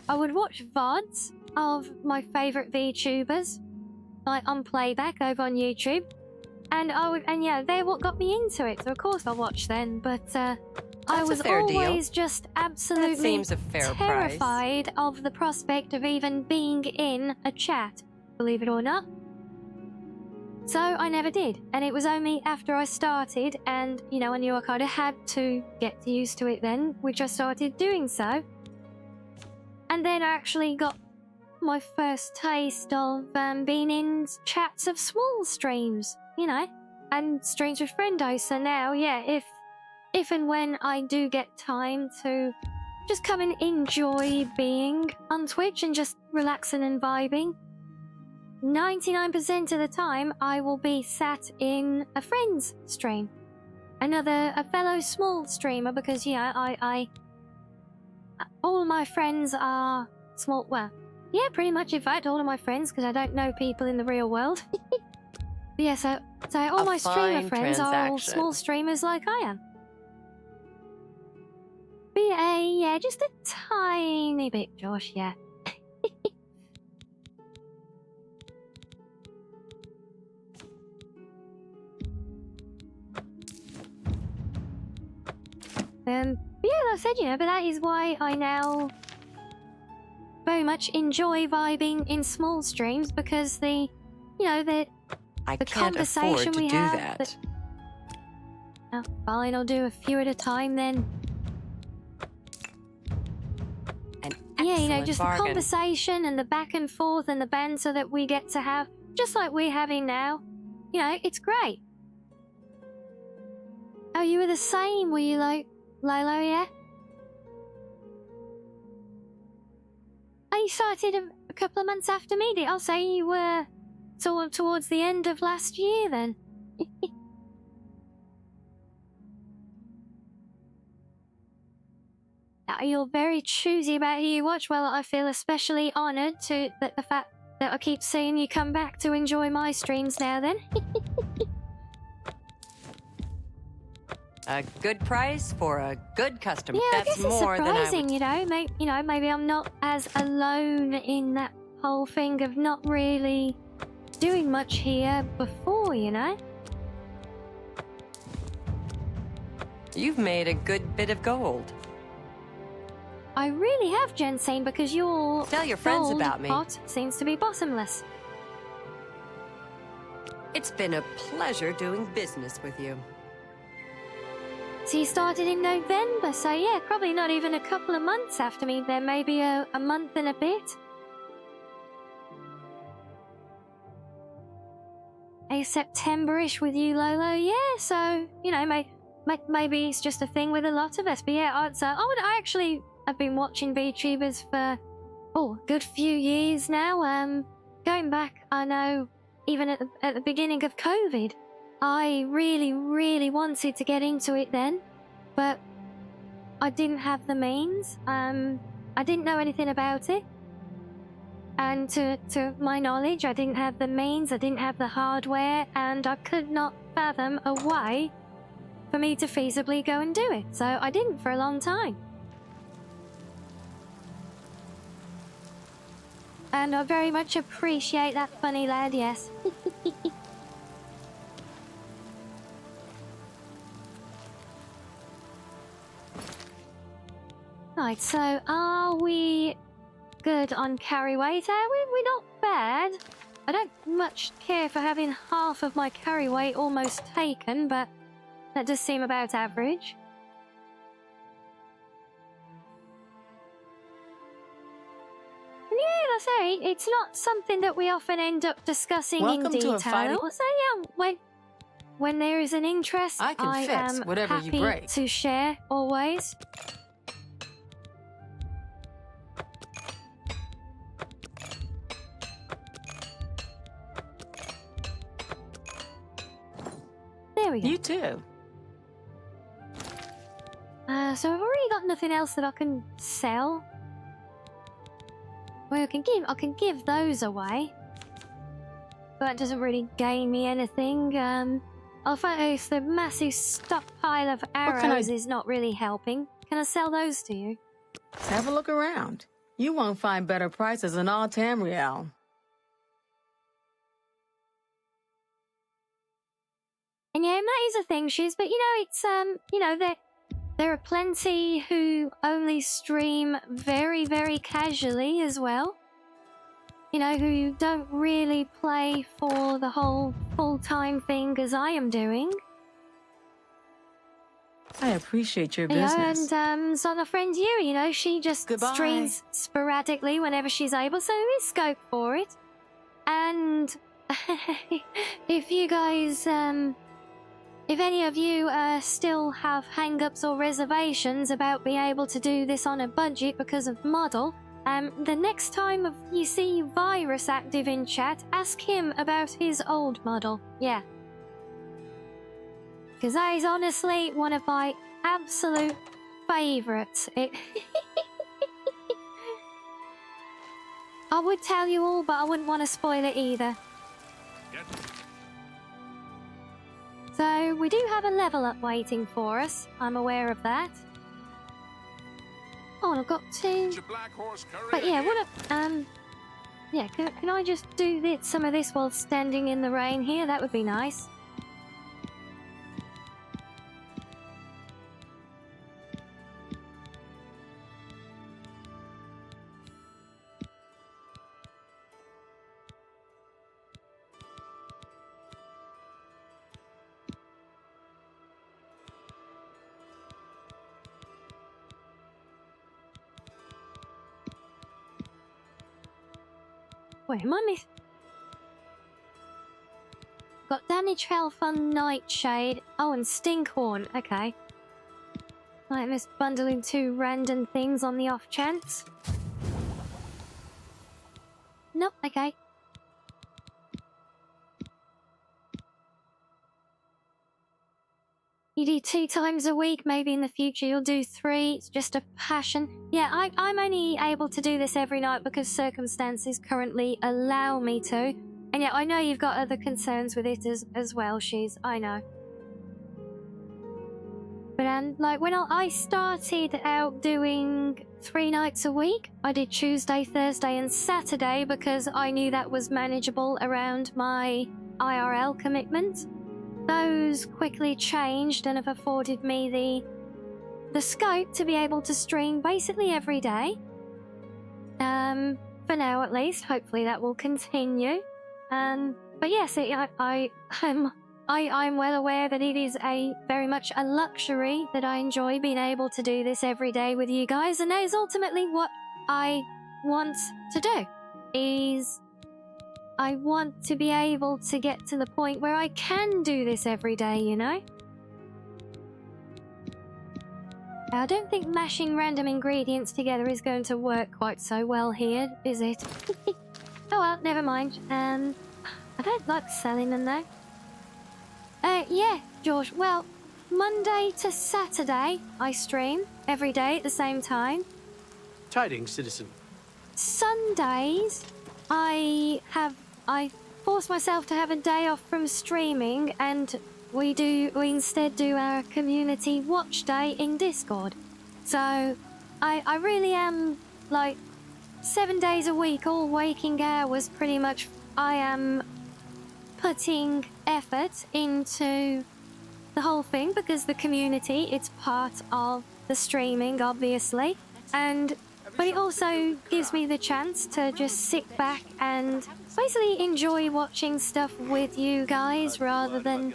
[SPEAKER 2] VODs of my favourite VTubers, like on playback over on YouTube, and yeah, they're what got me into it. So of course I watched then, but I was always just absolutely terrified of the prospect of even being in a chat, believe it or not. So I never did. And it was only after I started and, you know, I knew I kind of had to get used to it then, which I started doing so. And then I actually got my first taste of being in chats of small streams, you know, and streams with friendos. So now, yeah, if and when I do get time to just come and enjoy being on Twitch and just relaxing and vibing, 99% of the time I will be sat in a friend's stream, a fellow small streamer, because yeah, I all my friends are small. Well, yeah, pretty much. In fact, all of my friends, because I don't know people in the real world. Yeah, so all my streamer friends are all small streamers like I am. But yeah, just a tiny bit, Josh. Yeah. But yeah, like I said, you know, but that is why I now very much enjoy vibing in small streams, because the conversation we have. Oh, fine, I'll do a few at a time then. Yeah, you know, just the conversation and the back and forth and the banter that we get to have, just like we're having now. You know, it's great. Oh, you were the same, were you, like, Lolo, yeah? Oh, you started a couple of months after me, did I'll say you were towards the end of last year, then. Now, you're very choosy about who you watch. Well, I feel especially honoured the fact that I keep seeing you come back to enjoy my streams now, then.
[SPEAKER 11] A good price for a good customer.
[SPEAKER 2] Yeah,
[SPEAKER 11] That's
[SPEAKER 2] I guess
[SPEAKER 11] more
[SPEAKER 2] it's surprising,
[SPEAKER 11] than I would...
[SPEAKER 2] you know, maybe I'm not as alone in that whole thing of not really doing much here before, you know?
[SPEAKER 11] You've made a good bit of gold.
[SPEAKER 2] I really have, Jensine, because your
[SPEAKER 11] Tell your friends
[SPEAKER 2] gold
[SPEAKER 11] about me.
[SPEAKER 2] pot seems to be bottomless.
[SPEAKER 11] It's been a pleasure doing business with you.
[SPEAKER 2] So you started in November, so yeah, probably not even a couple of months after me then, maybe a month and a bit. A September-ish with you, Lolo, yeah, so, you know, maybe it's just a thing with a lot of us, but yeah, I actually have been watching VTubers for, a good few years now, going back, I know, even at the beginning of COVID. I really, really wanted to get into it then, but I didn't have the means. I didn't know anything about it. And to my knowledge, I didn't have the means, I didn't have the hardware, and I could not fathom a way for me to feasibly go and do it. So I didn't for a long time. And I very much appreciate that, funny lad, yes. Right, so are we good on carry weight? We're not bad. I don't much care for having half of my carry weight almost taken, but that does seem about average. And yeah, I say, it's not something that we often end up discussing in detail. I say, yeah, when there is an interest, I am happy to share always. There we go.
[SPEAKER 7] You too.
[SPEAKER 2] So I've already got nothing else that I can sell. Well, I can give those away. But that doesn't really gain me anything. I'll find the massive stockpile of arrows is not really helping. Can I sell those to you?
[SPEAKER 18] Have a look around. You won't find better prices than all Tamriel.
[SPEAKER 2] And yeah, that is a thing, Shiz, but you know, it's, you know, there are plenty who only stream very, very casually as well. you know, who don't really play for the whole full-time thing as I am doing.
[SPEAKER 18] I appreciate your
[SPEAKER 2] You know,
[SPEAKER 18] business.
[SPEAKER 2] and so my friend Yuri, you know, she just streams sporadically whenever she's able, so there is scope for it. And if you guys, if any of you still have hang-ups or reservations about being able to do this on a budget because of model, the next time you see Virus active in chat, ask him about his old model. Yeah. Because that is honestly one of my absolute favourites. I would tell you all, but I wouldn't want to spoil it either. So, we do have a level up waiting for us. I'm aware of that. Oh, and I've got two. But yeah, what a... Yeah, can I just do some of this while standing in the rain here? That would be nice. Wait, am I miss? Got Damage Health on Nightshade. Oh, and Stinkhorn. Okay. I'm just bundling two random things on the off chance. Nope, okay. You do 2 times a week, maybe in the future you'll do 3. It's just a passion. Yeah, I'm only able to do this every night because circumstances currently allow me to. And yeah, I know you've got other concerns with it as well, I know. But like when I started out doing 3 nights a week, I did Tuesday, Thursday and Saturday because I knew that was manageable around my IRL commitment. Those quickly changed and have afforded me the scope to be able to stream basically every day. For now at least. Hopefully that will continue. But yes, I'm well aware that it is very much a luxury that I enjoy being able to do this every day with you guys, and that is ultimately what I want to do. I want to be able to get to the point where I can do this every day, you know? I don't think mashing random ingredients together is going to work quite so well here, is it? Oh well, never mind. I don't like selling them though. Yeah, George, well, Monday to Saturday I stream every day at the same time.
[SPEAKER 9] Tidings, citizen.
[SPEAKER 2] Sundays, I force myself to have a day off from streaming, and we instead do our community watch day in Discord. So I really am like 7 days a week, all waking hours pretty much. I am putting effort into the whole thing because the community, it's part of the streaming obviously, but it also gives me the chance to just sit back and basically enjoy watching stuff with you guys rather than,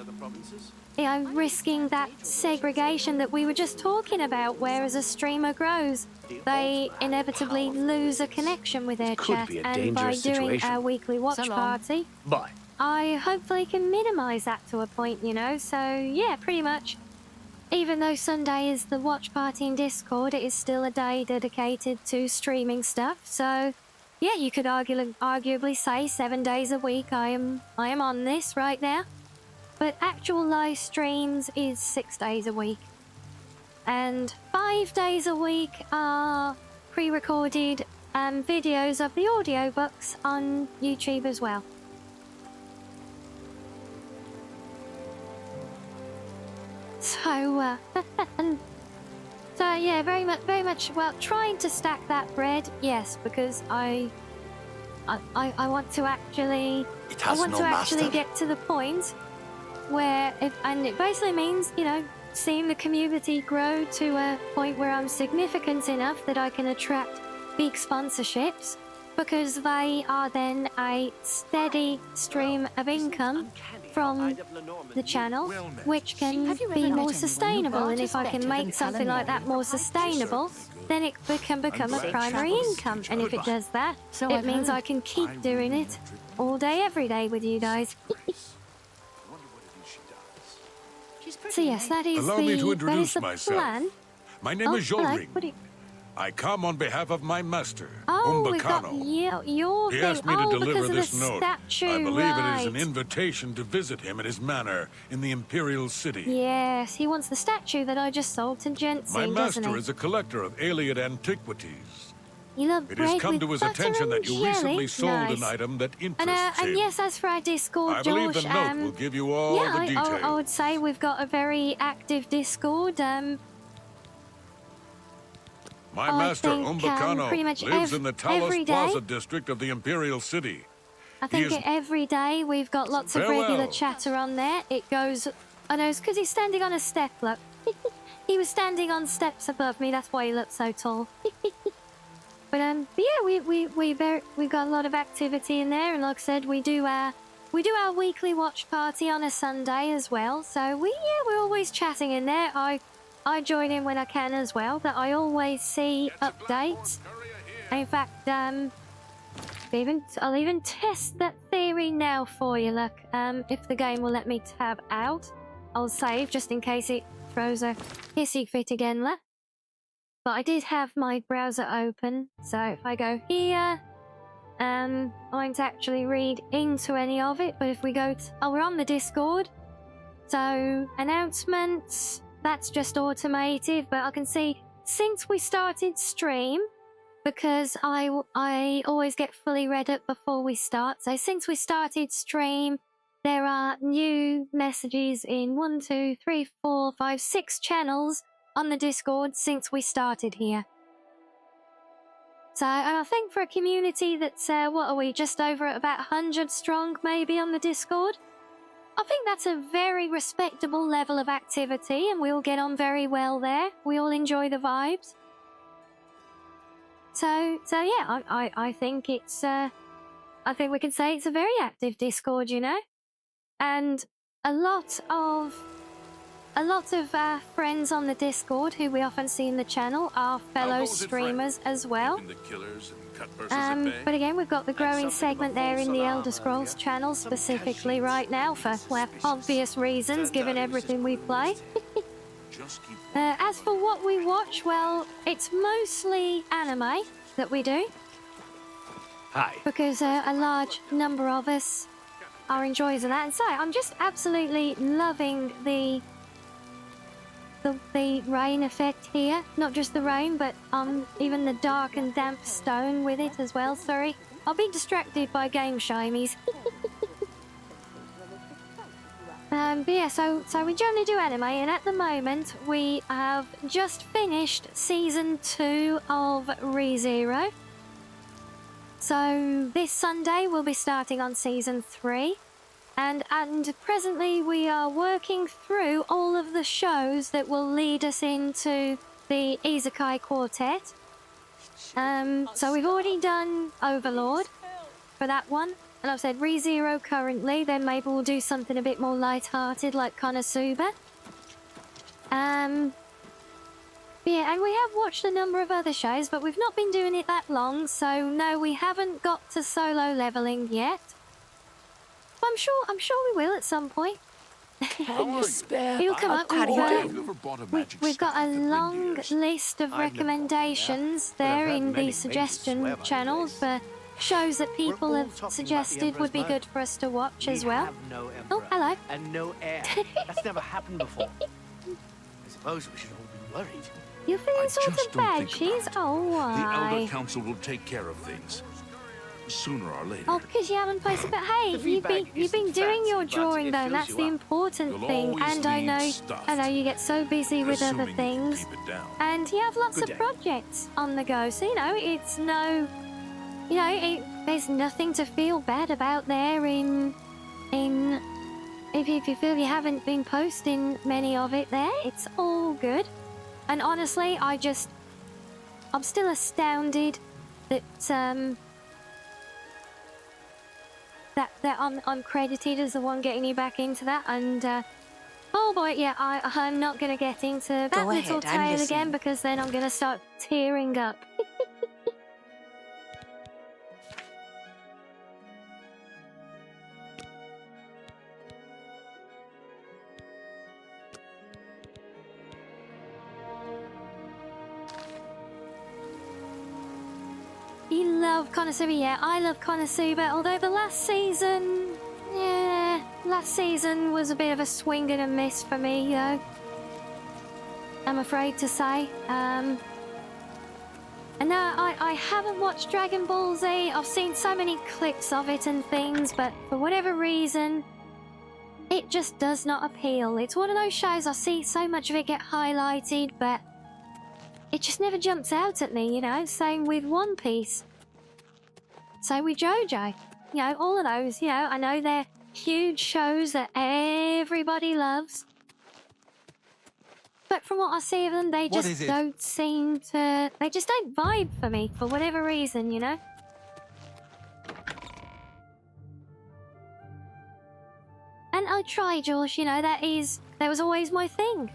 [SPEAKER 2] you know, risking that segregation that we were just talking about, where as a streamer grows, they inevitably lose a connection with their chat, and by doing our weekly watch party,
[SPEAKER 9] Bye.
[SPEAKER 2] I hopefully can minimize that to a point, you know. So yeah, pretty much. Even though Sunday is the watch party in Discord, it is still a day dedicated to streaming stuff. So, yeah, you could arguably say 7 days a week I am on this right now. But actual live streams is 6 days a week. And 5 days a week are pre-recorded videos of the audiobooks on YouTube as well. So, so yeah, very much, well, trying to stack that bread, yes, because I want to actually, get to the point where, and it basically means, you know, seeing the community grow to a point where I'm significant enough that I can attract big sponsorships. because they are then a steady stream of income from the channel, which can be more sustainable. And if I can make something like that more sustainable, then it can become a primary income. And if it does that, it means I can keep doing it all day, every day with you guys. So yes, that is
[SPEAKER 15] Allow me to
[SPEAKER 2] the
[SPEAKER 15] introduce myself.
[SPEAKER 2] plan.
[SPEAKER 15] My name is
[SPEAKER 2] hello.
[SPEAKER 15] Yolring. I come on behalf of my master,
[SPEAKER 2] We've got
[SPEAKER 15] Umbacano.
[SPEAKER 2] your
[SPEAKER 15] He
[SPEAKER 2] thing.
[SPEAKER 15] asked me to deliver
[SPEAKER 2] because of
[SPEAKER 15] this
[SPEAKER 2] the
[SPEAKER 15] note.
[SPEAKER 2] statue,
[SPEAKER 15] I believe it is an
[SPEAKER 2] right.
[SPEAKER 15] invitation to visit him at his manor in the Imperial City.
[SPEAKER 2] Yes, he wants the statue that I just sold to Jensen,
[SPEAKER 15] My
[SPEAKER 2] doesn't
[SPEAKER 15] master
[SPEAKER 2] he?
[SPEAKER 15] is a collector of alien antiquities.
[SPEAKER 2] You love
[SPEAKER 15] It
[SPEAKER 2] bread
[SPEAKER 15] has come
[SPEAKER 2] with
[SPEAKER 15] to his
[SPEAKER 2] butter
[SPEAKER 15] attention
[SPEAKER 2] and
[SPEAKER 15] that you
[SPEAKER 2] jelly?
[SPEAKER 15] recently sold
[SPEAKER 2] Nice.
[SPEAKER 15] an item that
[SPEAKER 2] And,
[SPEAKER 15] interests him.
[SPEAKER 2] and yes, as for our Discord,
[SPEAKER 15] I believe
[SPEAKER 2] Josh,
[SPEAKER 15] the note will give you all
[SPEAKER 2] yeah,
[SPEAKER 15] the details.
[SPEAKER 2] I would say we've got a very active Discord.
[SPEAKER 15] My
[SPEAKER 2] I
[SPEAKER 15] master,
[SPEAKER 2] think,
[SPEAKER 15] Umbacano,
[SPEAKER 2] pretty much
[SPEAKER 15] lives in the Talos
[SPEAKER 2] every day.
[SPEAKER 15] Plaza district of the Imperial City.
[SPEAKER 2] I think every day we've got lots of
[SPEAKER 15] Farewell.
[SPEAKER 2] regular chatter on there. It goes, I know, it's because he's standing on a step, look. He was standing on steps above me, that's why he looked so tall. But yeah, we've got a lot of activity in there, and like I said, we do our weekly watch party on a Sunday as well. So we're always chatting in there. I join in when I can as well, but I always see updates. In fact, I'll even test that theory now for you, look. If the game will let me tab out, I'll save just in case it throws a hissy fit again, look. But I did have my browser open, so if I go here, I won't actually read into any of it, but if we go to, we're on the Discord. So, announcements, that's just automated, but I can see since we started stream, because I always get fully read up before we start. So since we started stream, there are new messages in 1, 2, 3, 4, 5, 6 channels on the Discord since we started here. So, and I think for a community that's, what are we, just over at about 100 strong maybe on the Discord? I think that's a very respectable level of activity, and we all get on very well there. We all enjoy the vibes. So yeah, I think it's, I think we can say it's a very active Discord, you know? And a lot of our friends on the Discord who we often see in the channel are fellow streamers as well. But again, we've got the growing segment there in the Elder Scrolls channel specifically right now for obvious reasons, given everything we play. As for what we watch, well, it's mostly anime that we do.
[SPEAKER 9] Hi.
[SPEAKER 2] Because a large number of us are enjoyers of that. And so I'm just absolutely loving the rain effect here. Not just the rain, but even the dark and damp stone with it as well. Sorry. I'll be distracted by game shimies. But yeah, so we generally do anime, and at the moment we have just finished season 2 of ReZero. So this Sunday we'll be starting on season 3. And presently we are working through all of the shows that will lead us into the Isekai Quartet. So we've already done Overlord for that one. And I've said ReZero currently, then maybe we'll do something a bit more light-hearted like Konosuba. Yeah, and we have watched a number of other shows, but we've not been doing it that long, so no, we haven't got to solo leveling yet. But I'm sure we will at some point. It'll come up. We've got a long list of recommendations there in the suggestion channels for shows that people have suggested would be good for us to watch as well. Oh, hello.
[SPEAKER 9] And no air. That's never happened before. I suppose we should all be worried.
[SPEAKER 2] You're feeling sort of bad, Cheese? Oh, why?
[SPEAKER 5] The Elder Council will take care of things. Sooner or later.
[SPEAKER 2] Oh, because you haven't posted. But hey, you've been doing your drawing though, and that's the important thing. And I know you get so busy with other things, and you have lots of projects on the go. So you know, it's no, you know, there's nothing to feel bad about there. If you feel you haven't been posting many of it there, it's all good. And honestly, I'm still astounded that that I'm uncredited as the one getting you back into that, and oh boy, yeah, I'm not gonna get into that
[SPEAKER 10] Go
[SPEAKER 2] little
[SPEAKER 10] ahead, I'm
[SPEAKER 2] tale again
[SPEAKER 10] listening.
[SPEAKER 2] because then I'm gonna start tearing up. You love Konosuba, yeah, I love Konosuba, although the last season, yeah, last season was a bit of a swing and a miss for me, though. I'm afraid to say. And no, I haven't watched Dragon Ball Z. I've seen so many clips of it and things, but for whatever reason, it just does not appeal. It's one of those shows I see so much of it get highlighted, but it just never jumps out at me, you know? Same with One Piece. Same with JoJo. You know, all of those, you know, I know they're huge shows that everybody loves. But from what I see of them, they just don't seem to... They just don't vibe for me, for whatever reason, you know? And I try, Josh, you know, that was always my thing.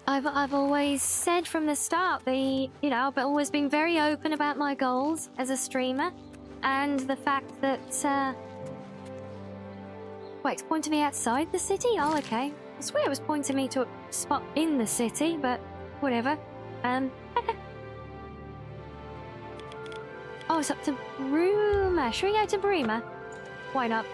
[SPEAKER 2] I've always said from the start, you know, I've always been very open about my goals as a streamer, and the fact that, wait, it's pointing me outside the city? Oh, okay. I swear it was pointing me to a spot in the city, but whatever. Oh, it's up to Bruma. Should we go to Bruma? Why not?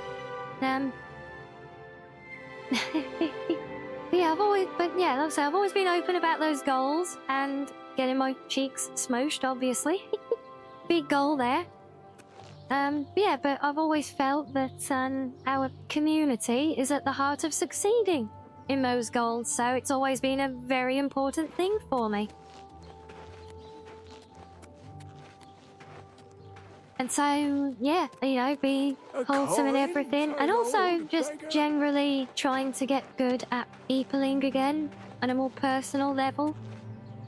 [SPEAKER 2] Yeah, I've always been open about those goals and getting my cheeks smooshed, obviously. Big goal there. Yeah, but I've always felt that our community is at the heart of succeeding in those goals, so it's always been a very important thing for me. And so, yeah, you know, be wholesome and everything. And also just generally trying to get good at peopling again on a more personal level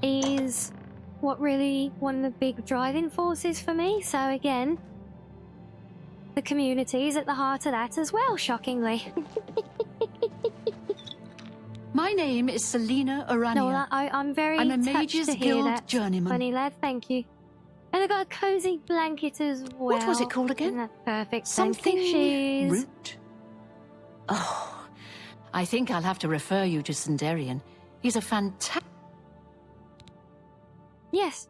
[SPEAKER 2] is what really one of the big driving forces for me. So again, the community is at the heart of that as well, shockingly.
[SPEAKER 19] My name is Selena Arania.
[SPEAKER 2] No, I'm very
[SPEAKER 19] I'm a
[SPEAKER 2] touched
[SPEAKER 19] Mages
[SPEAKER 2] to hear
[SPEAKER 19] Guild
[SPEAKER 2] that,
[SPEAKER 19] journeyman.
[SPEAKER 2] funny lad, thank you. And I got a cozy blanket as well.
[SPEAKER 19] What was it called again?
[SPEAKER 2] Isn't that perfect?
[SPEAKER 19] Something
[SPEAKER 2] Thank you, Shiz.
[SPEAKER 19] root? Oh, I think I'll have to refer you to Sindarian. He's a fantastic...
[SPEAKER 2] Yes,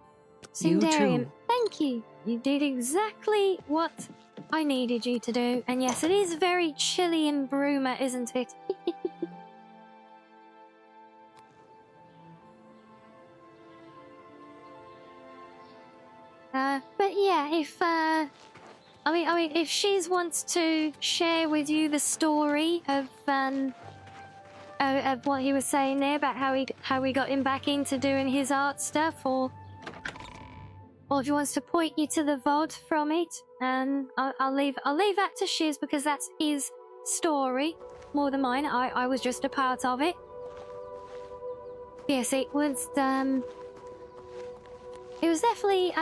[SPEAKER 19] You
[SPEAKER 2] Sindarian.
[SPEAKER 19] too.
[SPEAKER 2] Thank you. You did exactly what I needed you to do. And yes, it is very chilly in Bruma, isn't it? But yeah, if Shiz wants to share with you the story of what he was saying there about how we got him back into doing his art stuff, or if he wants to point you to the VOD from it, I'll leave that to Shiz because that's his story more than mine. I was just a part of it. Yes, it was definitely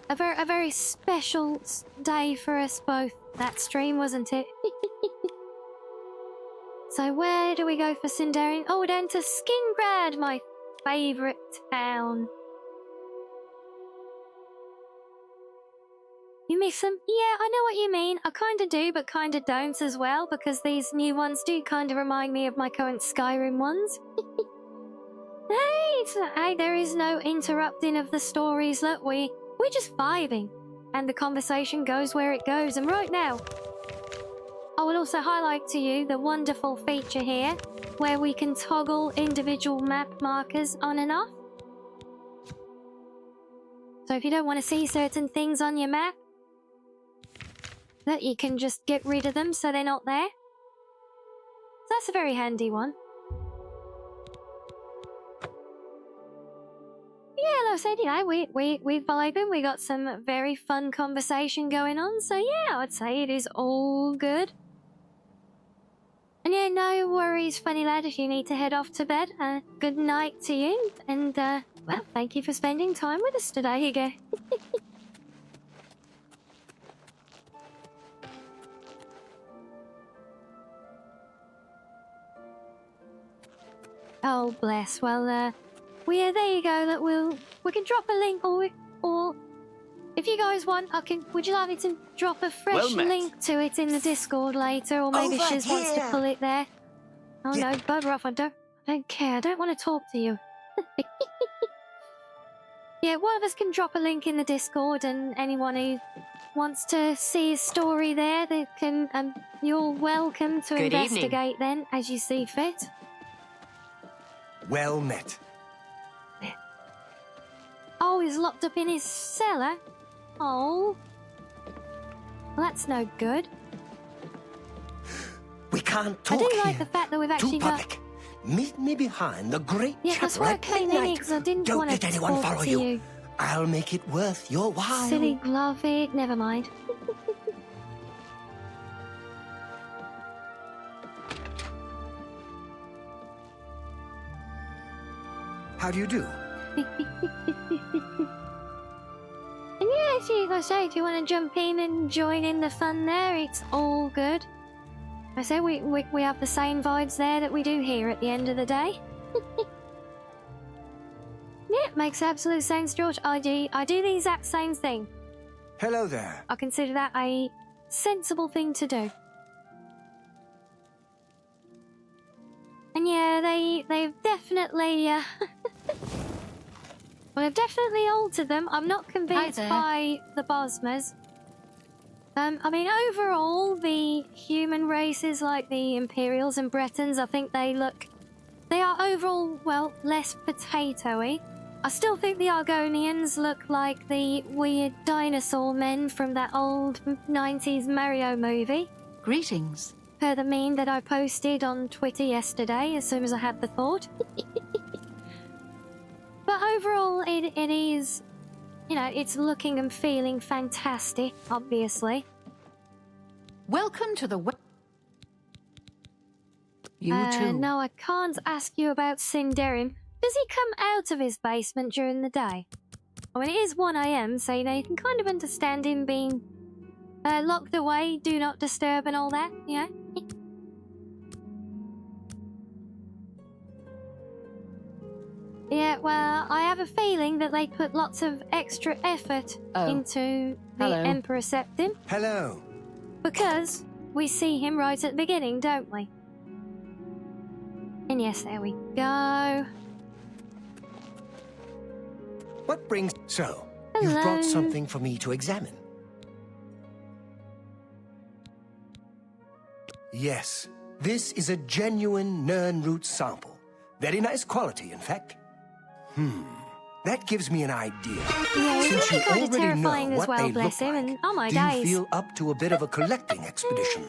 [SPEAKER 2] a very special day for us both, that stream, wasn't it? So where do we go for Sindarian? Oh, we're down to Skingrad, my favourite town. You miss them? Yeah, I know what you mean. I kinda do, but kinda don't as well, because these new ones do kinda remind me of my current Skyrim ones. Hey, there is no interrupting of the stories. Look, we're just vibing, and the conversation goes where it goes. And right now, I will also highlight to you the wonderful feature here, where we can toggle individual map markers on and off. So if you don't want to see certain things on your map, that you can just get rid of them so they're not there. So that's a very handy one. Yeah, like I said, you know, we're vibing. We got some very fun conversation going on. So yeah, I'd say it is all good. And yeah, no worries, funny lad, if you need to head off to bed. Good night to you. And, well, thank you for spending time with us today again. Oh, bless. Well, well, yeah, there you go. That we can drop a link, or if you guys want, would you like me to drop a fresh
[SPEAKER 9] Well met.
[SPEAKER 2] link to it in the Discord later, or maybe
[SPEAKER 6] Over
[SPEAKER 2] Shiz wants to
[SPEAKER 6] here.
[SPEAKER 2] pull it there? Oh
[SPEAKER 6] Yeah.
[SPEAKER 2] no, bugger off! I don't care. I don't want to talk to you. Yeah, one of us can drop a link in the Discord, and anyone who wants to see his story there, they can. You're welcome to
[SPEAKER 11] Good
[SPEAKER 2] investigate
[SPEAKER 11] evening.
[SPEAKER 2] then, as you see fit.
[SPEAKER 6] Well met.
[SPEAKER 2] Oh, he's locked up in his cellar. Oh, well, that's no good.
[SPEAKER 6] We can't
[SPEAKER 2] I
[SPEAKER 6] talk
[SPEAKER 2] do
[SPEAKER 6] here.
[SPEAKER 2] like the fact that we've
[SPEAKER 6] Too
[SPEAKER 2] actually got.
[SPEAKER 6] public. Meet me behind the great
[SPEAKER 2] Yeah, that's
[SPEAKER 6] chapel
[SPEAKER 2] why I
[SPEAKER 6] at
[SPEAKER 2] came in
[SPEAKER 6] midnight.
[SPEAKER 2] because I didn't
[SPEAKER 6] Don't
[SPEAKER 2] want
[SPEAKER 6] let
[SPEAKER 2] to
[SPEAKER 6] anyone
[SPEAKER 2] talk
[SPEAKER 6] follow
[SPEAKER 2] to
[SPEAKER 6] you.
[SPEAKER 2] you.
[SPEAKER 6] I'll make it worth your while.
[SPEAKER 2] Silly Glovig, never mind.
[SPEAKER 6] How do you do?
[SPEAKER 2] And yeah, if you say if you want to jump in and join in the fun there, it's all good. I say we have the same vibes there that we do here at the end of the day. Yeah, makes absolute sense, George. I do the exact same thing.
[SPEAKER 6] Hello there.
[SPEAKER 2] I consider that a sensible thing to do. And yeah, they've definitely well, they've definitely altered them. I'm not convinced
[SPEAKER 19] there.
[SPEAKER 2] by the Bosmas. I mean, overall, the human races like the Imperials and Bretons, I think they are overall, well, less potato-y. I still think the Argonians look like the weird dinosaur men from that old 90s Mario movie.
[SPEAKER 19] Greetings.
[SPEAKER 2] Per the meme that I posted on Twitter yesterday as soon as I had the thought. But overall, it is, you know, it's looking and feeling fantastic, obviously.
[SPEAKER 19] Welcome to the You too.
[SPEAKER 2] No, I can't ask you about Sinderian. Does he come out of his basement during the day? I mean, it is 1 AM, so you know, you can kind of understand him being locked away, do not disturb and all that, you know? Yeah, well, I have a feeling that they put lots of extra effort into the
[SPEAKER 19] Hello.
[SPEAKER 2] Emperor Septim.
[SPEAKER 6] Hello.
[SPEAKER 2] Because we see him right at the beginning, don't we? And yes, there we go.
[SPEAKER 6] What brings... So,
[SPEAKER 2] Hello.
[SPEAKER 6] you've brought something for me to examine. Yes, this is a genuine Nernroot sample. Very nice quality, in fact. That gives me an idea.
[SPEAKER 2] Yeah, he's
[SPEAKER 6] Since you
[SPEAKER 2] looking kind of
[SPEAKER 6] already
[SPEAKER 2] terrifying
[SPEAKER 6] know
[SPEAKER 2] as
[SPEAKER 6] what
[SPEAKER 2] well,
[SPEAKER 6] they
[SPEAKER 2] bless
[SPEAKER 6] look
[SPEAKER 2] him.
[SPEAKER 6] like,
[SPEAKER 2] And oh my
[SPEAKER 6] do you
[SPEAKER 2] days.
[SPEAKER 6] feel up to a bit of a collecting expedition?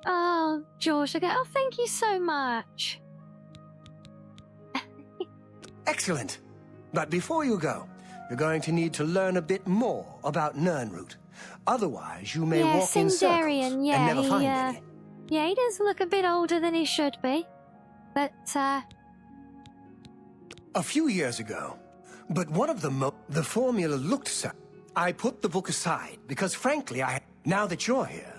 [SPEAKER 2] Oh, George, okay. Oh, thank you so much.
[SPEAKER 6] Excellent. But before you go, you're going to need to learn a bit more about Nernroot. Otherwise, you may
[SPEAKER 2] Yeah,
[SPEAKER 6] walk in circles
[SPEAKER 2] Sinderian, yeah,
[SPEAKER 6] and never find any.
[SPEAKER 2] Yeah, he does look a bit older than he should be. But,
[SPEAKER 6] A few years ago, but one of the formula looked so. I put the book aside because, frankly, now that you're here,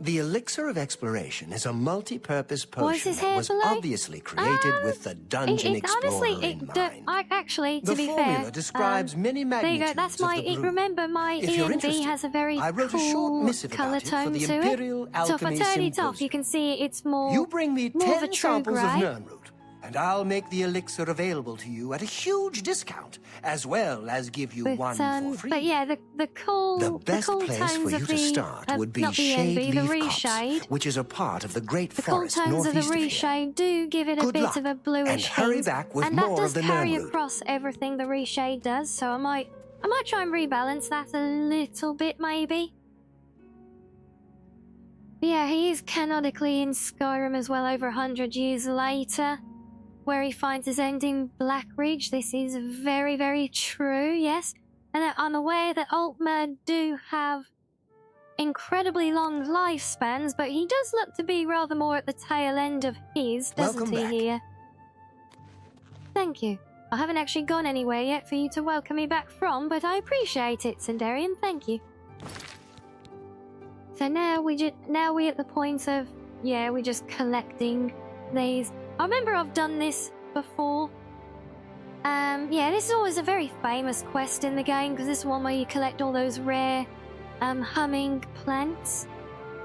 [SPEAKER 6] the elixir of exploration is a multi-purpose
[SPEAKER 2] Why is
[SPEAKER 6] potion
[SPEAKER 2] his
[SPEAKER 6] that
[SPEAKER 2] hair
[SPEAKER 6] was
[SPEAKER 2] below?
[SPEAKER 6] obviously created with the Dungeon Explorer in mind.
[SPEAKER 2] Actually, to
[SPEAKER 6] The
[SPEAKER 2] be
[SPEAKER 6] formula
[SPEAKER 2] fair,
[SPEAKER 6] describes many
[SPEAKER 2] there you go.
[SPEAKER 6] magnitudes
[SPEAKER 2] That's
[SPEAKER 6] of
[SPEAKER 2] my.
[SPEAKER 6] the blue.
[SPEAKER 2] Remember, my
[SPEAKER 6] If you're
[SPEAKER 2] ENV
[SPEAKER 6] interested,
[SPEAKER 2] has a very
[SPEAKER 6] I wrote a short
[SPEAKER 2] cool
[SPEAKER 6] missive
[SPEAKER 2] color
[SPEAKER 6] about it for
[SPEAKER 2] tone
[SPEAKER 6] the
[SPEAKER 2] to
[SPEAKER 6] Imperial
[SPEAKER 2] it. So if I
[SPEAKER 6] Alchemy
[SPEAKER 2] turn it off,
[SPEAKER 6] Symposium.
[SPEAKER 2] you can see it's more.
[SPEAKER 6] You bring me
[SPEAKER 2] more of a
[SPEAKER 6] 10
[SPEAKER 2] true
[SPEAKER 6] samples of
[SPEAKER 2] grey.
[SPEAKER 6] Nernroot, and I'll make the elixir available to you at a huge discount, as well as give you one for free.
[SPEAKER 2] But yeah, the cool,
[SPEAKER 6] The best
[SPEAKER 2] cool
[SPEAKER 6] place
[SPEAKER 2] tones
[SPEAKER 6] for you
[SPEAKER 2] of
[SPEAKER 6] to
[SPEAKER 2] the,
[SPEAKER 6] start would be
[SPEAKER 2] not the
[SPEAKER 6] Shade
[SPEAKER 2] envy, the
[SPEAKER 6] Leaf Copse,
[SPEAKER 2] reshade.
[SPEAKER 6] which is a part of the Great
[SPEAKER 2] The cool
[SPEAKER 6] Forest
[SPEAKER 2] tones of the
[SPEAKER 6] northeast of here.
[SPEAKER 2] reshade do give it a
[SPEAKER 6] Good
[SPEAKER 2] bit
[SPEAKER 6] luck,
[SPEAKER 2] of a bluish
[SPEAKER 6] and hurry
[SPEAKER 2] hint,
[SPEAKER 6] back with
[SPEAKER 2] and
[SPEAKER 6] more
[SPEAKER 2] that does
[SPEAKER 6] of the
[SPEAKER 2] carry
[SPEAKER 6] Nernroot.
[SPEAKER 2] across everything the reshade does. So I might try and rebalance that a little bit, maybe. But yeah, he is canonically in Skyrim as well, over 100 years later, where he finds his end in Blackridge. This is very, very true, yes. And I'm aware that Altmer do have incredibly long lifespans, but he does look to be rather more at the tail end of his, doesn't
[SPEAKER 6] Welcome
[SPEAKER 2] he,
[SPEAKER 6] back.
[SPEAKER 2] here? Thank you. I haven't actually gone anywhere yet for you to welcome me back from, but I appreciate it, Sinderian. Thank you. So now we're at the point of, yeah, we're just collecting these. I remember I've done this before. Yeah, this is always a very famous quest in the game because this is one where you collect all those rare humming plants.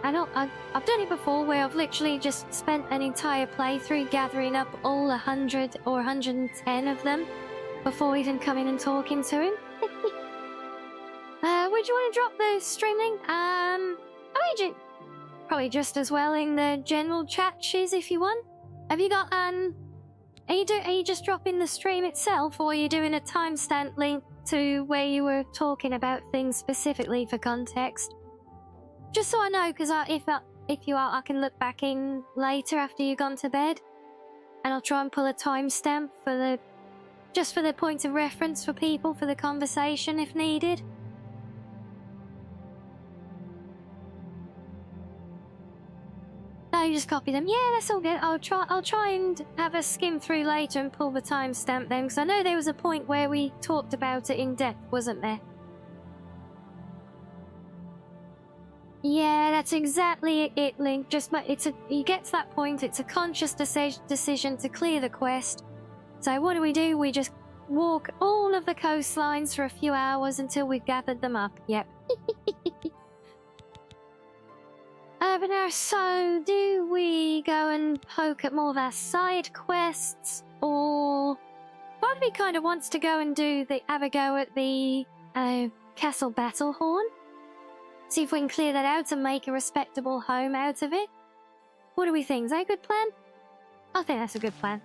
[SPEAKER 2] I've done it before where I've literally just spent an entire playthrough gathering up all 100 or 110 of them before even coming and talking to him. Would you want to drop the stream link? Probably just as well in the general chat, Shiz, if you want. Have you got, are you just dropping the stream itself, or are you doing a timestamp link to where you were talking about things specifically for context? Just so I know, because if you are, I can look back in later after you've gone to bed, and I'll try and pull a timestamp for the point of reference for people for the conversation if needed. No, you just copy them. Yeah, that's all good. I'll try and have a skim through later and pull the timestamp then, because I know there was a point where we talked about it in depth, wasn't there? Yeah, that's exactly it, Link. You get to that point, it's a conscious decision to clear the quest. So what do? We just walk all of the coastlines for a few hours until we've gathered them up. Yep. But now, so do we go and poke at more of our side quests, or part of me kind of wants to go and have a go at the Castle Battlehorn? See if we can clear that out and make a respectable home out of it. What do we think? Is that a good plan? I think that's a good plan.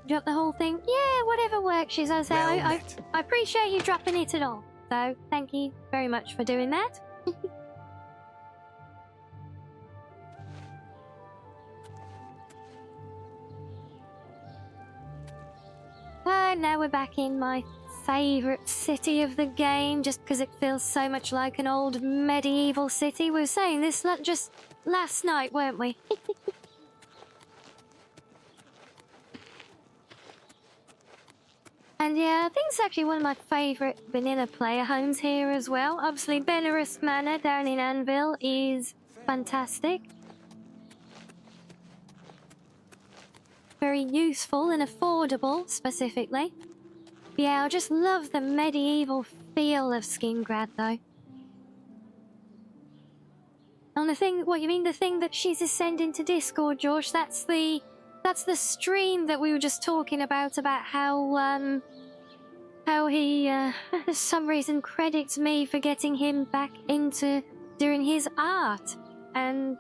[SPEAKER 2] Drop the whole thing? Yeah, whatever works, Shiz. I appreciate you dropping it at all. So, thank you very much for doing that. Now we're back in my favourite city of the game, just because it feels so much like an old medieval city. We were saying this just last night, weren't we? And yeah, I think it's actually one of my favourite vanilla player homes here as well. Obviously, Benares Manor down in Anvil is fantastic. Very useful and affordable, specifically. Yeah, I just love the medieval feel of Skingrad, though. And the thing that she's sending to Discord, George, that's the stream that we were just talking about how he, for some reason, credits me for getting him back into doing his art. And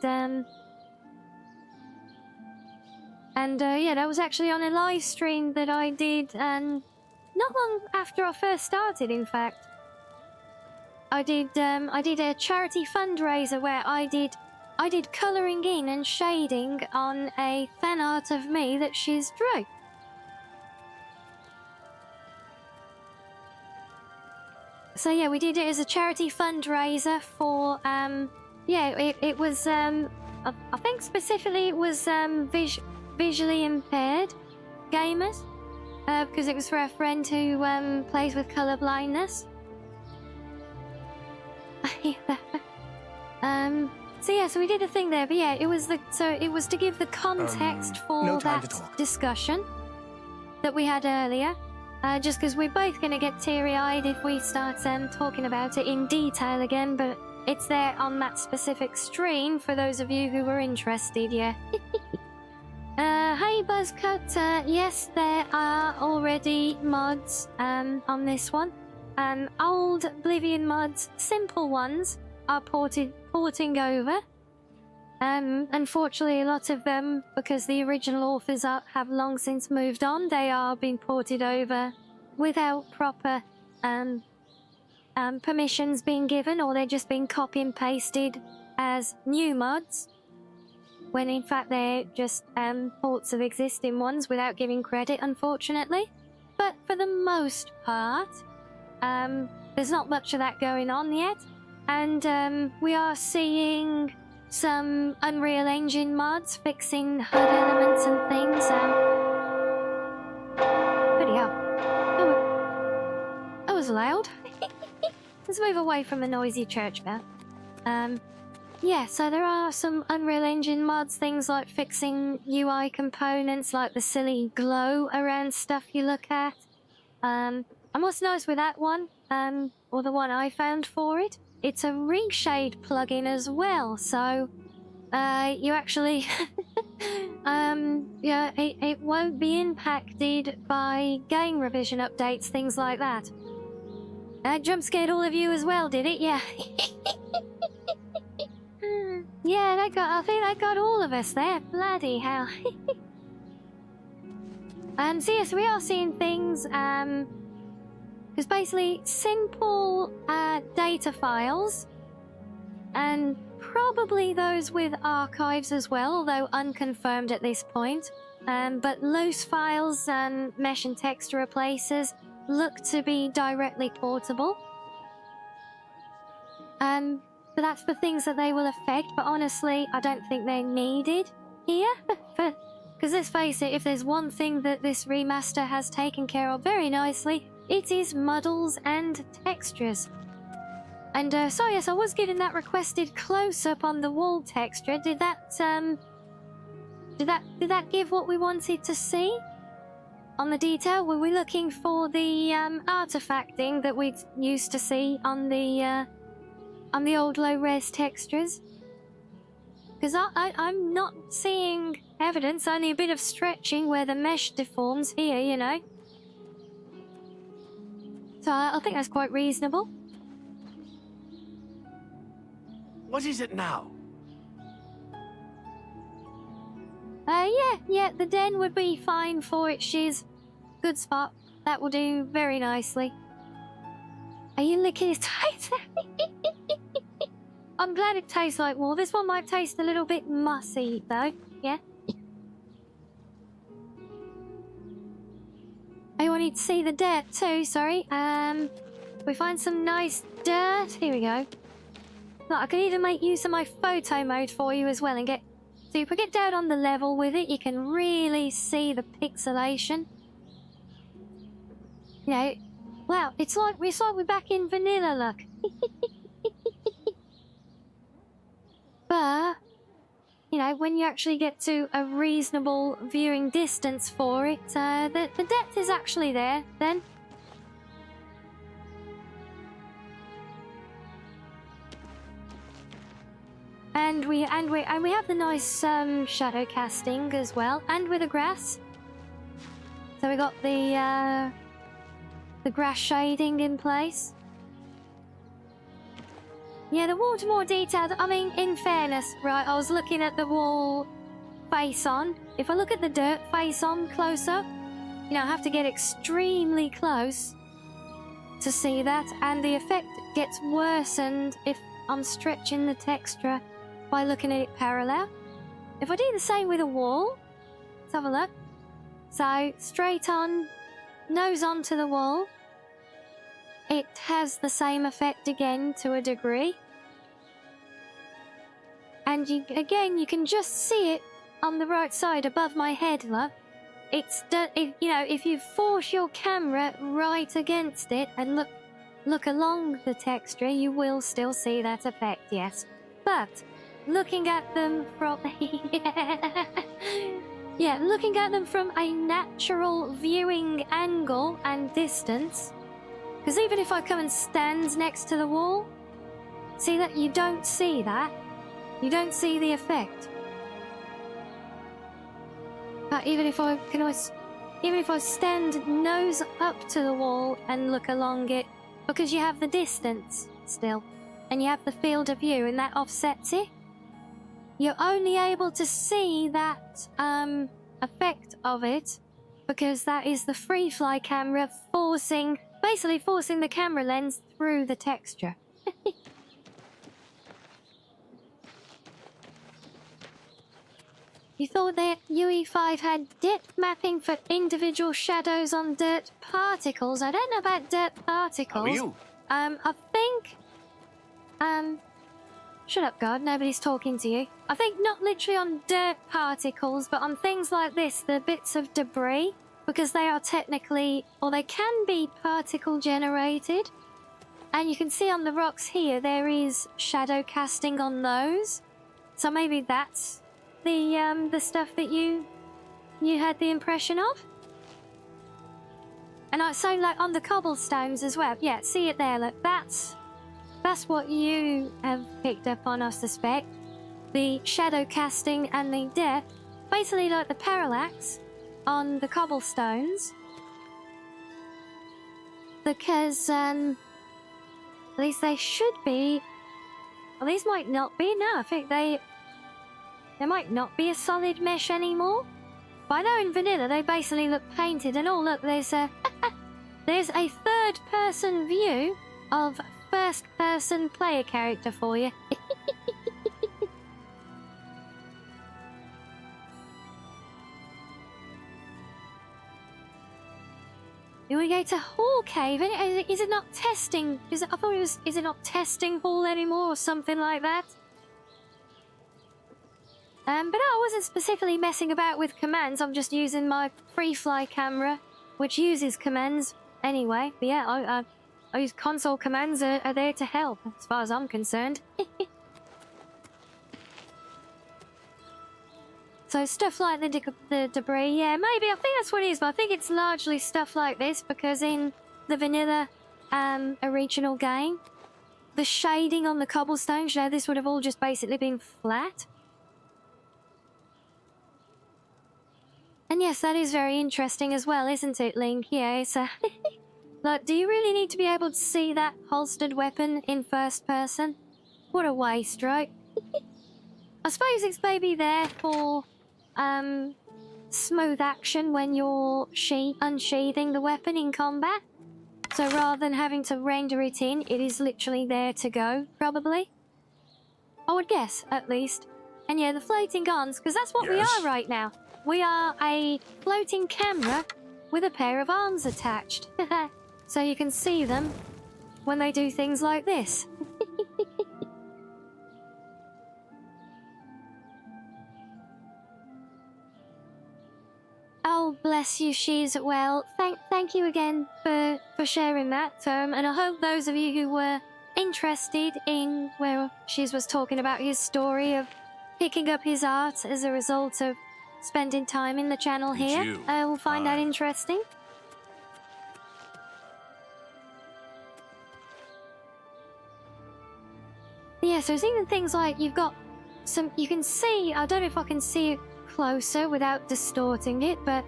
[SPEAKER 2] yeah, that was actually on a live stream that I did, not long after I first started, in fact. I did a charity fundraiser where I did colouring in and shading on a fan art of me that she's drew. So yeah, we did it as a charity fundraiser for it was I think specifically it was visually impaired gamers, because it was for a friend who plays with colour blindness. So we did a thing there, but yeah, it was to give the context for that discussion that we had earlier. Just because we're both going to get teary-eyed if we start talking about it in detail again, but it's there on that specific stream for those of you who are interested, yeah. Hey Buzzcut, yes, there are already mods on this one. Old Oblivion mods, simple ones, are porting over. Unfortunately, a lot of them, because the original authors have long since moved on, they are being ported over without proper permissions being given, or they're just being copy and pasted as new mods, when in fact they're just ports of existing ones without giving credit, unfortunately. But for the most part, there's not much of that going on yet, and we are seeing some Unreal Engine mods fixing HUD elements and things. Bloody hell. let's move away from the noisy church bell. Yeah, so there are some Unreal Engine mods, things like fixing UI components, like the silly glow around stuff you look at. And what's nice with that one, or the one I found for it, it's a reshade plugin as well, so you actually yeah, it won't be impacted by game revision updates, things like that. That jump scared all of you as well, did it? Yeah. Yeah, I think that got all of us there. Bloody hell. So yes, we are seeing things, because basically simple data files, and probably those with archives as well, although unconfirmed at this point. But loose files and mesh and texture replacers look to be directly portable. But that's for things that they will affect, but honestly, I don't think they're needed here. Because let's face it, if there's one thing that this remaster has taken care of very nicely, it is muddles and textures. And so yes, I was getting that requested close-up on the wall texture. Did that give what we wanted to see? On the detail, were we looking for the artifacting that we used to see on the old low-res textures? Because I'm not seeing evidence, only a bit of stretching where the mesh deforms here, you know. So I think that's quite reasonable.
[SPEAKER 9] What is it now?
[SPEAKER 2] Yeah, the den would be fine for it, shiz. Good spot. That will do very nicely. Are you licking his teeth? I'm glad it tastes like wool. This one might taste a little bit mussy, though. Yeah? I wanted to see the dirt, too, sorry. We find some nice dirt. Here we go. Look, I can even make use of my photo mode for you as well and get... So if we get down on the level with it, you can really see the pixelation. You know, wow, it's like we're back in vanilla, look. But, you know, when you actually get to a reasonable viewing distance for it, the depth is actually there, then. And we have the nice shadow casting as well, and with the grass. So we got the grass shading in place. Yeah, the wall's more detailed. I mean, in fairness, right, I was looking at the wall face on. If I look at the dirt face on close up, you know, I have to get extremely close to see that, and the effect gets worsened if I'm stretching the texture by looking at it parallel. If I do the same with a wall, let's have a look. So, straight on, nose onto the wall. It has the same effect again to a degree. And you can just see it on the right side above my head, look. If you force your camera right against it and look along the texture, you will still see that effect, yes. But looking at them from looking at them from a natural viewing angle and distance, because even if I come and stand next to the wall, see that you don't see that. You don't see the effect. But even if I stand nose up to the wall and look along it, because you have the distance still, and you have the field of view, and that offsets it, you're only able to see that effect of it because that is the free-fly camera basically forcing the camera lens through the texture. You thought that UE5 had depth mapping for individual shadows on dirt particles? I don't know about dirt particles.
[SPEAKER 9] How are you?
[SPEAKER 2] I think... Shut up, God. Nobody's talking to you. I think not literally on dirt particles, but on things like this, the bits of debris, because they are technically, or they can be particle generated. And you can see on the rocks here, there is shadow casting on those. So maybe that's the stuff that you had the impression of. And so like on the cobblestones as well. Yeah, see it there. Look, that's what you have picked up on, I suspect. The shadow casting and the depth, basically like the parallax on the cobblestones. Because at least they should be. Well, these might not be. No, I think they might not be a solid mesh anymore. But I know in vanilla they basically look painted. And oh look, there's a third-person view of first-person player character for you. Here we go to Hall Cave. Is it not testing? I thought it was. Is it not testing hall anymore, or something like that? But I wasn't specifically messing about with commands. I'm just using my free-fly camera, which uses commands anyway. But yeah, I use console commands are there to help, as far as I'm concerned. So stuff like the debris, yeah, maybe. I think that's what it is, but I think it's largely stuff like this because in the vanilla original game, the shading on the cobblestones, this would have all just basically been flat. And yes, that is very interesting as well, isn't it, Link? Yeah, it's a... Like, do you really need to be able to see that holstered weapon in first person? What a waste, right? I suppose it's maybe there for... smooth action when you're unsheathing the weapon in combat. So rather than having to render it in, it is literally there to go, probably. I would guess, at least. And yeah, the floating arms, because that's what we are right now. We are a floating camera with a pair of arms attached. So you can see them when they do things like this. Oh, bless you, She's well. Thank you again for sharing that. And I hope those of you who were interested in where She's was talking about his story of picking up his art as a result of spending time in the channel here, will find that interesting. Yeah, so it's even things like you've got some. You can see. I don't know if I can see it closer without distorting it, but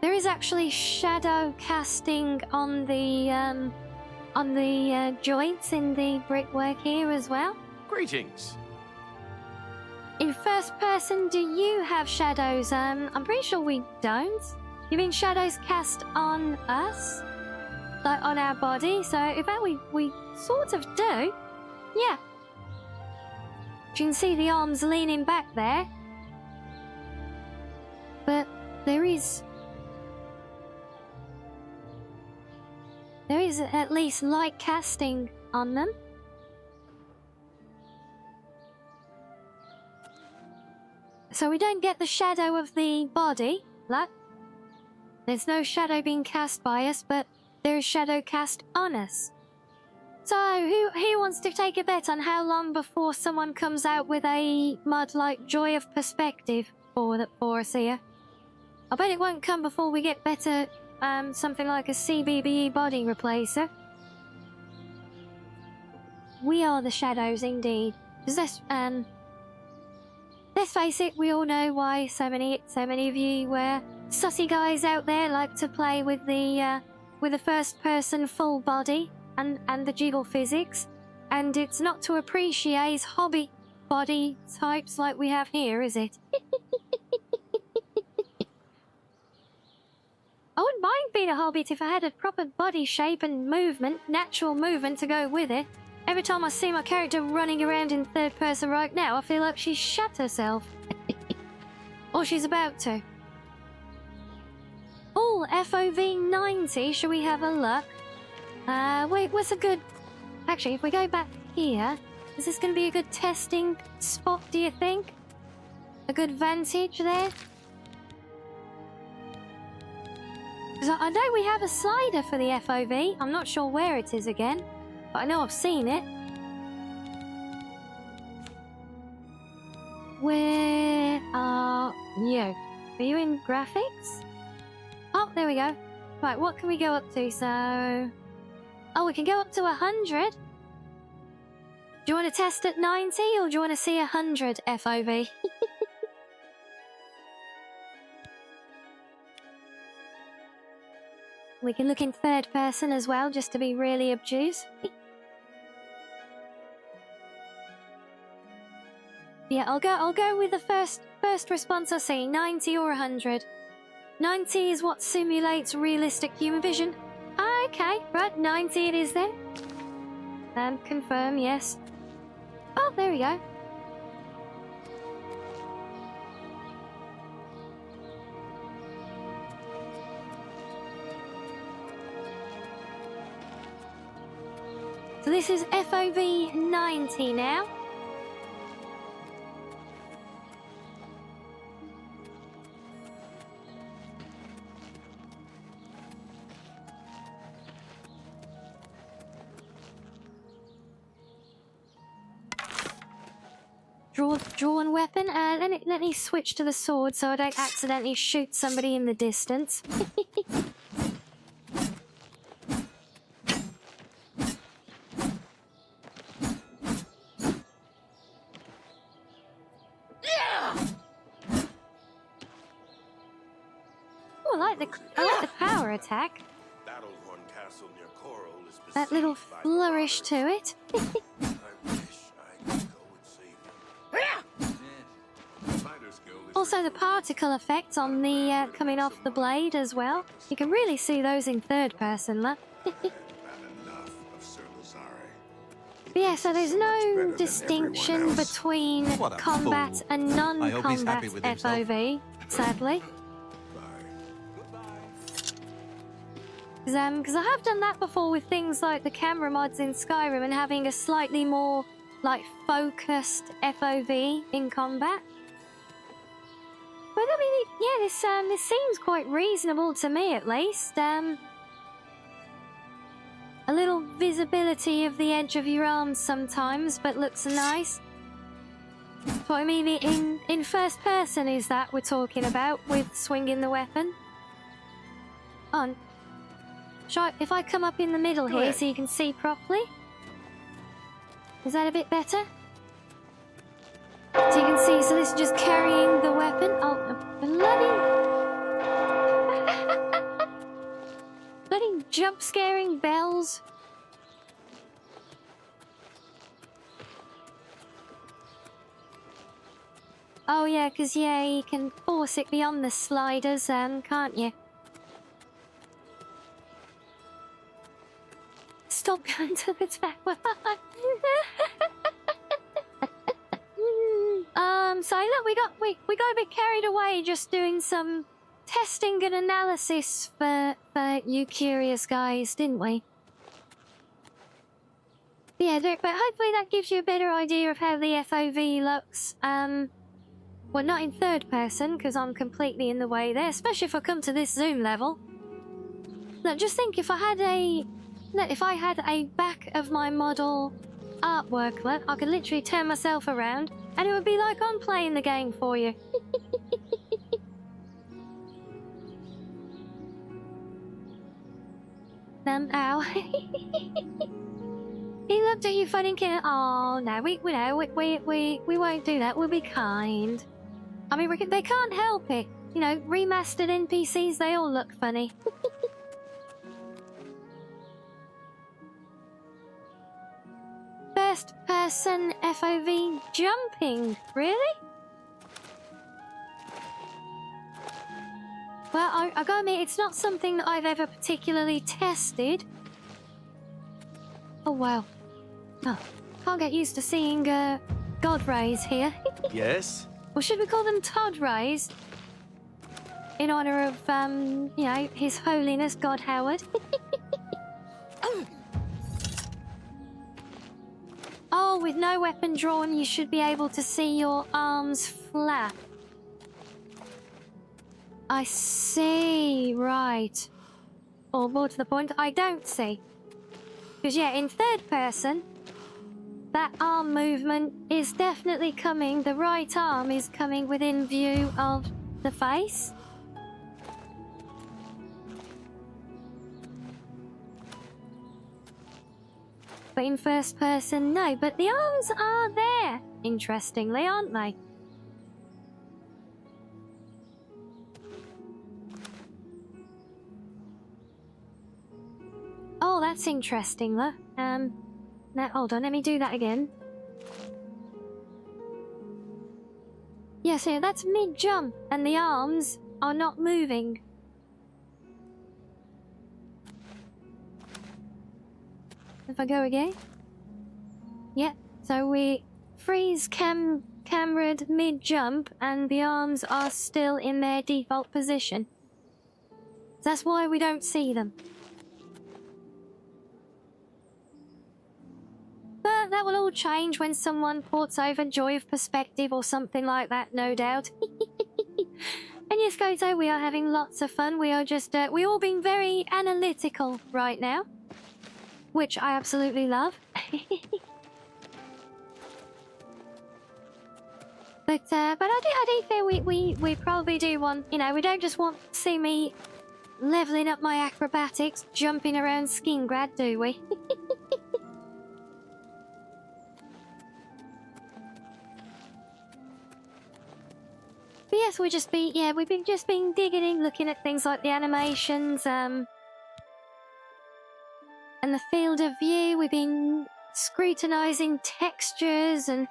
[SPEAKER 2] there is actually shadow casting on the joints in the brickwork here as well.
[SPEAKER 16] Greetings.
[SPEAKER 2] In first person, do you have shadows? I'm pretty sure we don't. You mean shadows cast on us? Like on our body? So in fact we sort of do. Yeah. You can see the arms leaning back there. But there is at least light casting on them. So we don't get the shadow of the body, look. There's no shadow being cast by us, but there is shadow cast on us. So, who wants to take a bet on how long before someone comes out with a mod like Joy of Perspective for us here? I bet it won't come before we get better, something like a CBBE body replacer. We are the shadows indeed. Does this, let's face it, we all know why so many of you sussy guys out there like to play with the first-person full body and the jiggle physics, and it's not to appreciate hobby body types like we have here, is it? I wouldn't mind being a hobbit if I had a proper body shape and movement, natural movement to go with it. Every time I see my character running around in third person right now, I feel like she's shat herself. Or she's about to. Oh, FOV 90, shall we have a look? Wait, what's a good... Actually, if we go back here, is this going to be a good testing spot, do you think? A good vantage there? Because I know we have a slider for the FOV. I'm not sure where it is again. but I know I've seen it. Where are you? Are you in graphics? Oh, there we go. Right, what can we go up to? So... Oh, we can go up to 100. Do you want to test at 90 or do you want to see 100 FOV? We can look in third person as well, just to be really obtuse. Yeah, I'll go with the first response I see, 90 or 100. 90 is what simulates realistic human vision. Okay, right, 90 it is then. Confirm, yes. Oh, there we go. So this is FOV 90 now. Drawn weapon. Let me switch to the sword so I don't accidentally shoot somebody in the distance. Oh, I like the power attack. That little flourish to it. Also the particle effects on the coming off the blade as well. You can really see those in third person, look. But yeah, so there's no distinction between combat and non-combat FOV, sadly. Because I have done that before with things like the camera mods in Skyrim and having a slightly more, like, focused FOV in combat. But I mean, yeah, this seems quite reasonable to me, at least. A little visibility of the edge of your arms sometimes, but looks nice. What I mean, in first person is that we're talking about with swinging the weapon. On. If I come up in the middle here so you can see properly? Is that a bit better? So you can see, so this is just carrying the weapon. Oh, bloody jump scaring bells. Oh yeah, because you can force it beyond the sliders, can't you? Stop going to the back. So look, we got a bit carried away just doing some testing and analysis for you curious guys, didn't we? Yeah, but hopefully that gives you a better idea of how the FOV looks. Well, not in third person, because I'm completely in the way there, especially if I come to this zoom level. Look, just think if I had a back of my model artwork, look, I could literally turn myself around and it would be like I'm playing the game for you. Ow. He looked at you funny, kid. Oh no, we won't do that. We'll be kind. I mean, they can't help it. You know, remastered NPCs, they all look funny. First person FOV jumping, really? Well, I gotta admit, it's not something that I've ever particularly tested. Oh wow. Oh, can't get used to seeing God rays here.
[SPEAKER 16] Yes?
[SPEAKER 2] Or should we call them Todd rays? In honor of, you know, His Holiness God Howard. Oh, with no weapon drawn, you should be able to see your arms flap. I see, right. Or more to the point, I don't see. Because, yeah, in third person, that arm movement is definitely coming. The right arm is coming within view of the face. But in first person, no. But the arms are there, interestingly, aren't they? Oh, that's interesting, look. Now, hold on, let me do that again. Yeah, so that's mid-jump, and the arms are not moving. If I go again. Yeah, so we freeze camered mid-jump, and the arms are still in their default position. That's why we don't see them. But that will all change when someone ports over Joy of Perspective or something like that, no doubt. And yes, guys, so we are having lots of fun. We are just, we all being very analytical right now, which I absolutely love. But I do feel we probably do want, you know, we don't just want to see me leveling up my acrobatics, jumping around Skingrad, do we? But yes, we've been just been digging, looking at things like the animations, and the field of view. We've been scrutinizing textures and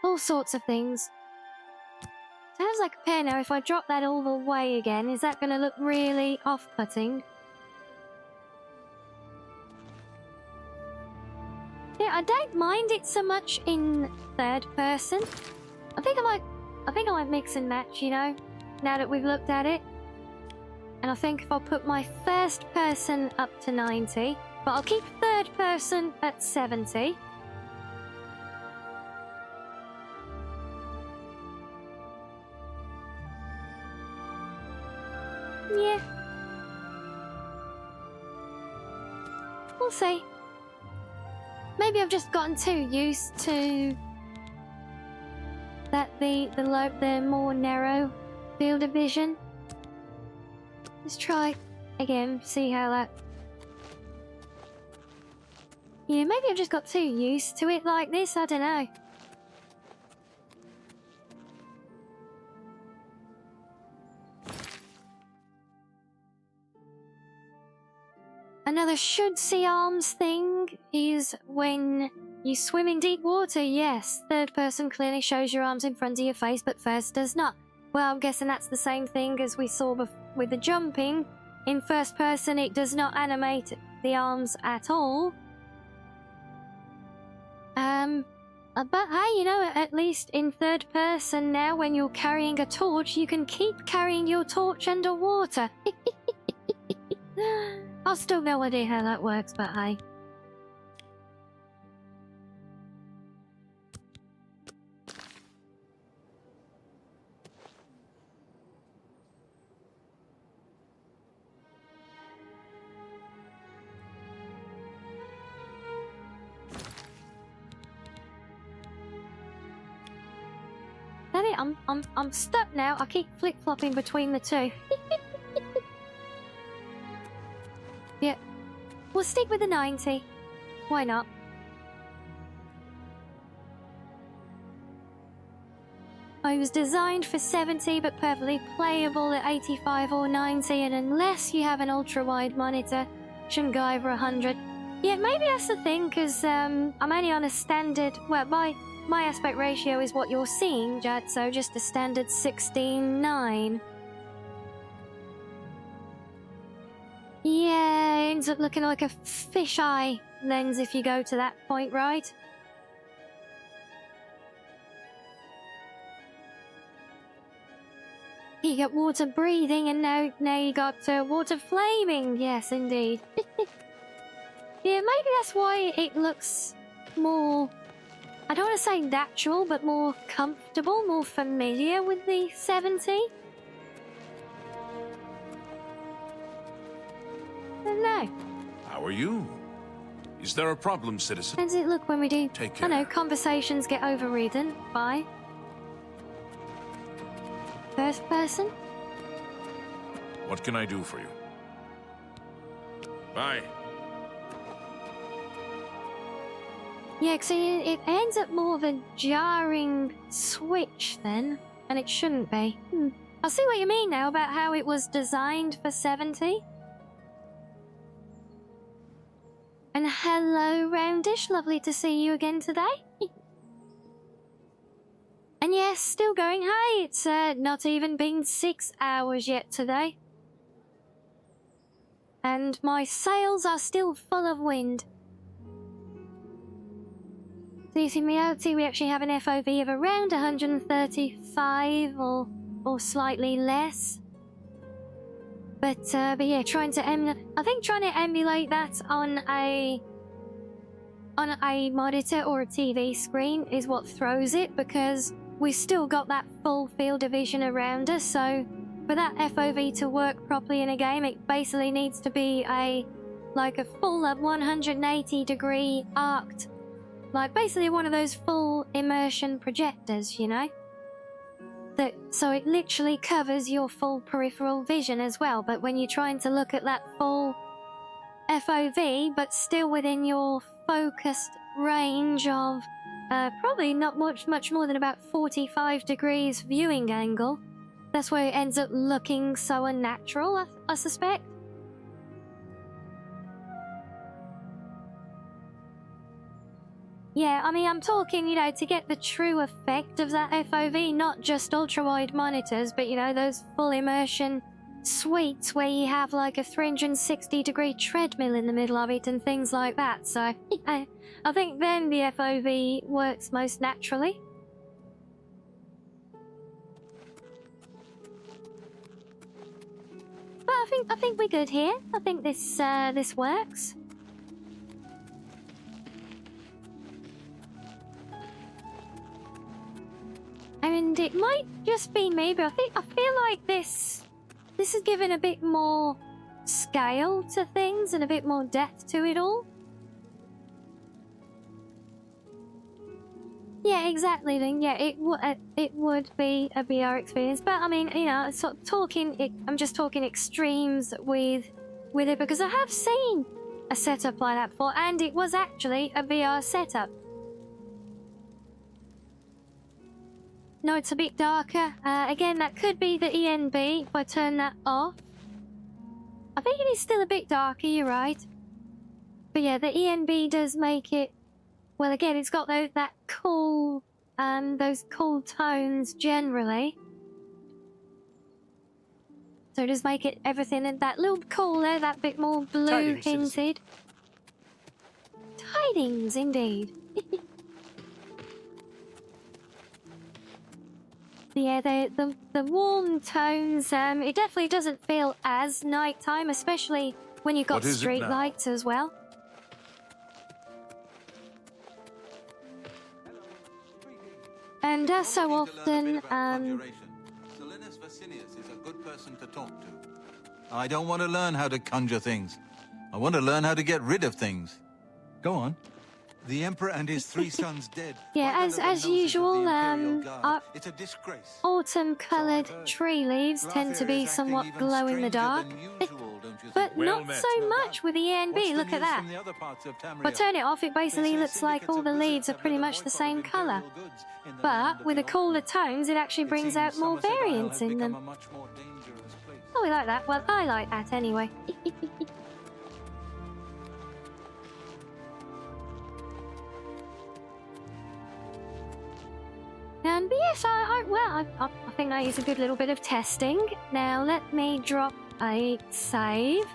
[SPEAKER 2] all sorts of things. So how does that compare now? If I drop that all the way again, is that going to look really off-putting? Yeah, I don't mind it so much in third person. I think I might mix and match, you know, now that we've looked at it. And I think if I put my first person up to 90, but I'll keep third person at 70. Yeah. We'll see. Maybe I've just gotten too used to that the more narrow field of vision. Let's try again, see how that... Yeah, maybe I've just got too used to it like this, I don't know. Another should see arms thing is when you swim in deep water, yes. Third person clearly shows your arms in front of your face, but first does not. Well, I'm guessing that's the same thing as we saw with the jumping. In first person, it does not animate the arms at all. But hey, you know, at least in third person now, when you're carrying a torch, you can keep carrying your torch underwater. I've still no idea how that works, but hey. That it, I'm stuck now. I keep flip-flopping between the two. Yeah. We'll stick with the 90. Why not? I was designed for 70, but perfectly playable at 85 or 90, and unless you have an ultra-wide monitor, shouldn't go over 100. Yeah, maybe that's the thing, because I'm only on a standard... Well, my aspect ratio is what you're seeing, Jet, so just a standard 16:9. Yeah, it ends up looking like a fisheye lens if you go to that point, right? You got water breathing, and now you got water flaming. Yes, indeed. Yeah, maybe that's why it looks more... I don't want to say natural, but more comfortable, more familiar with the 70. I don't know.
[SPEAKER 15] I
[SPEAKER 5] How are you? Is there a problem, citizen?
[SPEAKER 2] How does it look when we do,
[SPEAKER 5] Take
[SPEAKER 2] I know,
[SPEAKER 5] care.
[SPEAKER 2] conversations get overridden by first person?
[SPEAKER 5] What can I do for you? Bye.
[SPEAKER 2] Yeah, so it ends up more of a jarring switch then, and it shouldn't be. I see what you mean now about how it was designed for 70. And hello, Roundish. Lovely to see you again today. And yes, still going. Hey, it's not even been 6 hours yet today. And my sails are still full of wind. So you see me out, see we actually have an FOV of around 135 or slightly less. But yeah, trying to emulate that on a monitor or a TV screen is what throws it, because we've still got that full field of vision around us. So for that FOV to work properly in a game, it basically needs to be a full 180-degree arced, like basically one of those full immersion projectors, you know. So it literally covers your full peripheral vision as well, but when you're trying to look at that full FOV, but still within your focused range of probably not much more than about 45 degrees viewing angle, that's where it ends up looking so unnatural, I suspect. Yeah, I mean, I'm talking, you know, to get the true effect of that FOV, not just ultra-wide monitors, but, you know, those full immersion suites where you have like a 360-degree treadmill in the middle of it and things like that. So, I think then the FOV works most naturally. But I think we're good here. I think this works. And it might just be me, but I feel like this is giving a bit more scale to things and a bit more depth to it all. Yeah, exactly. Then yeah, it would be a VR experience. But I mean, you know, sort of I'm just talking extremes with it, because I have seen a setup like that before, and it was actually a VR setup. No, it's a bit darker. Again, that could be the ENB if I turn that off. I think it is still a bit darker, you're right. But yeah, the ENB does make it... Well, again, it's got those cool tones generally. So it does make it everything that little cooler, that bit more blue hinted. Tidings, indeed. Yeah, the warm tones, it definitely doesn't feel as nighttime, especially when you've got street lights as well. And so often,
[SPEAKER 20] Salinas Vasinius is a good person to talk to. I don't want to learn how to conjure things. I want to learn how to get rid of things. Go on. The Emperor and his 3 sons dead.
[SPEAKER 2] Yeah, as usual,
[SPEAKER 20] It's a disgrace.
[SPEAKER 2] autumn-coloured tree leaves tend to be somewhat glow in the dark. But not so much with the ENB, look at that. If I turn it off, it basically looks like all the leaves are pretty much the same colour. But with the cooler tones, it actually brings out more variance in them. Oh, we like that. Well, I like that anyway. And yes, I think that is a good little bit of testing. Now let me drop a save.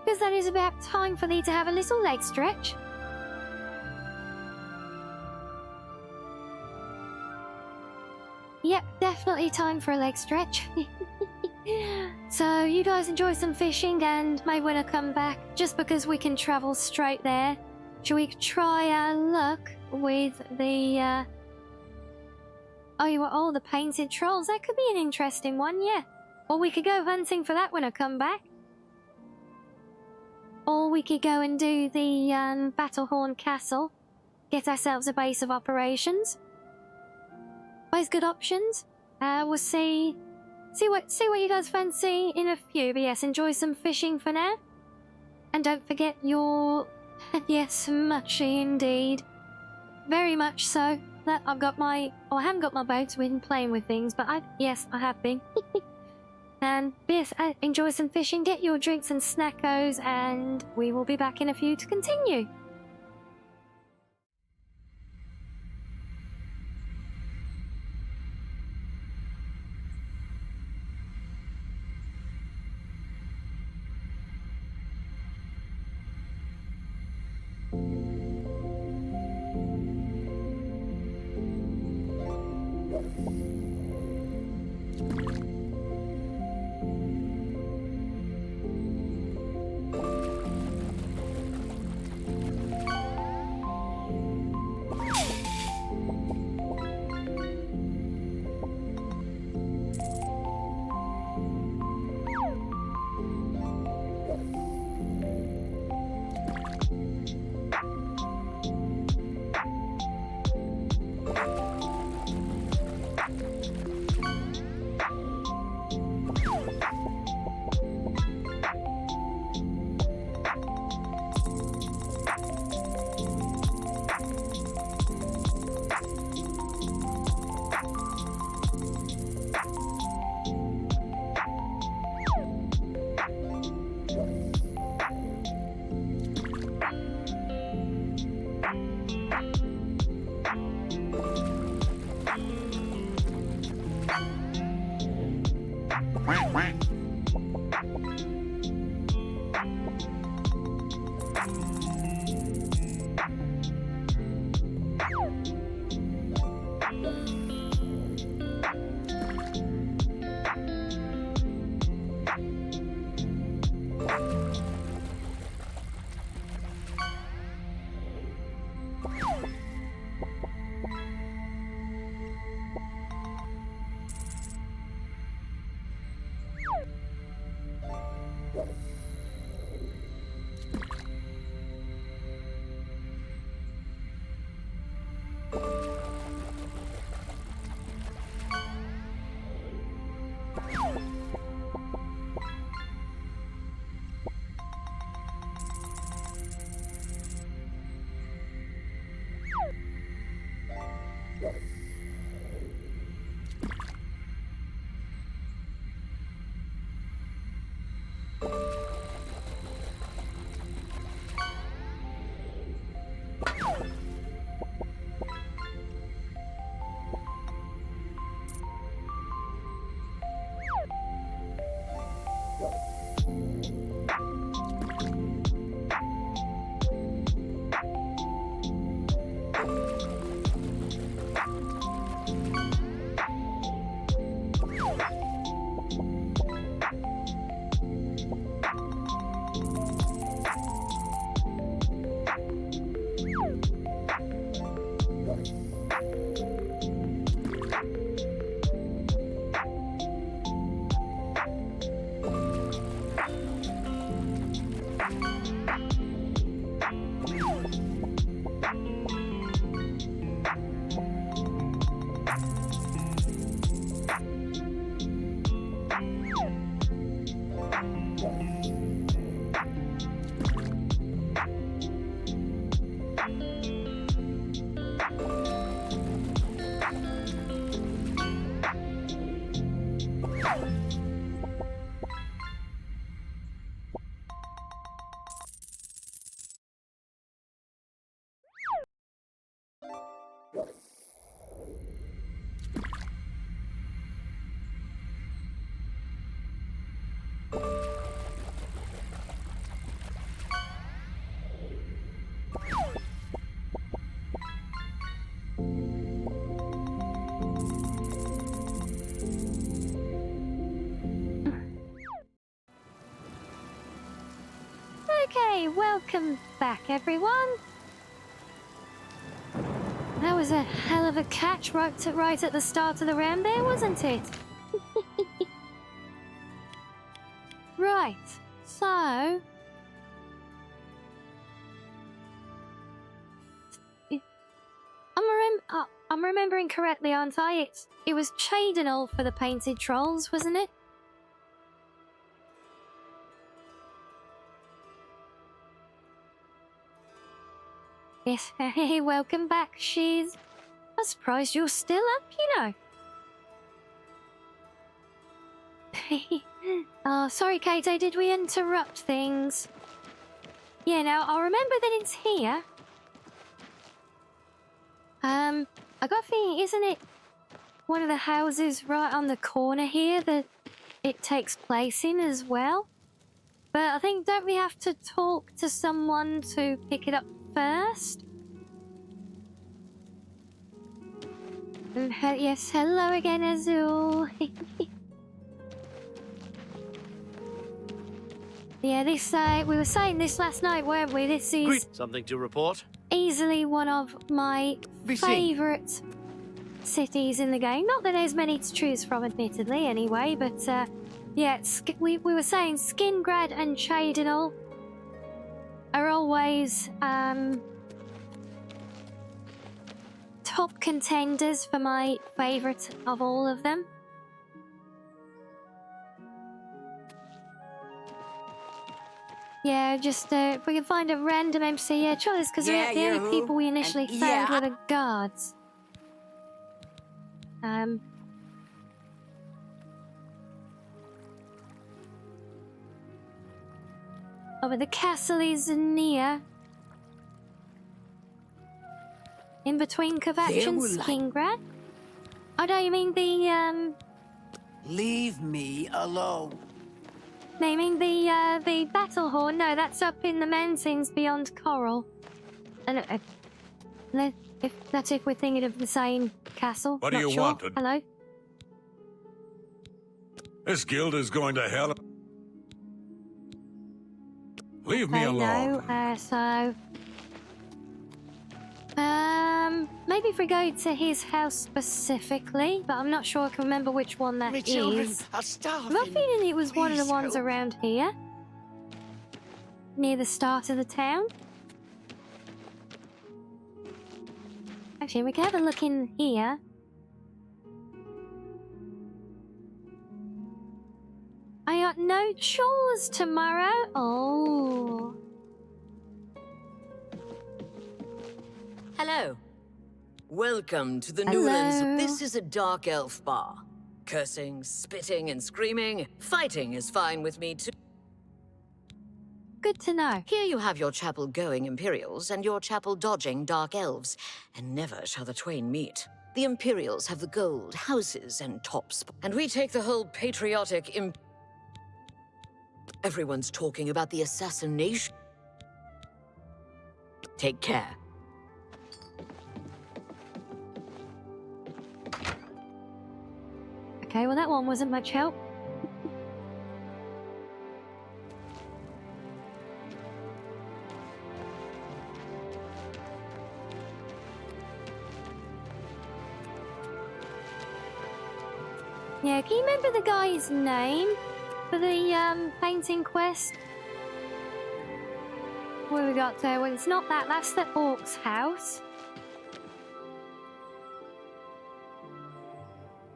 [SPEAKER 2] Because that is about time for thee to have a little leg stretch. Yep, definitely time for a leg stretch. So you guys enjoy some fishing and may want to come back just because we can travel straight there. Shall we try our luck with the, the painted trolls? That could be an interesting one, yeah. Or we could go hunting for that when I come back. Or we could go and do the Battlehorn Castle. Get ourselves a base of operations. Both good options. We'll see what you guys fancy in a few. But yes, enjoy some fishing for now. And don't forget your... yes, mushy indeed. Very much so. That I've got my... oh, I haven't got my boat, so we've been playing with things, but yes, I have been. And yes, enjoy some fishing, get your drinks and snackos, and we will be back in a few to continue. Okay, welcome back, everyone. That was a hell of a catch right at the start of the round there, wasn't it? Right, so... I'm remembering correctly, aren't I? It was Chadenol for the painted trolls, wasn't it? Yes, welcome back, Shiz. I'm surprised you're still up, you know. Oh, sorry, Kato, did we interrupt things? Yeah, now, I'll remember that it's here. I got a feeling, isn't it one of the houses right on the corner here that it takes place in as well? But I think, don't we have to talk to someone to pick it up first? Yes, hello again, Azul. Yeah, this, we were saying this last night, weren't we? This is...
[SPEAKER 9] Something to report?
[SPEAKER 2] Easily one of my favourite cities in the game. Not that there's many to choose from, admittedly, anyway, but yeah, we were saying Skingrad and Chadenol are always top contenders for my favourite of all of them. Yeah, just if we can find a random MC, yeah, Charlie's, because the only people we initially found were the guards. Oh, but the castle is near. In between Kvatch and Skingrad? Oh, no, you mean the,
[SPEAKER 6] Leave me alone.
[SPEAKER 2] No, you mean the battle horn? No, that's up in the mountains beyond Coral. And if we're thinking of the same castle.
[SPEAKER 15] What do you want?
[SPEAKER 2] Hello?
[SPEAKER 15] This guild is going to hell. Leave me alone.
[SPEAKER 2] No, so... maybe if we go to his house specifically, but I'm not sure I can remember which one that is.
[SPEAKER 7] Children are starving.
[SPEAKER 2] I'm feeling it was one of the
[SPEAKER 7] Please
[SPEAKER 2] ones
[SPEAKER 7] help.
[SPEAKER 2] around here. Near the start of the town. Actually, we can have a look in here. I got no chores tomorrow. Oh.
[SPEAKER 21] Hello. Welcome to the
[SPEAKER 2] Hello.
[SPEAKER 21] Newlands. This is a dark elf bar. Cursing, spitting, and screaming. Fighting is fine with me too.
[SPEAKER 2] Good to know.
[SPEAKER 21] Here you have your chapel-going Imperials and your chapel-dodging dark elves, and never shall the twain meet. The Imperials have the gold, houses, and tops, and we take the whole patriotic Everyone's talking about the assassination. Take care.
[SPEAKER 2] Okay, well that one wasn't much help. Yeah, can you remember the guy's name for the painting quest? What have we got there? Well, it's not that. That's the Orc's house.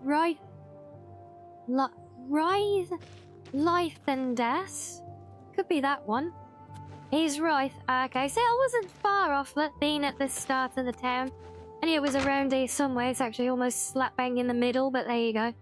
[SPEAKER 2] Right. Lythendas. Could be that one. He's right. Okay, so I wasn't far off being at the start of the town. I knew it was around here somewhere. It's actually almost slap bang in the middle, but there you go.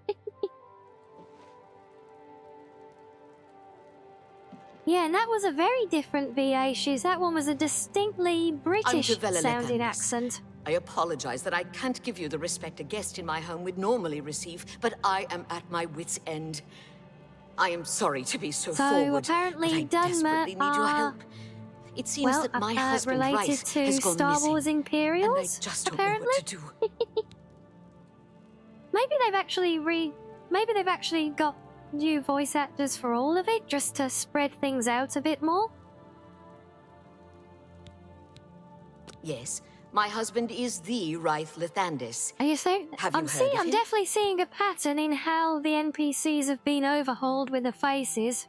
[SPEAKER 2] Yeah, and that was a very different VA shoes. That one was a distinctly British-sounding accent.
[SPEAKER 21] I apologize that I can't give you the respect a guest in my home would normally receive, but I am at my wit's end. I am sorry to be so forward,
[SPEAKER 2] apparently
[SPEAKER 21] but I desperately need your
[SPEAKER 2] are...
[SPEAKER 21] help. It seems that my husband
[SPEAKER 2] related
[SPEAKER 21] Rice
[SPEAKER 2] to
[SPEAKER 21] has gone
[SPEAKER 2] Star
[SPEAKER 21] missing,
[SPEAKER 2] Wars Imperials,
[SPEAKER 21] and I just don't
[SPEAKER 2] apparently.
[SPEAKER 21] know what to do.
[SPEAKER 2] Maybe they've actually got new voice actors for all of it, just to spread things out a bit more.
[SPEAKER 21] Yes, my husband is the Rice Lithandis.
[SPEAKER 2] Are you saying?
[SPEAKER 21] Have you heard of
[SPEAKER 2] I'm
[SPEAKER 21] him?
[SPEAKER 2] definitely seeing a pattern in how the NPCs have been overhauled with the faces.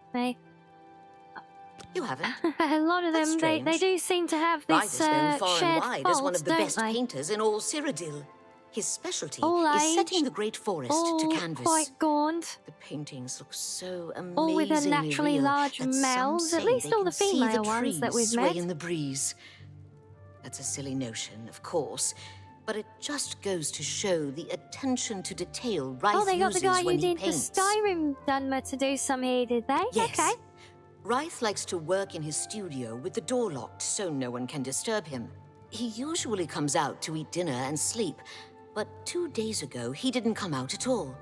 [SPEAKER 21] You haven't?
[SPEAKER 2] A lot of
[SPEAKER 21] That's
[SPEAKER 2] them, they
[SPEAKER 21] strange.
[SPEAKER 2] do seem to have
[SPEAKER 21] Wright
[SPEAKER 2] this
[SPEAKER 21] is known far and
[SPEAKER 2] shared
[SPEAKER 21] wide
[SPEAKER 2] fault,
[SPEAKER 21] as one of the
[SPEAKER 2] don't
[SPEAKER 21] best
[SPEAKER 2] they?
[SPEAKER 21] painters in all Cyrodiil. His specialty
[SPEAKER 2] All
[SPEAKER 21] is
[SPEAKER 2] aged,
[SPEAKER 21] setting the Great Forest
[SPEAKER 2] all
[SPEAKER 21] to canvas.
[SPEAKER 2] quite gaunt,
[SPEAKER 21] The paintings look so amazingly
[SPEAKER 2] all with unnaturally
[SPEAKER 21] real
[SPEAKER 2] large
[SPEAKER 21] that some
[SPEAKER 2] mouths,
[SPEAKER 21] say
[SPEAKER 2] at least
[SPEAKER 21] they
[SPEAKER 2] all
[SPEAKER 21] can
[SPEAKER 2] the
[SPEAKER 21] see
[SPEAKER 2] female
[SPEAKER 21] the
[SPEAKER 2] ones that
[SPEAKER 21] trees
[SPEAKER 2] we've
[SPEAKER 21] sway
[SPEAKER 2] met.
[SPEAKER 21] in the breeze. That's a silly notion, of course, but it just goes to show the attention to detail Wright
[SPEAKER 2] Oh, they got the
[SPEAKER 21] uses
[SPEAKER 2] guy who
[SPEAKER 21] when he
[SPEAKER 2] did the
[SPEAKER 21] paints.
[SPEAKER 2] Skyrim Dunmer to do some here, did they?
[SPEAKER 21] Yes.
[SPEAKER 2] Okay.
[SPEAKER 21] Wright likes to work in his studio with the door locked so no one can disturb him. He usually comes out to eat dinner and sleep, but 2 days ago he didn't come out at all.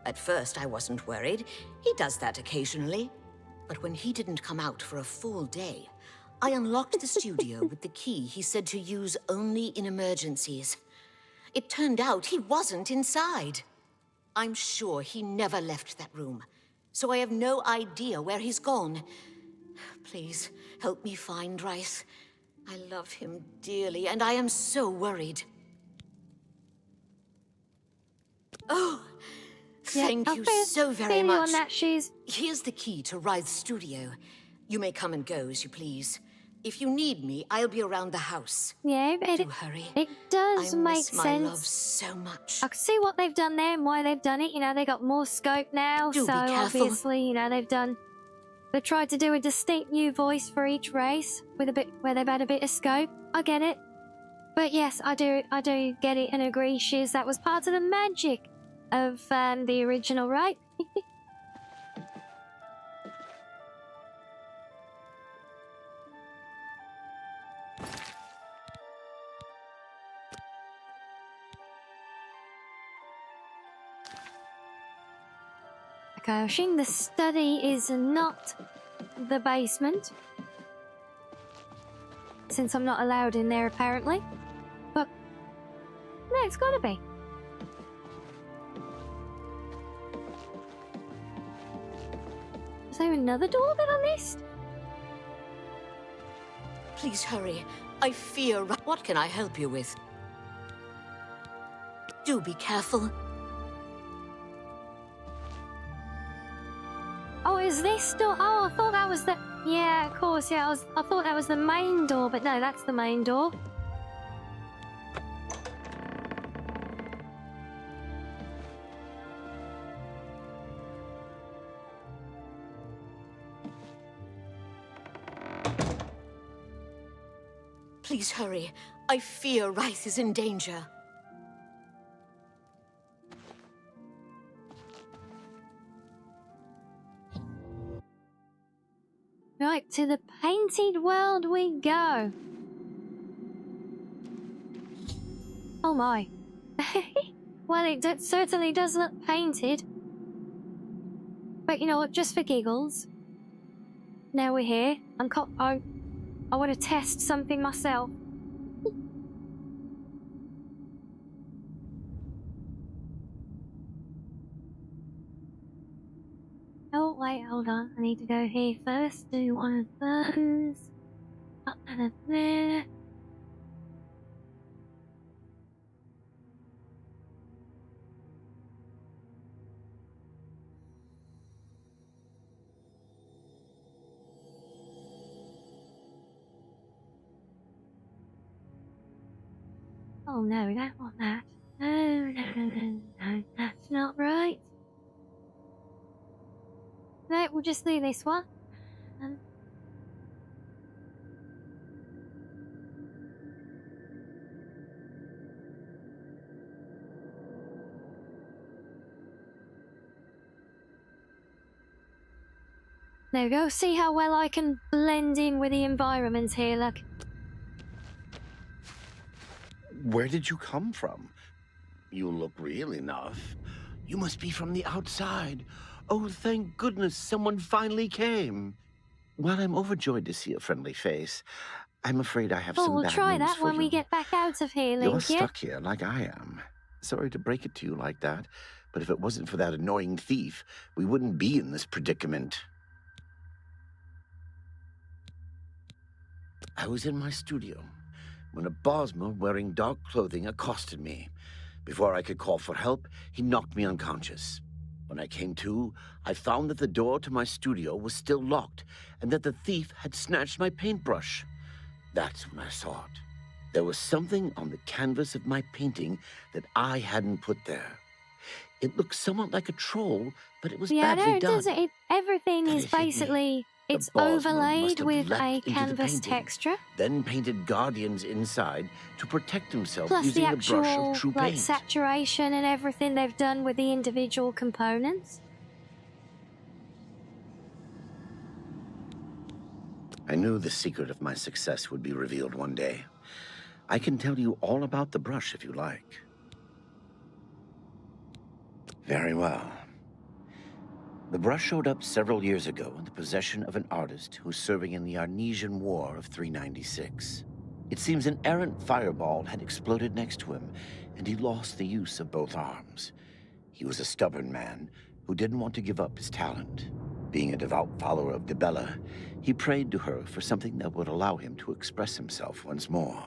[SPEAKER 21] At first I wasn't worried. He does that occasionally. But when he didn't come out for a full day, I unlocked the studio with the key he said to use only in emergencies. It turned out he wasn't inside. I'm sure he never left that room, so I have no idea where he's gone. Please, help me find Wright. I love him dearly, and I am so worried. Oh, thank you so very much.
[SPEAKER 2] On that,
[SPEAKER 21] Here's the key to Wright's studio. You may come and go as you please. If you need me, I'll be around the house.
[SPEAKER 2] Yeah,
[SPEAKER 21] Do hurry.
[SPEAKER 2] It does
[SPEAKER 21] I
[SPEAKER 2] make
[SPEAKER 21] miss my
[SPEAKER 2] sense.
[SPEAKER 21] love so much.
[SPEAKER 2] I can see what they've done there and why they've done it. You know, they got more scope now,
[SPEAKER 21] Do
[SPEAKER 2] so
[SPEAKER 21] be careful.
[SPEAKER 2] obviously, you know, they've tried to do a distinct new voice for each race with a bit where they've had a bit of scope. I get it. But yes, I do get it and agree, Shiz. That was part of the magic of the original, right? Okay, I assume the study is not the basement, since I'm not allowed in there apparently. But no, it's gotta be. Is there another door that I missed?
[SPEAKER 21] Please hurry. I fear... What can I help you with? Do be careful.
[SPEAKER 2] Oh, is this door? Oh, I thought that was the... Yeah, of course, yeah, I thought that was the main door, but no, that's the main door.
[SPEAKER 21] Please hurry. I fear Wright is in danger.
[SPEAKER 2] Right, to the painted world we go. Oh my. Well, it certainly does look painted. But you know what, just for giggles. Now we're here. I want to test something myself. Oh, wait, hold on. I need to go here first. Do one of those. Up and there. Oh no, we don't want that. No, that's not right. No, we'll just do this one. There we go. See how well I can blend in with the environment here, look.
[SPEAKER 3] Where did you come from? You look real enough. You must be from the outside. Oh, thank goodness someone finally came. While I'm overjoyed to see a friendly face, I'm afraid I have some
[SPEAKER 2] we'll
[SPEAKER 3] bad
[SPEAKER 2] try
[SPEAKER 3] news
[SPEAKER 2] that
[SPEAKER 3] for
[SPEAKER 2] when
[SPEAKER 3] you.
[SPEAKER 2] we get back out of here,
[SPEAKER 3] You're
[SPEAKER 2] Link, yeah?
[SPEAKER 3] stuck here like I am. Sorry to break it to you like that, but if it wasn't for that annoying thief, we wouldn't be in this predicament. I was in my studio when a Bosmer wearing dark clothing accosted me. Before I could call for help, he knocked me unconscious. When I came to, I found that the door to my studio was still locked and that the thief had snatched my paintbrush. That's when I saw it. There was something on the canvas of my painting that I hadn't put there. It looked somewhat like a troll, but it was
[SPEAKER 2] Yeah,
[SPEAKER 3] badly
[SPEAKER 2] no, it
[SPEAKER 3] done.
[SPEAKER 2] doesn't. Everything
[SPEAKER 3] And
[SPEAKER 2] is
[SPEAKER 3] it hit me.
[SPEAKER 2] basically,
[SPEAKER 3] The
[SPEAKER 2] it's
[SPEAKER 3] Bosmer must
[SPEAKER 2] overlaid
[SPEAKER 3] have
[SPEAKER 2] with
[SPEAKER 3] leapt
[SPEAKER 2] a
[SPEAKER 3] into the
[SPEAKER 2] canvas
[SPEAKER 3] painting,
[SPEAKER 2] texture.
[SPEAKER 3] Then painted guardians inside to protect himself
[SPEAKER 2] Plus
[SPEAKER 3] using
[SPEAKER 2] the
[SPEAKER 3] the brush
[SPEAKER 2] actual,
[SPEAKER 3] of true
[SPEAKER 2] like,
[SPEAKER 3] paint.
[SPEAKER 2] saturation and everything they've done with the individual components.
[SPEAKER 3] I knew the secret of my success would be revealed one day. I can tell you all about the brush if you like. Very well. The brush showed up several years ago in the possession of an artist who was serving in the Arnesian War of 396. It seems an errant fireball had exploded next to him, and he lost the use of both arms. He was a stubborn man who didn't want to give up his talent. Being a devout follower of Dibella, he prayed to her for something that would allow him to express himself once more.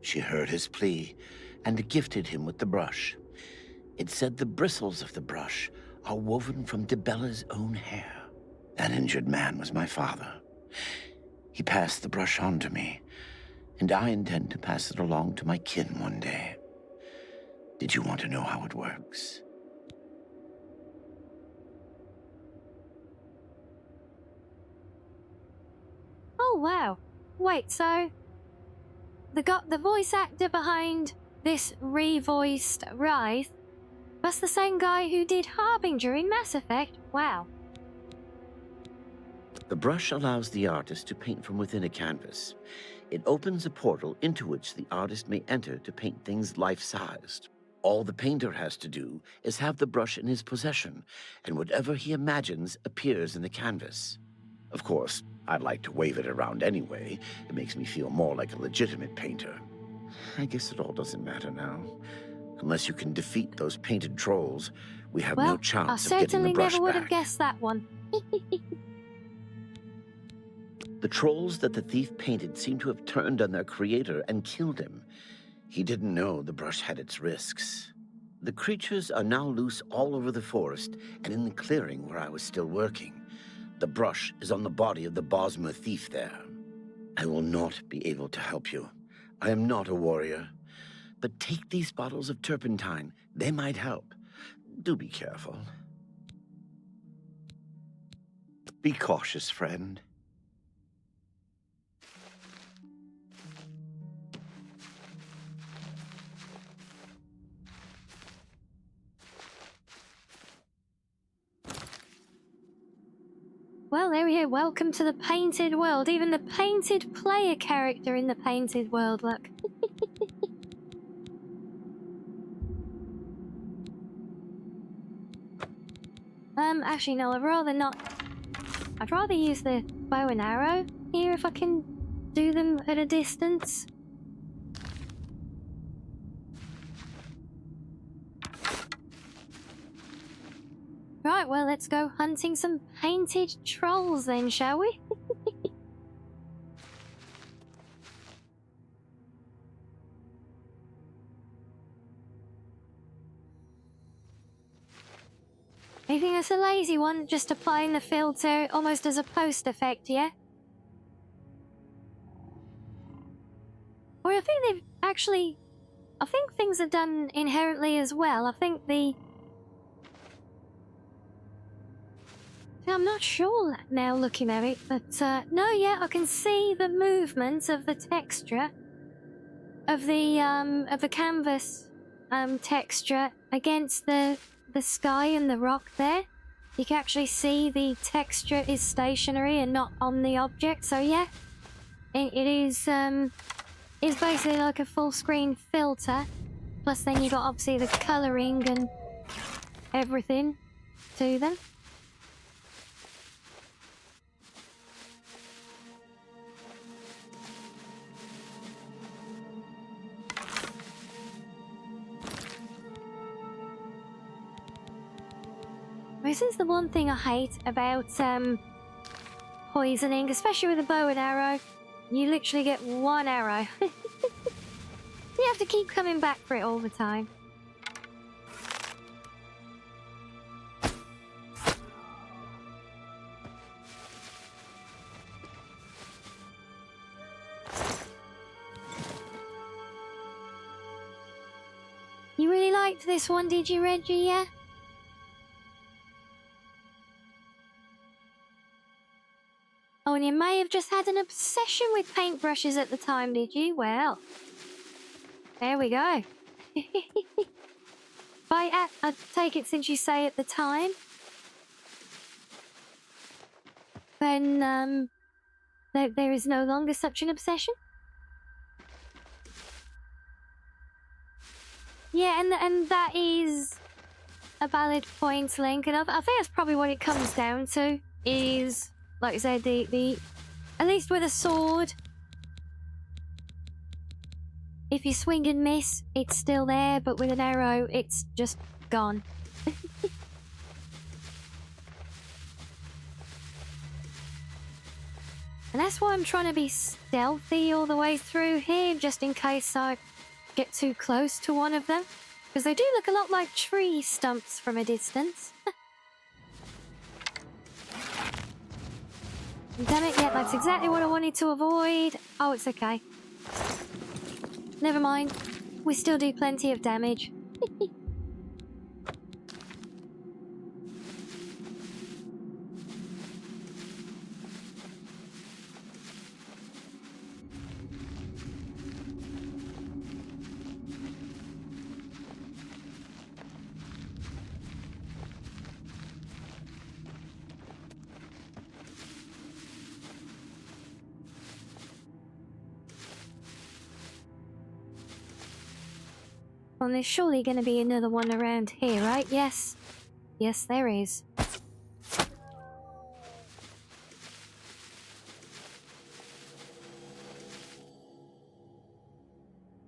[SPEAKER 3] She heard his plea and gifted him with the brush. It said the bristles of the brush are woven from Dibella's own hair. That injured man was my father. He passed the brush on to me, and I intend to pass it along to my kin one day. Did you want to know how it works?
[SPEAKER 2] Oh, wow. Wait, so the voice actor behind this revoiced Wraith, that's the same guy who did Harbinger in Mass Effect? Wow.
[SPEAKER 3] The brush allows the artist to paint from within a canvas. It opens a portal into which the artist may enter to paint things life-sized. All the painter has to do is have the brush in his possession, and whatever he imagines appears in the canvas. Of course, I'd like to wave it around anyway. It makes me feel more like a legitimate painter. I guess it all doesn't matter now. Unless you can defeat those painted trolls, we have no chance of getting the brush back.
[SPEAKER 2] I certainly never would have guessed that one.
[SPEAKER 3] The trolls that the thief painted seem to have turned on their creator and killed him. He didn't know the brush had its risks. The creatures are now loose all over the forest and in the clearing where I was still working. The brush is on the body of the Bosmer thief there. I will not be able to help you. I am not a warrior. But take these bottles of turpentine. They might help. Do be careful. Be cautious, friend.
[SPEAKER 2] Well, there we go. Welcome to the painted world. Even the painted player character in the painted world, look. Actually, no, I'd rather not. I'd rather use the bow and arrow here if I can do them at a distance. Right, well, let's go hunting some painted trolls then, shall we? I think that's a lazy one, just applying the filter almost as a post effect, yeah? Or I think they've actually... I think things are done inherently as well. I think the... I'm not sure now looking at it, but no, yeah, I can see the movement of the texture of the canvas texture against the sky and the rock there. You can actually see the texture is stationary and not on the object. So yeah, it is basically like a full screen filter. Plus then you got obviously the colouring and everything to them. This is the one thing I hate about poisoning, especially with a bow and arrow. You literally get one arrow. You have to keep coming back for it all the time. liked this one, did you, Reggie? Yeah? Oh, and you may have just had an obsession with paintbrushes at the time, did you? Well, there we go. I take it since you say at the time, then there is no longer such an obsession. Yeah, and that is a valid point, Link, and I think that's probably what it comes down to. Is, like I said, the at least with a sword, if you swing and miss, it's still there, but with an arrow, it's just gone. And that's why I'm trying to be stealthy all the way through here, just in case I get too close to one of them. Because they do look a lot like tree stumps from a distance. Damn it, yeah, that's exactly what I wanted to avoid. Oh, it's okay. Never mind. We still do plenty of damage. Well, there's surely going to be another one around here, right? Yes. Yes, there is.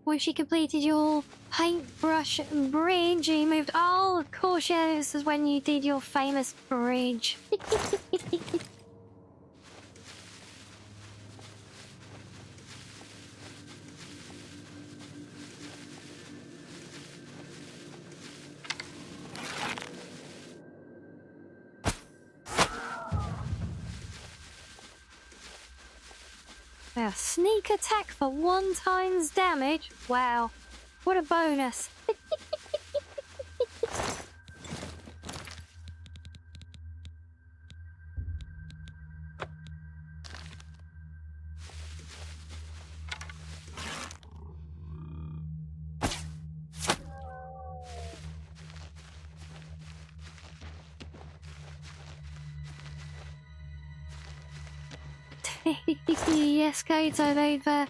[SPEAKER 2] Once you completed your paintbrush bridge, you moved... Oh, of course, yeah, this is when you did your famous bridge. Wow, sneak attack for 1 times damage? Wow, what a bonus. Yes, Kato, they've made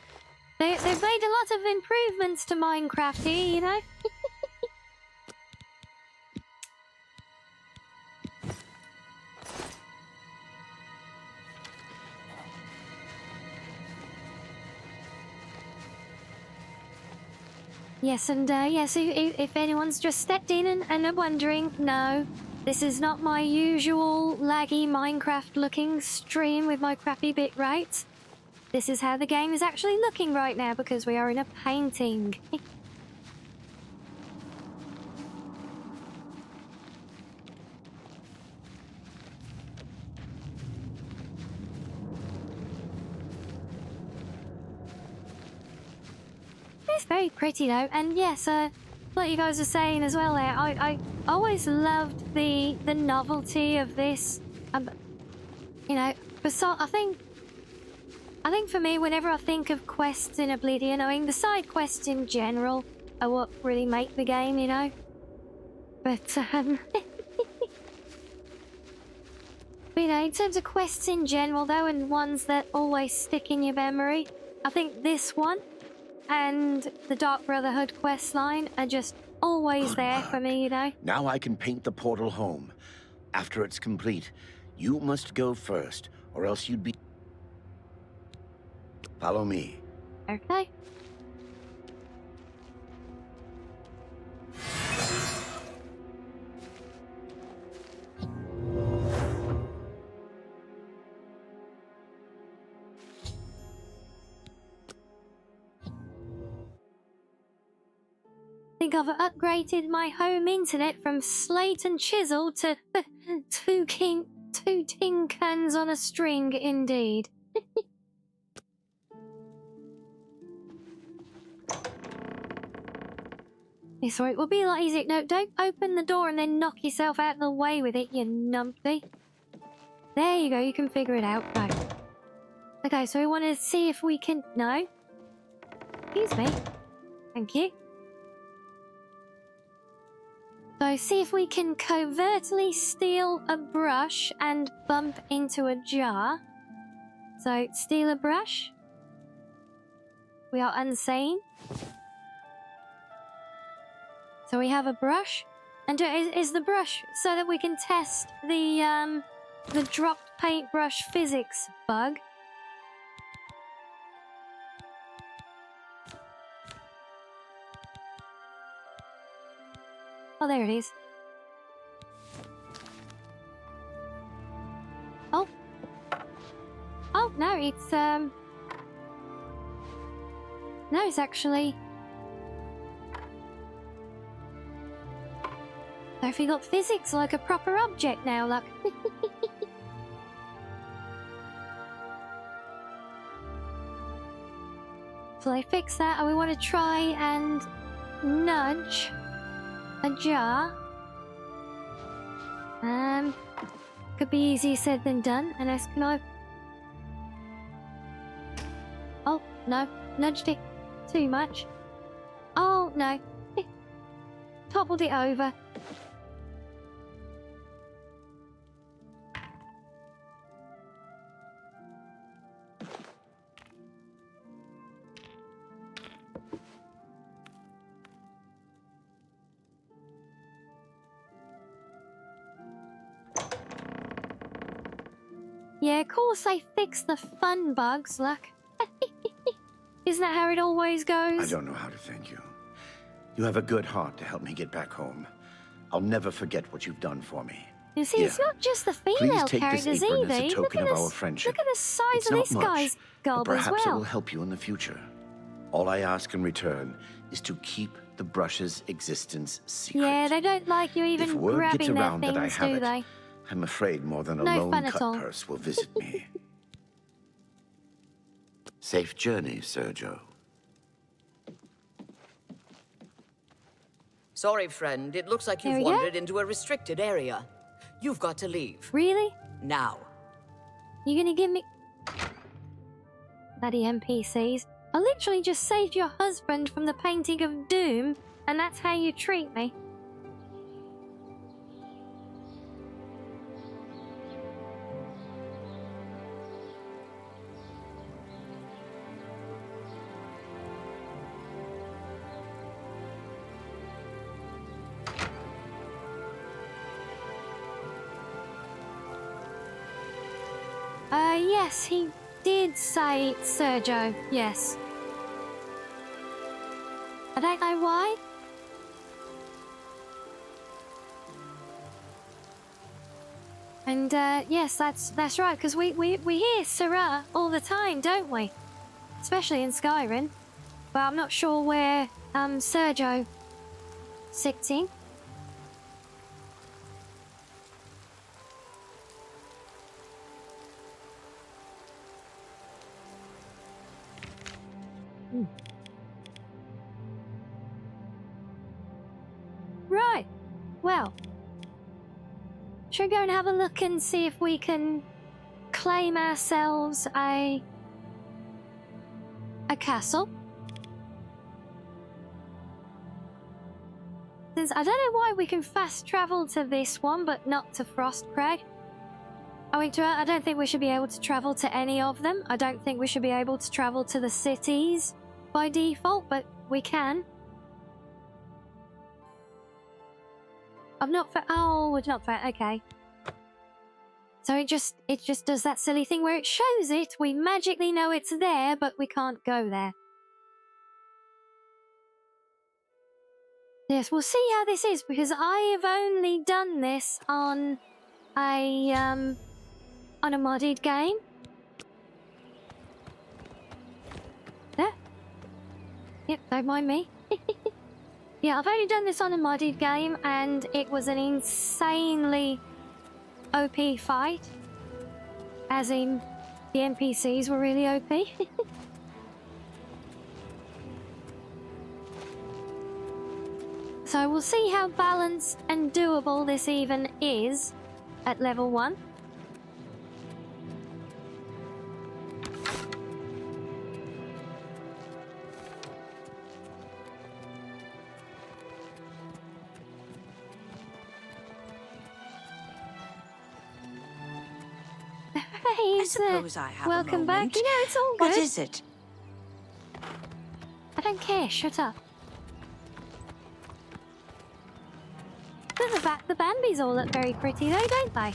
[SPEAKER 2] a lot of improvements to Minecraft here, you know? Yes, and yes, if anyone's just stepped in and are wondering, no, this is not my usual laggy Minecraft-looking stream with my crappy bit rates. This is how the game is actually looking right now because we are in a painting. It's very pretty though, and yes, like you guys were saying as well there, I always loved the novelty of this. You know, I think for me, whenever I think of quests in Oblivion, I mean, the side quests in general are what really make the game, you know? But, you know, in terms of quests in general, though, and ones that always stick in your memory, I think this one and the Dark Brotherhood quest line are just always
[SPEAKER 3] Good
[SPEAKER 2] there
[SPEAKER 3] work.
[SPEAKER 2] for me, you know?
[SPEAKER 3] Now I can paint the portal home. After it's complete, you must go first, or else you'd be... Follow me.
[SPEAKER 2] Okay. I think I've upgraded my home internet from slate and chisel to two tin cans on a string, indeed. It's alright, will be a lot easier. No, don't open the door and then knock yourself out of the way with it, you numpty. There you go, you can figure it out. Right. Okay, so we want to see if we can... No. Excuse me. Thank you. So see if we can covertly steal a brush and bump into a jar. So steal a brush. We are unseen. So we have a brush. And is the brush so that we can test the dropped paintbrush physics bug? Oh, there it is. Oh. Oh, no, it's, No, it's actually... So if we got physics like a proper object now, look. So they fix that, and we want to try and nudge a jar. Could be easier said than done. Unless, can I... Oh, no. Nudged it too much. Oh, no. Toppled it over. Yeah, of course they fix the fun bugs, look. Isn't that how it always goes?
[SPEAKER 3] I don't know how to thank you. You have a good heart to help me get back home. I'll never forget what you've done for me.
[SPEAKER 2] You see, it's not just the female characters either.
[SPEAKER 3] As a token of our friendship.
[SPEAKER 2] Look at the size of this guy's gob as
[SPEAKER 3] perhaps it
[SPEAKER 2] well.
[SPEAKER 3] will help you in the future. All I ask in return is to keep the brush's existence secret.
[SPEAKER 2] Yeah, they don't like you even
[SPEAKER 3] if word
[SPEAKER 2] grabbing
[SPEAKER 3] gets
[SPEAKER 2] their
[SPEAKER 3] around that I
[SPEAKER 2] things,
[SPEAKER 3] have
[SPEAKER 2] do
[SPEAKER 3] it,
[SPEAKER 2] they?
[SPEAKER 3] I'm afraid more than a
[SPEAKER 2] No
[SPEAKER 3] lone
[SPEAKER 2] fun at
[SPEAKER 3] cut
[SPEAKER 2] all.
[SPEAKER 3] purse will visit me. Safe journey, Sergio.
[SPEAKER 4] Sorry, friend. It looks like
[SPEAKER 2] There
[SPEAKER 4] you've
[SPEAKER 2] we go.
[SPEAKER 4] wandered into a restricted area. You've got to leave.
[SPEAKER 2] Really?
[SPEAKER 4] Now.
[SPEAKER 2] You gonna give me... Bloody NPCs. I literally just saved your husband from the painting of doom, and that's how you treat me. Yes, he did say Sergio, yes. I don't know why. And, yes, that's right, because we hear Syrah all the time, don't we? Especially in Skyrim. But I'm not sure where, Sergio sits in. Right. Well, should we go and have a look and see if we can claim ourselves a castle? Since I don't know why we can fast travel to this one, but not to Frostcrag. I don't think we should be able to travel to any of them. I don't think we should be able to travel to the cities by default, but we can. I'm not for... Oh, it's not fair. Okay. So it just does that silly thing where it shows it. We magically know it's there, but we can't go there. Yes, we'll see how this is, because I have only done this on a modded game. There. Yep, don't mind me. Yeah, I've only done this on a modded game, and it was an insanely OP fight. As in, the NPCs were really OP. So we'll see how balanced and doable this even is at level 1.
[SPEAKER 10] I suppose I have
[SPEAKER 2] welcome
[SPEAKER 10] a
[SPEAKER 2] back.
[SPEAKER 10] moment.
[SPEAKER 2] You know, it's all good.
[SPEAKER 10] What is it?
[SPEAKER 2] I don't care. Shut up. The Bambies all look very pretty though, don't they?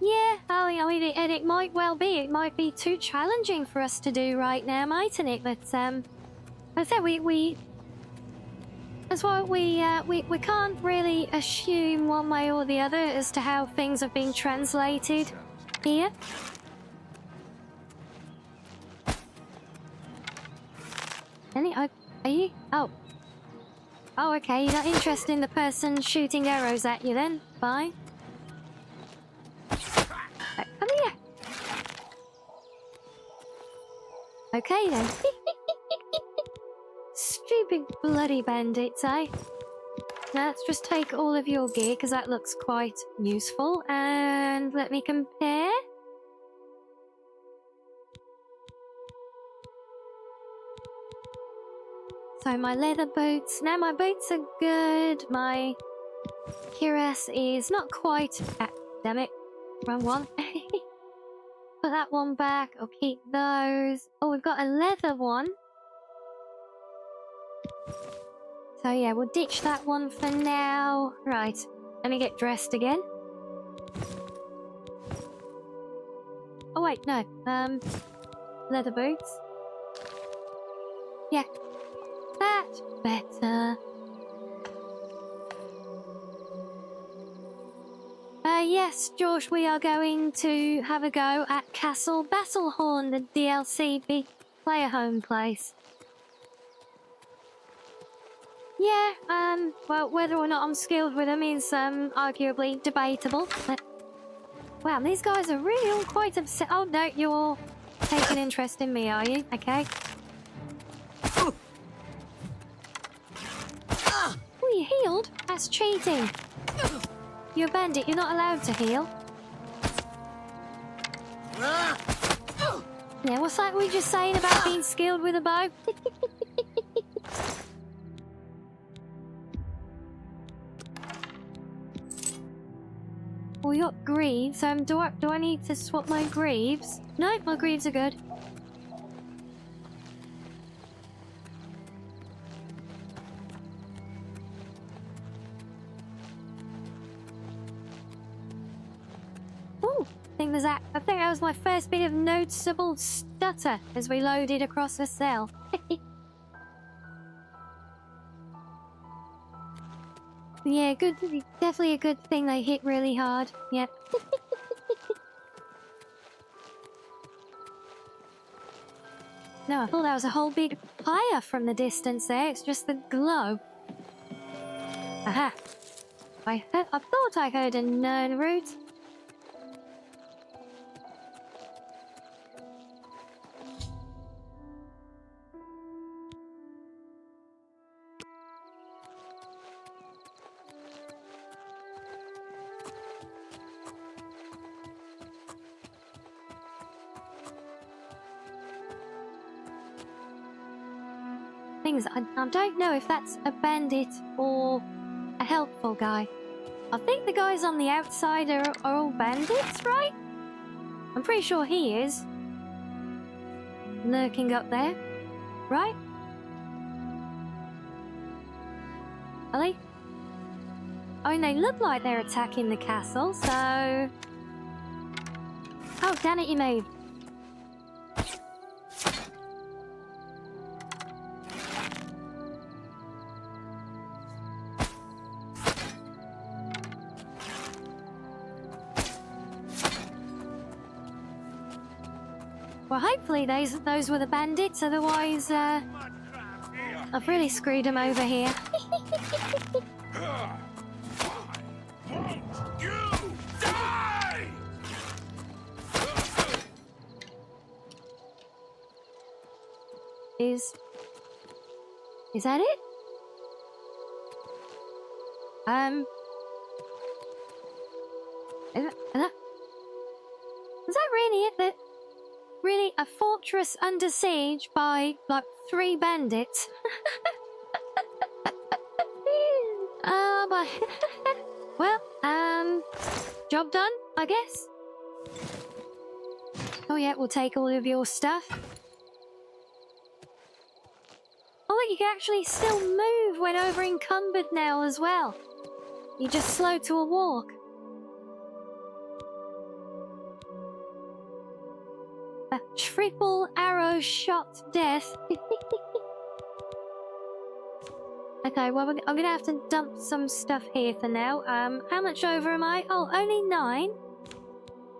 [SPEAKER 2] Yeah, I mean, it might well be. It might be too challenging for us to do right now, mightn't it? But I said that's why we can't really assume one way or the other as to how things have been translated here. Are you? Oh, okay. You're not interested in the person shooting arrows at you, then? Fine. Come here. Okay then. Stupid bloody bandits, eh? Now let's just take all of your gear because that looks quite useful. And let me compare. So my leather boots. Now my boots are good. My cuirass is not quite. Ah, damn it. Wrong one. Put that one back. I'll keep those. Oh, we've got a leather one. So yeah, we'll ditch that one for now. Right, let me get dressed again. Oh wait, no. Leather boots. Yeah, that's better. Yes, George, we are going to have a go at Castle Battlehorn, the DLC player home place. Yeah, well, whether or not I'm skilled with them is, arguably debatable, but... Wow, these guys are really all quite upset. Oh, no, you're all taking interest in me, are you? Okay. Oh, you healed? That's cheating. You're a bandit, you're not allowed to heal. Yeah, what's that we just saying about being skilled with a bow? Well, you got greaves. Do I need to swap my greaves? No, my greaves are good. Ooh, I think that was my first bit of noticeable stutter as we loaded across the cell. Yeah, good. Definitely a good thing they hit really hard. Yep. No, I thought that was a whole big fire from the distance there. It's just the glow. Aha. I thought I heard a nerd root. I don't know if that's a bandit or a helpful guy. I think the guys on the outside are all bandits, right? I'm pretty sure he is. Lurking up there, right? Are they? I mean, they look like they're attacking the castle, so... Oh, damn it, you moved. Well, hopefully those were the bandits, otherwise, I've really screwed them over here.
[SPEAKER 5] You die!
[SPEAKER 2] Is that it? Is that really it? Really, a fortress under siege by, like, 3 bandits? But well, job done, I guess. Oh yeah, we'll take all of your stuff. Oh look, you can actually still move when over encumbered now as well. You're just slow to a walk. A triple arrow shot death. Okay, well, I'm gonna have to dump some stuff here for now. How much over am I? Oh, only 9.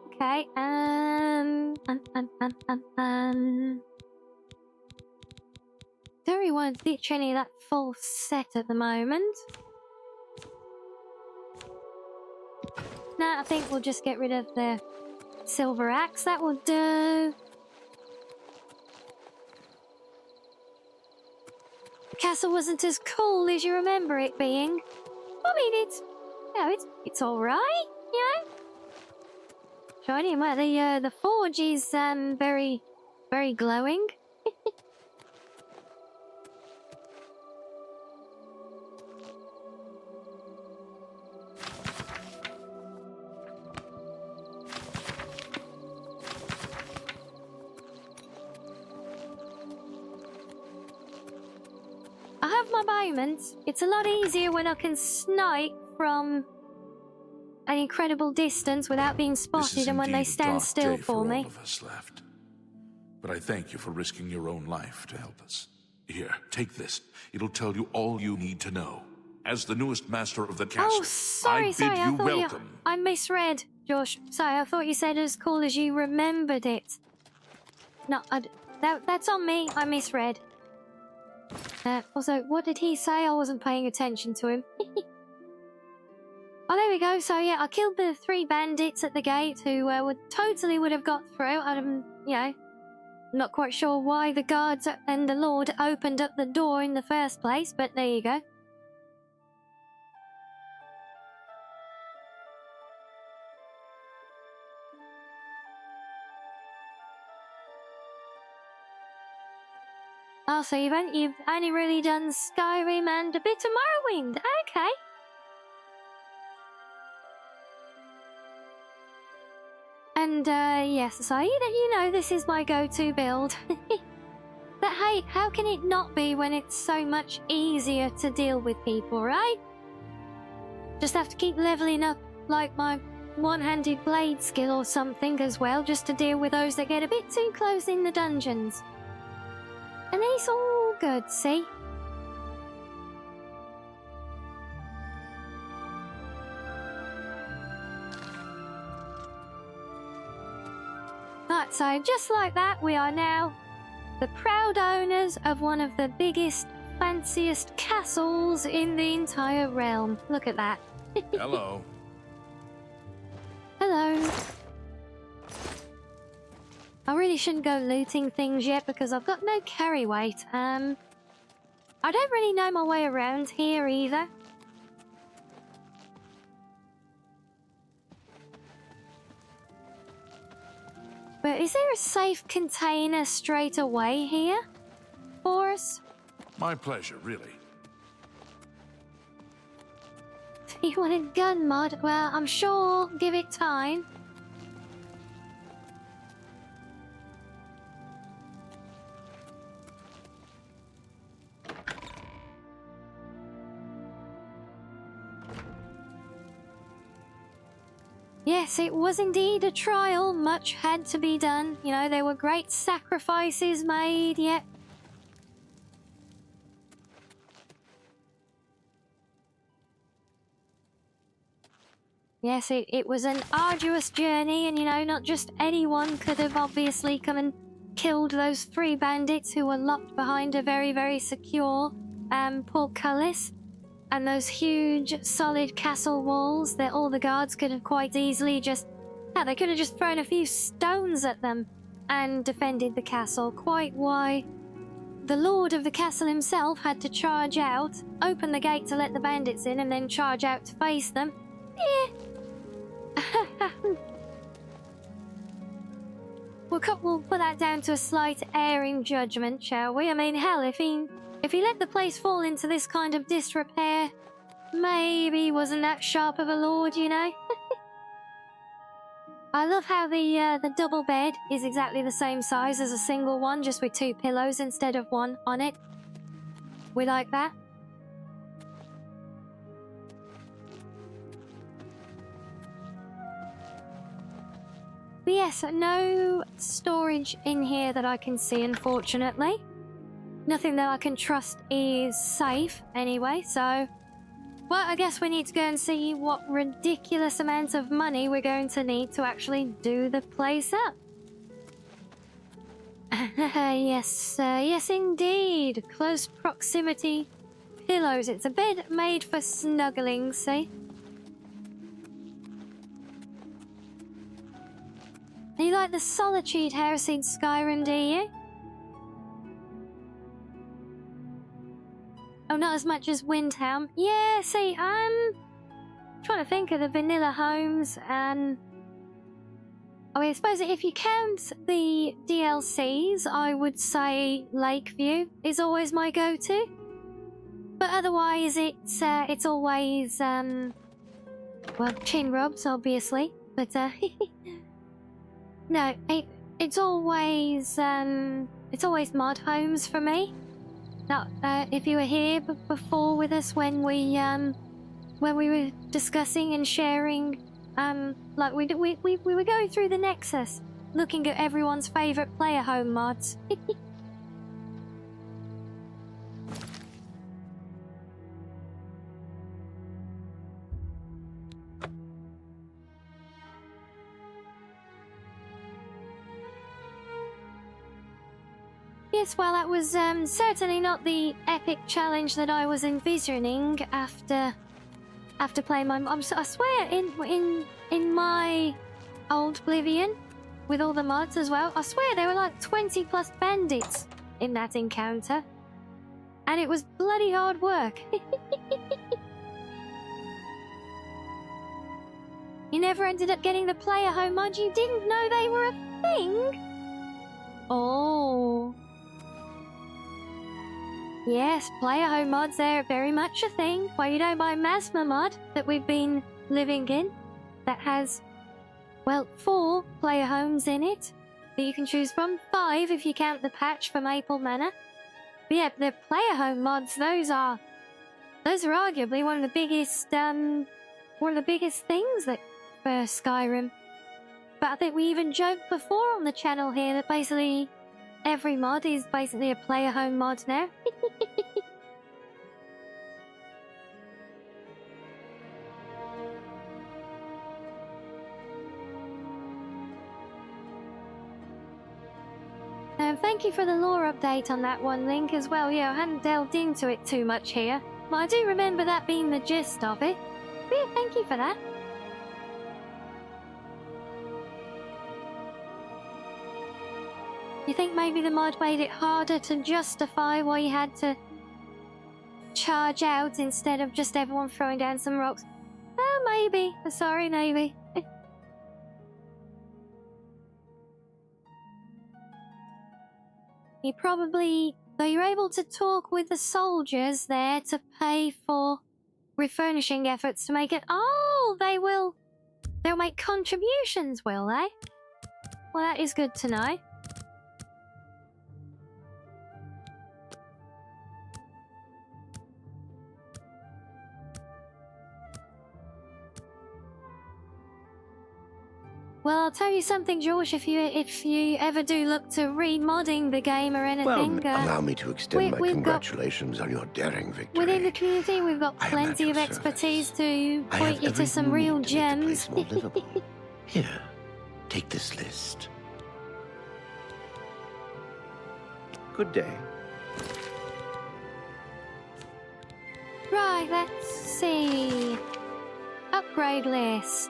[SPEAKER 2] Okay, don't really want to ditch any of that full set at the moment. No, I think we'll just get rid of the silver axe. That will do. The castle wasn't as cool as you remember it being. I mean, it's, you know, it's all right, you know. Shiny, well, the forge is very, very glowing. I have my moments. It's a lot easier when I can snipe from an incredible distance without being spotted and when they stand still for me.
[SPEAKER 5] All of us left. But I thank you for risking your own life to help us. Here, take this. It'll tell you all you need to know. As the newest master of the castle,
[SPEAKER 2] Oh, sorry,
[SPEAKER 5] I
[SPEAKER 2] sorry. I
[SPEAKER 5] bid you
[SPEAKER 2] thought
[SPEAKER 5] welcome.
[SPEAKER 2] I misread, Josh. Sorry, I thought you said as cool as you remembered it. No, that's on me. I misread. Also, what did he say? I wasn't paying attention to him. Oh, there we go. So, yeah, I killed the 3 bandits at the gate who would have got through. I'm, you know, not quite sure why the guards and the Lord opened up the door in the first place, but there you go. Oh, so you've only really done Skyrim and a bit of Morrowind. Okay. And, yes, so you know this is my go-to build. But hey, how can it not be when it's so much easier to deal with people, right? Just have to keep leveling up, like, my one-handed blade skill or something as well, just to deal with those that get a bit too close in the dungeons. And it's all good, see? Right, so just like that, we are now the proud owners of one of the biggest, fanciest castles in the entire realm. Look at that.
[SPEAKER 5] Hello.
[SPEAKER 2] Hello. I really shouldn't go looting things yet because I've got no carry weight. I don't really know my way around here either. But is there a safe container straight away here for us?
[SPEAKER 5] My pleasure, really.
[SPEAKER 2] You want a gun mod? Well, I'm sure. Give it time. Yes, it was indeed a trial. Much had to be done. You know, there were great sacrifices made, yet. Yes, it was an arduous journey, and, you know, not just anyone could have obviously come and killed those 3 bandits who were locked behind a very, very secure portcullis. And those huge, solid castle walls that all the guards could have quite easily just... Yeah, they could have just thrown a few stones at them and defended the castle. Quite why the lord of the castle himself had to charge out, open the gate to let the bandits in, and then charge out to face them. Yeah. We'll put that down to a slight erring judgment, shall we? I mean, hell, if he let the place fall into this kind of disrepair, maybe he wasn't that sharp of a lord, you know? I love how the double bed is exactly the same size as a single one, just with 2 pillows instead of 1 on it. We like that. But yes, no storage in here that I can see, unfortunately. Nothing that I can trust is safe anyway, so... Well, I guess we need to go and see what ridiculous amount of money we're going to need to actually do the place up. Yes indeed. Close proximity pillows. It's a bed made for snuggling, see? You like the Solitude house in Skyrim, do you? Oh, not as much as Windhelm. Yeah, see, I'm trying to think of the vanilla homes, and... I mean, I suppose if you count the DLCs, I would say Lakeview is always my go-to. But otherwise, it's always, well, Chin Robs, obviously. But, no, it's always mod homes for me. Now, if you were here before with us when we were discussing and sharing, like we were going through the Nexus, looking at everyone's favourite player home mods. Yes, well, that was certainly not the epic challenge that I was envisioning after playing my... I swear, in my old Oblivion, with all the mods as well, I swear there were like 20 plus bandits in that encounter. And it was bloody hard work. You never ended up getting the player home mod? You didn't know they were a thing? Oh... Yes, player home mods, they're very much a thing. Well, you know, my Masma mod that we've been living in, that has, well, 4 player homes in it that you can choose from. 5 if you count the patch for Maple Manor. But yeah, the player home mods, those are arguably one of the biggest things that for Skyrim. But I think we even joked before on the channel here that basically every mod is basically a player home mod now. Thank you for the lore update on that one, Link, as well. Yeah, I hadn't delved into it too much here, but I do remember that being the gist of it. But yeah, thank you for that. You think maybe the mod made it harder to justify why you had to charge out instead of just everyone throwing down some rocks? Oh, maybe. Sorry, maybe. You probably... Though you're able to talk with the soldiers there to pay for refurnishing efforts to make it... Oh, they'll make contributions, will they? Well, that is good to know. Well, I'll tell you something, George, if you ever do look to remodding the game or anything...
[SPEAKER 3] Well, allow me to extend my congratulations on your daring victory.
[SPEAKER 2] Within the community, we've got plenty of expertise to point you to some real gems.
[SPEAKER 3] Here, take this list. Good day.
[SPEAKER 2] Right, let's see. Upgrade list.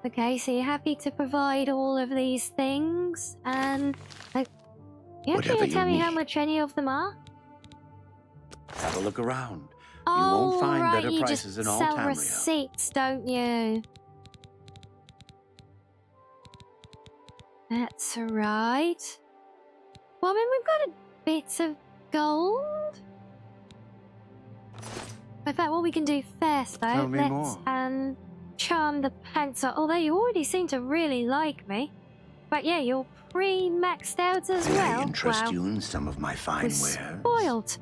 [SPEAKER 2] Okay, so you're happy to provide all of these things, and you actually
[SPEAKER 3] Whatever you
[SPEAKER 2] tell me how
[SPEAKER 3] need.
[SPEAKER 2] much any of them are?
[SPEAKER 3] Have a look around. You
[SPEAKER 2] Oh,
[SPEAKER 3] won't find
[SPEAKER 2] right,
[SPEAKER 3] better
[SPEAKER 2] you
[SPEAKER 3] prices
[SPEAKER 2] just
[SPEAKER 3] in all
[SPEAKER 2] sell
[SPEAKER 3] Tamriel.
[SPEAKER 2] receipts, don't you? That's right. Well, I mean, we've got a bit of gold. In fact, what we can do first, though,
[SPEAKER 3] Tell me
[SPEAKER 2] let's
[SPEAKER 3] more.
[SPEAKER 2] charm the pantser. Although you already seem to really like me, but yeah, you're pre-maxed out as
[SPEAKER 3] May
[SPEAKER 2] well.
[SPEAKER 3] I interest
[SPEAKER 2] Wow.
[SPEAKER 3] you in some of my fine
[SPEAKER 2] We're
[SPEAKER 3] wares?
[SPEAKER 2] spoiled.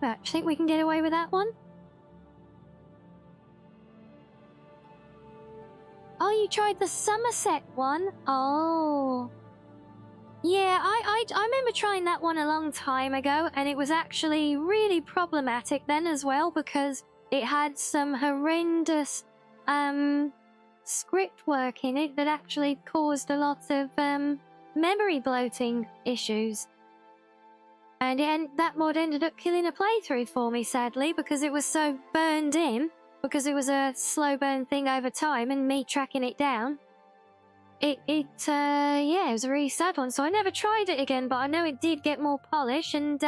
[SPEAKER 2] Right, I think we can get away with that one. Oh, you tried the Somerset one? Oh. Yeah, I remember trying that one a long time ago, and it was actually really problematic then as well, because it had some horrendous script work in it that actually caused a lot of memory bloating issues. And that mod ended up killing a playthrough for me, sadly, because it was so burned in, because it was a slow burn thing over time and me tracking it down. It was a really sad one, so I never tried it again, but I know it did get more polish, and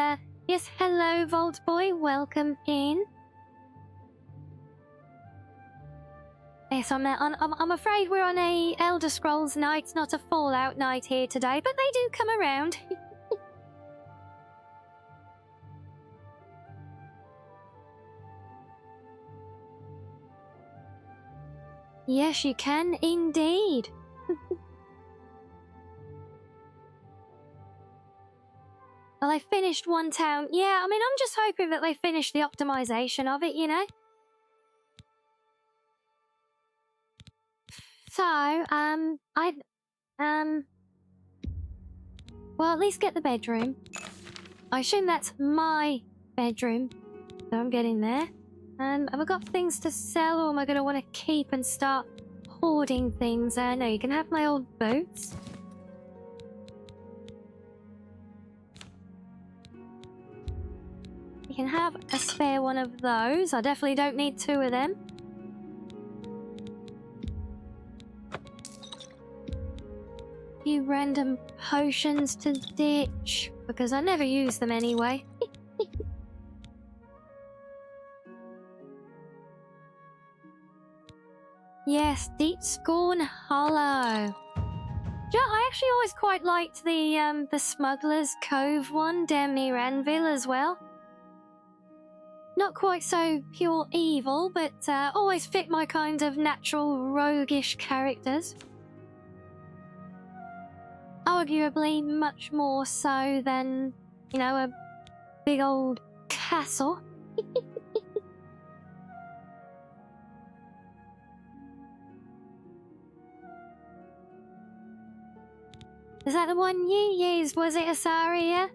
[SPEAKER 2] yes, hello, Vault Boy, welcome in. Yes, I'm afraid we're on a Elder Scrolls night, not a Fallout night here today, but they do come around. Yes, you can indeed. Well, they finished one town. Yeah, I mean, I'm just hoping that they finish the optimization of it, you know? So, well, at least get the bedroom. I assume that's my bedroom. So I'm getting there. Have I got things to sell, or am I going to want to keep and start hoarding things? No, you can have my old boots. You can have a spare one of those. I definitely don't need two of them. A few random potions to ditch, because I never use them anyway. Yes, Deep Scorn Hollow. I actually always quite liked the Smuggler's Cove one down near Anvil as well. Not quite so pure evil, but always fit my kind of natural roguish characters. Arguably much more so than, you know, a big old castle. Is that the one you used? Was it Asaria?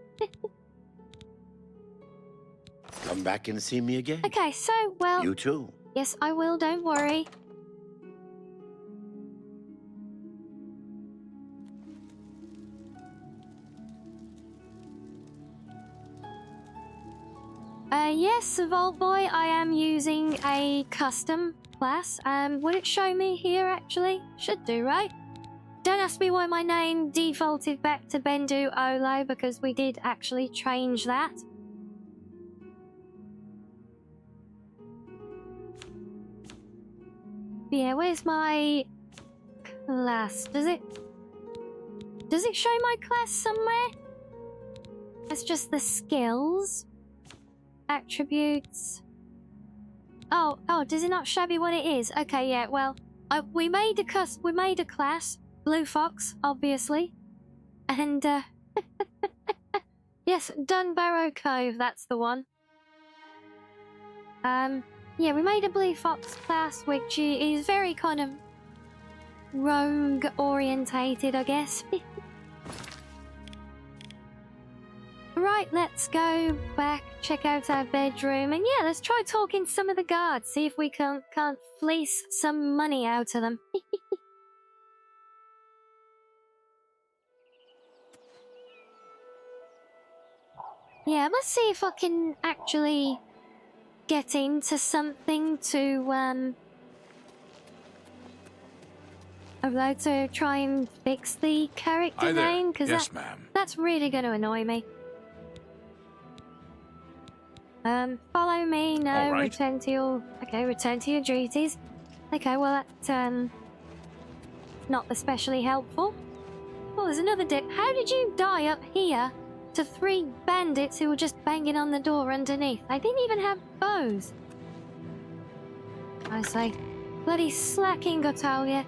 [SPEAKER 3] Come back and see me again.
[SPEAKER 2] Okay, so, well...
[SPEAKER 3] You too.
[SPEAKER 2] Yes, I will, don't worry. Yes, Vault Boy, I am using a custom class. Would it show me here, actually? Should do, right? Don't ask me why my name defaulted back to Bendu Olo, because we did actually change that. Yeah, where's my class? Does it show my class somewhere? It's just the skills. Attributes. Oh, does it not show me what it is? Okay, yeah, well, we made a class. Blue Fox, obviously. And, yes, Dunbarrow Cove, that's the one. Yeah, we made a Blue Fox class, which is very kind of rogue-orientated, I guess. Right, let's go back, check out our bedroom, and yeah, let's try talking to some of the guards, see if we can't fleece some money out of them. Yeah, let's see if I can actually get into something to, I'd like to try and fix the character
[SPEAKER 5] Hi there.
[SPEAKER 2] name, because
[SPEAKER 5] Yes, ma'am.
[SPEAKER 2] that's really going to annoy me. Follow me, no,
[SPEAKER 5] All right.
[SPEAKER 2] return to your... Okay, return to your duties. Okay, well, that's, not especially helpful. Oh, there's another How did you die up here to 3 bandits who were just banging on the door underneath? They didn't even have bows. I say, bloody slacking, I tell ya.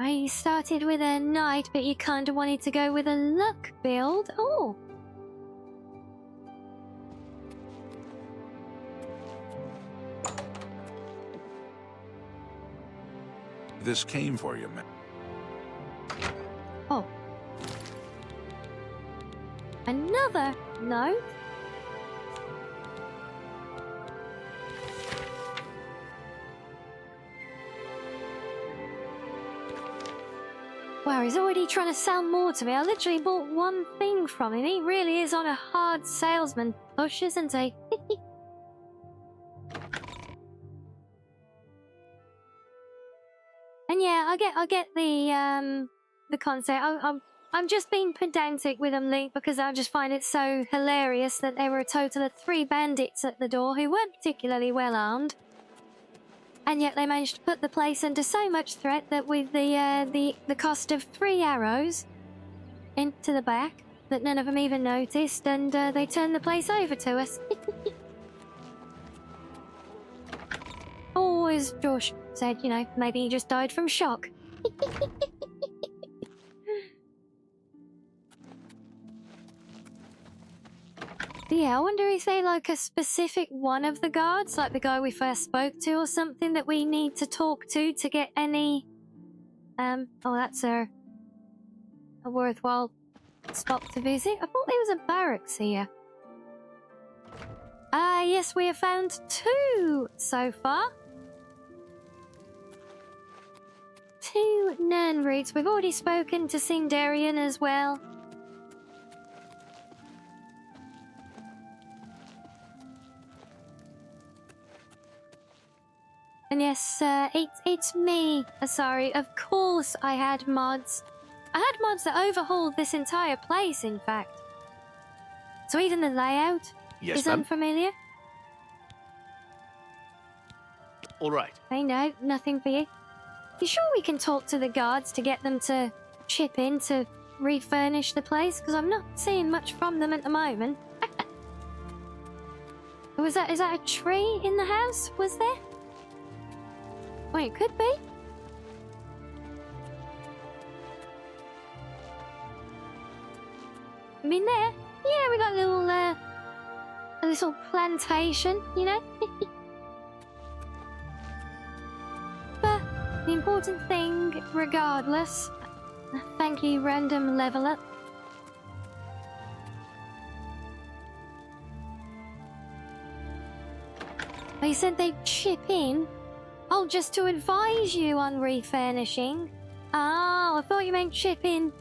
[SPEAKER 2] I started with a knight, but you kinda wanted to go with a luck build. Oh!
[SPEAKER 5] This came for you, ma'am.
[SPEAKER 2] Oh. Another note? Wow, he's already trying to sell more to me. I literally bought one thing from him. He really is on a hard salesman push, isn't he? And yeah, I get the concept. I'm just being pedantic with them, Link, because I just find it so hilarious that there were a total of 3 bandits at the door who weren't particularly well armed, and yet they managed to put the place under so much threat that with the cost of 3 arrows into the back, that none of them even noticed, and they turned the place over to us. Oh, as Josh said, you know, maybe he just died from shock. Yeah, I wonder if they like a specific one of the guards, like the guy we first spoke to or something, that we need to talk to get any... oh, that's a worthwhile spot to visit. I thought there was a barracks here. Ah, yes, we have found 2 so far. 2 nunneries. We've already spoken to Sindarian as well. And yes, it's me, Asari. Of course I had mods. I had mods that overhauled this entire place, in fact. So even the layout is unfamiliar.
[SPEAKER 9] All right.
[SPEAKER 2] I know, nothing for you. You sure we can talk to the guards to get them to chip in to refurnish the place? Because I'm not seeing much from them at the moment. Is that a tree in the house? Was there? Well, it could be. I mean, there. Yeah, we got a little plantation, you know? But the important thing, regardless... Thank you, random level up. They said they'd chip in. Oh, just to advise you on refurnishing. Oh, I thought you meant chip in.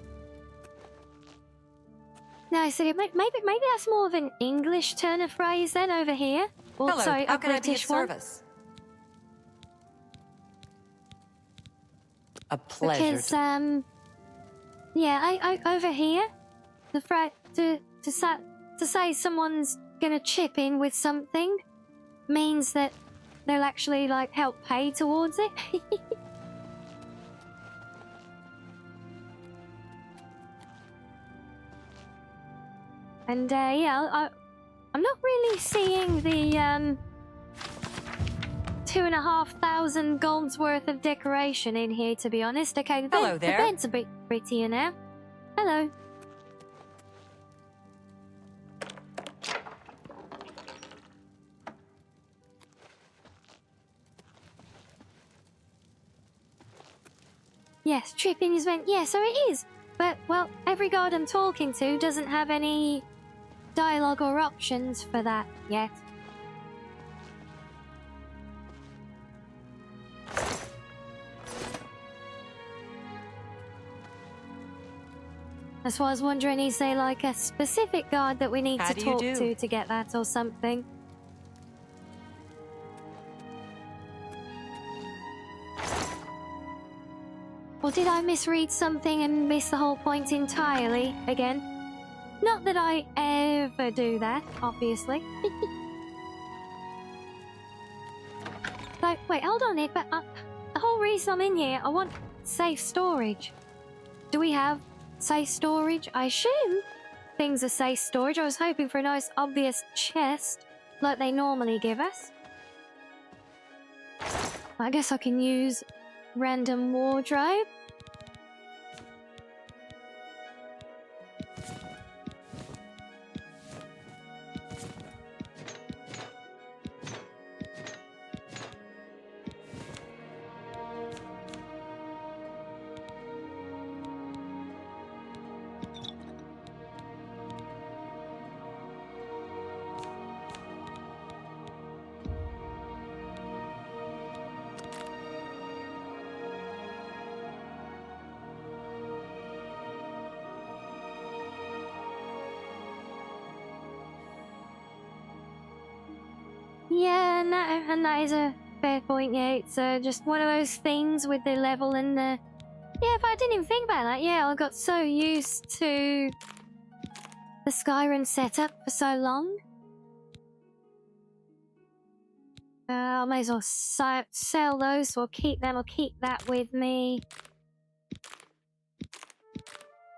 [SPEAKER 2] No, so maybe that's more of an English turn of phrase then over here. Or,
[SPEAKER 11] Hello,
[SPEAKER 2] sorry,
[SPEAKER 11] how
[SPEAKER 2] a
[SPEAKER 11] can I be of
[SPEAKER 2] British one.
[SPEAKER 11] service? A pleasure.
[SPEAKER 2] Because yeah, I over here, the to say someone's gonna chip in with something means that they'll actually like help pay towards it. And yeah, I'm not really seeing the 2,500 gold's worth of decoration in here, to be honest. Okay,
[SPEAKER 11] Hello
[SPEAKER 2] the
[SPEAKER 11] there.
[SPEAKER 2] bed's a bit prettier now. Hello. Yes, tripping is when... Yeah, so it is. But, well, every guard I'm talking to doesn't have any dialogue or options for that yet. That's why I was wondering, is there like a specific guard that we need
[SPEAKER 11] How
[SPEAKER 2] to
[SPEAKER 11] do you
[SPEAKER 2] talk
[SPEAKER 11] do?
[SPEAKER 2] to get that or something? Or did I misread something and miss the whole point entirely again? Not that I ever do that, obviously. So, wait, hold on it, but the whole reason I'm in here, I want safe storage. Do we have safe storage? I assume things are safe storage. I was hoping for a nice, obvious chest, like they normally give us. I guess I can use random wardrobe. Yeah, no, and that is a fair point, yeah. It's just one of those things with the level and the... Yeah, but I didn't even think about that. Yeah, I got so used to the Skyrim setup for so long. I may as well sell those, so I'll keep them. I'll keep that with me.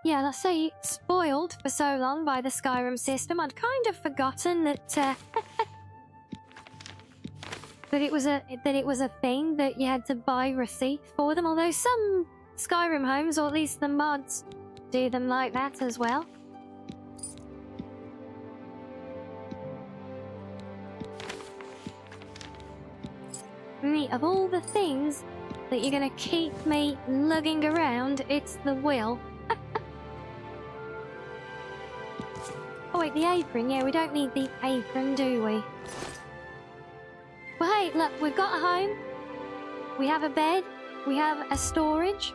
[SPEAKER 2] Yeah, let's say spoiled for so long by the Skyrim system. I'd kind of forgotten that that it was a thing that you had to buy receipts for them. Although some Skyrim homes, or at least the mods, do them like that as well. Of all the things that you're gonna keep me lugging around, it's the will. Oh wait, the apron. Yeah, we don't need the apron, do we? Well, hey, look, we've got a home. We have a bed. We have a storage.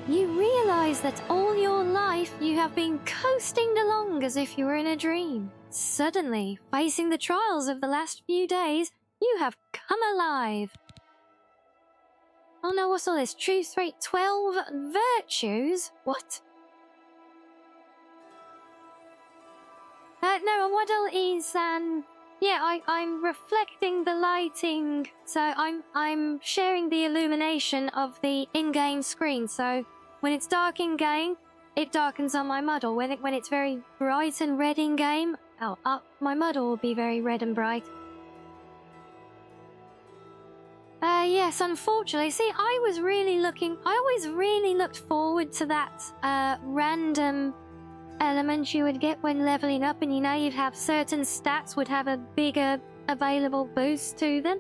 [SPEAKER 2] You realize that all your life you have been coasting along as if you were in a dream. Suddenly, facing the trials of the last few days, you have come alive. Oh no, what's all this? Truth rate 12 virtues? What? No, a model is, yeah, I'm reflecting the lighting, so I'm sharing the illumination of the in-game screen, so when it's dark in-game, it darkens on my model. When it's very bright and red in-game, my model will be very red and bright. Yes, unfortunately. See, I always really looked forward to that random element you would get when leveling up, and you'd have certain stats would have a bigger available boost to them.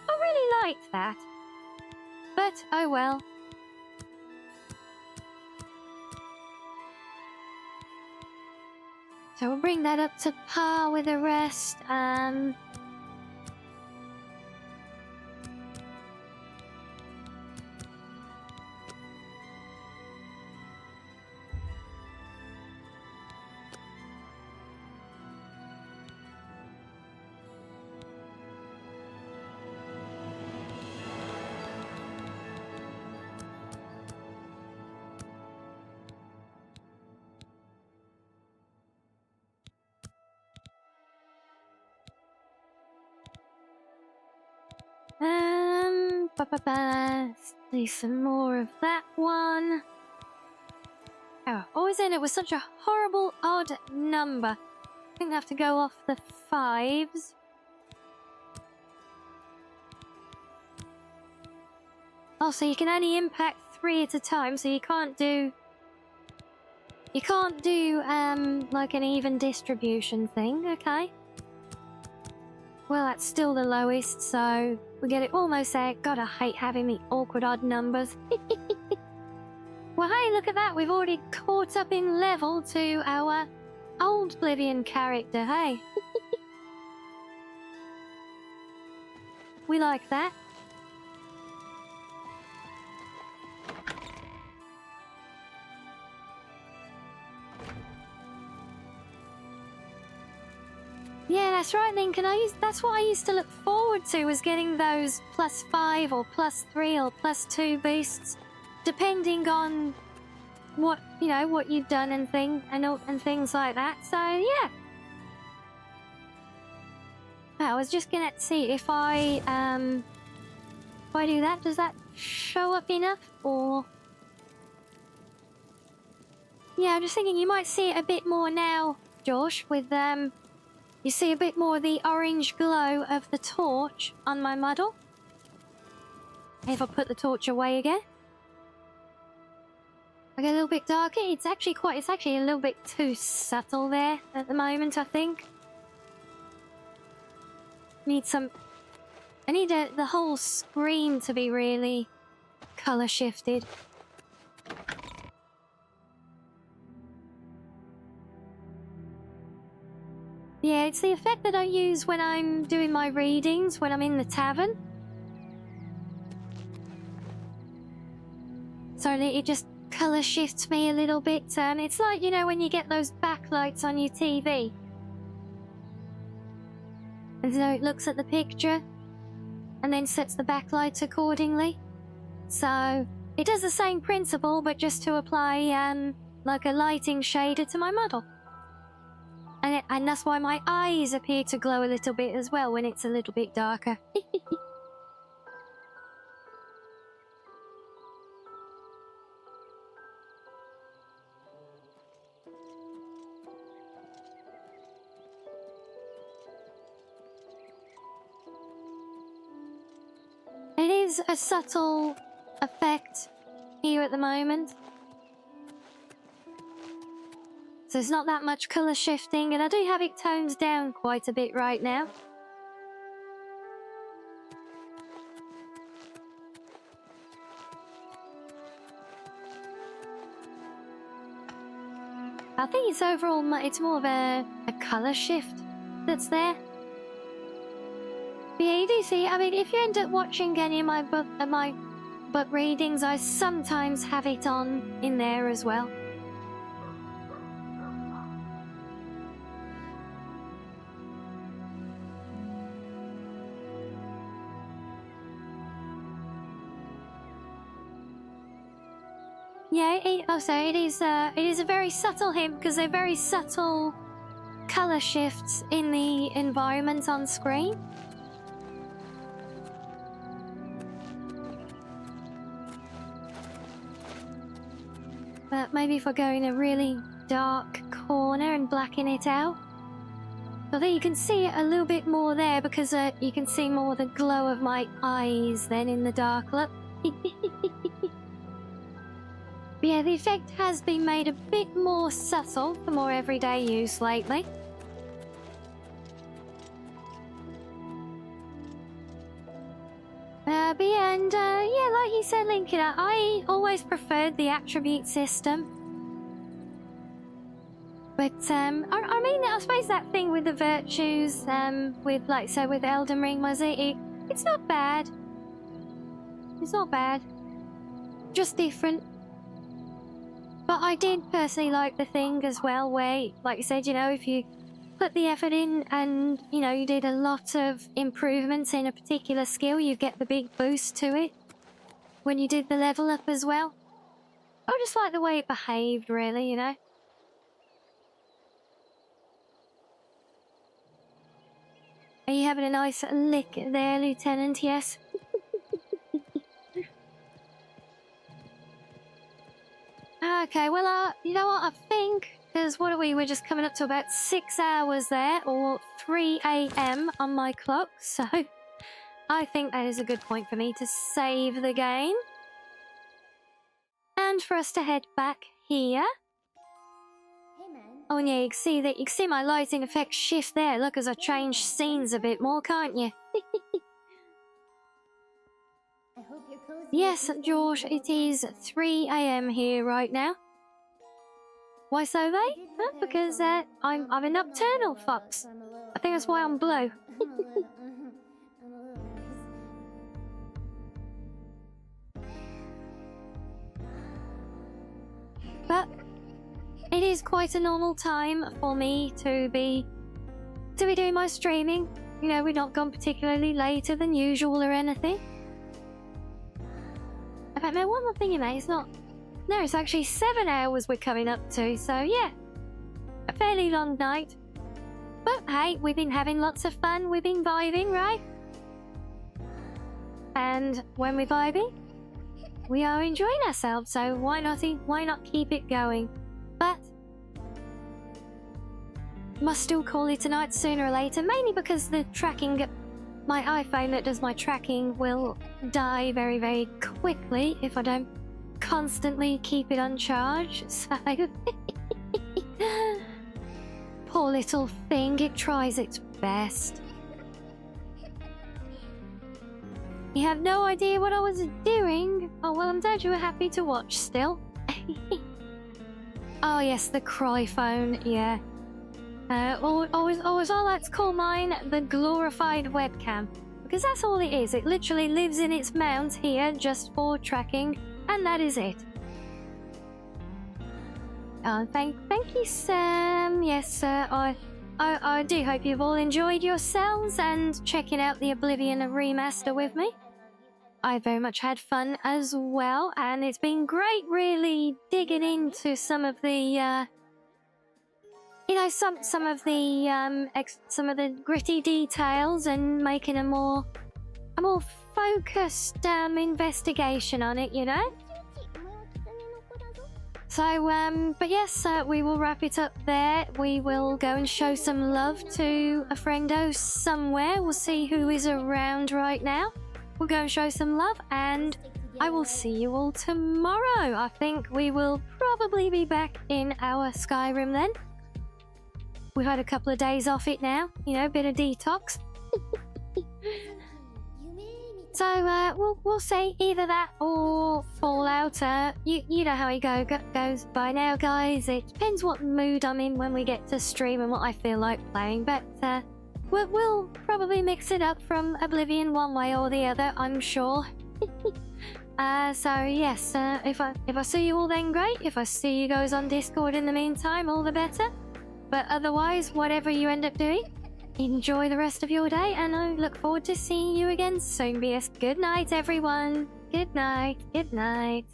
[SPEAKER 2] I really liked that. But, oh well. So we'll bring that up to par with the rest. Let's do some more of that one. Oh, always in it was such a horrible odd number. I think I have to go off the 5s. Oh, so you can only impact 3 at a time, so you can't do like an even distribution thing, okay? Well, that's still the lowest, so we get it almost there. God, I hate having the awkward odd numbers. Well, hey, look at that. We've already caught up in level to our old Oblivion character, hey? We like that. Yeah, that's right, Lincoln. That's what I used to look forward to, was getting those +5 or +3 or +2 boosts, depending on what you've done and things like that. So yeah. I was just gonna see if I do that, does that show up enough, or? Yeah, I'm just thinking you might see it a bit more now, Josh, with you see a bit more of the orange glow of the torch on my model. If I put the torch away again. I get a little bit darker. It's actually a little bit too subtle there at the moment, I think. I need the whole screen to be really color shifted. Yeah, it's the effect that I use when I'm doing my readings, when I'm in the tavern. So it just color shifts me a little bit. It's like, when you get those backlights on your TV. And so it looks at the picture and then sets the backlight accordingly. So it does the same principle, but just to apply like a lighting shader to my model. And that's why my eyes appear to glow a little bit as well when it's a little bit darker. It is a subtle effect here at the moment. So there's not that much colour shifting, and I do have it toned down quite a bit right now. I think it's overall, it's more of a colour shift that's there. But yeah, you do see, I mean, if you end up watching any of my book readings, I sometimes have it on in there as well. Yeah, it is a very subtle hint, because they're very subtle colour shifts in the environment on screen. But maybe if I go in a really dark corner and blacken it out. I think you can see it a little bit more there, because you can see more the glow of my eyes then in the dark look. But yeah, the effect has been made a bit more subtle for more everyday use lately. But yeah, and yeah, like you said, Lincoln, I always preferred the attribute system. But I mean, I suppose that thing with the virtues, with Elden Ring, was it's not bad. It's not bad. Just different. But I did personally like the thing as well, where, like you said, if you put the effort in and, you did a lot of improvements in a particular skill, you get the big boost to it when you did the level up as well. I just like the way it behaved, really, Are you having a nice lick there, Lieutenant? Yes? Okay, well, you know what, I think, because what are we? We're just coming up to about 6 hours there, or 3 AM on my clock, so I think that is a good point for me to save the game. And for us to head back here. Hey, man. Oh, yeah, you can see my lighting effect shift there. Look, as I change scenes a bit more, can't you? I hope you're cozy. Yes, George, it is 3 AM here right now. Why so late? Huh? Because I'm a nocturnal fox. I think that's why I'm blue. but it is quite a normal time for me to be doing my streaming. You know, we're not gone particularly later than usual or anything. In fact, no, one more thing, mate. It's not. No, it's actually 7 hours we're coming up to, so yeah. A fairly long night. But hey, we've been having lots of fun, we've been vibing, right? And when we're vibing, we are enjoying ourselves, so why not keep it going? But must still call it a night sooner or later, mainly because the tracking, my iPhone that does my tracking will die very, very quickly if I don't constantly keep it uncharged, so... Poor little thing, it tries its best. You have no idea what I was doing? Oh, well, I'm glad you were happy to watch still. Oh, yes, the cry phone, yeah. Always I like to call mine the glorified webcam. Because that's all it is. It literally lives in its mount here just for tracking, and that is it. Oh, thank you, Sam. Yes, sir. I do hope you've all enjoyed yourselves and checking out the Oblivion Remaster with me. I very much had fun as well, and it's been great really digging into some of the, you know, some of the gritty details and making a more focused investigation on it, you know. So, but yes, we will wrap it up there. We will go and show some love to a friendo somewhere. We'll see who is around right now. We'll go and show some love, and I will see you all tomorrow. I think we will probably be back in our Skyrim then. We've had a couple of days off it now, you know, a bit of detox. So, we'll see either that or Fallout. You know how it goes by now, guys. It depends what mood I'm in when we get to stream and what I feel like playing. But we'll probably mix it up from Oblivion one way or the other, I'm sure. So yes, if I see you all, then great. If I see you guys on Discord in the meantime, all the better. But otherwise, whatever you end up doing, enjoy the rest of your day, and I look forward to seeing you again soon. Good night, everyone. Good night. Good night.